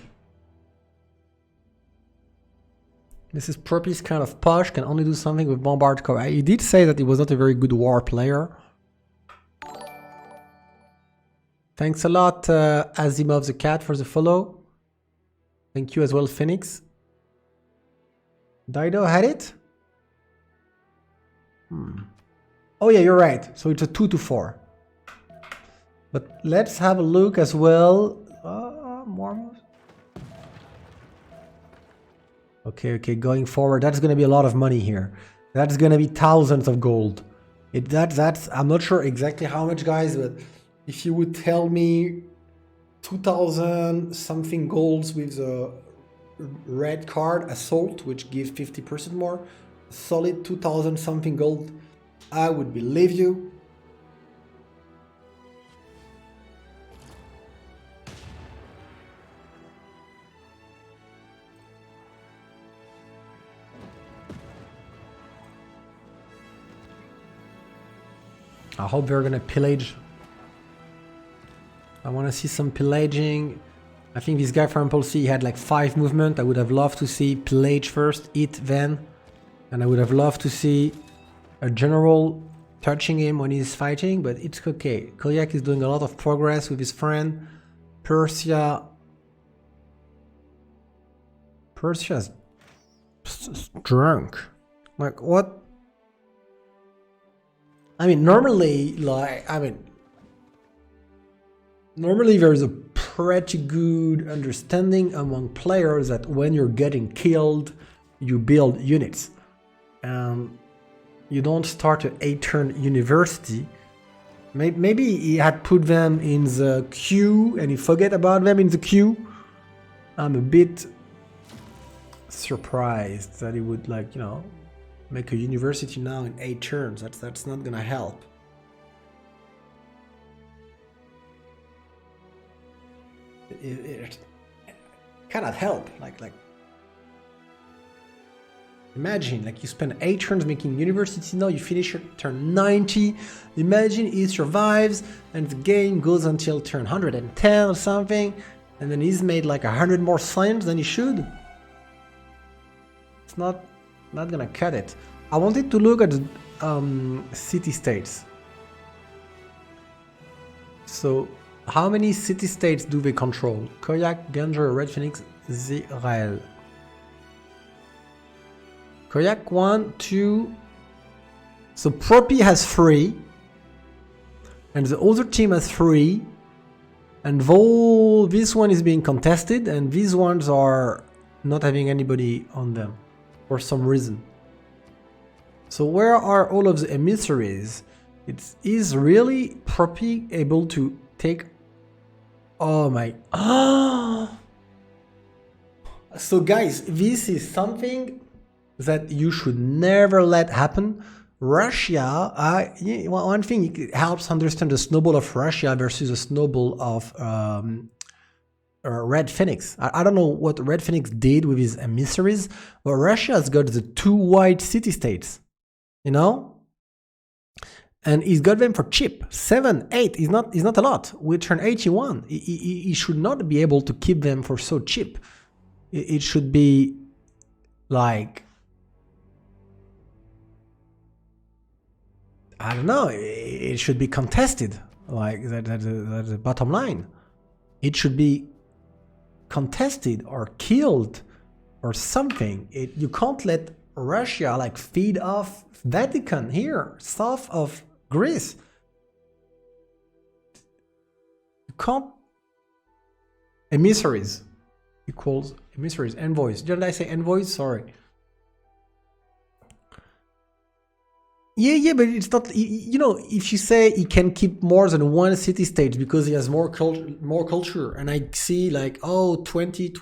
This is Propy's kind of push, can only do something with Bombard Co. He did say that he was not a very good war player. Thanks a lot, Asimov the Cat, for the follow. Thank you as well, Phoenix. Dido had it? Oh yeah, you're right. So it's a 2 to 4. But let's have a look as well. More moves. Okay, going forward, that's going to be a lot of money here. That's going to be thousands of gold. That's I'm not sure exactly how much, guys, but if you would tell me 2,000 something golds with the red card assault, which gives 50% more, solid 2,000 something gold, I would believe you. I hope they're gonna pillage. I want to see some pillaging. I think this guy from Impulse had like 5 movement. I would have loved to see pillage first, eat then. And I would have loved to see a general touching him when he's fighting, but it's okay. Kolyak is doing a lot of progress with his friend. Persia's drunk. Like, what? I mean, normally, like, normally there's a pretty good understanding among players that when you're getting killed, you build units. You don't start an 8-turn university. Maybe he had put them in the queue and he forget about them in the queue. I'm a bit surprised that he would, like, you know, make a university now in 8 turns. That's not gonna help. It cannot help. Like imagine, like, you spend 8 turns making university, now you finish your turn 90. Imagine he survives and the game goes until turn 110 or something, and then he's made like 100 more science than he should. It's not gonna cut it. I wanted to look at the city-states. So, how many city-states do they control? Koyak, Ganger, Red Phoenix, Zirael. Koyak 1, 2. So Propi has 3. And the other team has 3. And though this one is being contested, and these ones are not having anybody on them for some reason. So where are all of the emissaries? Is really Propi able to take... Oh my... So guys, this is something that you should never let happen. Russia, one thing, it helps understand the snowball of Russia versus the snowball of Red Phoenix. I don't know what Red Phoenix did with his emissaries, but Russia has got the 2 white city-states, you know? And he's got them for cheap. 7, 8 is not a lot. We turn 81. He should not be able to keep them for so cheap. It should be like... I don't know, it should be contested, like that's the bottom line. It should be contested or killed or something. You can't let Russia like feed off Vatican here, south of Greece. You can't... Emissaries equals emissaries, envoys. Did I say envoys? Sorry. Yeah, but it's not, you know, if you say he can keep more than 1 city-state because he has more culture, and I see like, oh, 20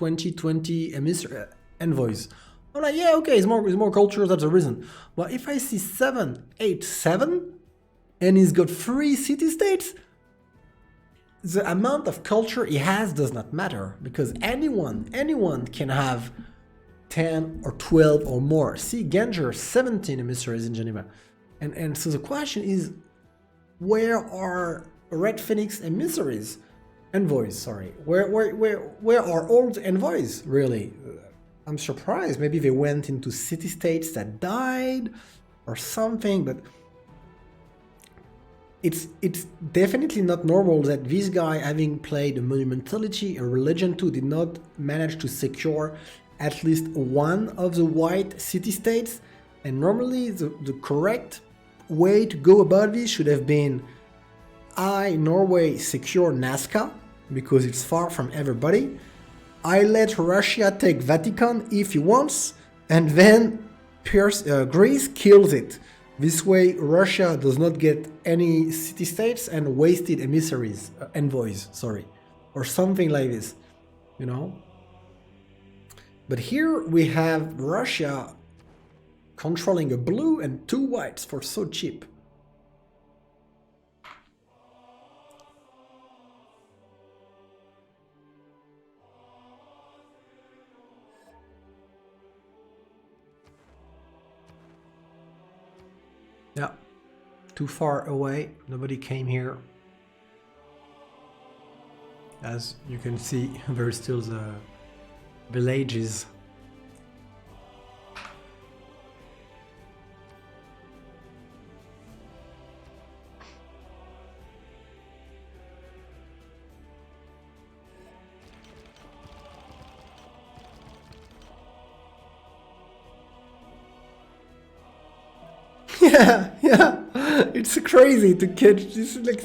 envoys. I'm like, yeah, okay, it's more culture, that's the reason. But if I see 7, 8, 7, and he's got 3 city-states, the amount of culture he has does not matter, because anyone can have 10 or 12 or more. See, Ganger, 17 emissaries in Geneva. And so the question is, where are Red Phoenix emissaries? Envoys, sorry. Where are all the envoys, really? I'm surprised. Maybe they went into city-states that died or something, but it's definitely not normal that this guy, having played a Monumentality, a Religion 2, did not manage to secure at least 1 of the white city-states. And normally the correct way to go about this should have been, Norway secure Nazca, because it's far from everybody. I let Russia take Vatican if he wants, and then Greece kills it. This way Russia does not get any city-states and wasted emissaries, envoys, sorry, or something like this, you know? But here we have Russia controlling a blue and 2 whites for so cheap. Yeah, too far away, nobody came here. As you can see, there's still the villages. Yeah. It's crazy to catch this. Like,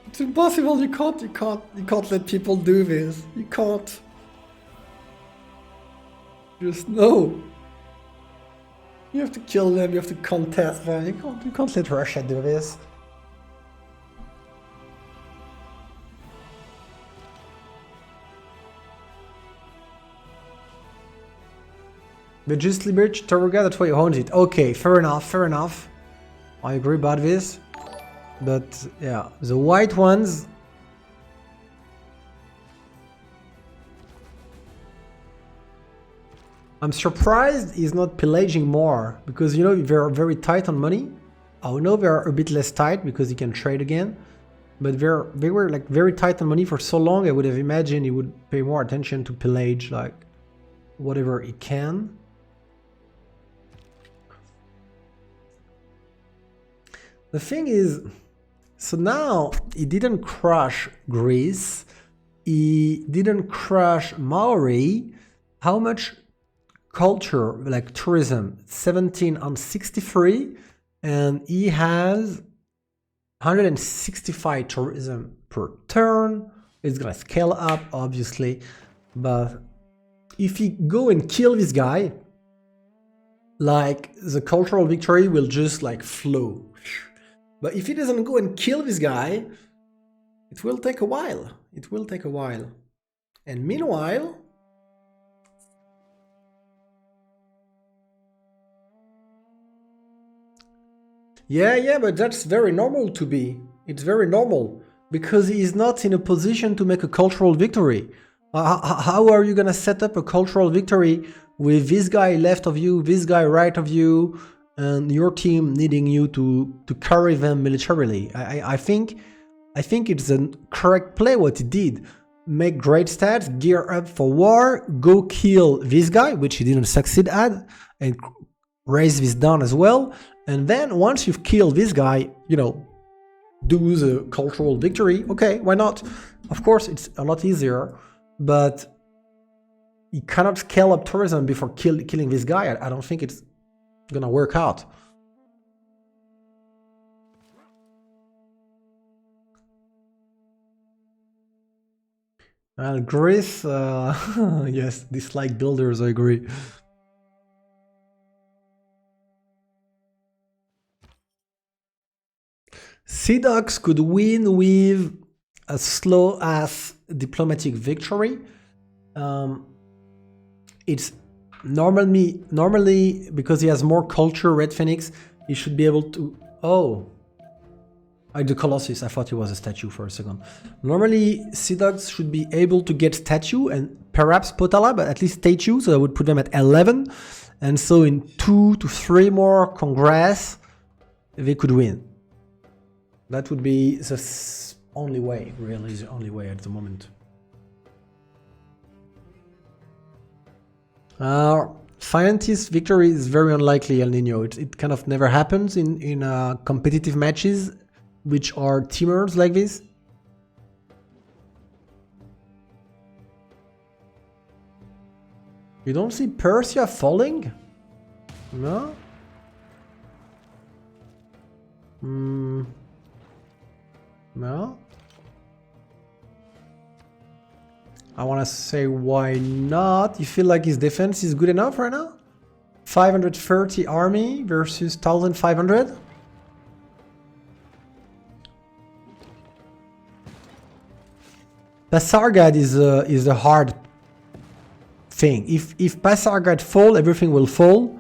it's impossible. You can't let people do this. You can't. Just no. You have to kill them. You have to contest them. You can't let Russia do this. But just liberate Taruga, that's why you own it. Okay, fair enough, fair enough. I agree about this. But yeah, the white ones. I'm surprised he's not pillaging more, because you know they're very tight on money. I know they're a bit less tight because he can trade again. But they were like very tight on money for so long, I would have imagined he would pay more attention to pillage like whatever he can. The thing is, so now he didn't crush Greece, he didn't crush Maori. How much culture, like tourism? 17 on 63, and he has 165 tourism per turn. It's gonna scale up, obviously, but if you go and kill this guy, like the cultural victory will just like flow. But if he doesn't go and kill this guy, it will take a while. It will take a while. And meanwhile, yeah, but that's very normal to be. It's very normal because he's not in a position to make a cultural victory. How are you gonna set up a cultural victory with this guy left of you, this guy right of you, and your team needing you to carry them militarily? I think it's a correct play what he did. Make great stats, gear up for war, go kill this guy, which he didn't succeed at, and raise this down as well. And then once you've killed this guy, you know, do the cultural victory. Okay, why not? Of course, it's a lot easier, but you cannot scale up tourism before killing this guy. I don't think it's gonna work out. Well, Greece, yes, dislike builders, I agree. Seadogs could win with a slow-ass diplomatic victory. It's normally because he has more culture, Red Phoenix, he should be able to... Oh, the Colossus, I thought it was a statue for a second. Normally, Seadogs should be able to get statue and perhaps Potala, but at least statue, so I would put them at 11. And so in 2 to 3 more Congress, they could win. That would be the only way, really, the only way at the moment. Scientist victory is very unlikely, El Nino. It kind of never happens in competitive matches, which are teamers like this. You don't see Persia falling? No? No? I want to say why not? You feel like his defense is good enough right now? 530 army versus 1500? Pasargad is a hard thing. If Pasargad fall, everything will fall.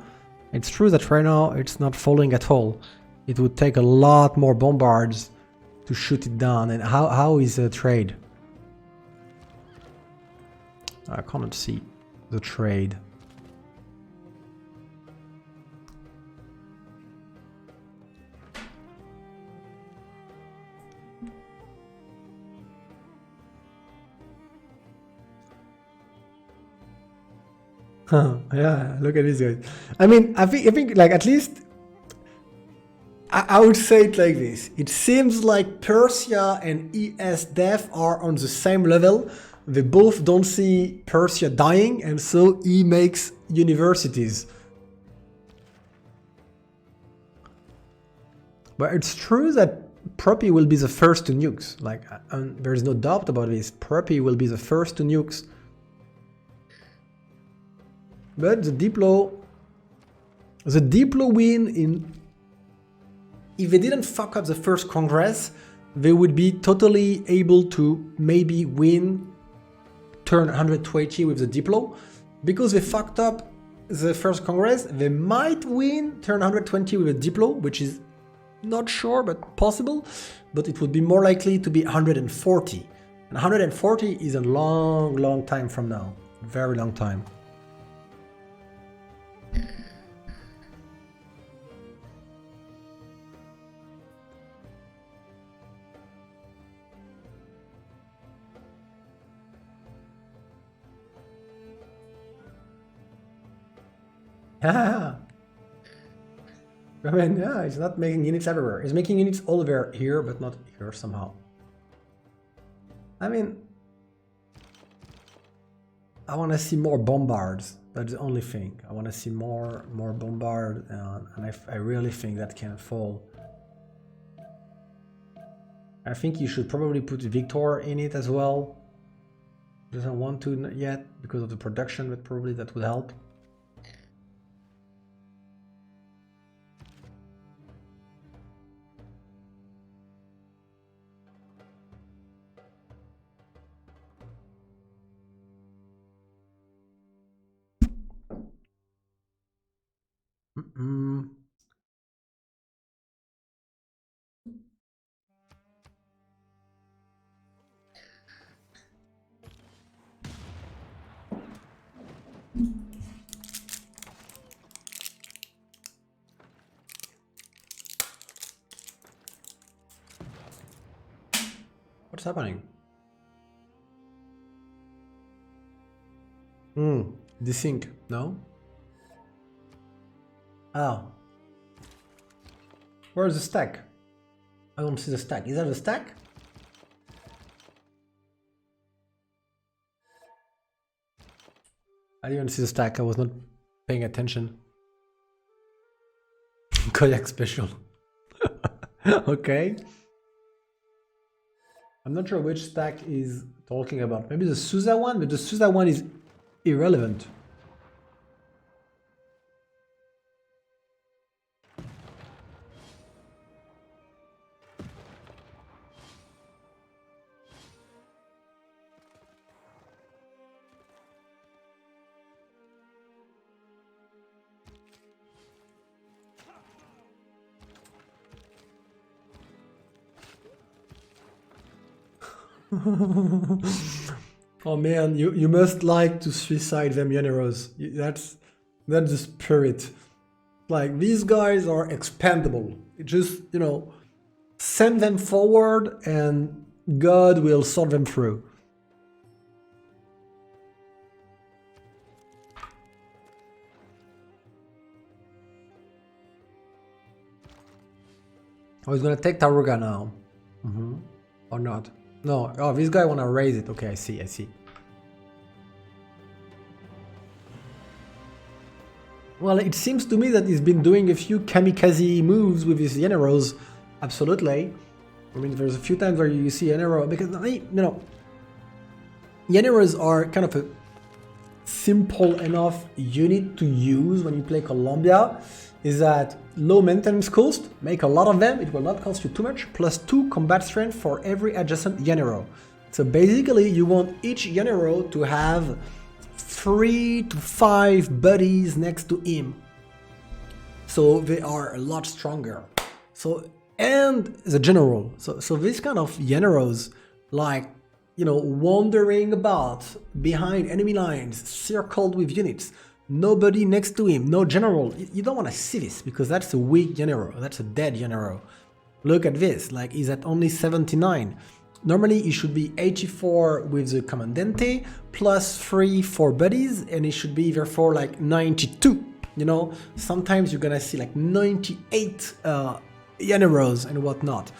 It's true that right now it's not falling at all. It would take a lot more bombards to shoot it down. And how is the trade? I cannot see the trade. Yeah, look at this guy. I mean, I think like at least I would say it like this. It seems like Persia and ES-Def are on the same level. They both don't see Persia dying, and so he makes universities. But it's true that Propi will be the first to nukes. Like, there is no doubt about this. Propi will be the first to nukes. But the Diplo win in... If they didn't fuck up the first Congress, they would be totally able to maybe win turn 120 with the Diplo. Because they fucked up the first Congress, they might win turn 120 with a Diplo, which is not sure, but possible. But it would be more likely to be 140. And 140 is a long, long time from now. Very long time. I mean, yeah, it's not making units everywhere. It's making units all over here, but not here somehow. I mean, I want to see more bombards. That's the only thing. I want to see more bombard, and I really think that can fall. I think you should probably put Victor in it as well. Doesn't want to yet because of the production, but probably that would help. What's happening? Desync, no? Oh. Where's the stack? I don't see the stack. Is that the stack? I didn't see the stack. I was not paying attention. Koyak special. Okay. I'm not sure which stack is talking about. Maybe the Susa one, but the Susa one is irrelevant. Oh man, you must like to suicide them generals. That's the spirit. Like, these guys are expendable. Just, you know, send them forward and God will sort them through. Oh, he's gonna take Taruga now. Or not. No, oh, this guy wanna raise it. Okay, I see. Well, it seems to me that he's been doing a few kamikaze moves with his generals. Absolutely. I mean, there's a few times where you see general, because, you know, generals are kind of a simple enough unit to use when you play Colombia. Is that low maintenance cost, make a lot of them, it will not cost you too much, plus 2 combat strength for every adjacent general. So basically you want each general to have 3 to 5 buddies next to him. So they are a lot stronger. So, and the general. So this kind of generals, like, you know, wandering about behind enemy lines, circled with units, nobody next to him, no general. You don't want to see this because that's a weak general, that's a dead general. Look at this, like, he's at only 79. Normally he should be 84 with the Commandante, plus 3 for buddies, and he should be therefore like 92. You know, sometimes you're gonna see like 98 generals and whatnot.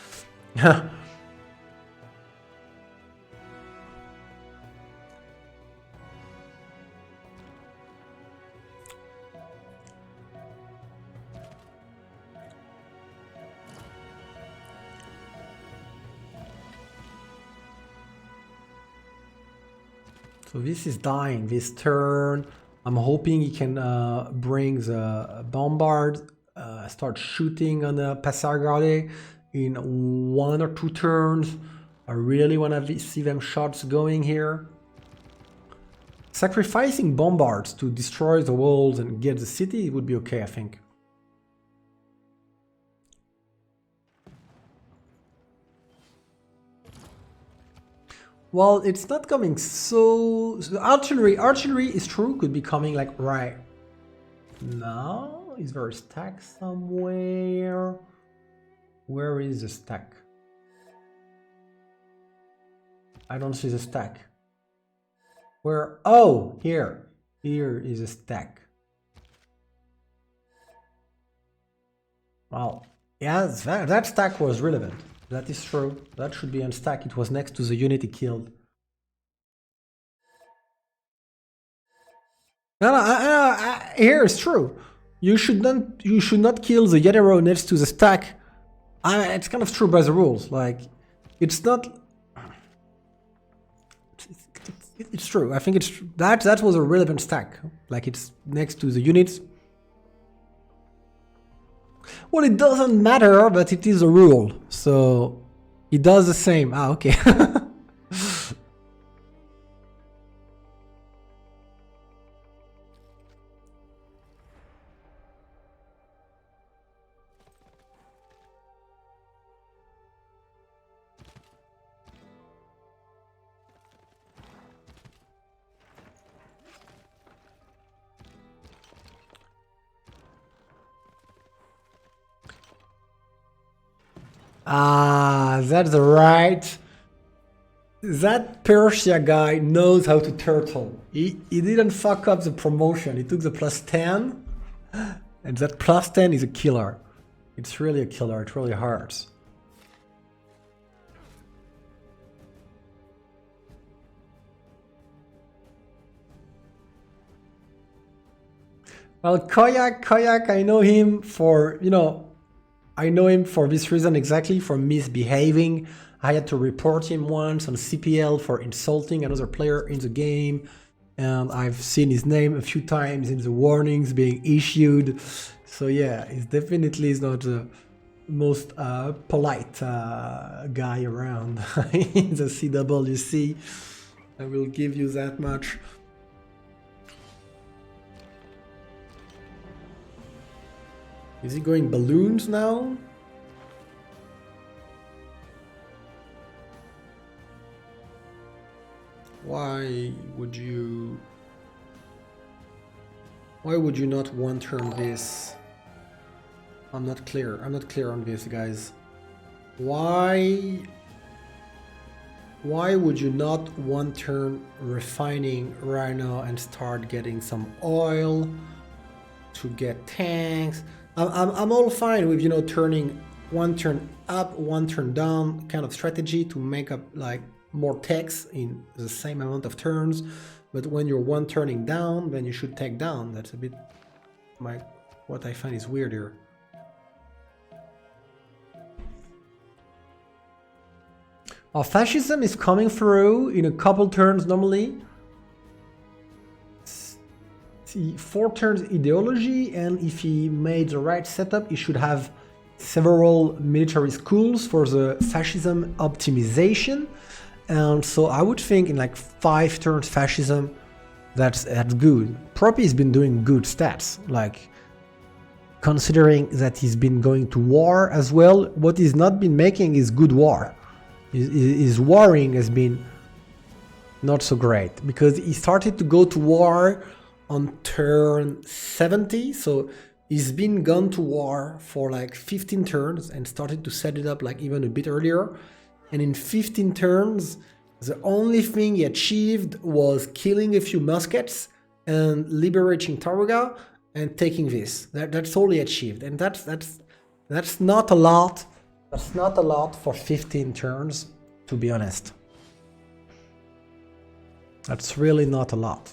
So this is dying this turn. I'm hoping he can bring the bombard, start shooting on the Passargade in 1 or 2 turns. I really want to see them shots going here. Sacrificing bombards to destroy the walls and get the city would be okay, I think. Well, it's not coming so... Artillery is true, could be coming like right now. Is there a stack somewhere? Where is the stack? I don't see the stack. Where? Oh, here. Here is a stack. Well, yeah, that stack was relevant. That is true. That should be on stack. It was next to the unit he killed. No, here it's true. You should not kill the Yadero next to the stack. It's kind of true by the rules. Like, it's not. It's true. I think that was a relevant stack. Like, it's next to the units. Well, it doesn't matter, but it is a rule. So it does the same. Ah, okay. Ah, that's right. That Persia guy knows how to turtle. He didn't fuck up the promotion. He took the +10, and that +10 is a killer. It's really a killer. It really hurts. Well, Koyak, I know him for, I know him for this reason exactly, for misbehaving. I had to report him once on CPL for insulting another player in the game. And I've seen his name a few times in the warnings being issued. So yeah, he definitely is not the most polite guy around in the CWC. I will give you that much. Is he going balloons now? Why would you not one turn this? I'm not clear on this, guys. Why would you not one turn refining right now and start getting some oil to get tanks? I'm all fine with, turning one turn up, one turn down kind of strategy to make up like more techs in the same amount of turns. But when you're one turning down, then you should take down. That's a bit what I find is weird here. Fascism is coming through in a couple turns normally. 4 turns ideology, and if he made the right setup, he should have several military schools for the fascism optimization. And so I would think in like 5 turns fascism, that's good. Propi has been doing good stats, like considering that he's been going to war as well. What he's not been making is good war. His warring has been not so great because he started to go to war on turn 70, so he's been gone to war for like 15 turns and started to set it up like even a bit earlier. And in 15 turns, the only thing he achieved was killing a few muskets and liberating Taruga and taking this. That's all he achieved, and that's not a lot. That's not a lot for 15 turns, to be honest. That's really not a lot.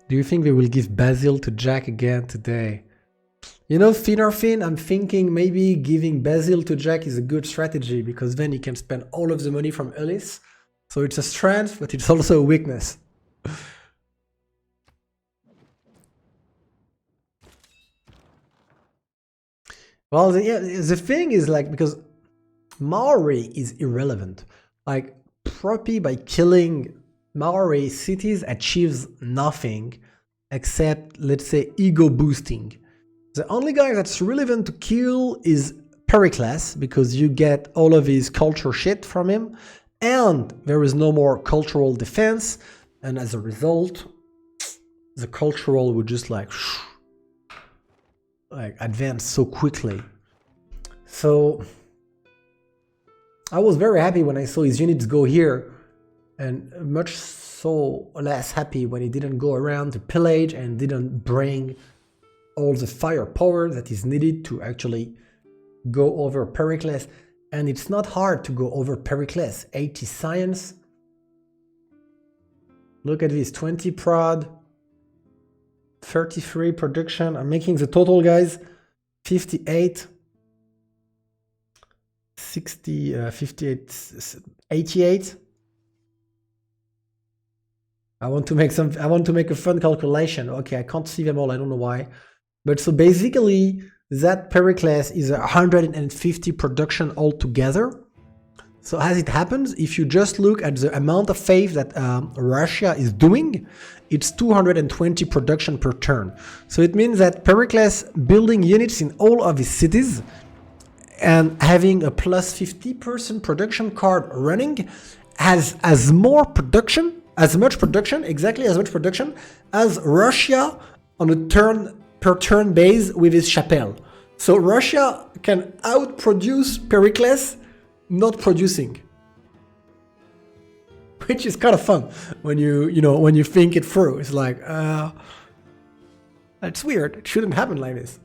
Do you think they will give Basil to Jack again today? You know, Fin, I'm thinking maybe giving Basil to Jack is a good strategy because then he can spend all of the money from Ellis. So it's a strength, but it's also a weakness. Well, the thing is like, because Maori is irrelevant. Like, Proppy by killing Maori cities achieves nothing except, let's say, ego boosting. The only guy that's relevant to kill is Pericles, because you get all of his culture shit from him, and there is no more cultural defense, and as a result, the cultural would just like advance so quickly. So I was very happy when I saw his units go here, and much so less happy when he didn't go around to pillage and didn't bring all the firepower that is needed to actually go over Pericles. And it's not hard to go over Pericles. 80 science. Look at this, 20 prod, 33 production. I'm making the total, guys. 58, 60, 58, 88. I want to make a fun calculation. Okay, I can't see them all, I don't know why. But so basically, that Pericles is 150 production altogether. So as it happens, if you just look at the amount of faith that Russia is doing, it's 220 production per turn. So it means that Pericles building units in all of his cities and having a plus 50% production card running has exactly as much production as Russia on a turn per turn base with his chapelle. So Russia can outproduce Pericles not producing, which is kind of fun when you think it through. It's like that's weird. It shouldn't happen like this.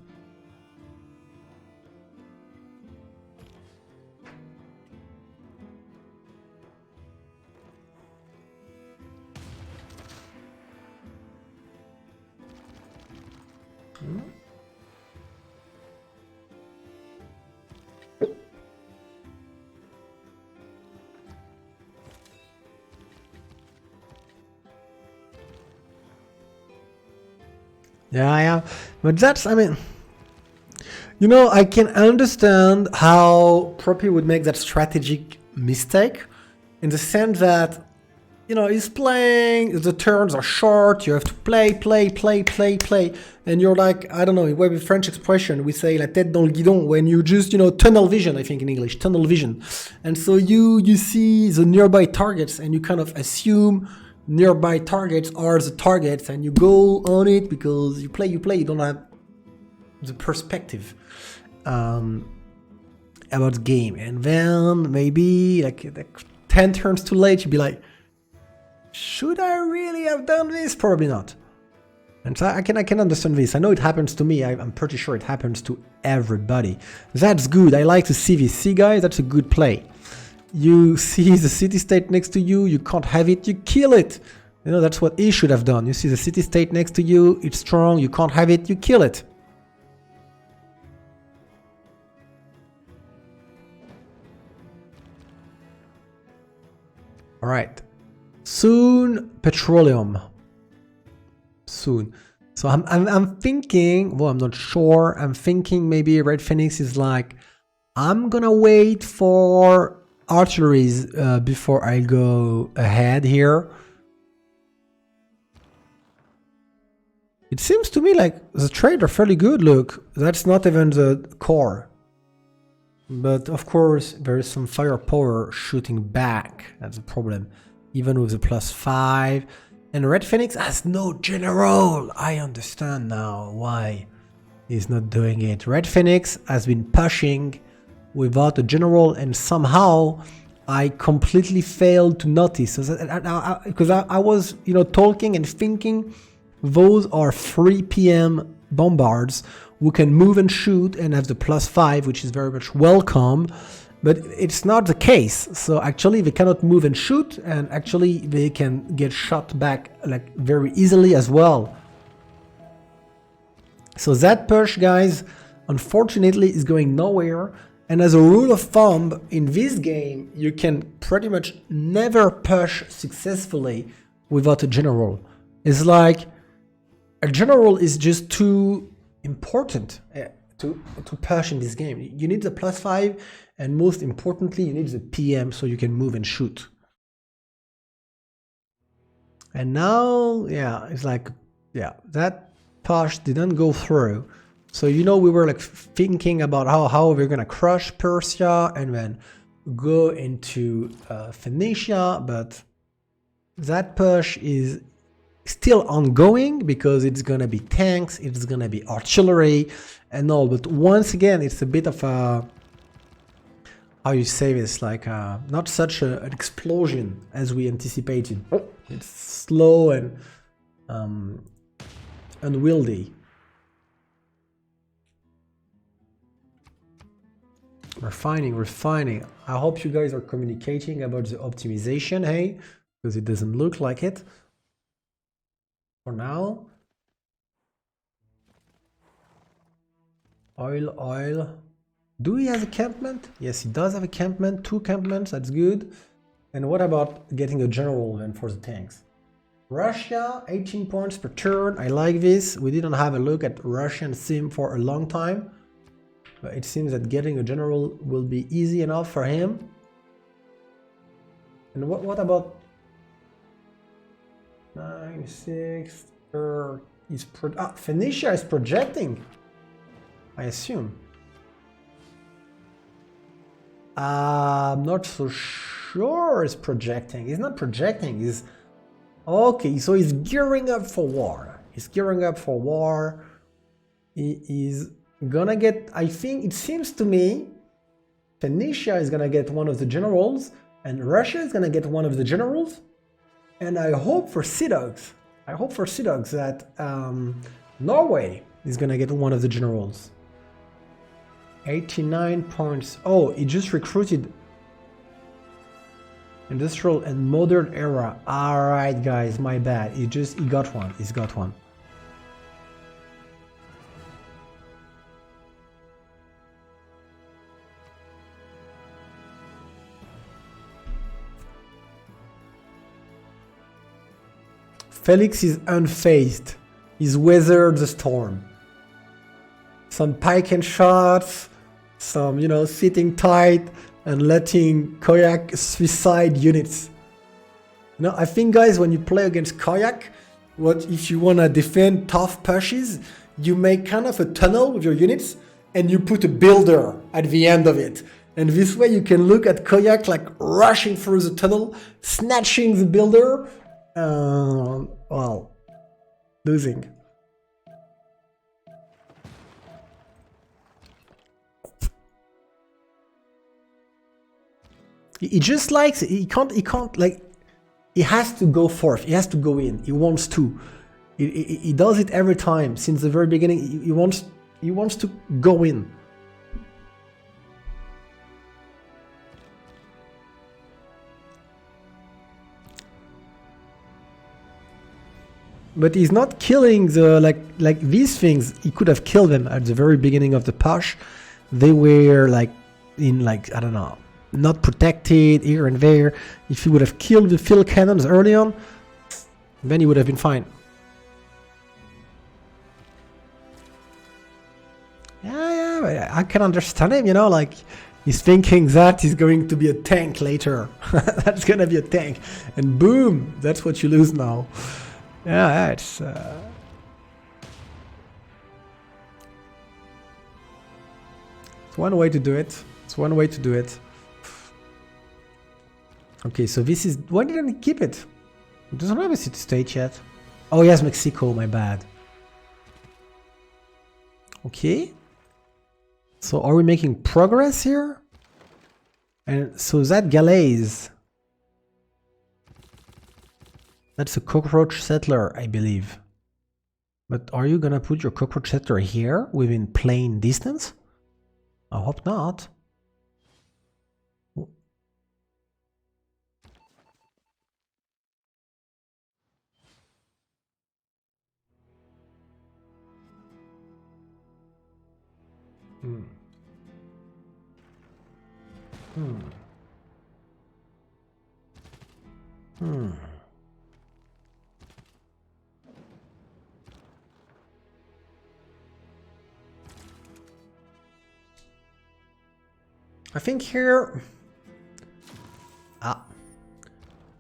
Yeah, but that's, I mean, I can understand how Proppy would make that strategic mistake in the sense that, he's playing, the turns are short, you have to play, and you're like, I don't know, with French expression, we say la tête dans le guidon, when you just, tunnel vision, I think in English, tunnel vision. And so you see the nearby targets and you kind of assume nearby targets are the targets and you go on it because you play, you don't have the perspective about the game. And then maybe like 10 turns too late, you'd be like, should I really have done this? Probably not. And so I can understand this. I know it happens to me. I'm pretty sure it happens to everybody. That's good. I like to see this. See, guys, that's a good play. You see the city-state next to you, you can't have it, you kill it. That's what he should have done. You see the city-state next to you, it's strong, you can't have it, you kill it. All right. Soon, petroleum. Soon. So I'm thinking, well, I'm not sure. I'm thinking maybe Red Phoenix is like, I'm gonna wait for artilleries before I go ahead here. It seems to me like the trades are fairly good. Look, that's not even the core. But of course, there is some firepower shooting back. That's the problem. Even with the +5. And Red Phoenix has no general. I understand now why he's not doing it. Red Phoenix has been pushing without a general, and somehow I completely failed to notice. Because I was, talking and thinking those are 3 PM bombards who can move and shoot and have the +5, which is very much welcome. But it's not the case. So actually they cannot move and shoot, and actually they can get shot back like very easily as well. So that push, guys, unfortunately is going nowhere. And as a rule of thumb, in this game, you can pretty much never push successfully without a general. It's like a general is just too important to push in this game. You need the +5, and most importantly, you need the PM so you can move and shoot. And now, yeah, it's like, yeah, that push didn't go through. So, you know, we were like thinking about how we're gonna crush Persia and then go into Phoenicia, but that push is still ongoing because it's gonna be tanks, it's gonna be artillery and all. But once again, it's a bit of a, how you say this, like not such an explosion as we anticipated. It's slow and unwieldy. Refining. I hope you guys are communicating about the optimization, hey, because it doesn't look like it for now. Oil. Do he have a campment? Yes, he does have a campment. 2 campments, that's good. And what about getting a general then for the tanks? Russia, 18 points per turn. I like this. We didn't have a look at Russian sim for a long time. But it seems that getting a general will be easy enough for him. And what about 9, 6, Phoenicia is projecting, I assume. I'm not so sure it's projecting. He's not projecting. He's okay. So he's gearing up for war. He is gonna get. I think it seems to me, Phoenicia is gonna get one of the generals, and Russia is gonna get one of the generals. And I hope for Seadogs. That Norway is gonna get one of the generals. 89 points. Oh, he just recruited industrial and modern era. All right, guys, my bad. He got one. He's got one. Felix is unfazed. He's weathered the storm. Some pike and shots, some, sitting tight and letting Koyak suicide units. I think, guys, when you play against Koyak, if you want to defend tough pushes, you make kind of a tunnel with your units and you put a builder at the end of it. And this way you can look at Koyak like rushing through the tunnel, snatching the builder, well, losing. He just likes it. He can't like, he has to go forth. He has to go in. He wants to. He does it every time since the very beginning. He wants to go in. But he's not killing the like these things. He could have killed them at the very beginning of the push. They were like in I don't know, not protected here and there. If he would have killed the field cannons early on, then he would have been fine. Yeah, I can understand him, like he's thinking that he's going to be a tank later. That's gonna be a tank, and boom, that's what you lose now. Yeah, it's one way to do it. Okay, so this is... Why didn't he keep it? It doesn't have a city state yet. Oh, yes, Mexico, my bad. Okay. So are we making progress here? And so that Galaise... That's a cockroach settler, I believe. But are you gonna put your cockroach settler here within plane distance? I hope not. I think here. I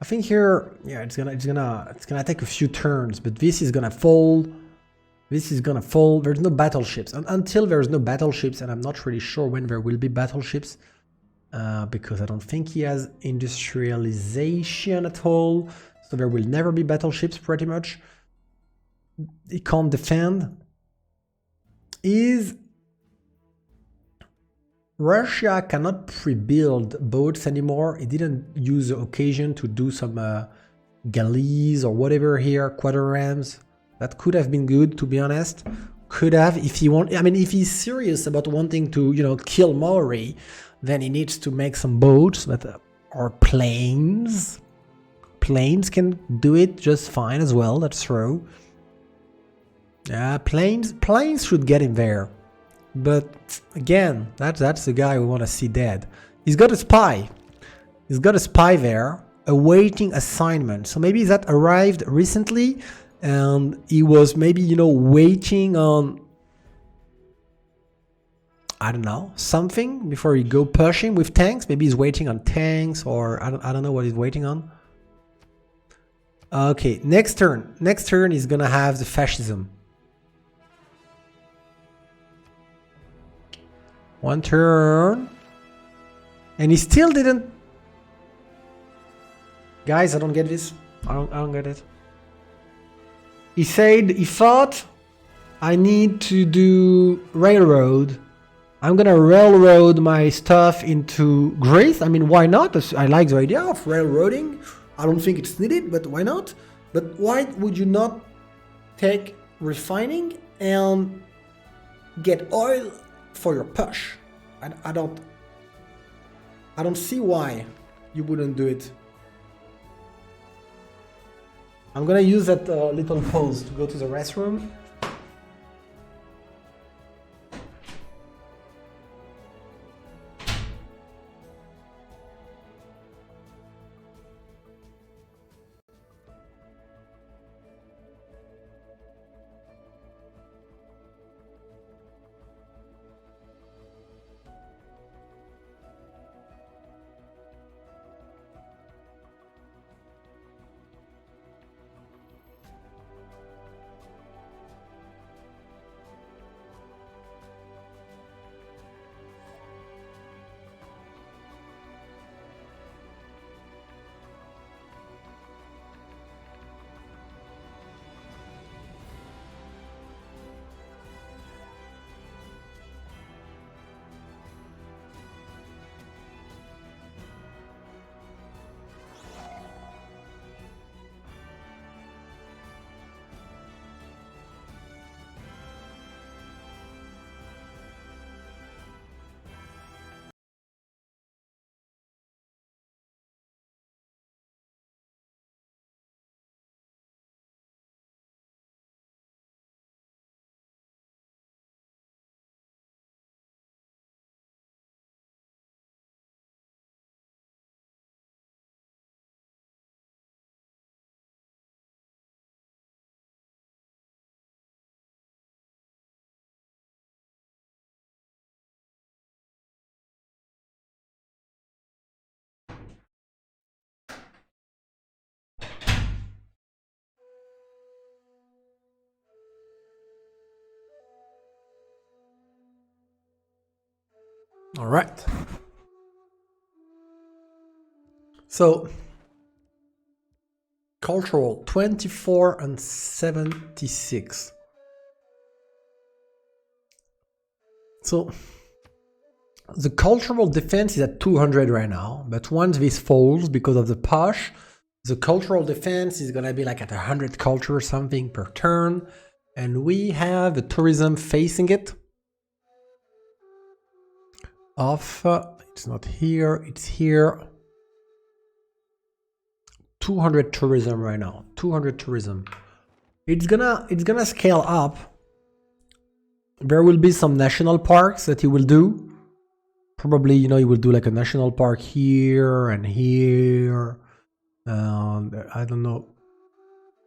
think here, yeah, it's gonna take a few turns, but this is gonna fold. This is gonna fold. There's no battleships, and until there's no battleships, and I'm not really sure when there will be battleships, because I don't think he has industrialization at all. So there will never be battleships, pretty much. He can't defend. Russia cannot pre-build boats anymore. It didn't use the occasion to do some galleys or whatever here, quadrarams. That could have been good, to be honest. Could have, if he want. I mean, if he's serious about wanting to, you know, kill Maori, then he needs to make some boats that are planes. Planes can do it just fine as well. That's true. Planes should get him there. But again, that's the guy we want to see dead. He's got a spy. He's got a spy there, awaiting assignment. So maybe that arrived recently, and he was maybe, you know, waiting on, I don't know, something before he go pushing with tanks. Maybe he's waiting on tanks, or I don't know what he's waiting on. Okay, next turn. Next turn he's gonna have the fascism. One turn. And he still didn't. Guys, I don't get this. I don't get it. He thought, I need to do railroad. I'm gonna railroad my stuff into Greece. I mean, why not? I like the idea of railroading. I don't think it's needed, but why not? But why would you not take refining and get oil for your push? I don't see why you wouldn't do it. I'm gonna use that little pause to go to the restroom. All right. So, cultural 24 and 76. So, the cultural defense is at 200 right now, but once this falls because of the push, the cultural defense is gonna be like at 100 culture or something per turn, and we have the tourism facing it. It's not here, it's here. 200 tourism right now. 200 tourism. It's gonna scale up. There will be some national parks that he will do. Probably, you know, he will do like a national park here and here. I don't know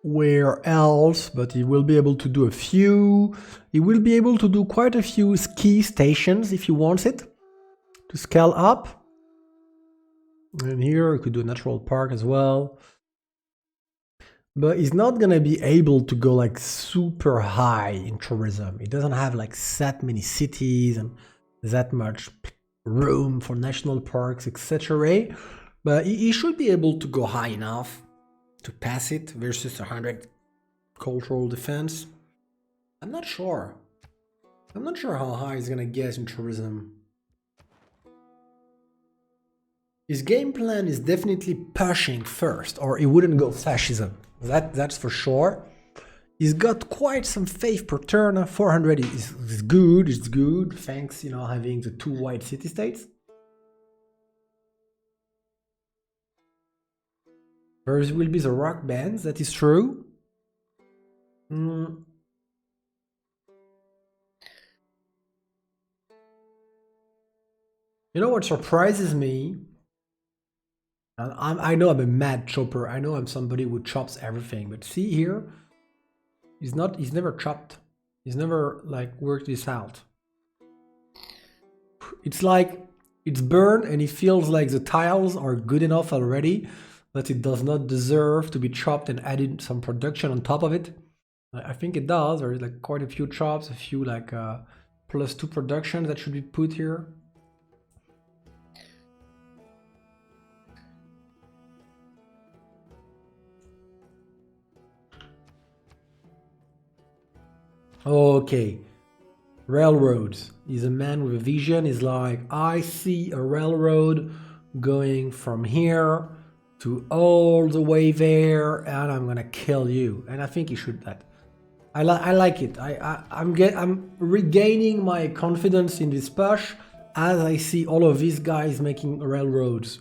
where else, but he will be able to do a few. He will be able to do quite a few ski stations if he wants it to scale up. And here he could do a natural park as well. But he's not gonna be able to go like super high in tourism. He doesn't have like that many cities and that much room for national parks, etc. But he should be able to go high enough to pass it versus 100 cultural defense. I'm not sure. I'm not sure how high he's gonna get in tourism. His game plan is definitely pushing first, or he wouldn't go fascism. That's for sure. He's got quite some faith per turn. 400 is good. It's good. Thanks, you know, having the 2 white city-states. There will be the rock bands. That is true. You know what surprises me? I know I'm a mad chopper. I know I'm somebody who chops everything. But see here, he's never chopped. He's never like worked this out. It's like it's burned and it feels like the tiles are good enough already, but it does not deserve to be chopped and added some production on top of it. I think it does. There is like quite a few chops, a few like +2 production that should be put here. Okay, railroads. He's a man with a vision. He's like, I see a railroad going from here to all the way there, and I'm gonna kill you. And I think he should that. I like it. I'm regaining my confidence in this push as I see all of these guys making railroads.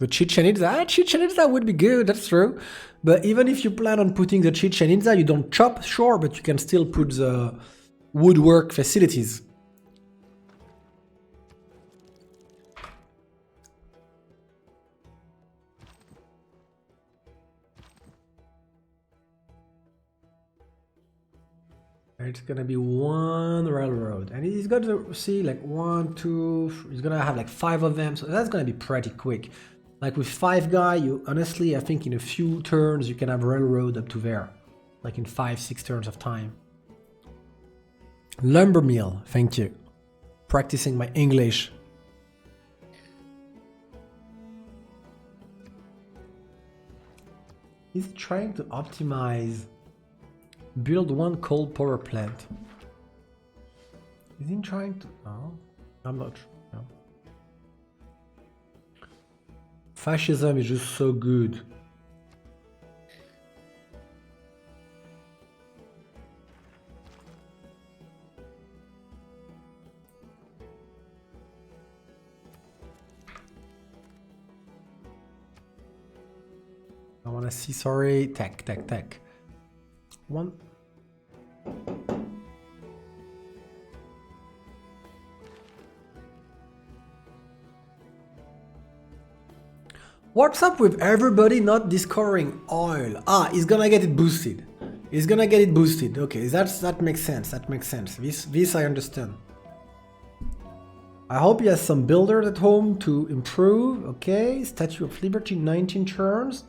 The Chichen Itza would be good, that's true. But even if you plan on putting the Chichen Itza, you don't chop, sure, but you can still put the woodwork facilities. It's gonna be 1 railroad, and he's got to see like 1, 2. He's gonna have like 5 of them, so that's gonna be pretty quick. Like with 5 guy, you honestly, I think in a few turns you can have railroad up to there, like in 5-6 turns of time. Lumber mill, thank you. Practicing my English. He's trying to optimize. Build 1 coal power plant. Is he trying to? No, I'm not sure. No. Fascism is just so good. I wanna see, sorry, tech. 1. What's up with everybody not discovering oil? Ah, he's gonna get it boosted. He's gonna get it boosted. Okay, that makes sense. That makes sense. This I understand. I hope he has some builders at home to improve. Okay, Statue of Liberty, 19 turns.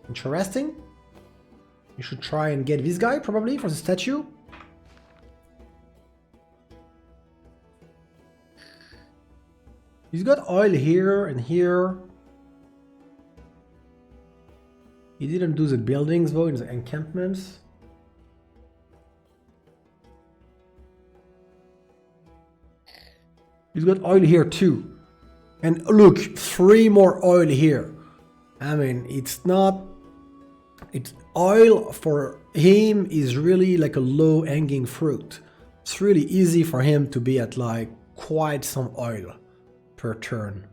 Interesting. You should try and get this guy probably for the statue. He's got oil here and here. He didn't do the buildings though in the encampments. He's got oil here too. And look, 3 more oil here. I mean, it's oil for him is really like a low hanging fruit. It's really easy for him to be at like quite some oil per turn.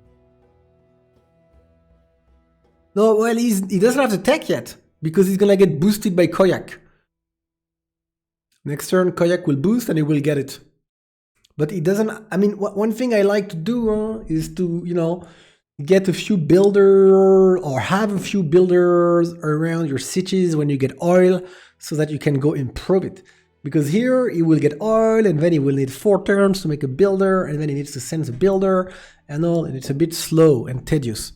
No, well, he doesn't have the tech yet because he's gonna get boosted by Koyak. Next turn, Koyak will boost and he will get it. But it doesn't, I mean, one thing I like to do is to, you know, get a few builders or have a few builders around your cities when you get oil so that you can go improve it. Because here he will get oil and then he will need 4 turns to make a builder and then he needs to send the builder and all, and it's a bit slow and tedious.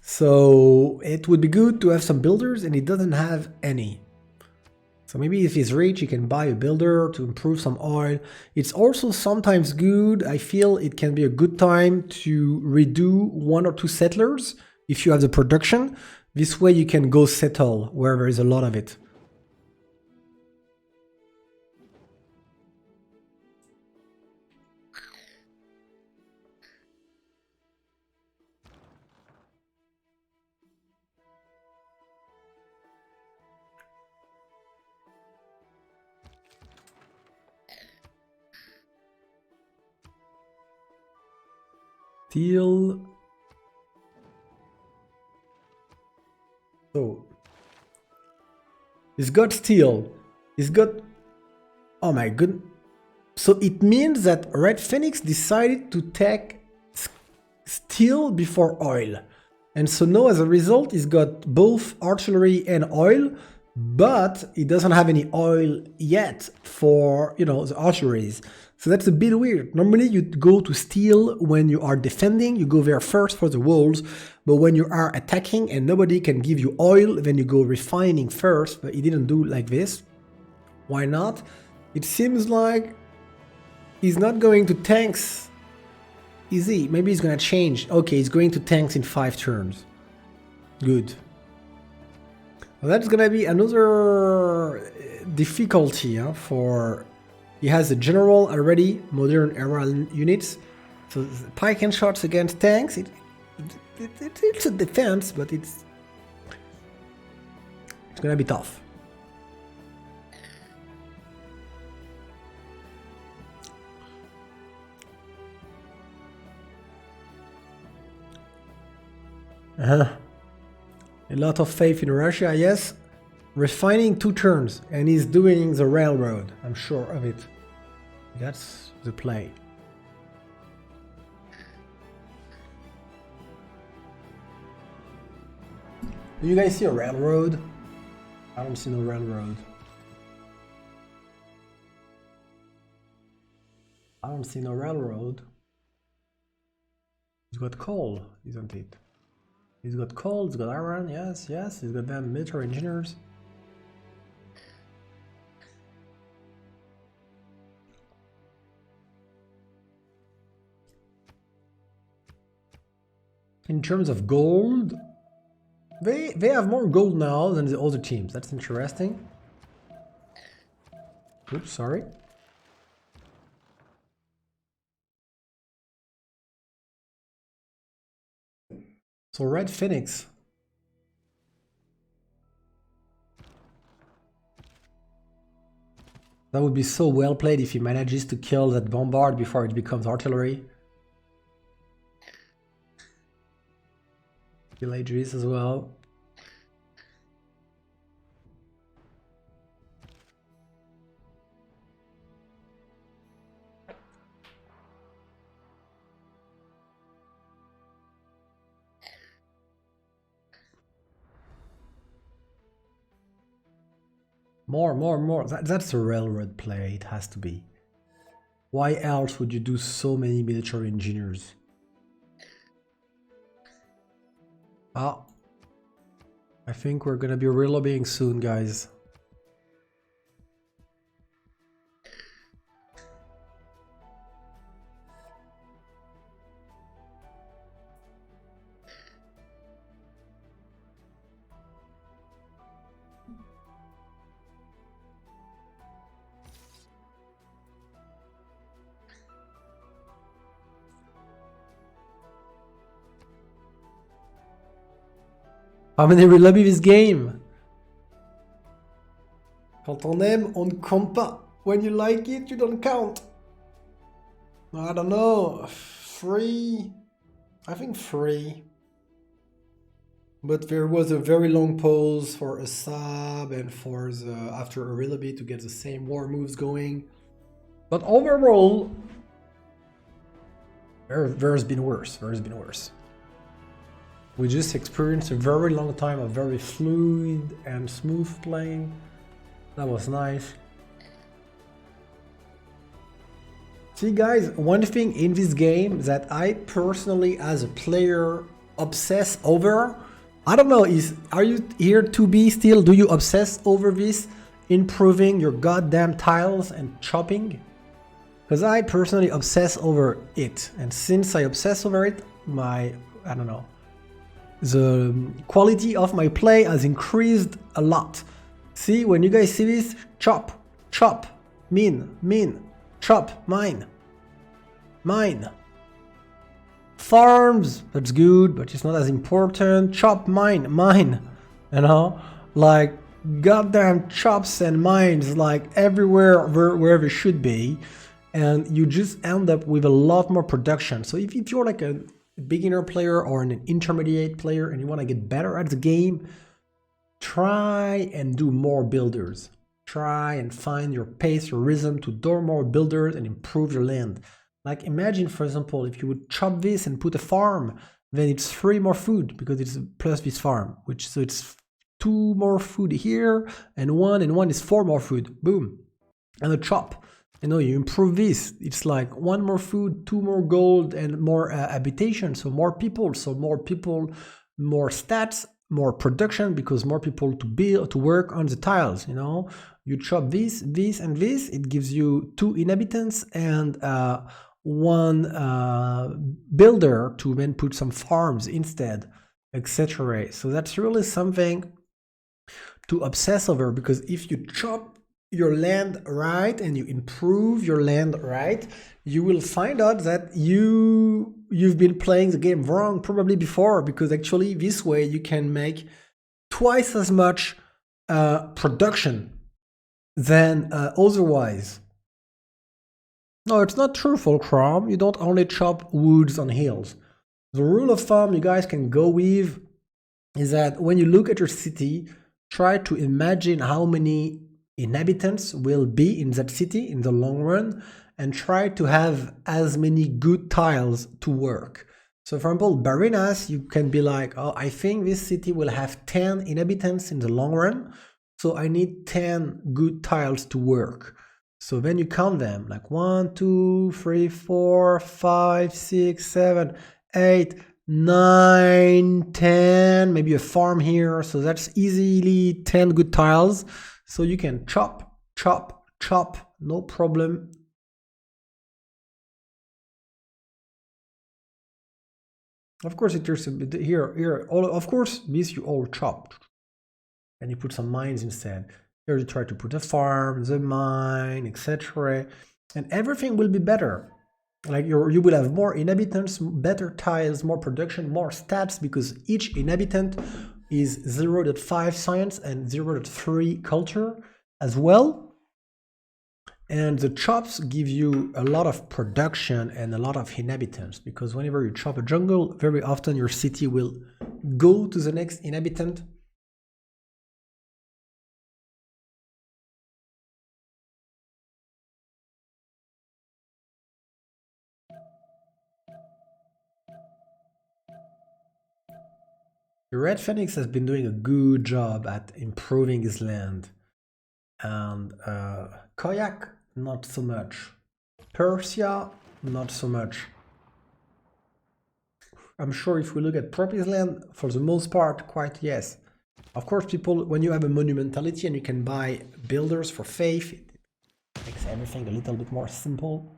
So it would be good to have some builders and he doesn't have any. So maybe if he's rich, he can buy a builder to improve some oil. It's also sometimes good, I feel it can be a good time to redo 1 or 2 settlers if you have the production. This way you can go settle where there is a lot of it. Steel. So he's got steel. He's got, oh my goodness. So it means that Red Phoenix decided to take steel before oil. And so now as a result, he's got both artillery and oil, but he doesn't have any oil yet for, you know, the artilleries. So that's a bit weird. Normally you go to steel when you are defending, you go there first for the walls, but when you are attacking and nobody can give you oil, then you go refining first, but he didn't do like this. Why not? It seems like he's not going to tanks. Is he? Maybe he's gonna change. Okay, he's going to tanks in 5 turns. Good. Well, that's gonna be another difficulty for... He has a general already, modern era units. So pike and shots against tanks, it's a defense, but it's gonna be tough. A lot of faith in Russia, yes. Refining 2 turns, and he's doing the railroad, I'm sure of it. That's the play. Do you guys see a railroad? I don't see no railroad. I don't see no railroad. He's got coal, isn't it? He's got coal, he's got iron, yes, yes, he's got them military engineers. In terms of gold, they have more gold now than the other teams. That's interesting. Oops, sorry. So Red Phoenix. That would be so well played if he manages to kill that bombard before it becomes artillery. Kill Idris as well. More. That's a railroad play, it has to be. Why else would you do so many military engineers? Ah, I think we're gonna be relobbying soon, guys. How many relobby this game? Quand on aime, on ne compte pas. When you like it, you don't count. I don't know. 3? I think 3. But there was a very long pause for a sub and for the after a little bit to get the same war moves going. But overall, there's been worse. There's been worse. We just experienced a very long time of very fluid and smooth playing. That was nice. See guys, one thing in this game that I personally as a player obsess over, I don't know, are you here to be still? Do you obsess over this? Improving your goddamn tiles and chopping? Because I personally obsess over it. And since I obsess over it, I don't know, the quality of my play has increased a lot. See, when you guys see this, chop, chop, min, chop, mine. Farms, that's good, but it's not as important. Chop, mine, you know? Like, goddamn chops and mines, like, everywhere where they should be. And you just end up with a lot more production. So if you're like a beginner player or an intermediate player and you want to get better at the game, try and do more builders. Try and find your pace, your rhythm to do more builders and improve your land. Like imagine, for example, if you would chop this and put a farm, then it's 3 more food because it's plus this farm, so it's 2 more food here and one is 4 more food. Boom. And a chop. You know, you improve this. It's like 1 more food, 2 more gold, and more habitation. So more people, more stats, more production because more people to work on the tiles. You know, you chop this, and this. It gives you 2 inhabitants and 1 builder to then put some farms instead, etc. So that's really something to obsess over, because if you chop your land right and you improve your land right, you will find out that you've been playing the game wrong probably before, because actually this way you can make twice as much production than otherwise. No, it's not true, Fulcrum. You don't only chop woods on hills. The rule of thumb you guys can go with is that when you look at your city, try to imagine how many inhabitants will be in that city in the long run, and try to have as many good tiles to work. So for example, Barinas, you can be like, oh, I think this city will have 10 inhabitants in the long run, so I need 10 good tiles to work. So then you count them, like 1, 2, 3, 4, 5, 6, 7, 8, 9, 10, maybe a farm here. So that's easily 10 good tiles. So you can chop, no problem. Of course, it is a bit here. Of course, this you all chop, and you put some mines instead. Here you try to put a farm, the mine, etc., and everything will be better. Like you will have more inhabitants, better tiles, more production, more stats, because each inhabitant is 0.5 science and 0.3 culture as well. And the chops give you a lot of production and a lot of inhabitants, because whenever you chop a jungle, very often your city will go to the next inhabitant. The Red Phoenix has been doing a good job at improving his land. And Koyak, not so much. Persia, not so much. I'm sure if we look at Property's land, for the most part, quite yes. Of course, people, when you have a monumentality and you can buy builders for faith, it makes everything a little bit more simple.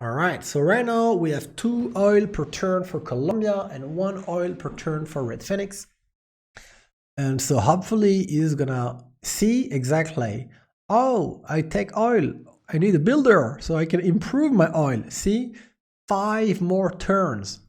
Alright, so right now we have 2 oil per turn for Colombia and 1 oil per turn for Red Phoenix. And so hopefully he's gonna see exactly, oh, I take oil, I need a builder so I can improve my oil. See, 5 more turns,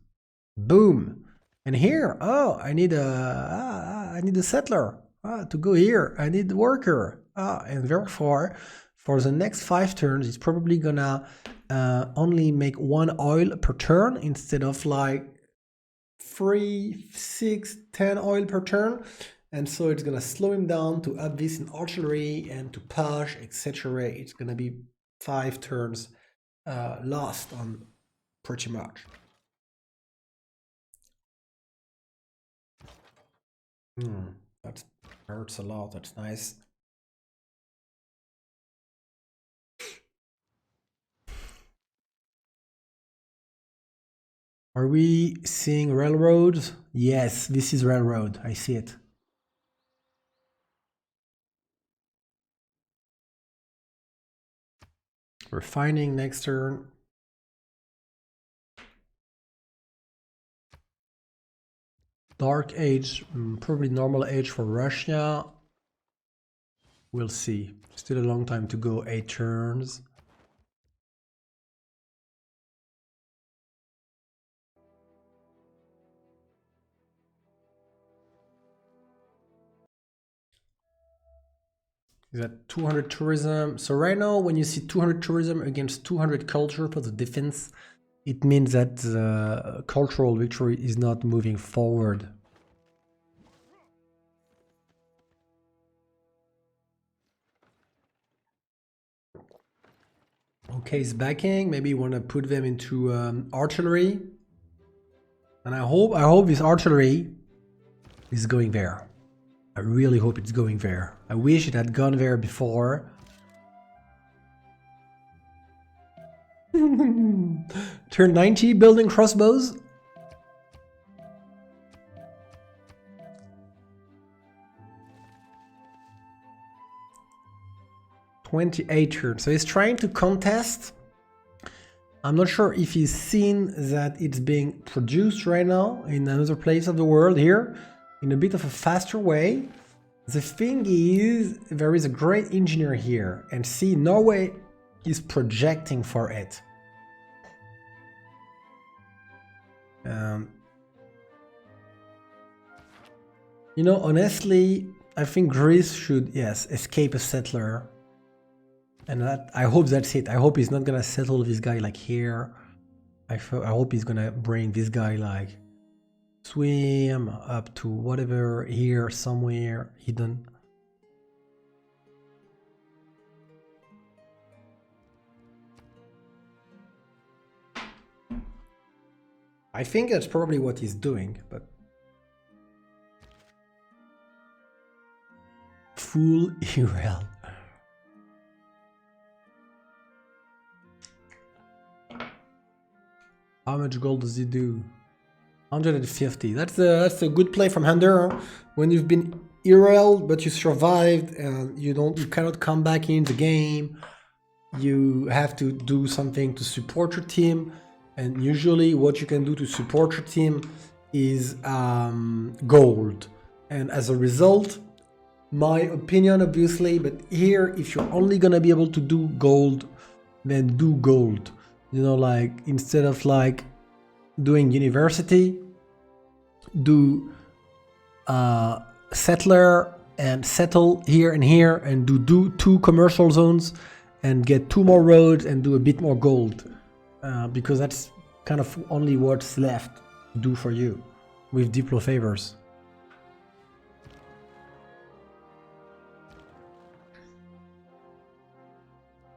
boom. And here, oh, I need a settler to go here, I need a worker, and therefore for the next 5 turns it's probably gonna only make 1 oil per turn instead of like 3, 6, 10 oil per turn. And so it's gonna slow him down to up this in artillery and to push, etc. It's gonna be 5 turns lost on pretty much. That hurts a lot. That's nice. Are we seeing railroads? Yes, this is railroad. I see it. Refining next turn. Dark age, probably normal age for Russia. We'll see. Still a long time to go, 8 turns. Is that 200 tourism? So right now, when you see 200 tourism against 200 culture for the defense, it means that the cultural victory is not moving forward. Okay, he's backing. Maybe you want to put them into artillery. And I hope this artillery is going there. I really hope it's going there. I wish it had gone there before. Turn 90, building crossbows. $28 turns. So he's trying to contest. I'm not sure if he's seen that it's being produced right now in another place of the world here, in a bit of a faster way. The thing is, there is a great engineer here, and see, Norway is projecting for it. You know, honestly, I think Greece should, yes, escape a settler. And that, I hope that's it. I hope he's not gonna settle this guy like here. I hope he's gonna bring this guy like swim up to whatever here somewhere hidden. I think that's probably what he's doing, but full URL. How much gold does he do? 150. That's a good play from Hunter. When you've been IRL but you survived and you cannot come back in the game, you have to do something to support your team. And usually what you can do to support your team is gold. And as a result, my opinion obviously, but here if you're only gonna be able to do gold, then do gold. You know, like instead of like doing university, do settler and settle here and here, and do 2 commercial zones and get 2 more roads and do a bit more gold, because that's kind of only what's left to do for you with Diplo favors.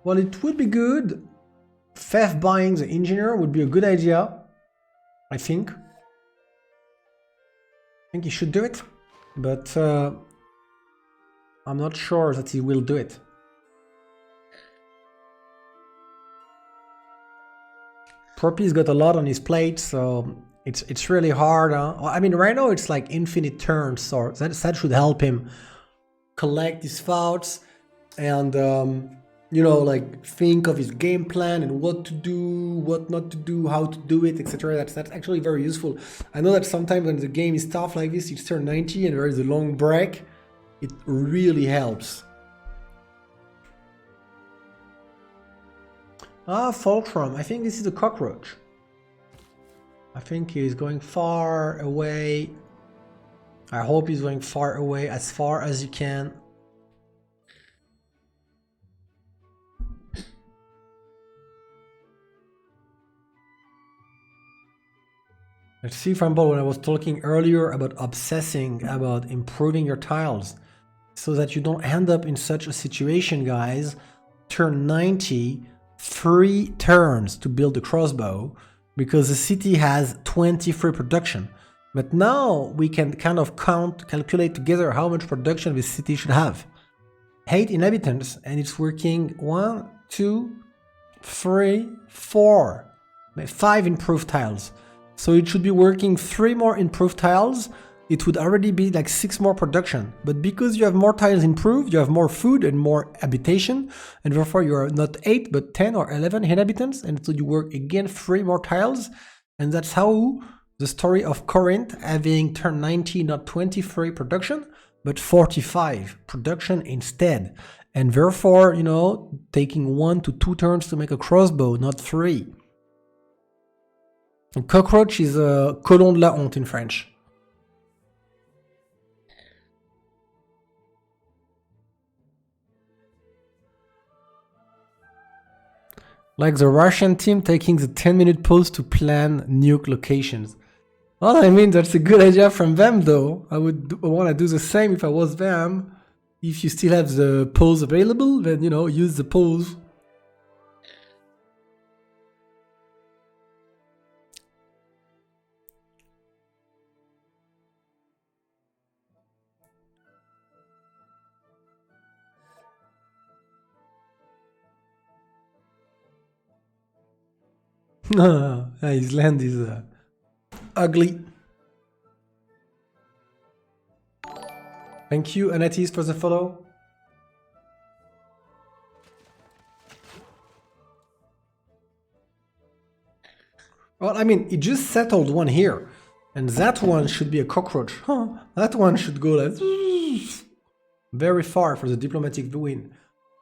Well, it would be good. Theft buying the engineer would be a good idea, I think. I think he should do it, but I'm not sure that he will do it. Propi's got a lot on his plate, so it's really hard. I mean, right now it's like infinite turns, so that should help him collect his thoughts and you know, like think of his game plan and what to do, what not to do, how to do it, etc. That's actually very useful. I know that sometimes when the game is tough like this, it's turn 90 and there is a long break. It really helps. Fulcrum. I think this is a cockroach. I think he's going far away. I hope he's going far away, as far as you can. Let's see, for example, when I was talking earlier about obsessing, about improving your tiles, so that you don't end up in such a situation, guys. Turn 90, 3 turns to build a crossbow, because the city has 23 production. But now we can kind of calculate together how much production this city should have. 8 inhabitants, and it's working 1, 2, 3, 4, 5 improved tiles. So it should be working 3 more improved tiles. It would already be like 6 more production. But because you have more tiles improved, you have more food and more habitation, and therefore you are not 8 but 10 or 11 inhabitants, and so you work again 3 more tiles. And that's how the story of Corinth having turned 90, not 23 production, but 45 production instead. And therefore, you know, taking 1 to 2 turns to make a crossbow, not 3. A cockroach is a colon de la honte in French. Like the Russian team taking the 10-minute pause to plan nuke locations. Well, I mean, that's a good idea from them, though. I would want to do the same if I was them. If you still have the pause available, then, you know, use the pause. His land is ugly. Thank you, Anatis, for the follow. Well, I mean, it just settled one here. And that one should be a cockroach. Huh, that one should go like very far for the diplomatic win.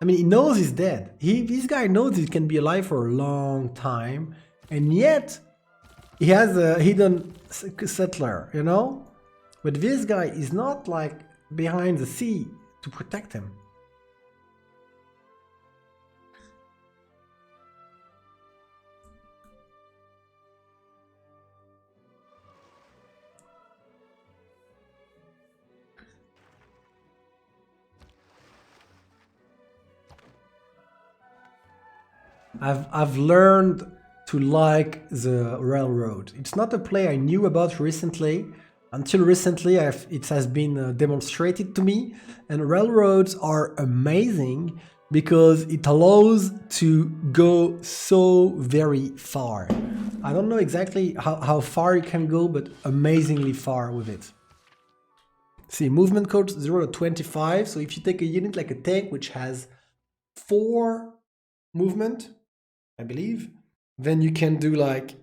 I mean, he knows he's dead. This guy knows he can be alive for a long time. And yet, he has a hidden settler, you know? But this guy is not like behind the sea to protect him. I've learned to like the railroad. It's not a play I knew about recently. Until recently, it has been demonstrated to me, and railroads are amazing because it allows to go so very far. I don't know exactly how far you can go, but amazingly far with it. See, movement code 0 to 25, so if you take a unit like a tank, which has 4 movement, I believe, then you can do like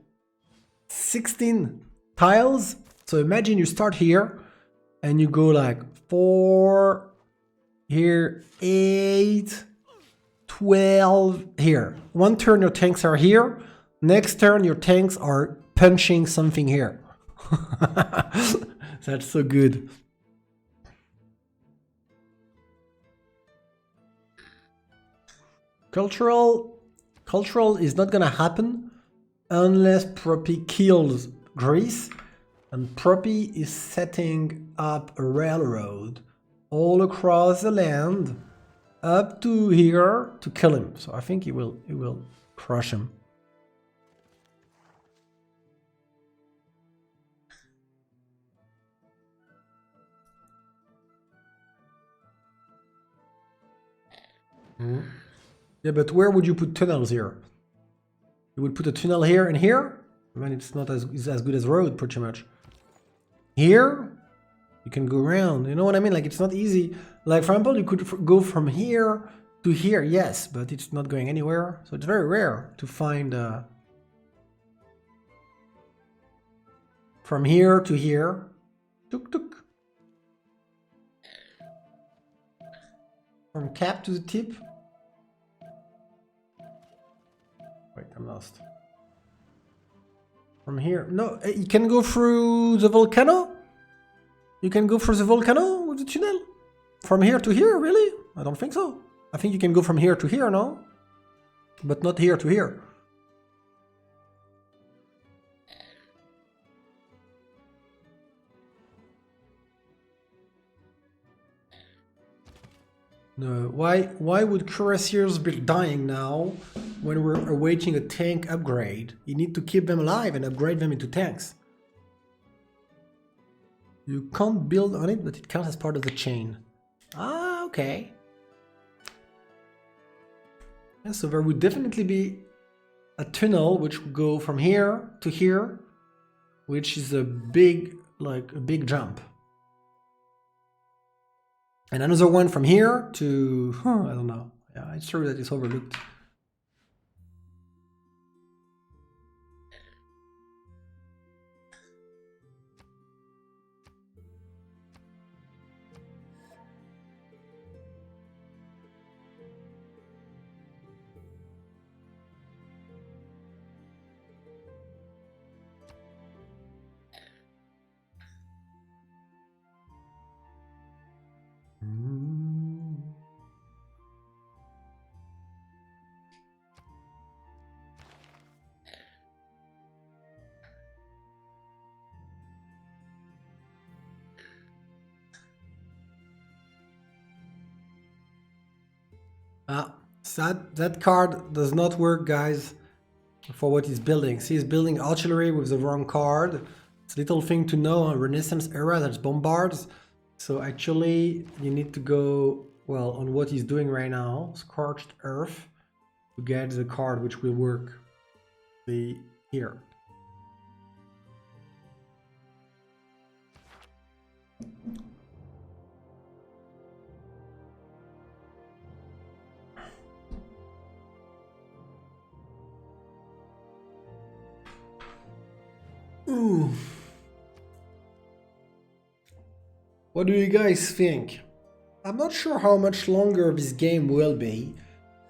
16 tiles. So imagine you start here and you go like 4 here, 8, 12 here. One turn your tanks are here, next turn your tanks are punching something here. That's so good. Cultural is not gonna happen unless Propi kills Greece, and Propi is setting up a railroad all across the land up to here to kill him. So I think he will crush him. Yeah, but where would you put tunnels here? You would put a tunnel here and here? I mean, it's not as good as road, pretty much. Here, you can go around. You know what I mean? Like, it's not easy. Like, for example, you could go from here to here, yes, but it's not going anywhere. So it's very rare to find from here to here. Tuk tuk. From cap to the tip. Wait, I'm lost. From here. No, you can go through the volcano? You can go through the volcano with the tunnel? From here to here, really? I don't think so. I think you can go from here to here, no? But not here to here. No, why would cuirassiers be dying now when we're awaiting a tank upgrade? You need to keep them alive and upgrade them into tanks. You can't build on it, but it counts as part of the chain. Ah, okay. Yeah, so there would definitely be a tunnel which would go from here to here, which is a big, like a big jump. And another one from here to, I don't know. Yeah, it's true that it's overlooked. That card does not work, guys, for what he's building. See, he's building artillery with the wrong card. It's a little thing to know on Renaissance era, that's bombards. So actually, you need to go, well, on what he's doing right now, Scorched Earth, to get the card which will work. Here. Ooh. What do you guys think? I'm not sure how much longer this game will be,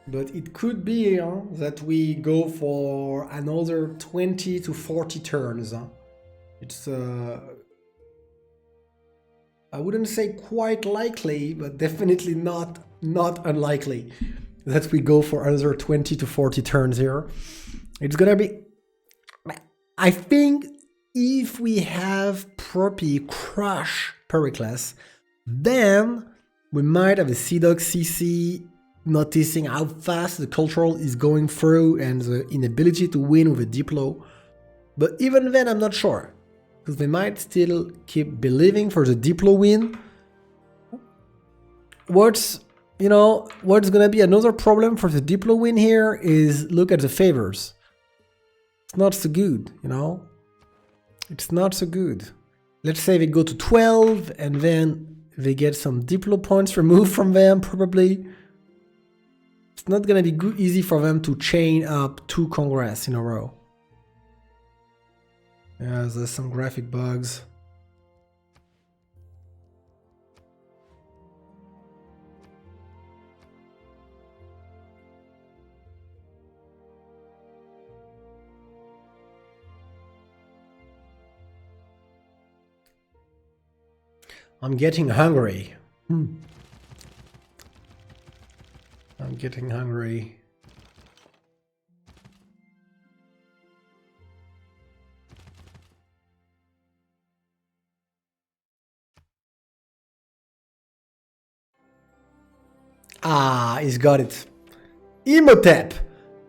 but it could be that we go for another 20 to 40 turns. It's I wouldn't say quite likely, but definitely not unlikely that we go for another 20 to 40 turns here. It's gonna be, I think, if we have properly crush Pericles, then we might have a Seadogs CC noticing how fast the cultural is going through and the inability to win with a Diplo. But even then, I'm not sure, because they might still keep believing for the Diplo win. What's gonna be another problem for the Diplo win here is look at the favors. It's not so good, It's not so good. Let's say they go to 12 and then they get some Diplo points removed from them, probably. It's not gonna be easy for them to chain up 2 Congress in a row. Yeah, there's some graphic bugs. I'm getting hungry. I'm getting hungry. Ah, he's got it. Imhotep!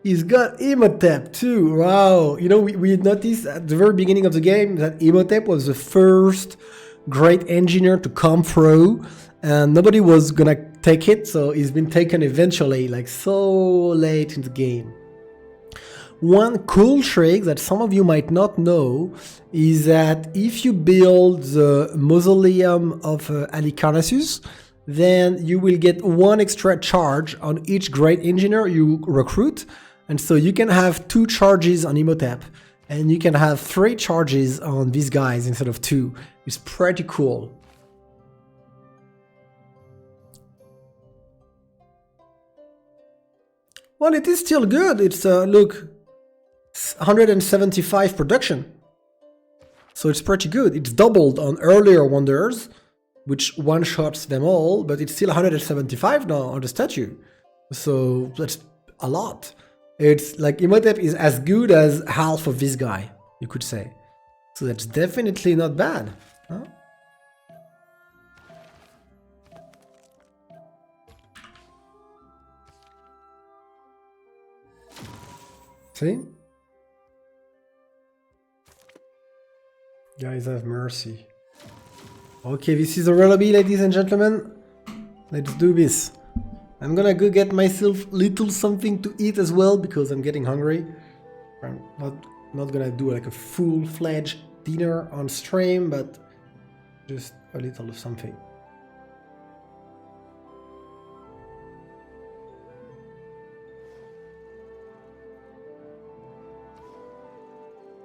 He's got Imhotep too. Wow. We noticed at the very beginning of the game that Imhotep was the first great engineer to come through, and nobody was gonna take it, so he's been taken eventually, like so late in the game. One cool trick that some of you might not know is that if you build the mausoleum of Halicarnassus, then you will get 1 extra charge on each great engineer you recruit, and so you can have 2 charges on Imhotep, and you can have 3 charges on these guys instead of 2. It's pretty cool. Well, it is still good. It's, look, 175 production. So it's pretty good. It's doubled on earlier wonders, which one-shots them all, but it's still 175 now on the statue. So that's a lot. It's like Imhotep is as good as half of this guy, you could say. So that's definitely not bad. Huh? See? Guys, have mercy. Okay, this is a lullaby, ladies and gentlemen. Let's do this. I'm gonna go get myself little something to eat as well because I'm getting hungry. I'm not gonna do like a full-fledged dinner on stream, but just a little of something.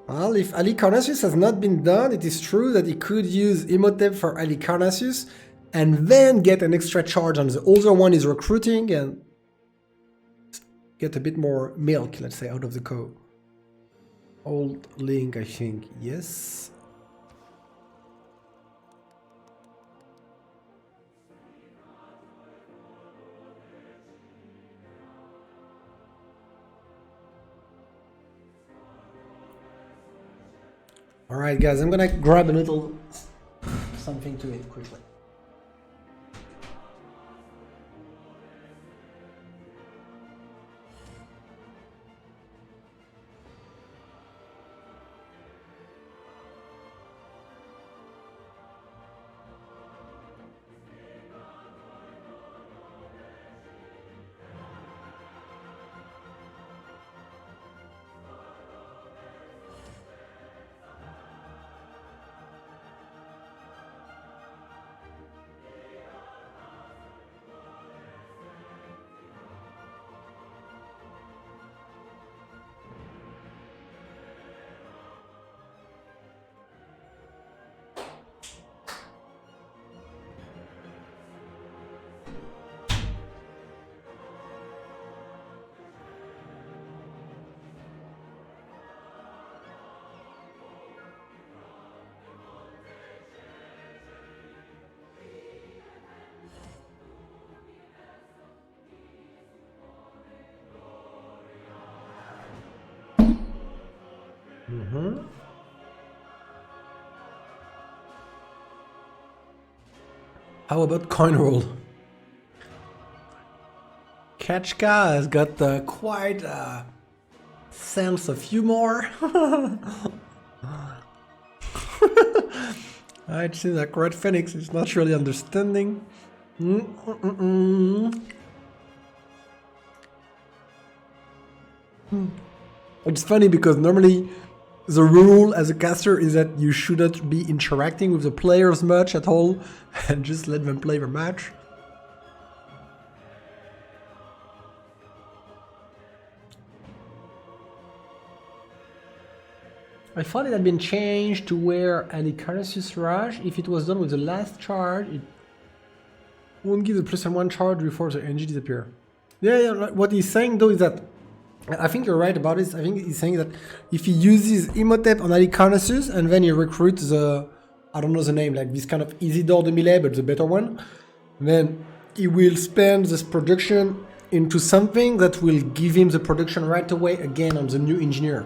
Well, if Halicarnassus has not been done, it is true that he could use Imhotep for Halicarnassus and then get an extra charge on the other one he's recruiting and get a bit more milk, let's say, out of the cow. Old Link, I think, yes. Alright guys, I'm gonna grab a little something to eat quickly. How about coin roll? Kachka has got quite a sense of humor. It seems like Red Phoenix is not really understanding. It's funny because normally the rule as a caster is that you shouldn't be interacting with the players much at all and just let them play their match. I thought it had been changed to where Halicarnassus Rush, if it was done with the last charge, it won't give the +1 charge before the NG disappear. Yeah, what he's saying though is that, I think you're right about this, I think he's saying that if he uses Imhotep on Halicarnassus and then he recruits the, I don't know the name, like this kind of Isidore de Millet, but the better one, then he will spend this production into something that will give him the production right away again on the new engineer.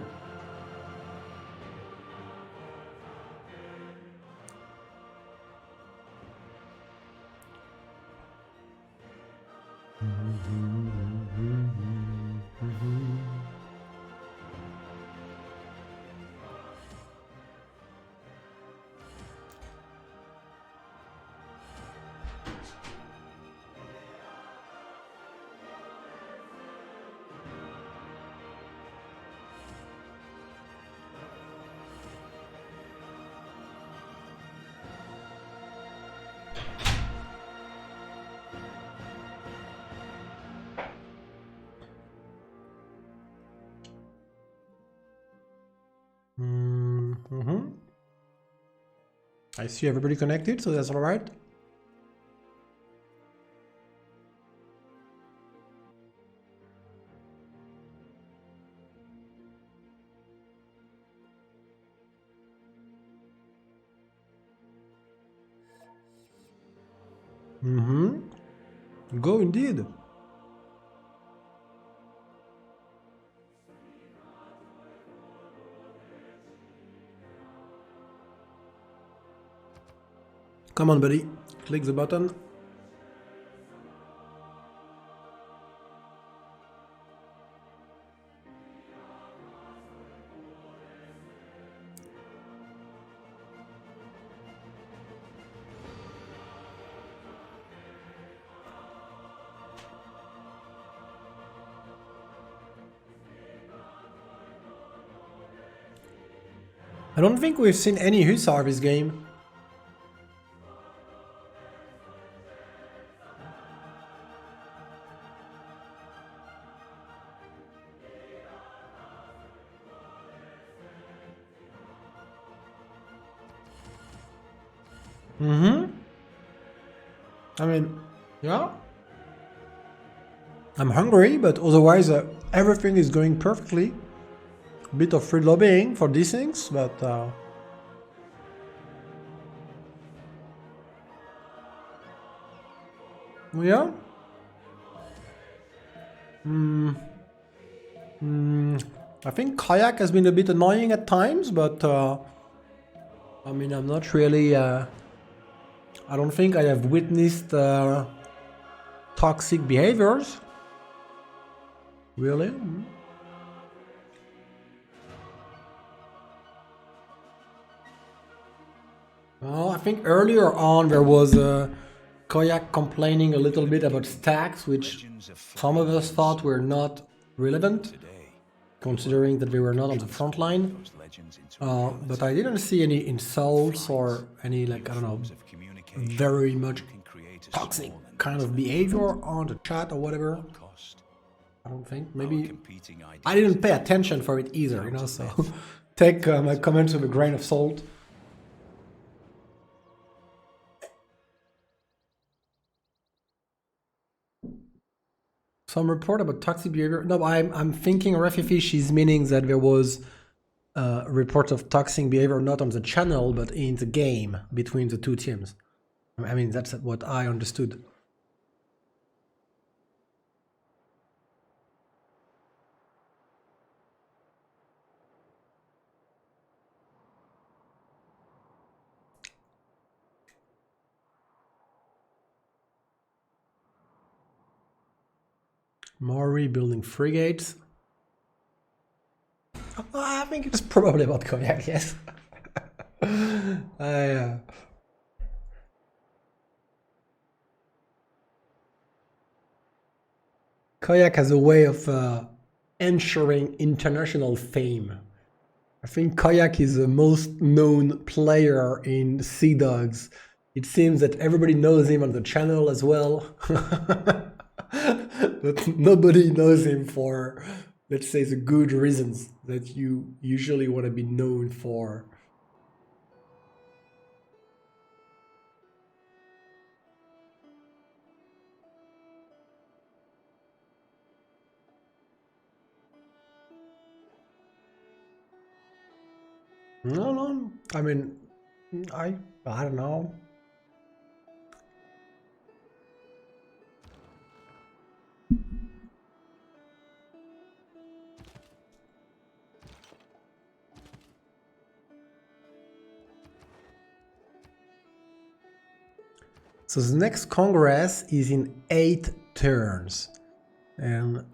I see everybody connected, so that's all right. Go indeed. Come on, buddy. Click the button. I don't think we've seen any Hussar this game. I mean, yeah. I'm hungry, but otherwise everything is going perfectly. A bit of free lobbying for these things, but yeah. I think kayak has been a bit annoying at times, but I mean, I'm not really. I don't think I have witnessed toxic behaviors. Really? Oh, I think earlier on there was Koyak complaining a little bit about stacks, which some of us thought were not relevant, considering that they were not on the front line. But I didn't see any insults or any, like, I don't know, very much toxic kind of behavior on the chat or whatever. I don't think. Maybe I didn't pay attention for it either, you know, so take my comments with a grain of salt. Some report about toxic behavior. No, I'm thinking Refifi, she's meaning that there was reports of toxic behavior not on the channel, but in the game between the two teams. I mean, that's what I understood. More rebuilding frigates. I think it's probably about Koyak, yes. Koyak has a way of ensuring international fame. I think Koyak is the most known player in Seadogs. It seems that everybody knows him on the channel as well. But nobody knows him for, let's say, the good reasons that you usually want to be known for. No, I mean, I don't know. So the next Congress is in 8 turns. And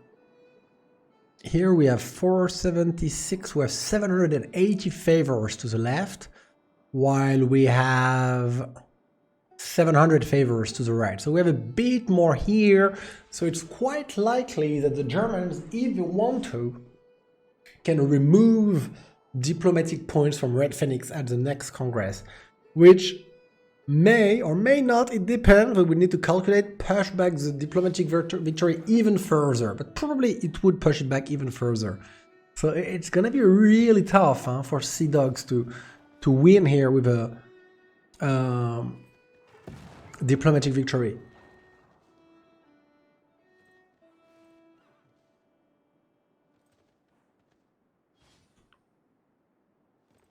here we have 476, we have 780 favors to the left, while we have 700 favors to the right. So we have a bit more here. So it's quite likely that the Germans, if they want to, can remove diplomatic points from Red Phoenix at the next Congress, which may or may not, it depends, but we need to calculate, push back the diplomatic victory even further, but probably it would push it back even further. So it's gonna be really tough for Seadogs to win here with a diplomatic victory.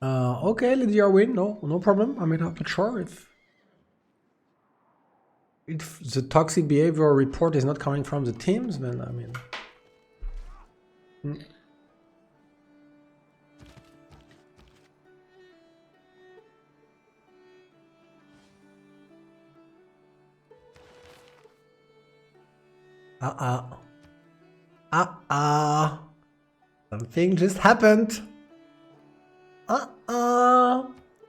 Okay, Lydia win, no problem. I mean, I'm not sure if the toxic behavior report is not coming from the teams, then I mean... Something just happened.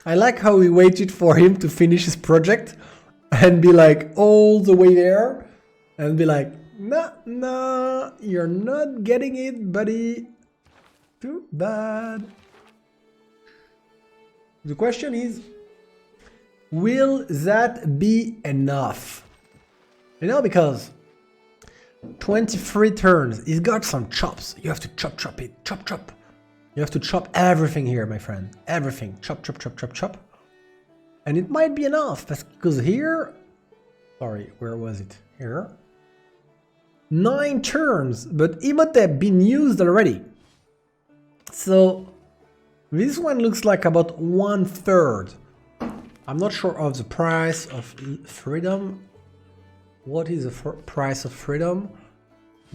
I like how we waited for him to finish his project and be like all the way there and be like, nah, you're not getting it, buddy. Too bad. The question is, will that be enough? You know, because 23 turns, he's got some chops. You have to chop it, chop. You have to chop everything here, my friend. Everything. Chop. And it might be enough, because here... Sorry, where was it? Here. 9 turns, but Imhotep been used already. So, this one looks like about 1/3. I'm not sure of the price of freedom. What is the price of freedom?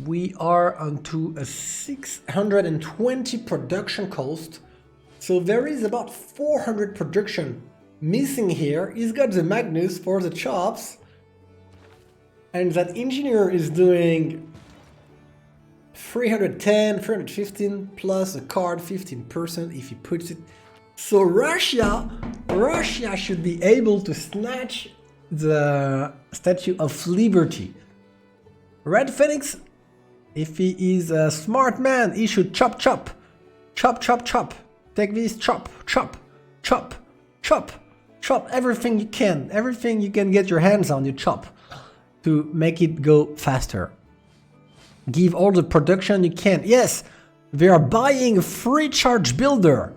We are onto a 620 production cost. So there is about 400 production missing here. He's got the Magnus for the chops. And that engineer is doing 310, 315 plus a card 15% if he puts it. So Russia should be able to snatch the Statue of Liberty. Red Phoenix, if he is a smart man, he should chop. Take this, chop. Everything you can. Everything you can get your hands on, you chop to make it go faster. Give all the production you can. Yes, they are buying a free charge builder.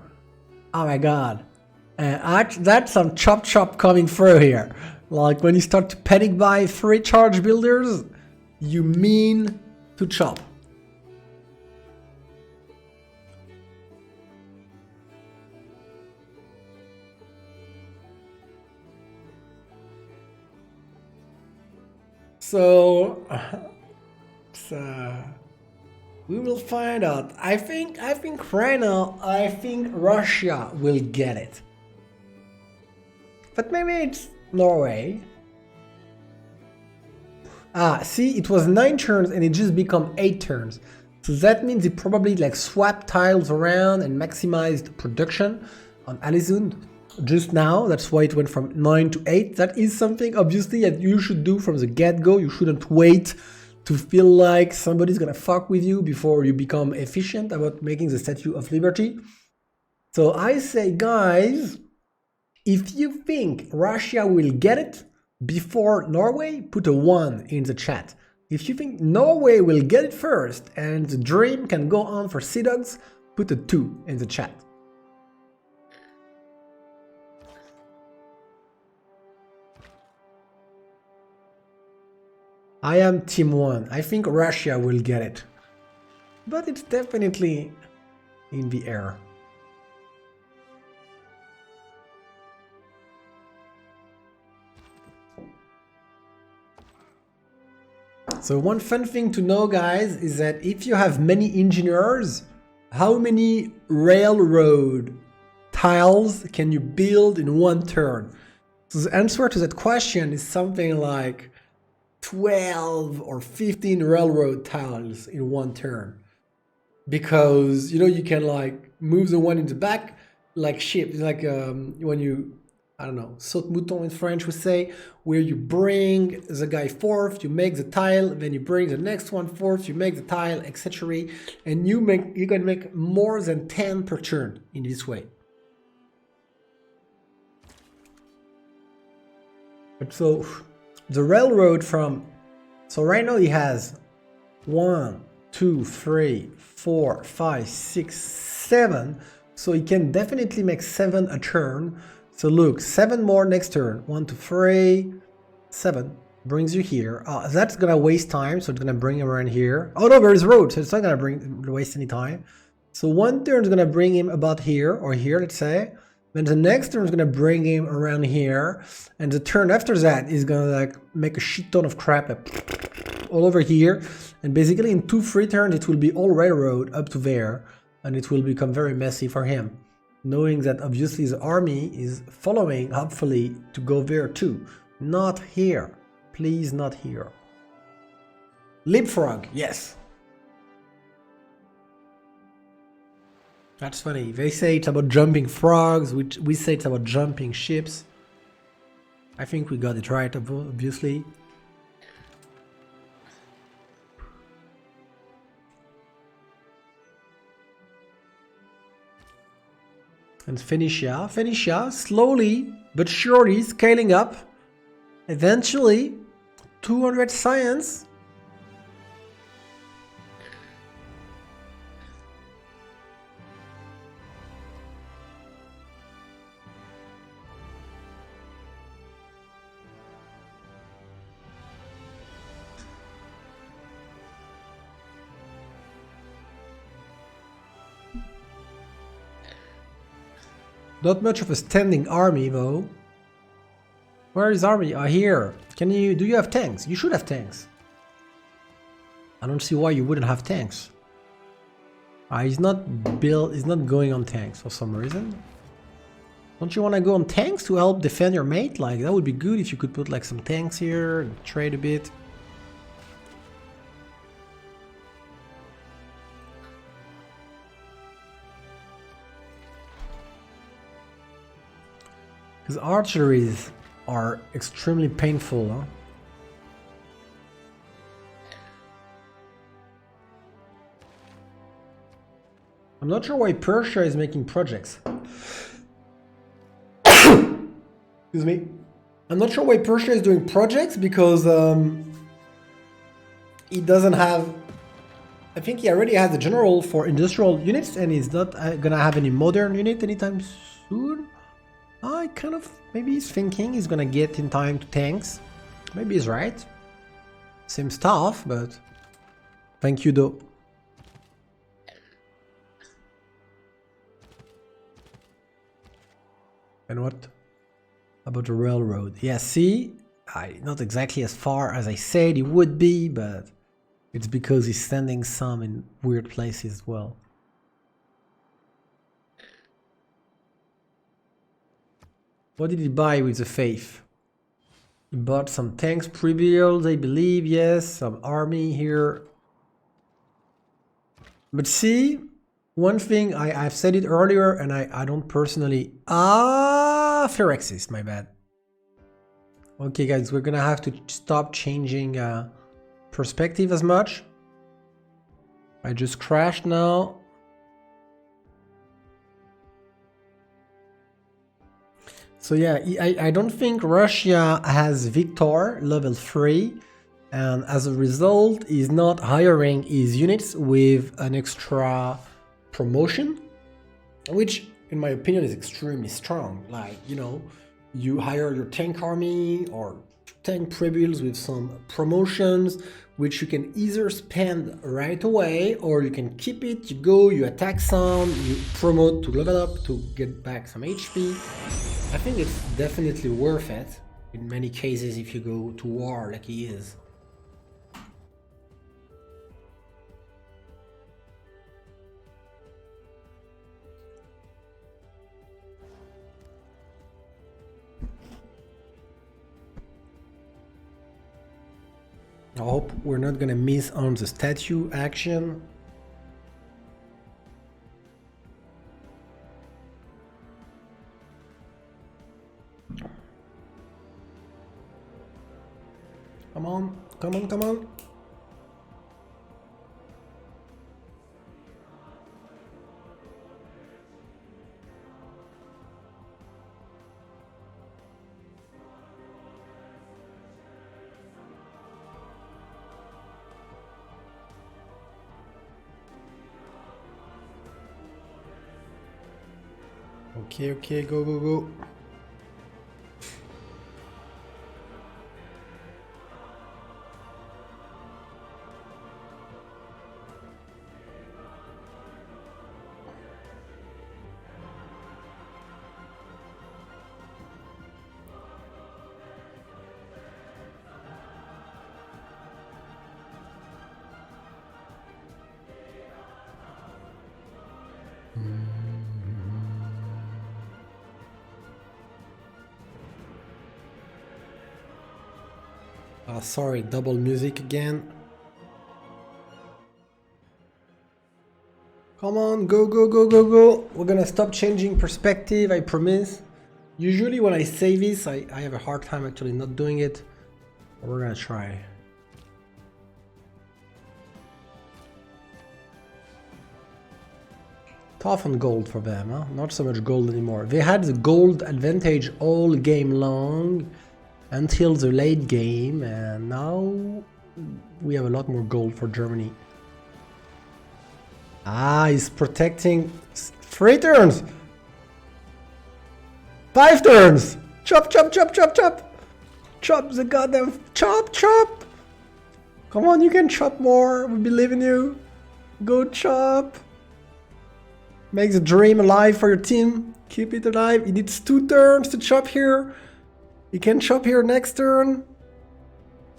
Oh my god. That's some chop coming through here. Like when you start to panic buy free charge builders, you mean to chop. So we will find out. I think right now, I think Russia will get it. But maybe it's Norway. See, it was 9 turns and it just become 8 turns. So that means it probably like swapped tiles around and maximized production on Alizund just now. That's why it went from 9 to 8. That is something obviously that you should do from the get-go. You shouldn't wait to feel like somebody's gonna fuck with you before you become efficient about making the Statue of Liberty. So I say, guys, if you think Russia will get it before Norway, put a 1 in the chat. If you think Norway will get it first and the dream can go on for Seadogs, put a 2 in the chat. I am team 1. I think Russia will get it. But it's definitely in the air. So one fun thing to know, guys, is that if you have many engineers, how many railroad tiles can you build in one turn? So the answer to that question is something like 12 or 15 railroad tiles in one turn. Because, you know, you can like move the one in the back like ship. It's like when you, I don't know, saute mouton in French we say, where you bring the guy forth, you make the tile, then you bring the next one forth, you make the tile, etc. And you can make more than 10 per turn in this way. But so the railroad from, so right now he has 1, 2, 3, 4, 5, 6, 7. So he can definitely make 7 a turn. So look, 7 more next turn. 1, 2, 3, 7 brings you here. That's gonna waste time, so it's gonna bring him around here. Oh no, there is road, so it's not gonna waste any time. So one turn is gonna bring him about here or here, let's say. Then the next turn is gonna bring him around here, and the turn after that is gonna like make a shit ton of crap all over here. And basically in 2-3 turns, it will be all railroad up to there, and it will become very messy for him, knowing that obviously the army is following, hopefully, to go there too. Not here. Please, not here. Leapfrog, yes. That's funny. They say it's about jumping frogs, which we say it's about jumping ships. I think we got it right, obviously. And Phoenicia, slowly but surely scaling up. Eventually, 200 science. Not much of a standing army though. Where is army? Ah, here. Do you have tanks? You should have tanks. I don't see why you wouldn't have tanks. He's not going on tanks for some reason. Don't you want to go on tanks to help defend your mate? Like, that would be good if you could put like some tanks here and trade a bit. Because archeries are extremely painful, huh? I'm not sure why Persia is making projects. Excuse me. I'm not sure why Persia is doing projects because he doesn't have... I think he already has a general for industrial units and he's not gonna have any modern unit anytime soon. I kind of... maybe he's thinking he's gonna get in time to tanks. Maybe he's right. Seems tough, but... Thank you though. And what about the railroad? Yeah, see? Not exactly as far as I said it would be, but... it's because he's sending some in weird places as well. What did he buy with the faith? He bought some tanks pre-built, I believe, yes, some army here. But see, one thing, I've said it earlier, and I don't personally... Phyrexis, my bad. Okay, guys, we're gonna have to stop changing perspective as much. I just crashed now. So yeah, I don't think Russia has Victor level 3, and as a result is not hiring his units with an extra promotion, which in my opinion is extremely strong. Like, you know, you hire your tank army or tank pre-builds with some promotions, which you can either spend right away or you can keep it, you go, you attack some, you promote to level up to get back some HP. I think it's definitely worth it in many cases if you go to war like he is. I hope we're not gonna miss on the statue action. Come on, come on, come on. Okay, okay, go, go, go. Sorry, double music again. Come on, go, go, go, go, go. We're gonna stop changing perspective, I promise. Usually when I say this, I have a hard time actually not doing it. But we're gonna try. Tough on gold for them, huh? Not so much gold anymore. They had the gold advantage all game long until the late game, and now we have a lot more gold for Germany. Ah, he's protecting 3 turns! 5 turns! Chop, chop, chop, chop, chop! Chop the goddamn... Chop, chop! Come on, you can chop more. We believe in you. Go chop. Make the dream alive for your team. Keep it alive. He needs 2 turns to chop here. He can chop here next turn.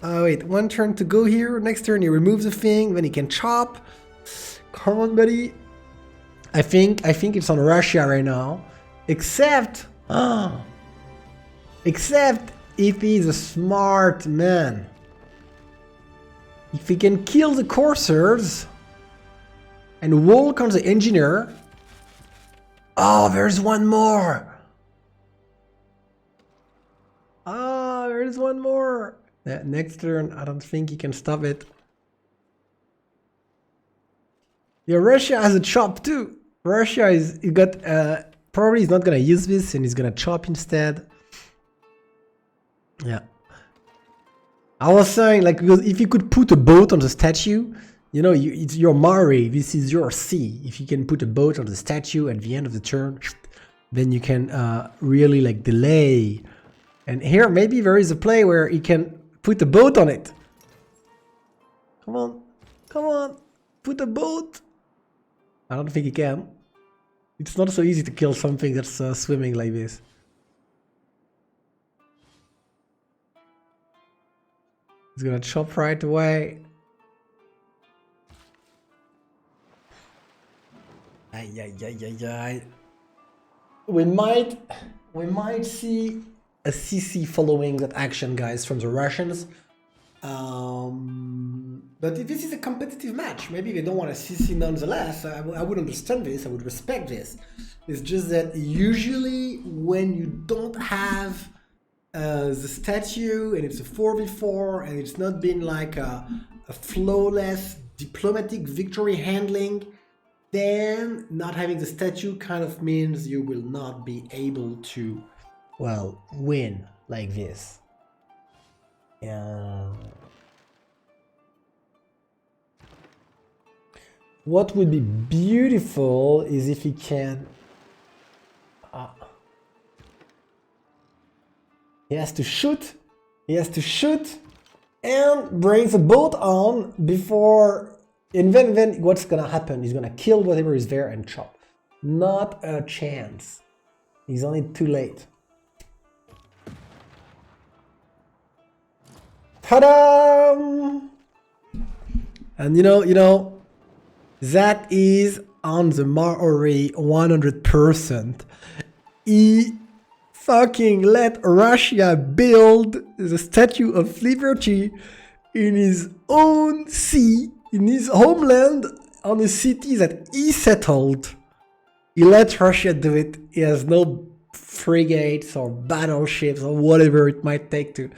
Oh wait, 1 turn to go here. Next turn he removes the thing. Then he can chop. Come on, buddy. I think it's on Russia right now. Except if he's a smart man. If he can kill the coursers and walk on the engineer. Oh, there's one more. Ah, there's one more. Next turn, I don't think he can stop it. Yeah, Russia has a chop too. Russia is probably he's not gonna use this and he's gonna chop instead. Yeah. I was saying, like, because if you could put a boat on the statue, you know, it's your Mare, this is your sea. If you can put a boat on the statue at the end of the turn, then you can really, like, delay. And here, maybe there is a play where you can put a boat on it. Come on, come on, put a boat. I don't think you can. It's not so easy to kill something that's swimming like this. He's gonna chop right away. Ay, ay, ay, ay, ay. We might see a CC following that action, guys, from the Russians. But if this is a competitive match, maybe they don't want a CC nonetheless. I would understand this. I would respect this. It's just that usually when you don't have the statue and it's a 4v4 and it's not been like a flawless diplomatic victory handling, then not having the statue kind of means you will not be able to, well, win like this. What would be beautiful is if he can... He has to shoot. He has to shoot and bring the boat on before... And then what's gonna happen? He's gonna kill whatever is there and chop. Not a chance. He's only too late. Ta-da! And you know, that is on the Maori 100%. He fucking let Russia build the Statue of Liberty in his own sea, in his homeland, on a city that he settled. He let Russia do it. He has no frigates or battleships or whatever it might take to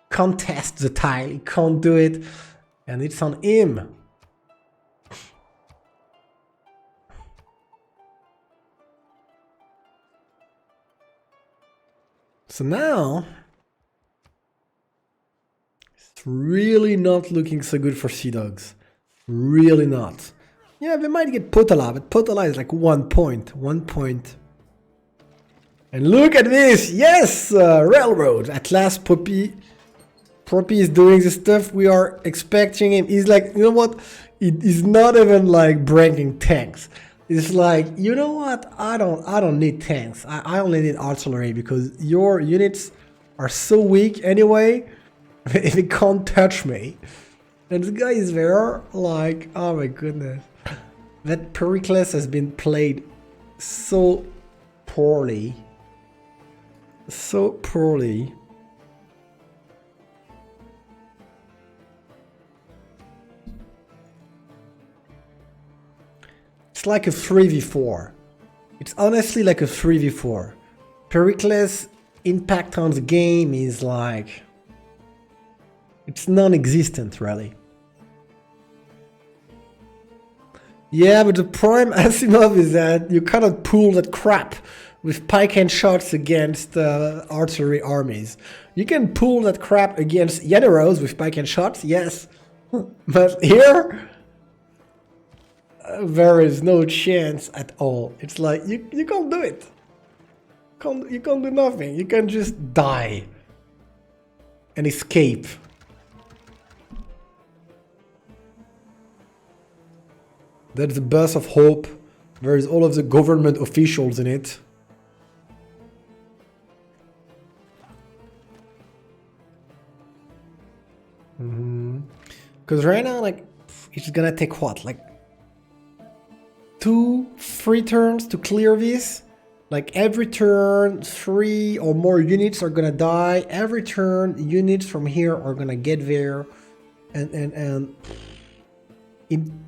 contest the tile. He can't do it, and it's on him. So now, it's really not looking so good for Seadogs. Really not. Yeah, they might get Potala, but Potala is like 1 point. 1 point. And look at this! Yes! Railroad! At last, Poppy is doing the stuff we are expecting him. He's like, you know what? He's not even like breaking tanks. It's like, you know what? I don't need tanks. I only need artillery because your units are so weak anyway. They can't touch me. And the guy is there like, oh my goodness. That Pericles has been played so poorly. So poorly. It's like a 3v4. It's honestly like a 3v4. Pericles' impact on the game is like... It's non-existent, really. Yeah, but the prime Asimov is that you cannot pull that crap with pike hand shots against artillery armies. You can pull that crap against generals with pike hand shots, yes. But here, there is no chance at all. It's like, you can't do it. You can't do nothing. You can just die and escape. That's the bus of hope. There is all of the government officials in it. Because right now, like, it's gonna take what? Like 2-3 turns to clear this? Like every turn, 3 or more units are gonna die. Every turn, units from here are gonna get there. And in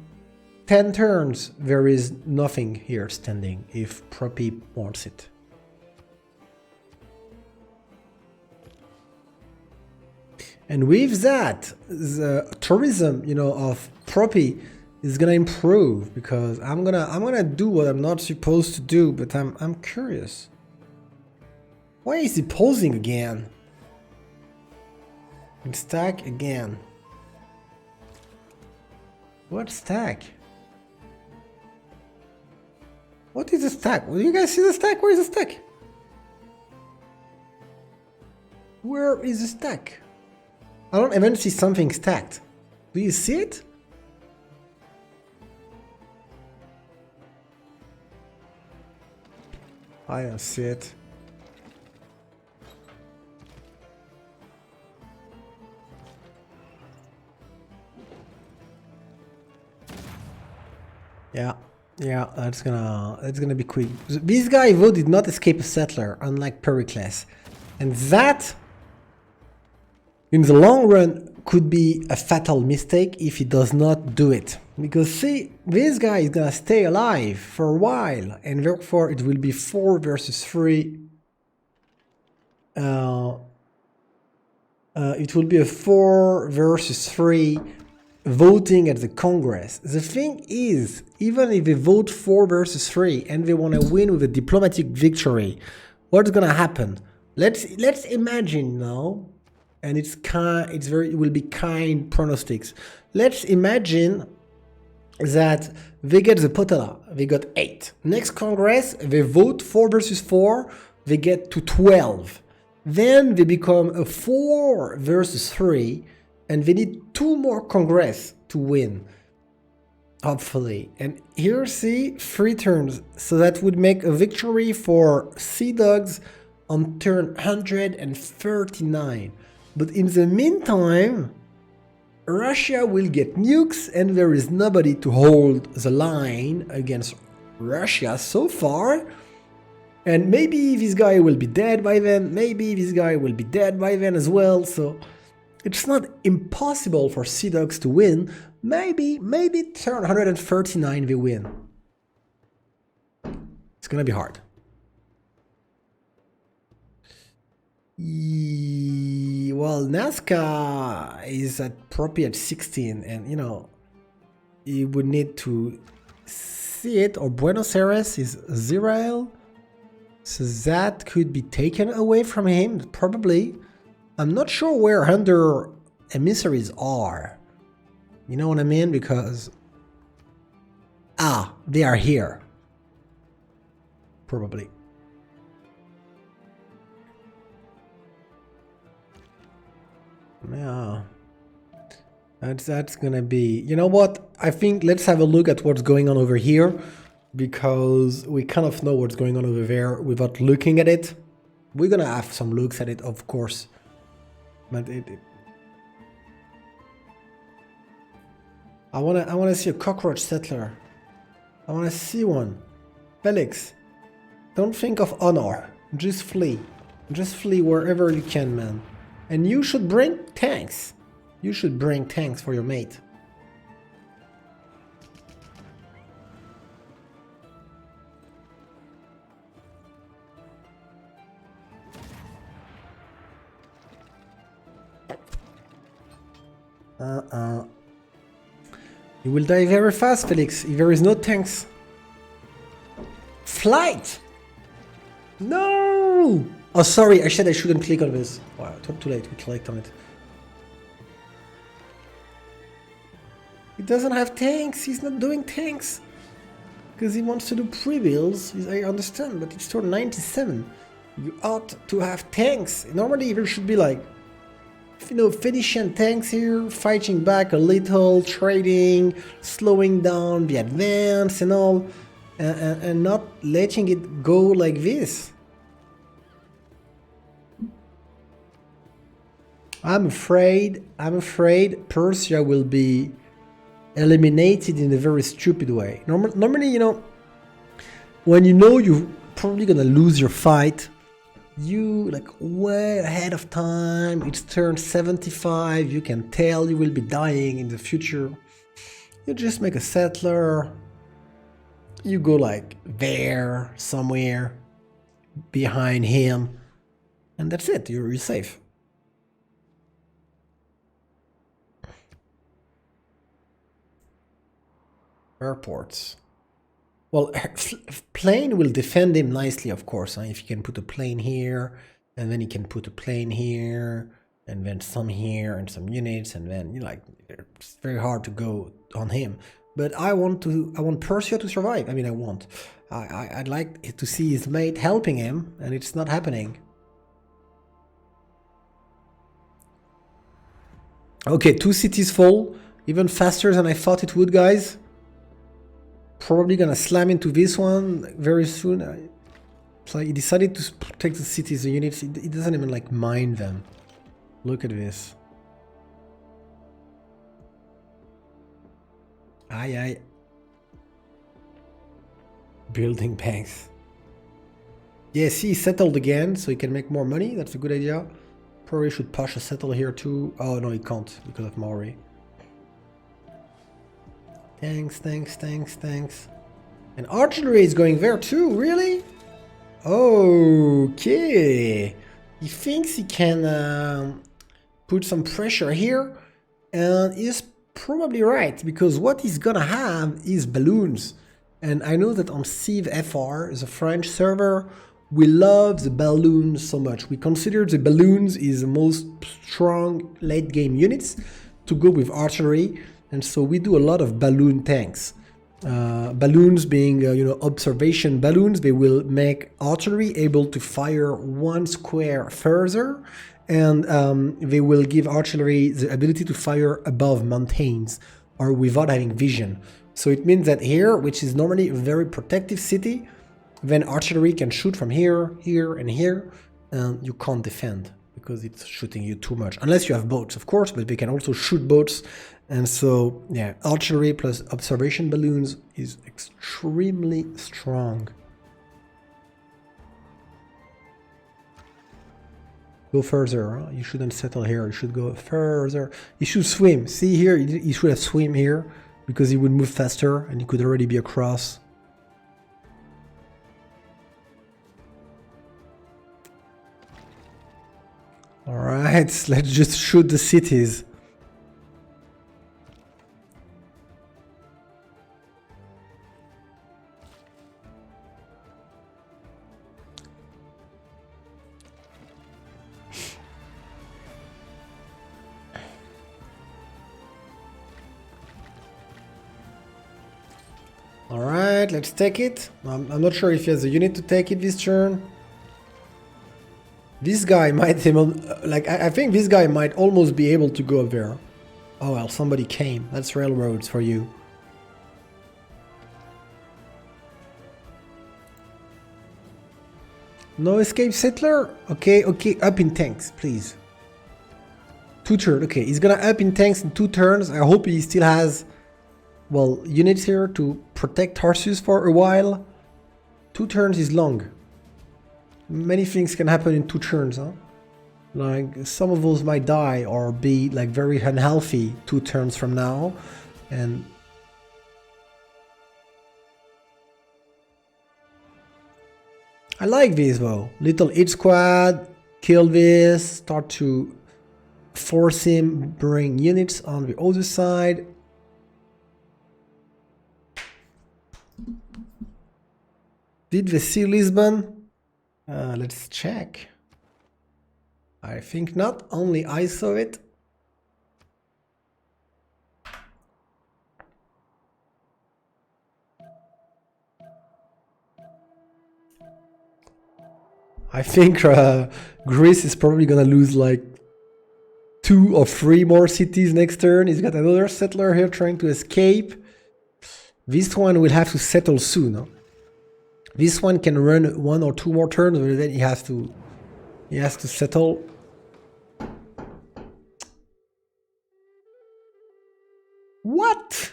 10 turns, there is nothing here standing if Propi wants it. And with that, the tourism, of Propi is gonna improve because I'm gonna do what I'm not supposed to do, but I'm curious. Why is he posing again? And stack again. What stack? What is the stack? Will you guys see the stack? Where is the stack? Where is the stack? I don't even see something stacked. Do you see it? I don't see it. Yeah, that's gonna be quick. This guy though did not escape a settler, unlike Pericles, and that, in the long run, could be a fatal mistake if he does not do it. Because see, this guy is gonna stay alive for a while, and therefore it will be 4 versus 3. It will be a 4 versus 3 voting at the Congress. The thing is, even if they vote 4 versus 3 and they want to win with a diplomatic victory, what's gonna happen? Let's imagine now, and it will be kind pronostics. Let's imagine that they get the Potala, they got 8. Next Congress, they vote 4 versus 4, they get to 12. Then they become a 4 versus 3, and they need 2 more Congress to win, hopefully. And here, see, 3 turns, so that would make a victory for Seadogs on turn 139. But in the meantime, Russia will get nukes, and there is nobody to hold the line against Russia so far. And maybe this guy will be dead by then, maybe this guy will be dead by then as well, so it's not impossible for Seadogs to win. Maybe turn 139 they win. It's gonna be hard. Well, Nazca is probably at 16, and you would need to see it, or Buenos Aires is 0, so that could be taken away from him, probably. I'm not sure where under emissaries are. You know what I mean? Because they are here. Probably. Yeah. That's gonna be... You know what? I think let's have a look at what's going on over here, because we kind of know what's going on over there without looking at it. We're gonna have some looks at it, of course. But I wanna see a cockroach settler. I wanna see one. Felix, don't think of honor. Just flee. Just flee wherever you can, man. And you should bring tanks. You should bring tanks for your mate. You will die very fast, Felix, if there is no tanks. Flight! No! Oh, sorry, I said I shouldn't click on this. Wow, too late, we clicked on it. He doesn't have tanks, he's not doing tanks. Because he wants to do pre-builds, I understand, but it's turn 97. You ought to have tanks. Normally there should be like, you know, Phoenician tanks here, fighting back a little, trading, slowing down the advance and all, and not letting it go like this. I'm afraid Persia will be eliminated in a very stupid way. Normally, you know, when you know you're probably gonna lose your fight, you like way ahead of time, it's turn 75, you can tell you will be dying in the future. You just make a settler, you go like there, somewhere, behind him, and that's it, you're safe. Airports. Well, plane will defend him nicely, of course. If you can put a plane here, and then you can put a plane here, and then some here, and some units, and then, you know, like, it's very hard to go on him. But I want Persia to survive. I mean, I'd like to see his mate helping him, and it's not happening. Okay, 2 cities fall, even faster than I thought it would, guys. Probably gonna slam into this one very soon. So he decided to take the cities, the units. He doesn't even like mind them. Look at this. Aye. Building banks. Yeah, see, he settled again, so he can make more money. That's a good idea. Probably should Pasha settle here too. Oh no, he can't because of Maori. Thanks. And artillery is going there too, really? Okay. He thinks he can put some pressure here, and he's probably right, because what he's gonna have is balloons. And I know that on Civfr, the French server, we love the balloons so much. We consider the balloons is the most strong late game units to go with artillery. And so we do a lot of balloon tanks. Balloons being, you know, observation balloons, they will make artillery able to fire 1 square further, and they will give artillery the ability to fire above mountains or without having vision. So it means that here, which is normally a very protective city, then artillery can shoot from here, here, and here, and you can't defend because it's shooting you too much. Unless you have boats, of course, but they can also shoot boats. And so, yeah, artillery plus observation balloons is extremely strong. Go further, huh? You shouldn't settle here, you should go further. You should swim. See here, you should have swim here, because he would move faster and he could already be across. Alright, let's just shoot the cities. Alright, let's take it. I'm not sure if he has a unit to take it this turn. This guy might, like, I think this guy might almost be able to go up there. Oh well, somebody came. That's railroads for you. No escape settler? Okay, up in tanks, please. 2 turns, okay, he's gonna up in tanks in 2 turns. I hope he still has, well, units here to protect Tarsus for a while. 2 turns is long. Many things can happen in 2 turns, huh? Like, some of those might die or be, like, very unhealthy 2 turns from now. And I like this though. Little hit squad, kill this, start to force him, bring units on the other side. Did they see Lisbon? Let's check. I think not. Only I saw it. I think Greece is probably gonna lose like 2 or 3 more cities next turn. He's got another settler here trying to escape. This one will have to settle soon. Huh? This one can run 1 or 2 more turns, but then he has to settle. What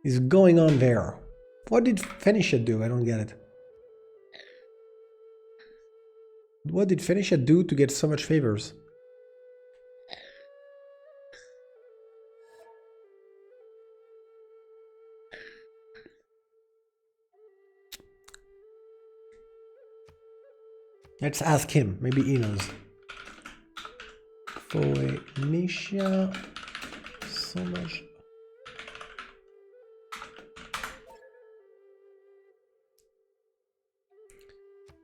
is going on there? What did Phoenicia do? I don't get it. What did Phoenicia do to get so much favors? Let's ask him. Maybe he knows. Phoenicia. So much.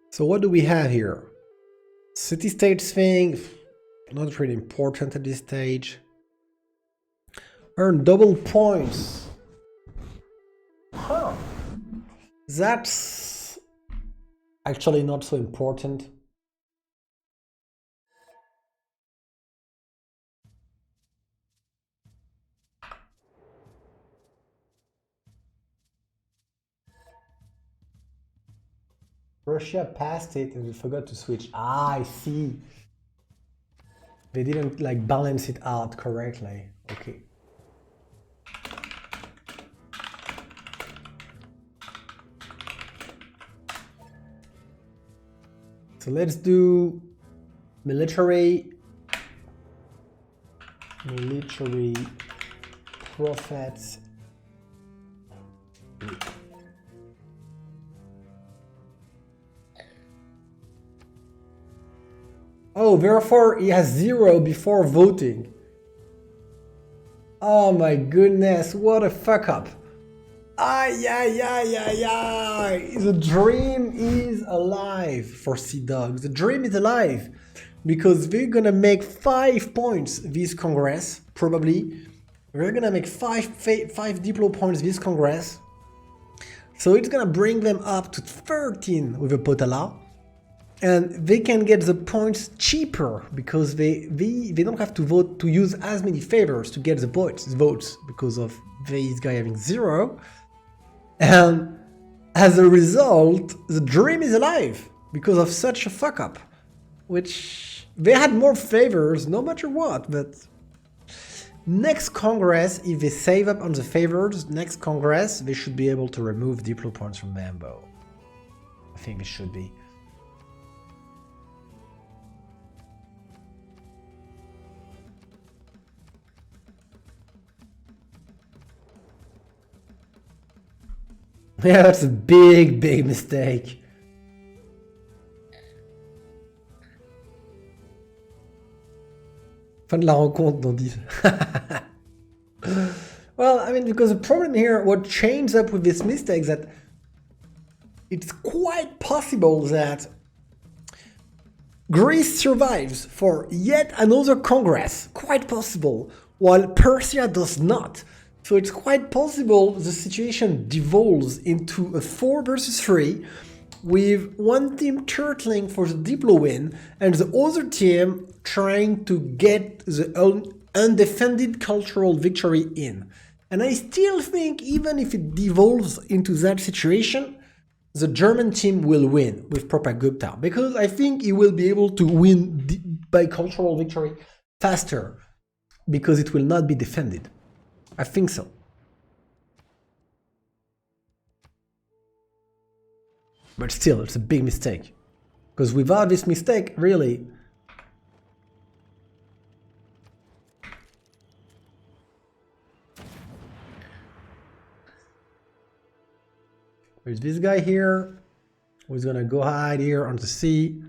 So what do we have here? City-states thing. Not really important at this stage. Earn double points. Huh. That's actually not so important. Russia passed it and we forgot to switch. Ah, I see. They didn't like balance it out correctly. Okay. So let's do military prophets. Oh, therefore he has 0 before voting. Oh my goodness, what a fuck up. Ay, ay, ay, ay, ay. The dream is alive for Seadogs. The dream is alive because they're gonna make 5 points this Congress, probably. They're gonna make 5 Diplo points this Congress. So it's gonna bring them up to 13 with a Potala. And they can get the points cheaper because they don't have to vote to use as many favors to get the votes because of this guy having 0. And as a result, the dream is alive because of such a fuck up, which they had more favors no matter what. But next Congress, if they save up on the favors, next Congress they should be able to remove Diplo points from Bambo. I think they should be. Yeah, that's a big, big mistake. Fin de la rencontre, on dit. Well, I mean, because the problem here, what changes up with this mistake is that it's quite possible that Greece survives for yet another Congress. Quite possible. While Persia does not. So it's quite possible the situation devolves into a 4 versus 3 with one team turtling for the Diplo win and the other team trying to get the undefended cultural victory in. And I still think even if it devolves into that situation, the German team will win with Propagupta because I think he will be able to win by cultural victory faster because it will not be defended. I think so. But still, it's a big mistake. Because without this mistake, really... There's this guy here, who's gonna go hide here on the sea.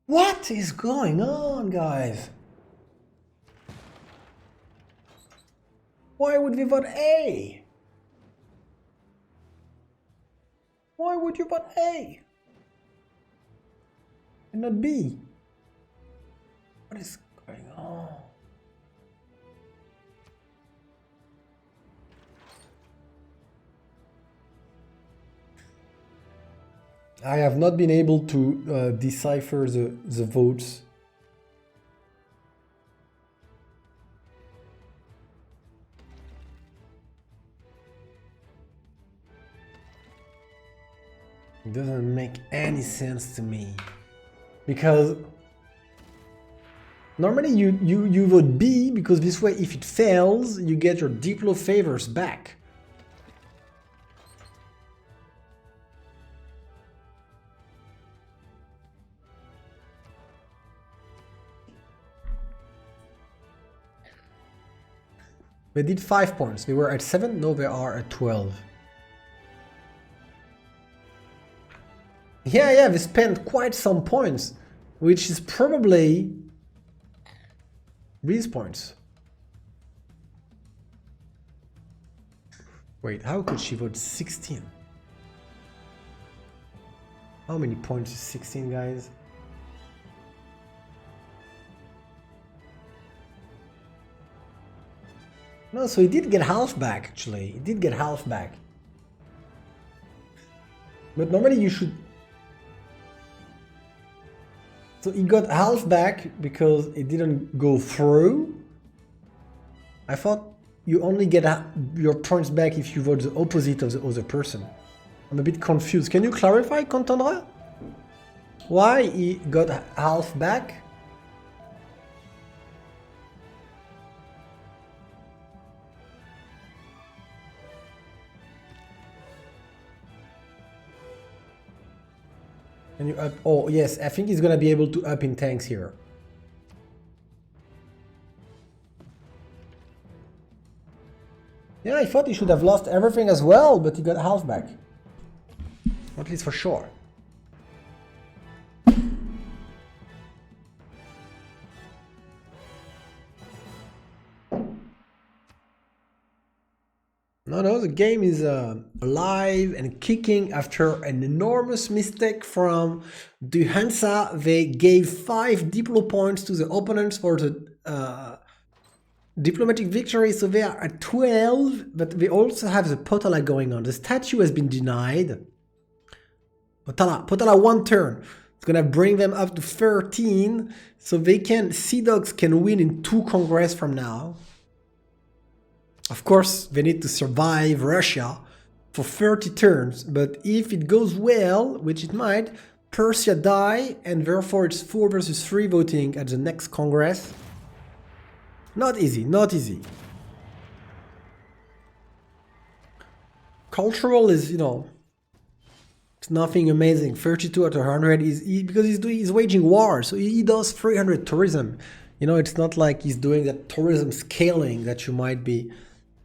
What is going on, guys? Why would we vote A? Why would you vote A? And not B? What is going on? I have not been able to decipher the votes. It doesn't make any sense to me. Because normally you vote B because this way if it fails, you get your Diplo favors back. They did 5 points. They were at 7, now they are at 12. Yeah, they spent quite some points, which is probably these points. Wait, how could she vote 16? How many points is 16, guys? No, so he did get half back, actually. He did get half back. But normally you should... So he got half back because it didn't go through. I thought you only get your points back if you vote the opposite of the other person. I'm a bit confused. Can you clarify, Contendra? Why he got half back? Can you up? Oh yes, I think he's gonna be able to up in tanks here. Yeah, I thought he should have lost everything as well, but he got half back. At least for sure. No, the game is alive and kicking after an enormous mistake from the Hansa. They gave 5 Diplo points to the opponents for the diplomatic victory, so they are at 12, but they also have the Potala going on. The statue has been denied. Potala 1 turn. It's gonna bring them up to 13, so they can, Seadogs can win in 2 Congress from now. Of course, they need to survive Russia for 30 turns, but if it goes well, which it might, Persia die, and therefore it's 4 versus 3 voting at the next Congress. Not easy, not easy. Cultural is, you know, it's nothing amazing. 32 out of 100 is because he's waging war, so he does 300 tourism. You know, it's not like he's doing that tourism scaling that you might be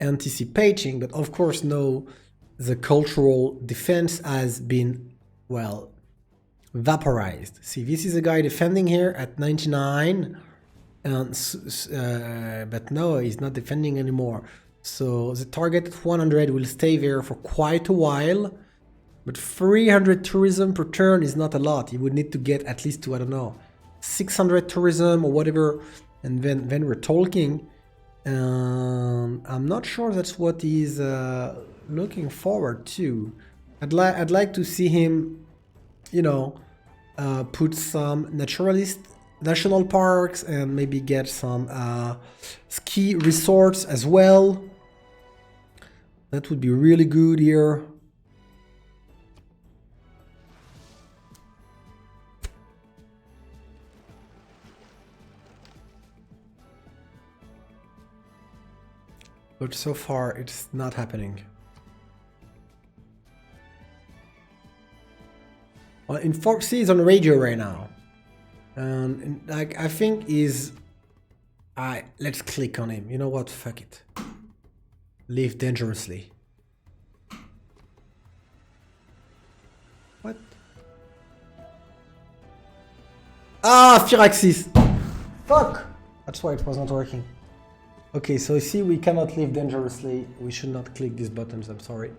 anticipating, but of course no, the cultural defense has been, well, vaporized. See, this is a guy defending here at 99, and but no, he's not defending anymore. So the target at 100 will stay there for quite a while, but 300 tourism per turn is not a lot. He would need to get at least to, I don't know, 600 tourism or whatever, and then we're talking. I'm not sure that's what he's looking forward to. I'd like to see him, you know, put some naturalist national parks and maybe get some ski resorts as well. That would be really good here. But so far, it's not happening. Well, in Foxy is on radio right now, and like I think is, let's click on him. You know what? Fuck it. Live dangerously. What? Ah, Firaxis! Fuck! That's why it was not working. Okay, so you see, we cannot live dangerously. We should not click these buttons, I'm sorry.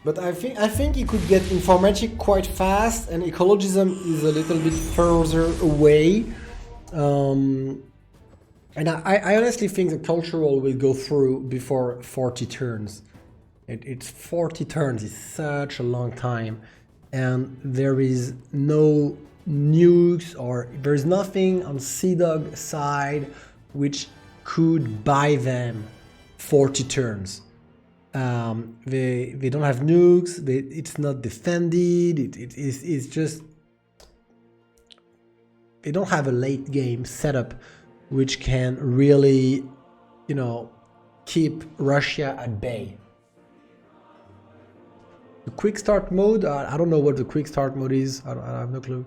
But I think you could get informatic quite fast, and ecologism is a little bit further away. And I honestly think the cultural will go through before 40 turns. It's 40 turns is such a long time, and there is no nukes or there's nothing on Seadog side which could buy them 40 turns. They don't have nukes. It's not defended. It's just they don't have a late game setup which can really, you know, keep Russia at bay. The quick start mode. I don't know what the quick start mode is. I have no clue.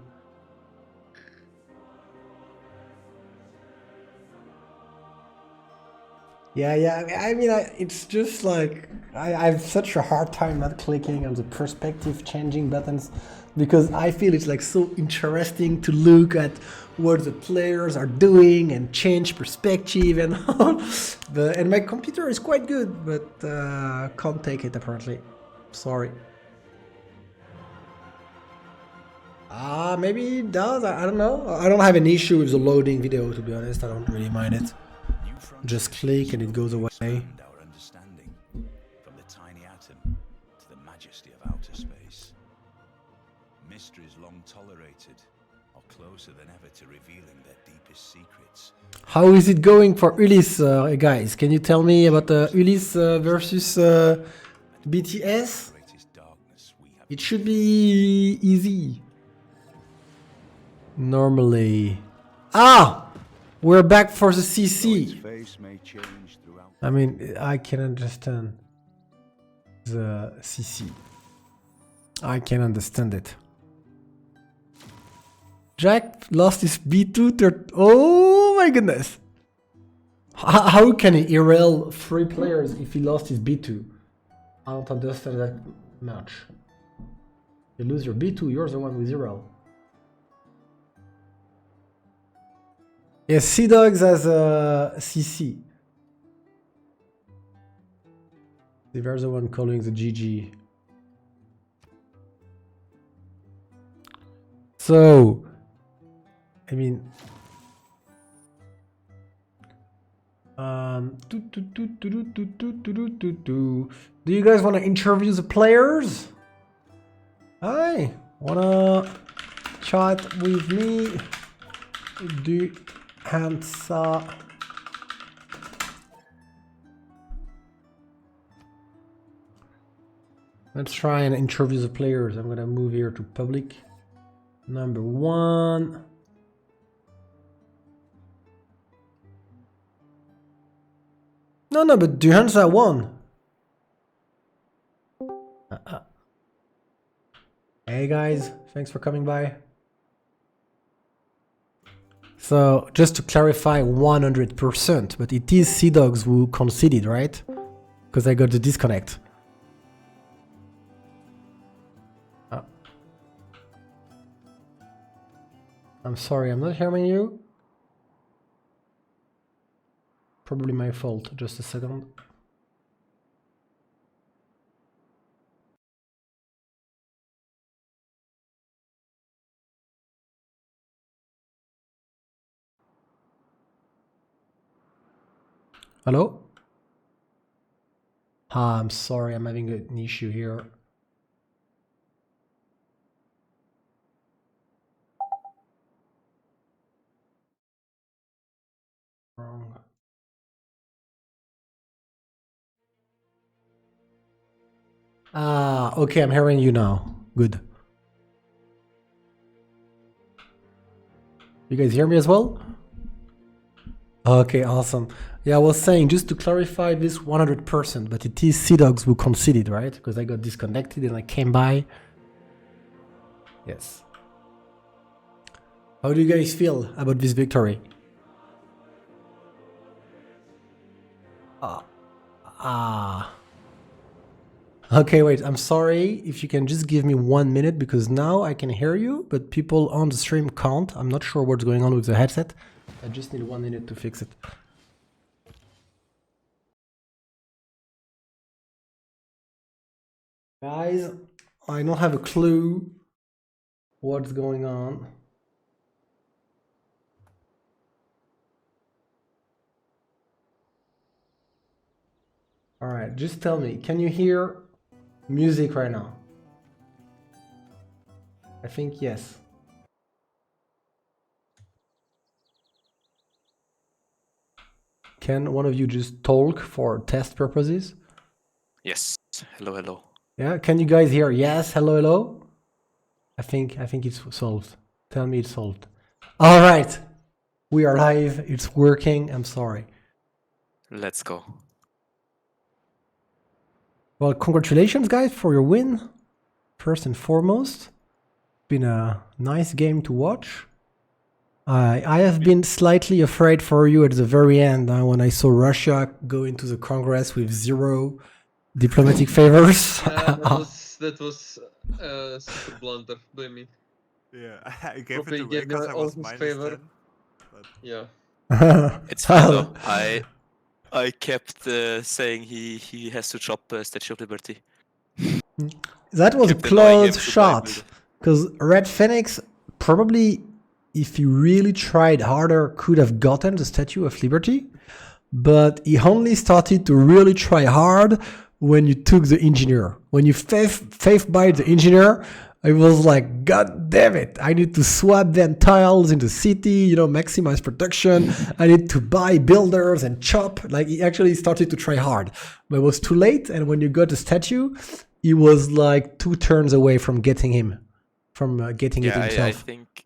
Yeah. I mean, it's just like I have such a hard time not clicking on the perspective changing buttons because I feel it's like so interesting to look at what the players are doing and change perspective and all. And my computer is quite good, but can't take it apparently. Sorry. Maybe it does. I don't know. I don't have an issue with the loading video, to be honest. I don't really mind it. Just click and it goes away. Our understanding from the tiny atom to the majesty of outer space. Mysteries long tolerated are closer than ever to revealing their deepest secrets. How is it going for Ulyss, guys? Can you tell me about Ulyss versus BTS? It should be easy. Normally. We're back for the CC. I mean, I can understand the CC. I can understand it. Jack lost his B2. Oh my goodness. How can he ERL 3 players if he lost his B2? I don't understand that much. You lose your B2, you're the one with ERL. Yes, Seadogs has a CC. They're the one calling the GG. So, I mean, do you guys want to interview the players? Hi, wanna chat with me? Do Hansa. Let's try and interview the players. I'm gonna move here to public. Number 1. No, but Hansa won. Hey guys, thanks for coming by. So, just to clarify 100%, but it is Seadogs who conceded, right? Because I got the disconnect. I'm sorry, I'm not hearing you. Probably my fault, just a second. Hello? I'm sorry, I'm having an issue here. Wrong. Okay, I'm hearing you now. Good. You guys hear me as well? Okay, awesome. Yeah, I was saying, just to clarify this 100%, but it is Seadogs who conceded, right? Because I got disconnected and I came by. Yes. How do you guys feel about this victory? Okay, wait, I'm sorry if you can just give me 1 minute because now I can hear you, but people on the stream can't. I'm not sure what's going on with the headset. I just need 1 minute to fix it. Guys, I don't have a clue what's going on. All right, just tell me, can you hear music right now? I think yes. Can one of you just talk for test purposes? Yes. Hello, hello. Yeah, can you guys hear yes, hello, hello? I think it's solved. Tell me it's solved. All right. We are live. It's working. I'm sorry. Let's go. Well, congratulations, guys, for your win. First and foremost, been a nice game to watch. I have been slightly afraid for you at the very end when I saw Russia go into the Congress with 0 diplomatic favors. Yeah, that was super blunder by me. Yeah, I gave Probably it away gave me because I all was his minus favor. 10. But Yeah. It's fine though. I kept saying he has to drop Statue of Liberty. That was a Kept annoying him close to shot. build. Because Red Phoenix probably, if he really tried harder, could have gotten the Statue of Liberty. But he only started to really try hard when you took the engineer. When you faith by the engineer, I was like, God damn it, I need to swap them tiles in the city, maximize production. I need to buy builders and chop. Like, he actually started to try hard. But it was too late, and when you got the statue, he was like 2 turns away from getting him, getting it himself. I think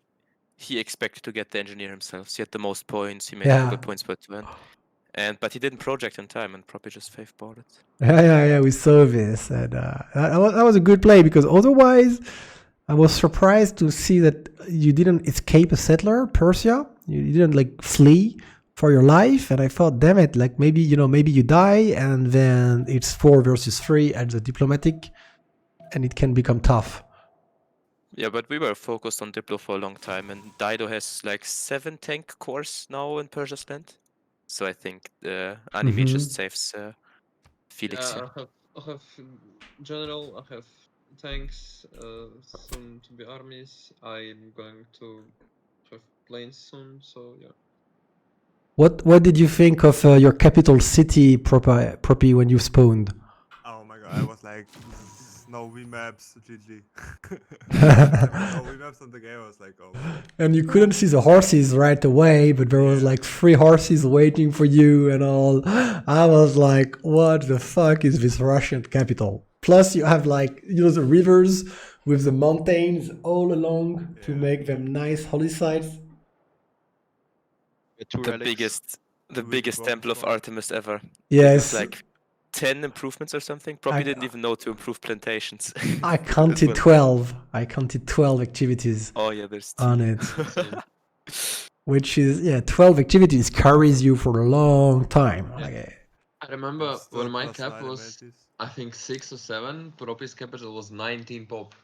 he expected to get the engineer himself. So he had the most points, he made Yeah. all the points per turn. But he didn't project in time and probably just faith bought it. Yeah, we saw this. And that was a good play because otherwise I was surprised to see that you didn't escape a settler, Persia. You didn't like flee for your life. And I thought, damn it, like maybe you die and then it's 4 versus 3 at the diplomatic and it can become tough. Yeah, but we were focused on Diplo for a long time, and Dido has like 7 tank cores now in Persia's land. So I think the anime just saves Felix. Yeah, I have general, I have tanks, soon to be armies. I'm going to have planes soon, so yeah. What did you think of your capital city, Propi, when you spawned? oh my god, I was like, no V-maps, GG. No V-maps on the game, I was like, oh. And you couldn't see the horses right away, but there was like 3 horses waiting for you and all. I was like, what the fuck is this Russian capital? Plus you have like, the rivers with the mountains all along to make them nice holy sites. The biggest temple of Artemis ever. Yes. Like 10 improvements or something. Probably didn't even know to improve plantations. I counted 12. I counted 12 activities there's on it. Which is, 12 activities carries you for a long time. Yeah. Okay. I remember when my Plus cap 9 was, abilities. I think 6 or 7, Propi's capital was 19 pop.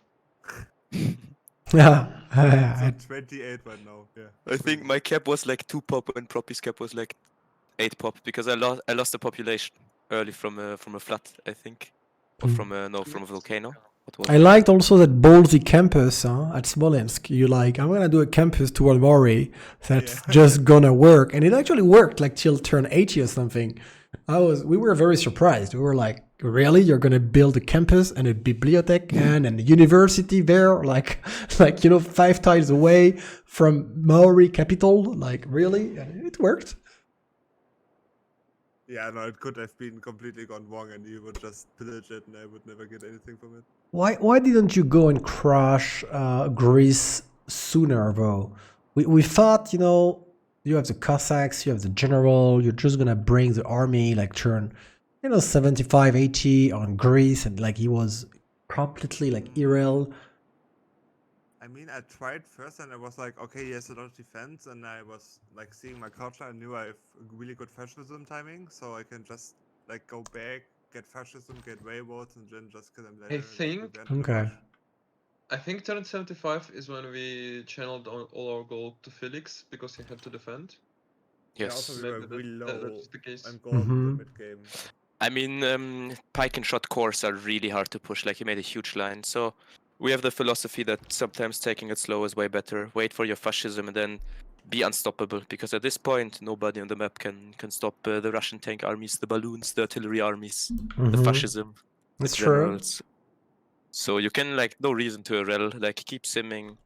Yeah. So 28 right now, yeah. I think my cap was like 2 pop and Proppy's cap was like 8 pop because I lost the population early from a flood, I think. Or from a volcano. What was I it? liked also that ballsy campus at Smolensk. You like, I'm gonna do a campus toward Mori that's just gonna work, and it actually worked like till turn 80 or something. We were very surprised. We were like, really, you're gonna build a campus and a bibliothèque and a university there, like 5 tiles away from Maori capital? Like, really? And it worked. Yeah, no, it could have been completely gone wrong and you would just pillage it and I would never get anything from it. Why didn't you go and crush Greece sooner, though? we thought, you know, you have the Cossacks, you have the general, you're just gonna bring the army, like turn, you know, 75, 80 on Greece, and like he was completely like irrel. I mean, I tried first and I was like, okay, he has a lot of defense, and I was like seeing my culture. I knew I have really good fascism timing, so I can just like go back, get fascism, get railroads, and then just kill them later. and, like, think- prevent the Okay. rush. I think turn 75 is when we channeled all our gold to Felix because he had to defend. Yeah, also Yes. we were Maybe really that low was the case. and gold in the Mhm. mid game. I mean, pike and shot cores are really hard to push. Like he made a huge line, so we have the philosophy that sometimes taking it slow is way better. Wait for your fascism and then be unstoppable. Because at this point, nobody on the map can stop the Russian tank armies, the balloons, the artillery armies, the Mhm. fascism, the That's true. generals. So you can like no reason to rel. Like keep simming,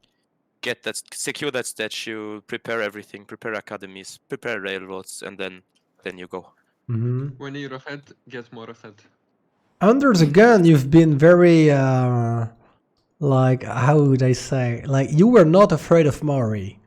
get that, secure that statue, prepare everything, prepare academies, prepare railroads, and then you go. Mhm. When you're ahead, get more ahead. Under the gun, you've been very, like, how would I say? Like, you were not afraid of Mori.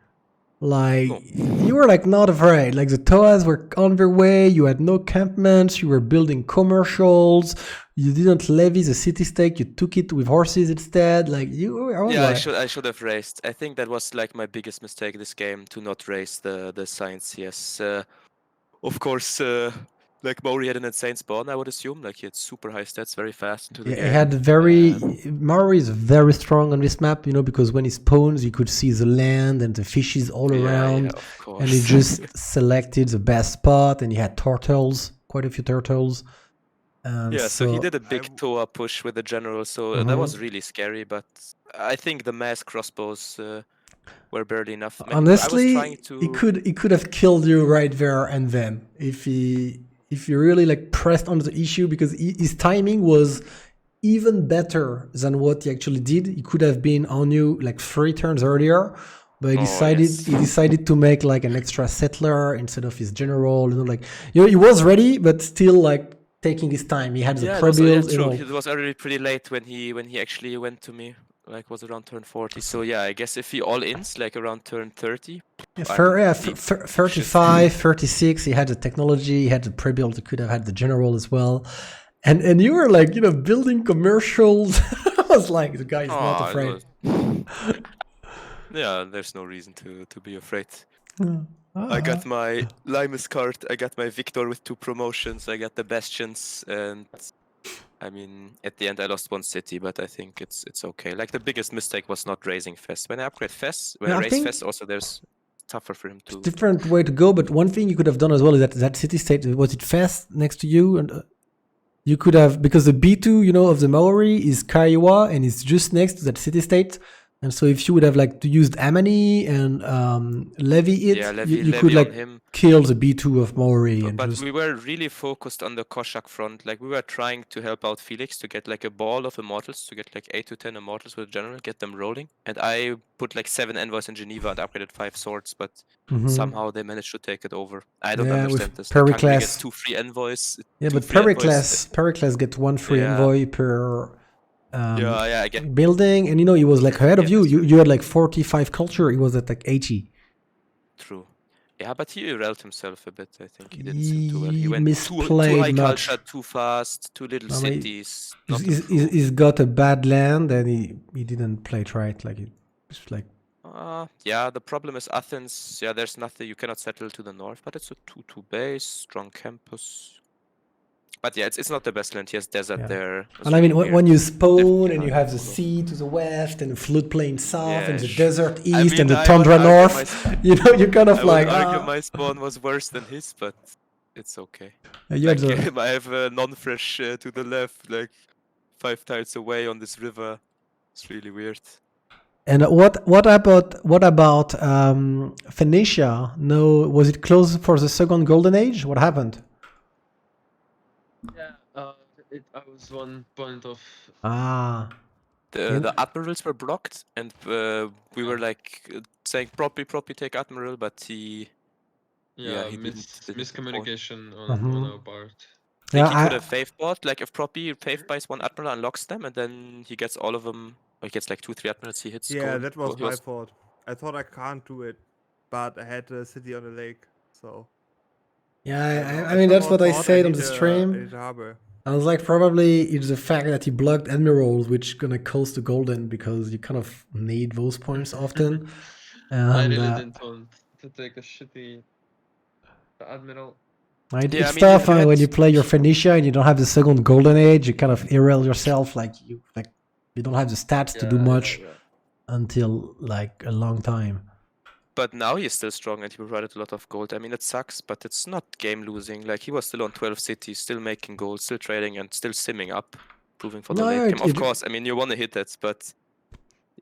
Like, No. you were like not afraid. Like, the Toas were on their way, you had no campments, you were building commercials, you didn't levy the city state, you took it with horses instead. Like, I was Yeah, like, I should have raced. I think that was like my biggest mistake this game, to not race the science CS. Of course, like Mori had an insane spawn, I would assume. Like he had super high stats, very fast into the he game. had very, Mori is very strong on this map, you know, because when he spawns, you could see the land and the fishes all around. Yeah, of course. And he just selected the best spot, and he had turtles, quite a few turtles. And yeah, so he did a I big w- Toa push with the general, so that was really scary. But I think the mass crossbows were barely enough. Maybe I was honestly, trying to. he could have killed you right there and then if he really like pressed on the issue, because his timing was even better than what he actually did. He could have been on you like 3 turns earlier, but he yes. decided to make like an extra settler instead of his general. You know, like, you know, he was ready, but still like taking his time. He had the Yeah, pre-build, you true. know. It was already pretty late when he actually went to me. Like was around turn 40. So yeah, I guess if he all ins like around turn 30. Yeah, I mean, 35, 36, he had the technology, he had the pre-build, he could have had the general as well. And you were like, you know, building commercials. I was like, the guy is not Aw, it afraid. was- yeah, there's no reason to be afraid. I got my Limus card, I got my Victor with 2 promotions, I got the Bastions, and I mean, at the end I lost 1 city, but I think it's okay. Like the biggest mistake was not raising Fest. When I upgrade Fest, when Yeah, I I raise think Fest, also there's tougher for him to. different way to go, but one thing you could have done as well is that city state, was it fast next to you? And you could have, because the B2, you know, of the Maori is Kaiwa, and it's just next to that city state. And so if you would have like to use Amani and levy it, Yeah, you levy could on like him. kill the B2 of Maori and But just. we were really focused on the Koshak front. Like we were trying to help out Felix to get like a ball of immortals, to get like 8 to 10 immortals with general, get them rolling. And I put like 7 envoys in Geneva and upgraded 5 swords, but somehow they managed to take it over. I don't Yeah, understand with this. Like Hungary gets Pericles. 2 free envoys. Yeah, 2 but free envoys. Pericles get 1 free Yeah. envoy per Yeah, I get. building, and you know he was like ahead of Yeah, you. that's true. You had like 45 culture. He was at like 80. True. Yeah, but he ereled himself a bit. I think he didn't seem too well. He He went too misplayed high much. culture, too fast, too little I mean, cities. Not improved. he's got a bad land, and he didn't play it right. Like it's like. Yeah, the problem is Athens. Yeah, there's nothing. You cannot settle to the north, but it's a 2-2 base, strong campus. But yeah, it's not the best land. He has desert Yeah. there. It's And I mean, really when weird. you spawn Definitely and you hard have the to follow. sea to the west and the floodplain south and the Yeah, desert I east and mean, the I tundra would argue north, you know, you're kind of I would like. argue my spawn was worse than his, but it's okay. You had Like the, I have a non-fresh to the left, like 5 tiles away on this river. It's really weird. and what about Phoenicia? No, was it closed for the second golden age? What happened? Yeah, I was 1 point of. Ah, The admirals were blocked, and we were like saying properly take admiral, but he. Yeah, he didn't support. miscommunication on Mhm. our part. I think yeah, he could have fave bought, like if Proppy fave buys 1 admiral, unlocks them, and then he gets all of them. Or he gets like 2-3 admirals he hits. Yeah, gold. that was He my fault. I thought I can't do it but I had a city on the lake, so. Yeah, I mean that's what I said on the stream. I need a harbor. I was like, probably it's the fact that he blocked admirals, which gonna cost the golden because you kind of need those points often. I And really didn't want to take a shitty admiral. it's Yeah, I mean, tough you had- when you play your Phoenicia and you don't have the second golden age. You kind of derail yourself, like you don't have the stats to do much until like a long time. But now he's still strong and he provided a lot of gold. I mean, it sucks, but it's not game losing. Like, he was still on 12 cities, still making gold, still trading, and still simming up, proving for the No, late yeah, game. Of course, I mean, you want to hit it, but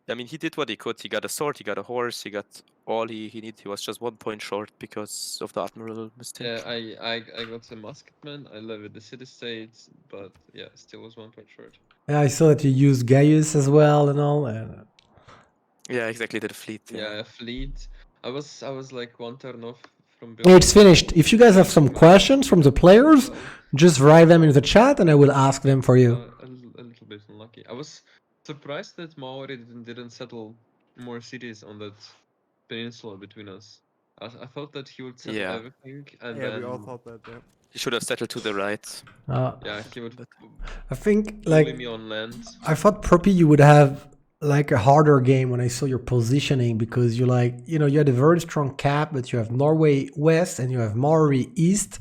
I mean, he did what he could. He got a sword, he got a horse, he got all he needed. He was just 1 point short because of the admiral mistake. Yeah, I got the musketman. I levied the city states, but yeah, still was 1 point short. Yeah, I saw that you used Gaius as well and all. Yeah, exactly. Did a fleet. Yeah, a fleet. I was like 1 turn off from Yeah, it's finished. If you guys have some questions from the players, just write them in the chat and I will ask them for you. A little bit unlucky. I was surprised that Maori didn't settle more cities on that peninsula between us. I thought that he would settle Yeah. everything and Yeah, then we all thought that. Yeah. He should have settled to the right. yeah, he would I think bully like me on land. I thought Propi you would have like a harder game when I saw your positioning because you like you had a very strong cap, but you have Norway West and you have Maori East,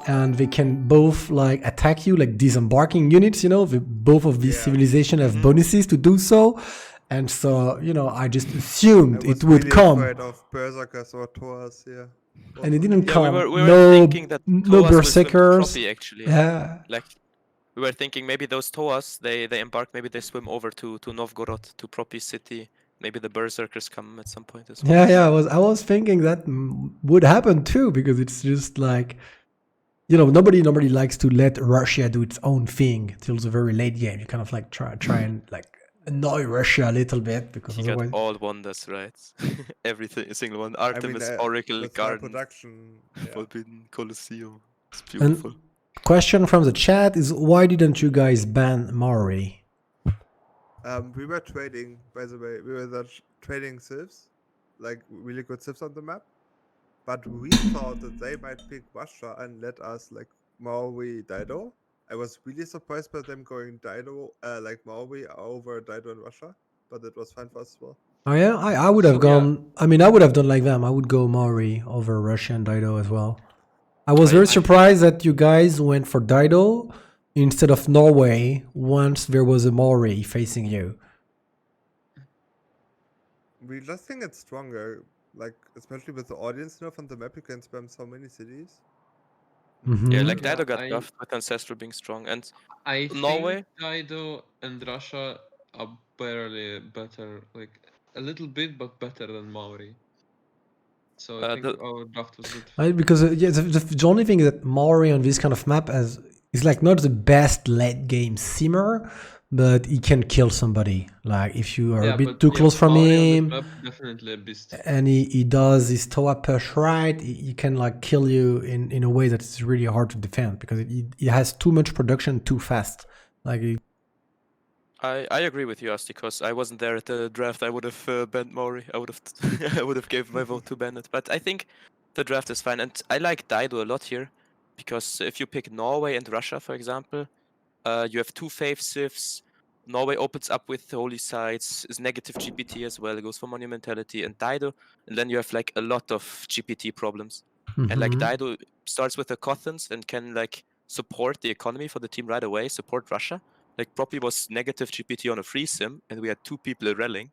and they can both like attack you like disembarking units. Both of these civilizations have bonuses to do so, and so I just assumed I was it would really come, afraid of berserkers or Taurs, yeah. and it didn't Yeah, come. we were no, thinking that no Toas will swim to berserkers. Propi, actually. Yeah. Like, we were thinking maybe those Toas, they embark, maybe they swim over to Novgorod, to Propi city. Maybe the berserkers come at some point as well. Yeah. I was thinking that would happen too because it's just like, nobody likes to let Russia do its own thing till the very late game. You kind of like try and like annoy Russia a little bit because He got otherwise. all wonders, right? Everything, a single one. Artemis, Oracle, with my Garden, production, yeah. Forbidden, Colosseum. It's And beautiful. question from the chat is why didn't you guys ban Maori? We were trading, by the way. We were trading civs, like really good civs on the map. But we thought that they might pick Russia and let us like Maori Dido. I was really surprised by them going Dido, like Maori over Dido and Russia, but it was fine for us as well. Oh yeah, I would have gone. I mean, I would have done like them. I would go Maori over Russia and Dido as well. I was very surprised that you guys went for Dido instead of Norway once there was a Maori facing you. We just think it's stronger, like especially with the audience enough on the map, you can spam so many cities. Mhm. Yeah, like Yeah, Dido got I- buffed with Ancestral being strong. And I Norway? think Dido and Russia are barely better, like a little bit, but better than Maori. So I think our draft was good. Right, because the only thing is that Maori on this kind of map is like not the best late game simmer, but he can kill somebody. Like if you are a bit too close from Maori on this him, map, definitely a beast. and he does his Toa push right, he can like kill you in a way that's really hard to defend because he has too much production too fast. Like I agree with you, Astikoos. I wasn't there at the draft. I would have banned Maori. I would have I would have gave my vote to ban it. But I think the draft is fine, and I like Dido a lot here because if you pick Norway and Russia, for example, you have two faith civs. Norway opens up with holy sites, is negative GPT as well. It goes for monumentality and Dido, and then you have like a lot of GPT problems. And like Dido starts with the Cothans and can like support the economy for the team right away, support Russia. Like Propi was negative GPT on a free sim, and we had two people rallying.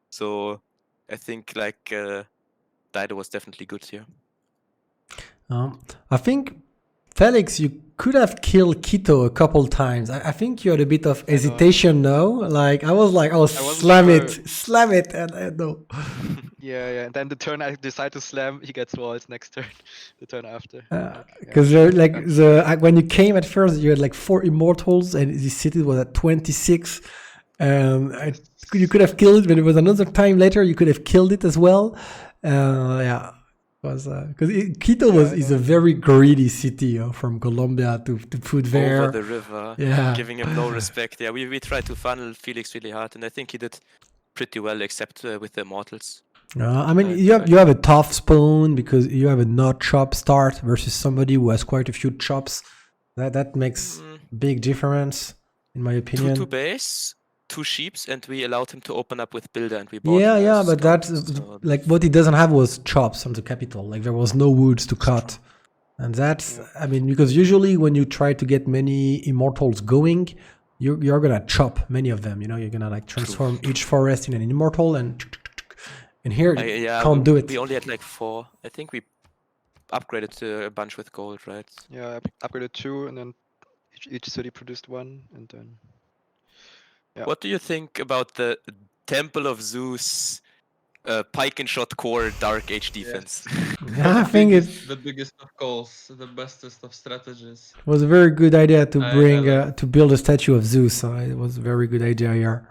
So I think like Dido was definitely good here. I think Felix, you could have killed Quito a couple times. I think you had a bit of hesitation, no? Like I was like, oh, slam it, and no. Yeah. And then the turn I decide to slam, he gets walls next turn. The turn after. Because when you came at first, you had like 4 immortals, and the city was at 26. You could have killed it, but it was another time later you could have killed it as well. Yeah. Was because Quito is a very greedy city from Colombia to put there over the river, giving him no respect. Yeah, we tried to funnel Felix really hard, and I think he did pretty well, except with the immortals. I mean, you have a tough spawn because you have a not chop start versus somebody who has quite a few chops. That makes big difference, in my opinion. 2 base, 2 sheeps, and we allowed him to open up with builder, and we bought. Yeah, but scout, that's so like what he doesn't have was chops on the capital. Like there was no woods to cut, and that's I mean because usually when you try to get many immortals going, you're gonna chop many of them. You know, you're gonna like transform each forest in an immortal, and here you can't do it. We only had like 4. I think we upgraded a bunch with gold, right? Yeah, I upgraded 2, and then each city produced 1, and then. Yeah. What do you think about the Temple of Zeus, pike and shot core Dark Age defense? I think it the biggest of calls, the bestest of strategies. was a very good idea to bring like- to build a statue of Zeus. It was a very good idea here.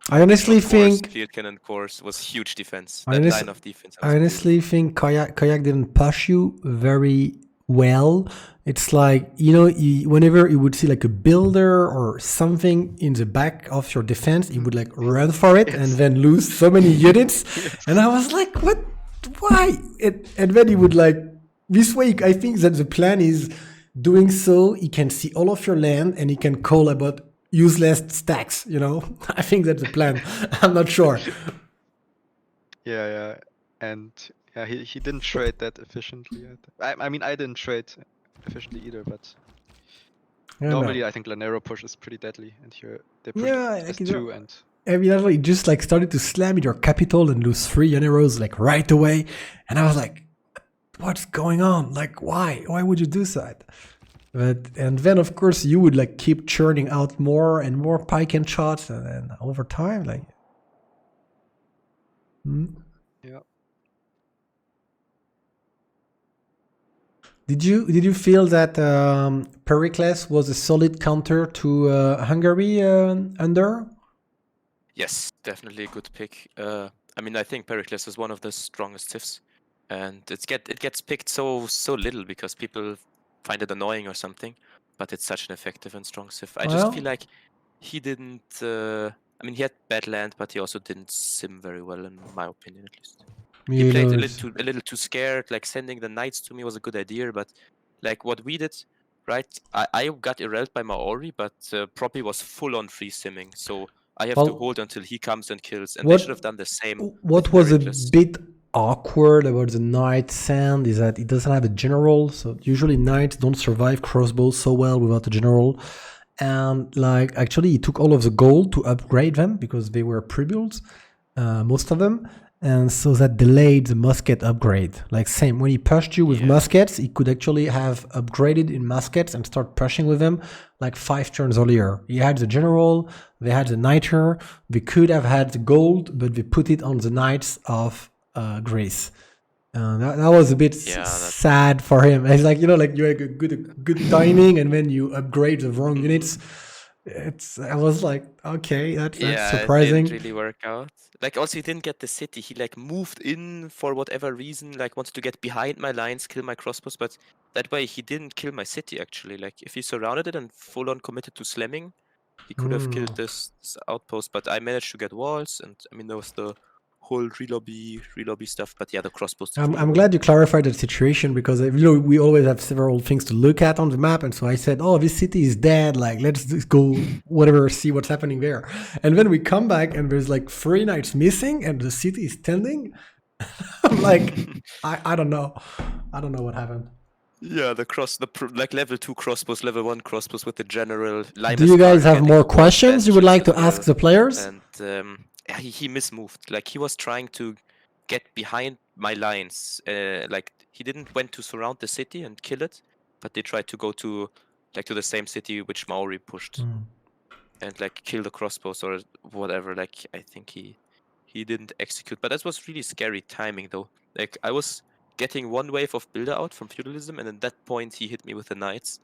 I honestly think Field cannon course was huge defense. I That honest- line of defense. I honestly think Kayak didn't push you very well. It's like, you know, whenever you would see like a builder or something in the back of your defense, he would like run for it and then lose so many units. And I was like, what? Why? And then he would like, this way, I think that the plan is doing so, he can see all of your land and he can call about useless stacks, you know? I think that's the plan. I'm not sure. Yeah, and yeah, he didn't trade that efficiently. I mean, I didn't trade efficiently either, but normally I think Lanero push is pretty deadly, and here they push like, you know, S2 and. Evidently, it just like started to slam in your capital and lose 3 generals like right away, and I was like, "What's going on? Like, why? Why would you do that?" And then of course you would like keep churning out more and more pike and shots, and then over time, like, Yeah. Did you feel that Pericles was a solid counter to Hungary under? Yes, definitely a good pick. I mean, I think Pericles is one of the strongest civs, and it gets picked so little because people find it annoying or something. But it's such an effective and strong civ. I just feel like he didn't. I mean, he had bad land, but he also didn't sim very well, in my opinion, at least. He played a little too scared. Like sending the knights to me was a good idea, but like what we did, right? I got irreled by Maori, but Proppy was full on free simming, so I have to hold until he comes and kills, and they should have done the same. What was a bit awkward about the knight sand is that it doesn't have a general, so usually knights don't survive crossbows so well without a general. And like actually he took all of the gold to upgrade them because they were pre-builds, most of them. And so that delayed the musket upgrade. Like same, when he pushed you with muskets, he could actually have upgraded in muskets and start pushing with them like 5 turns earlier. He had the general, they had the knighter, they could have had the gold, but they put it on the knights of Greece. That was a bit sad for him. It's like, you know, like you had a good timing and then you upgrade the wrong units. I was like, okay, that's surprising. It didn't really work out. Like also he didn't get the city. He like moved in for whatever reason, like wanted to get behind my lines, kill my crossbows, but that way he didn't kill my city actually. Like if he surrounded it and full on committed to slamming, he could have killed this outpost, but I managed to get walls, and I mean there was the whole relobby stuff, but yeah, the crossbows. I'm glad you clarified the situation because you know we always have several things to look at on the map, and so I said, "Oh, this city is dead. Like, let's just go whatever, see what's happening there." And then we come back, and there's like 3 knights missing, and the city is standing. I'm like, I don't know, what happened. Yeah, like level 2 crossbows, level 1 crossbows with the general. Do you guys have more questions you would like to ask the players? And he mismoved. Like he was trying to get behind my lines. Like he didn't went to surround the city and kill it, but they tried to go to the same city which Maori pushed and like kill the crossbows or whatever. Like I think he didn't execute, but that was really scary timing though. Like I was getting one wave of builder out from feudalism, and at that point he hit me with the knights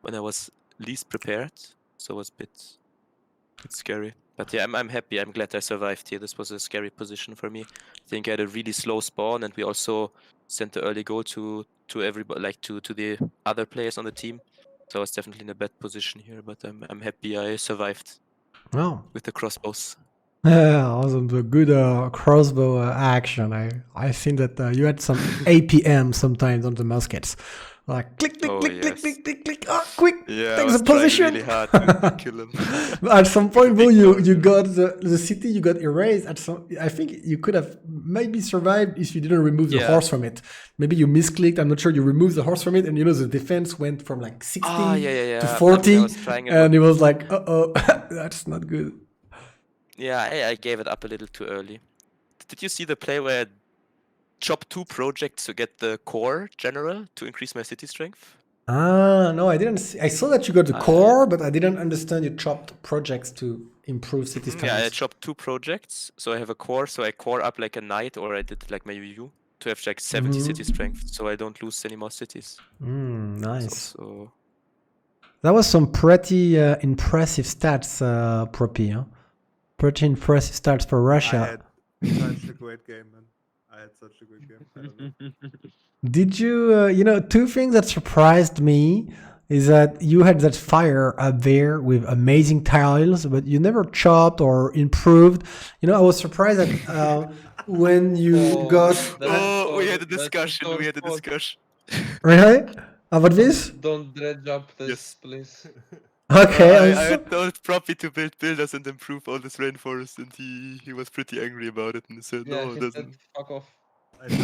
when I was least prepared. So it was a bit scary. But yeah, I'm happy. I'm glad I survived here. This was a scary position for me. I think I had a really slow spawn, and we also sent the early goal to everybody, like to the other players on the team. So I was definitely in a bad position here, but I'm happy I survived. Oh. With the crossbows. Yeah, awesome. The good crossbow action. I think that you had some APM sometimes on the muskets. Like click, click, Oh, click, click, yes. click, click, click. Oh, quick! Yeah, I Take was the trying position. really hard to kill him. But at some With a point, Bo, big you bow, yeah. got the city. You got erased. At some, I think you could have maybe survived if you didn't remove the Yeah. horse from it. Maybe you misclicked. I'm not sure. You removed the horse from it, and the defense went from like 60 Ah, yeah. to I mean, 40, I was trying it. and it was like, that's not good. Yeah, I gave it up a little too early. Did you see the play where I chopped 2 projects to get the core general to increase my city strength? Ah, no, I didn't see. I saw that you got the core, but I didn't understand you chopped projects to improve city Yeah, I strength. chopped 2 projects, so I have a core, so I core up like a knight, or I did like my UU to have like 70 city strength, so I don't lose any more cities. Nice. So That was some pretty impressive stats, Propi. Huh? Pretty impressive stats for I Russia. had such a great game, man. I had such a good game. I don't know. Did you, two things that surprised me is that you had that fire up there with amazing tiles, but you never chopped or improved. I was surprised that when you got... we had a discussion. Really? About this? Don't dredge up this, Yes. please. Okay. I told Proppy to build builders and improve all this rainforest, and he was pretty angry about it, and he said, Yeah, no, it he doesn't. said, fuck off.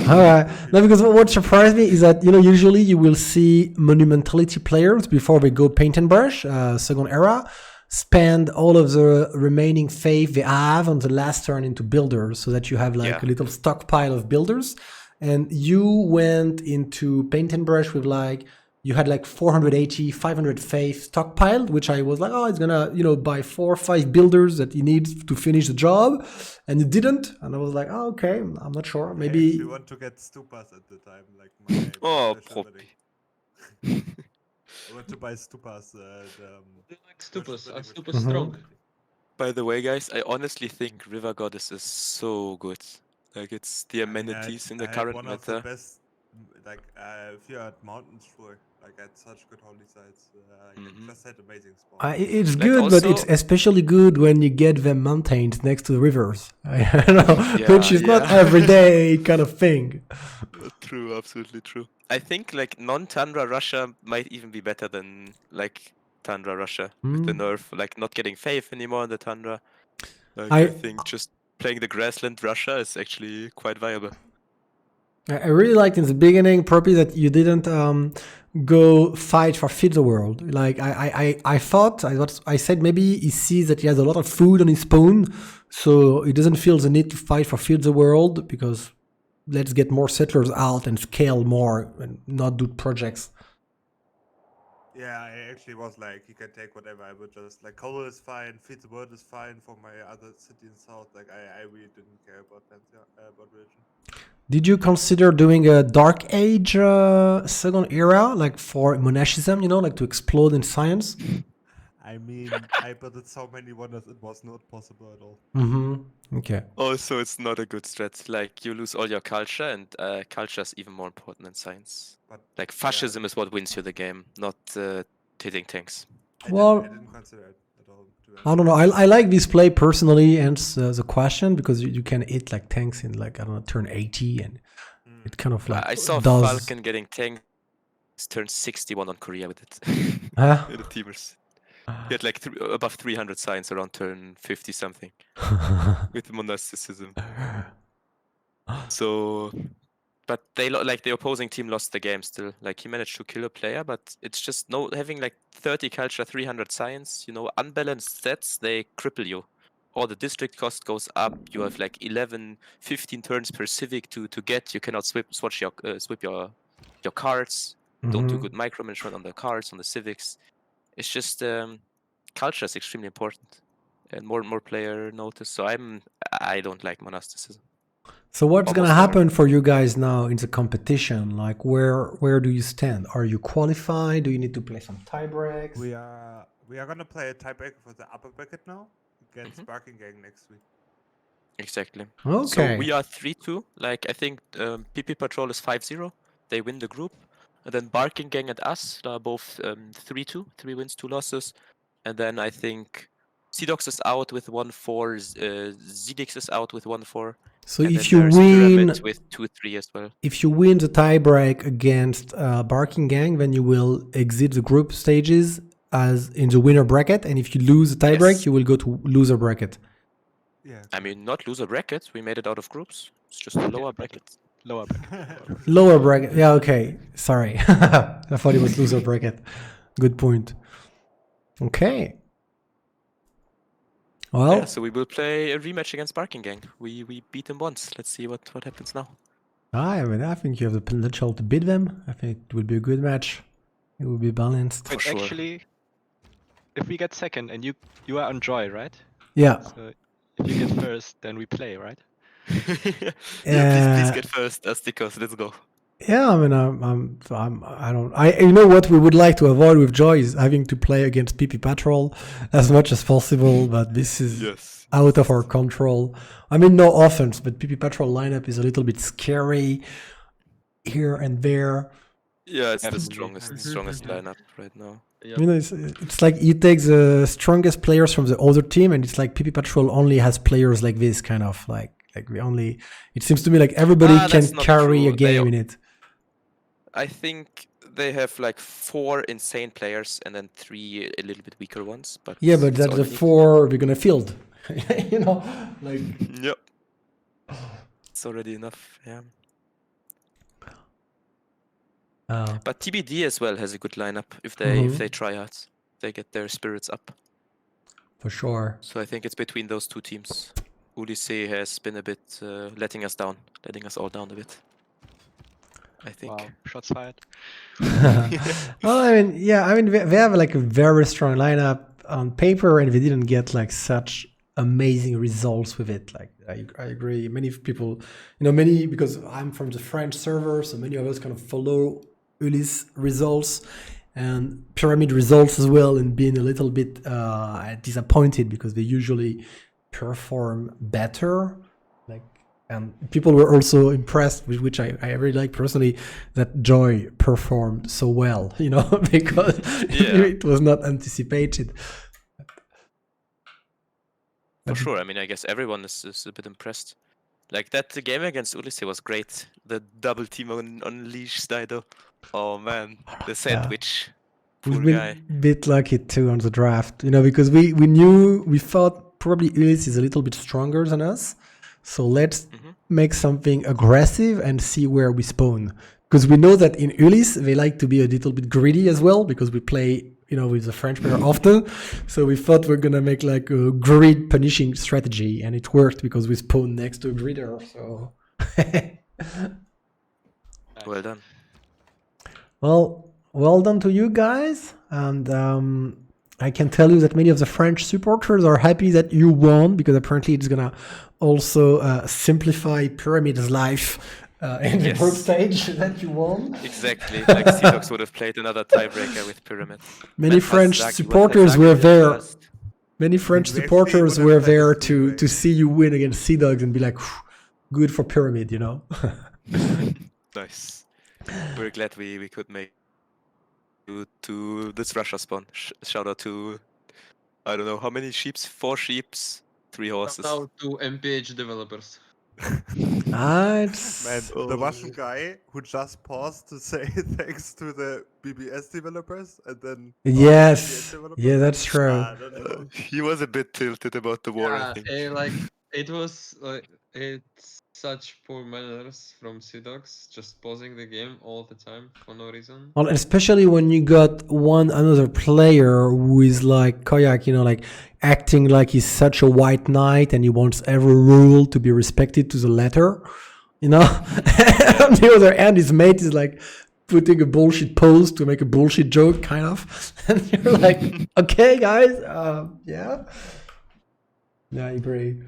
All right. No, because what surprised me is that usually you will see monumentality players before they go paint and brush, second era, spend all of the remaining faith they have on the last turn into builders, so that you have like Yeah. a little stockpile of builders. And you went into paint and brush with you had like 480, 500 faith stockpiled, which I was like, oh, it's gonna, buy 4 or 5 builders that he needs to finish the job. And you didn't. And I was like, oh, okay, I'm not sure. Maybe. I actually want to get stupas at the time, like my Oh, special Proppy. wedding. I want to buy stupas. Do you like stupas? Are special stupas wedding. strong? By the way, guys, I honestly think River Goddess is so good. Like, it's the I mean, amenities in I the had current one of the meta. best, like, if you're at mountains, sure. Like, I had such good holy sites. I just had amazing spawns. It's Like, good, but it's also- especially good when you get the mountains next to the rivers, which is not Yeah. everyday kind of thing. True, absolutely true. I think like non-Tundra Russia might even be better than like Tundra Russia with the nerf, like not getting faith anymore in the Tundra. Like I think just playing the grassland Russia is actually quite viable. I really liked in the beginning, probably that you didn't go fight for Feed the World. Like I thought, I said maybe he sees that he has a lot of food on his spawn, so he doesn't feel the need to fight for Feed the World, because let's get more settlers out and scale more and not do projects. Yeah, I actually was like, you can take whatever. I would just like, coal is fine, feed the world is fine for my other city in south. Like, I really didn't care about that, about religion. Did you consider doing a Dark Age second era, like for monasticism, like to explode in science? I mean, I built so many wonders, it was not possible at all. Okay. Also, it's not a good strat. Like you lose all your culture, and culture is even more important than science. But like fascism is what wins you the game, not hitting tanks. I didn't consider it at all. I don't know. I like this play personally, and the question, because you can hit like tanks in like, I don't know, turn 80, and it kind of like I saw does... Falcon getting tanks turn 61 on Korea with it. Huh? In the teamers. He had like above 300 science around turn 50 something with monasticism. So, but they like the opposing team lost the game still. Like he managed to kill a player, but it's just having like 30 culture, 300 science. Unbalanced stats, they cripple you. Or the district cost goes up. You have like 11, 15 turns per civic to get. You cannot switch your cards. Don't do good micromanagement on the cards, on the civics. It's just culture is extremely important, and more player notice. So I don't like monasticism. So what's gonna happen for you guys now in the competition? Like where do you stand? Are you qualified? Do you need to play some tie breaks? We are gonna play a tiebreaker for the upper bracket now against Barking Gang next week. Exactly. Okay. So we are 3-2. Like I think PP Patrol is 5-0. They win the group. And then Barking Gang and us are both 3-2. 3 wins, 2 losses. And then I think Seadogs is out with 1-4. Zedix is out with 1-4. So And if then you there's win, Pyramid with 2-3 as well. if you win the tiebreak against Barking Gang, then you will exit the group stages as in the winner bracket, and if you lose the tiebreak, Yes. you will go to loser bracket. Yeah. I mean, not loser bracket. We made it out of groups. It's just a lower bracket. Lower back. Lower bracket. Yeah, okay. Sorry. I thought it was loser bracket. Good point. Okay. Well, Yeah, so we will play a rematch against Barking Gang. We beat them once. Let's see what happens now. I think you have the potential to beat them. I think it will be a good match. It will be balanced. Wait, sure. actually, if we get second and you are on Joy, right? Yeah. So if you get first, then we play, right? Yeah, please get first, Astikoos. Let's go. Yeah, I mean, you know what we would like to avoid with Joy is having to play against PP Patrol as much as possible, but this is Yes. out of our control. I mean, no offense, but PP Patrol lineup is a little bit scary here and there. Yeah, it's the Absolutely. strongest lineup right now. Yep. You know, it's like you take the strongest players from the other team, and it's like PP Patrol only has players like this, kind of like we only. It seems to me like everybody That's can not carry true. a game in it. I think they have like 4 insane players and then 3 a little bit weaker ones. But Yeah, but it's that's all the you need. 4 we're gonna field. You know, like. Yep. It's already enough. Yeah. But TBD as well has a good lineup if they try hard. They get their spirits up. For sure. So I think it's between those two teams. Ulysses has been a bit letting us all down a bit. I think. Wow, shots fired. Well, I mean, yeah, I mean, they have like a very strong lineup on paper, and they didn't get like such amazing results with it. Like, I agree. Many people, because I'm from the French server, so many of us kind of follow Ulyss results and Pyramid results as well, and being a little bit disappointed because they usually perform better. And people were also impressed, with which I really like personally, that Joy performed so well, because it was not anticipated. For sure. I mean, I guess everyone is a bit impressed. Like that game against Ulysses was great. The double team on Leash Dido. Oh man, the sandwich. We've been a bit lucky too on the draft, because we thought probably Ulysses is a little bit stronger than us. So let's make something aggressive and see where we spawn. Because we know that in Ulyss, they like to be a little bit greedy as well, because we play, with the French player often. So we thought we're going to make like a grid punishing strategy, and it worked because we spawned next to a gridder. So well done. Well done to you guys. And I can tell you that many of the French supporters are happy that you won, because apparently it's going to also simplify Pyramid's life in the group stage that you won. Exactly. Like Seadogs would have played another tiebreaker with Pyramid. Many French supporters were there. Many French supporters were there to see you win against Seadogs and be like, good for Pyramid, Nice. We're glad we could make to this Russia spawn. Shout out to, I don't know how many sheeps, 4 sheeps, 3 horses. Shout out to MPH developers. Man, the Russian guy who just paused to say thanks to the BBS developers and then yes, yeah, that's true. He was a bit tilted about the war. I think. It was it's such poor manners from Seadogs, just pausing the game all the time for no reason. Well, especially when you got another player who is like Koyak, like acting like he's such a white knight and he wants every rule to be respected to the letter, On the other hand, his mate is like putting a bullshit pose to make a bullshit joke, kind of. And you're like, okay, guys, yeah, I agree.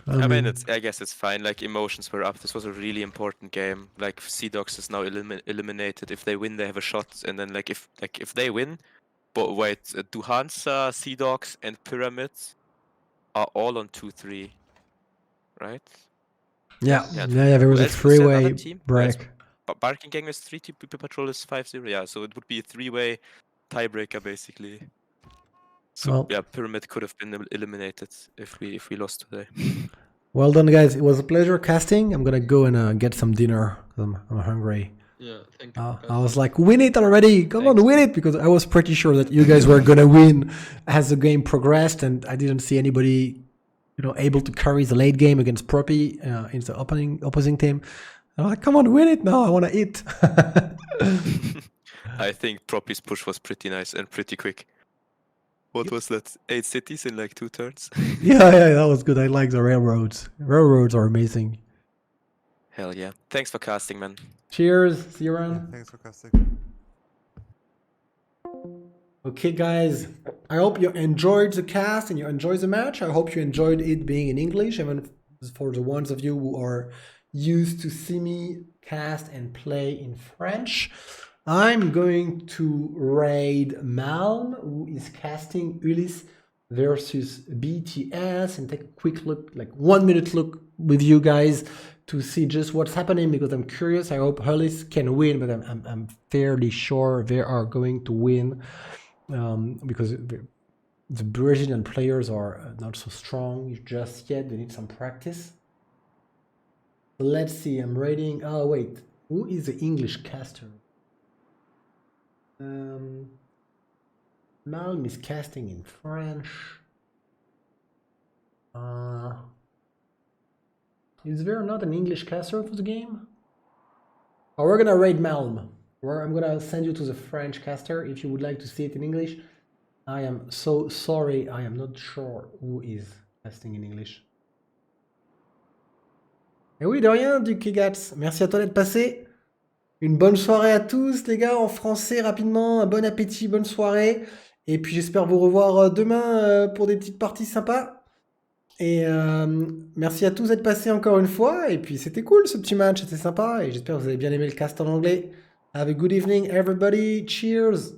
I mean, I guess it's fine. Like, emotions were up. This was a really important game. Like, Seadogs is now eliminated. If they win, they have a shot. And then, if they win, but wait, do Hansa, Seadogs, and Pyramid are all on 2-3, right? Yeah. There was a 3-way break. Barking Gang is 3-2, PP Patrol is 5-0. Yeah, so it would be a 3-way tiebreaker basically. So Well. yeah, Pyramid could have been eliminated if we lost today. Well done, guys. It was a pleasure casting. I'm gonna go and get some dinner. I'm hungry. Yeah, thank you. I was like, win it already! Come on, Thanks. win it! Because I was pretty sure that you guys were gonna win as the game progressed, and I didn't see anybody, able to carry the late game against Proppy in the opposing team. I'm like, come on, win it now! I want to eat. I think Proppy's push was pretty nice and pretty quick. What was that? 8 cities in like 2 turns? yeah, that was good. I like the railroads. Railroads are amazing. Hell yeah. Thanks for casting, man. Cheers. See you around. Thanks for casting. Okay, guys. I hope you enjoyed the cast and you enjoyed the match. I hope you enjoyed it being in English, even for the ones of you who are used to see me cast and play in French. I'm going to raid Malm, who is casting Ulysse versus BTS, and take a quick look, like 1 minute look with you guys to see just what's happening, because I'm curious. I hope Ulysse can win, but I'm fairly sure they are going to win, because the Brazilian players are not so strong just yet. They need some practice. Let's see. I'm raiding. Oh wait, who is the English caster? Malm is casting in French. Is there not an English caster for the game? Oh, we're gonna raid Malm. I'm gonna send you to the French caster if you would like to see it in English. I am so sorry, I am not sure who is casting in English. Et oui, de rien, Duke Gats. Merci à toi d'être passé. Une bonne soirée à tous, les gars, en français, rapidement. Un bon appétit, bonne soirée. Et puis, j'espère vous revoir demain pour des petites parties sympas. Et merci à tous d'être passés encore une fois. Et puis, c'était cool, ce petit match, c'était sympa. Et j'espère que vous avez bien aimé le cast en anglais. Have a good evening, everybody. Cheers!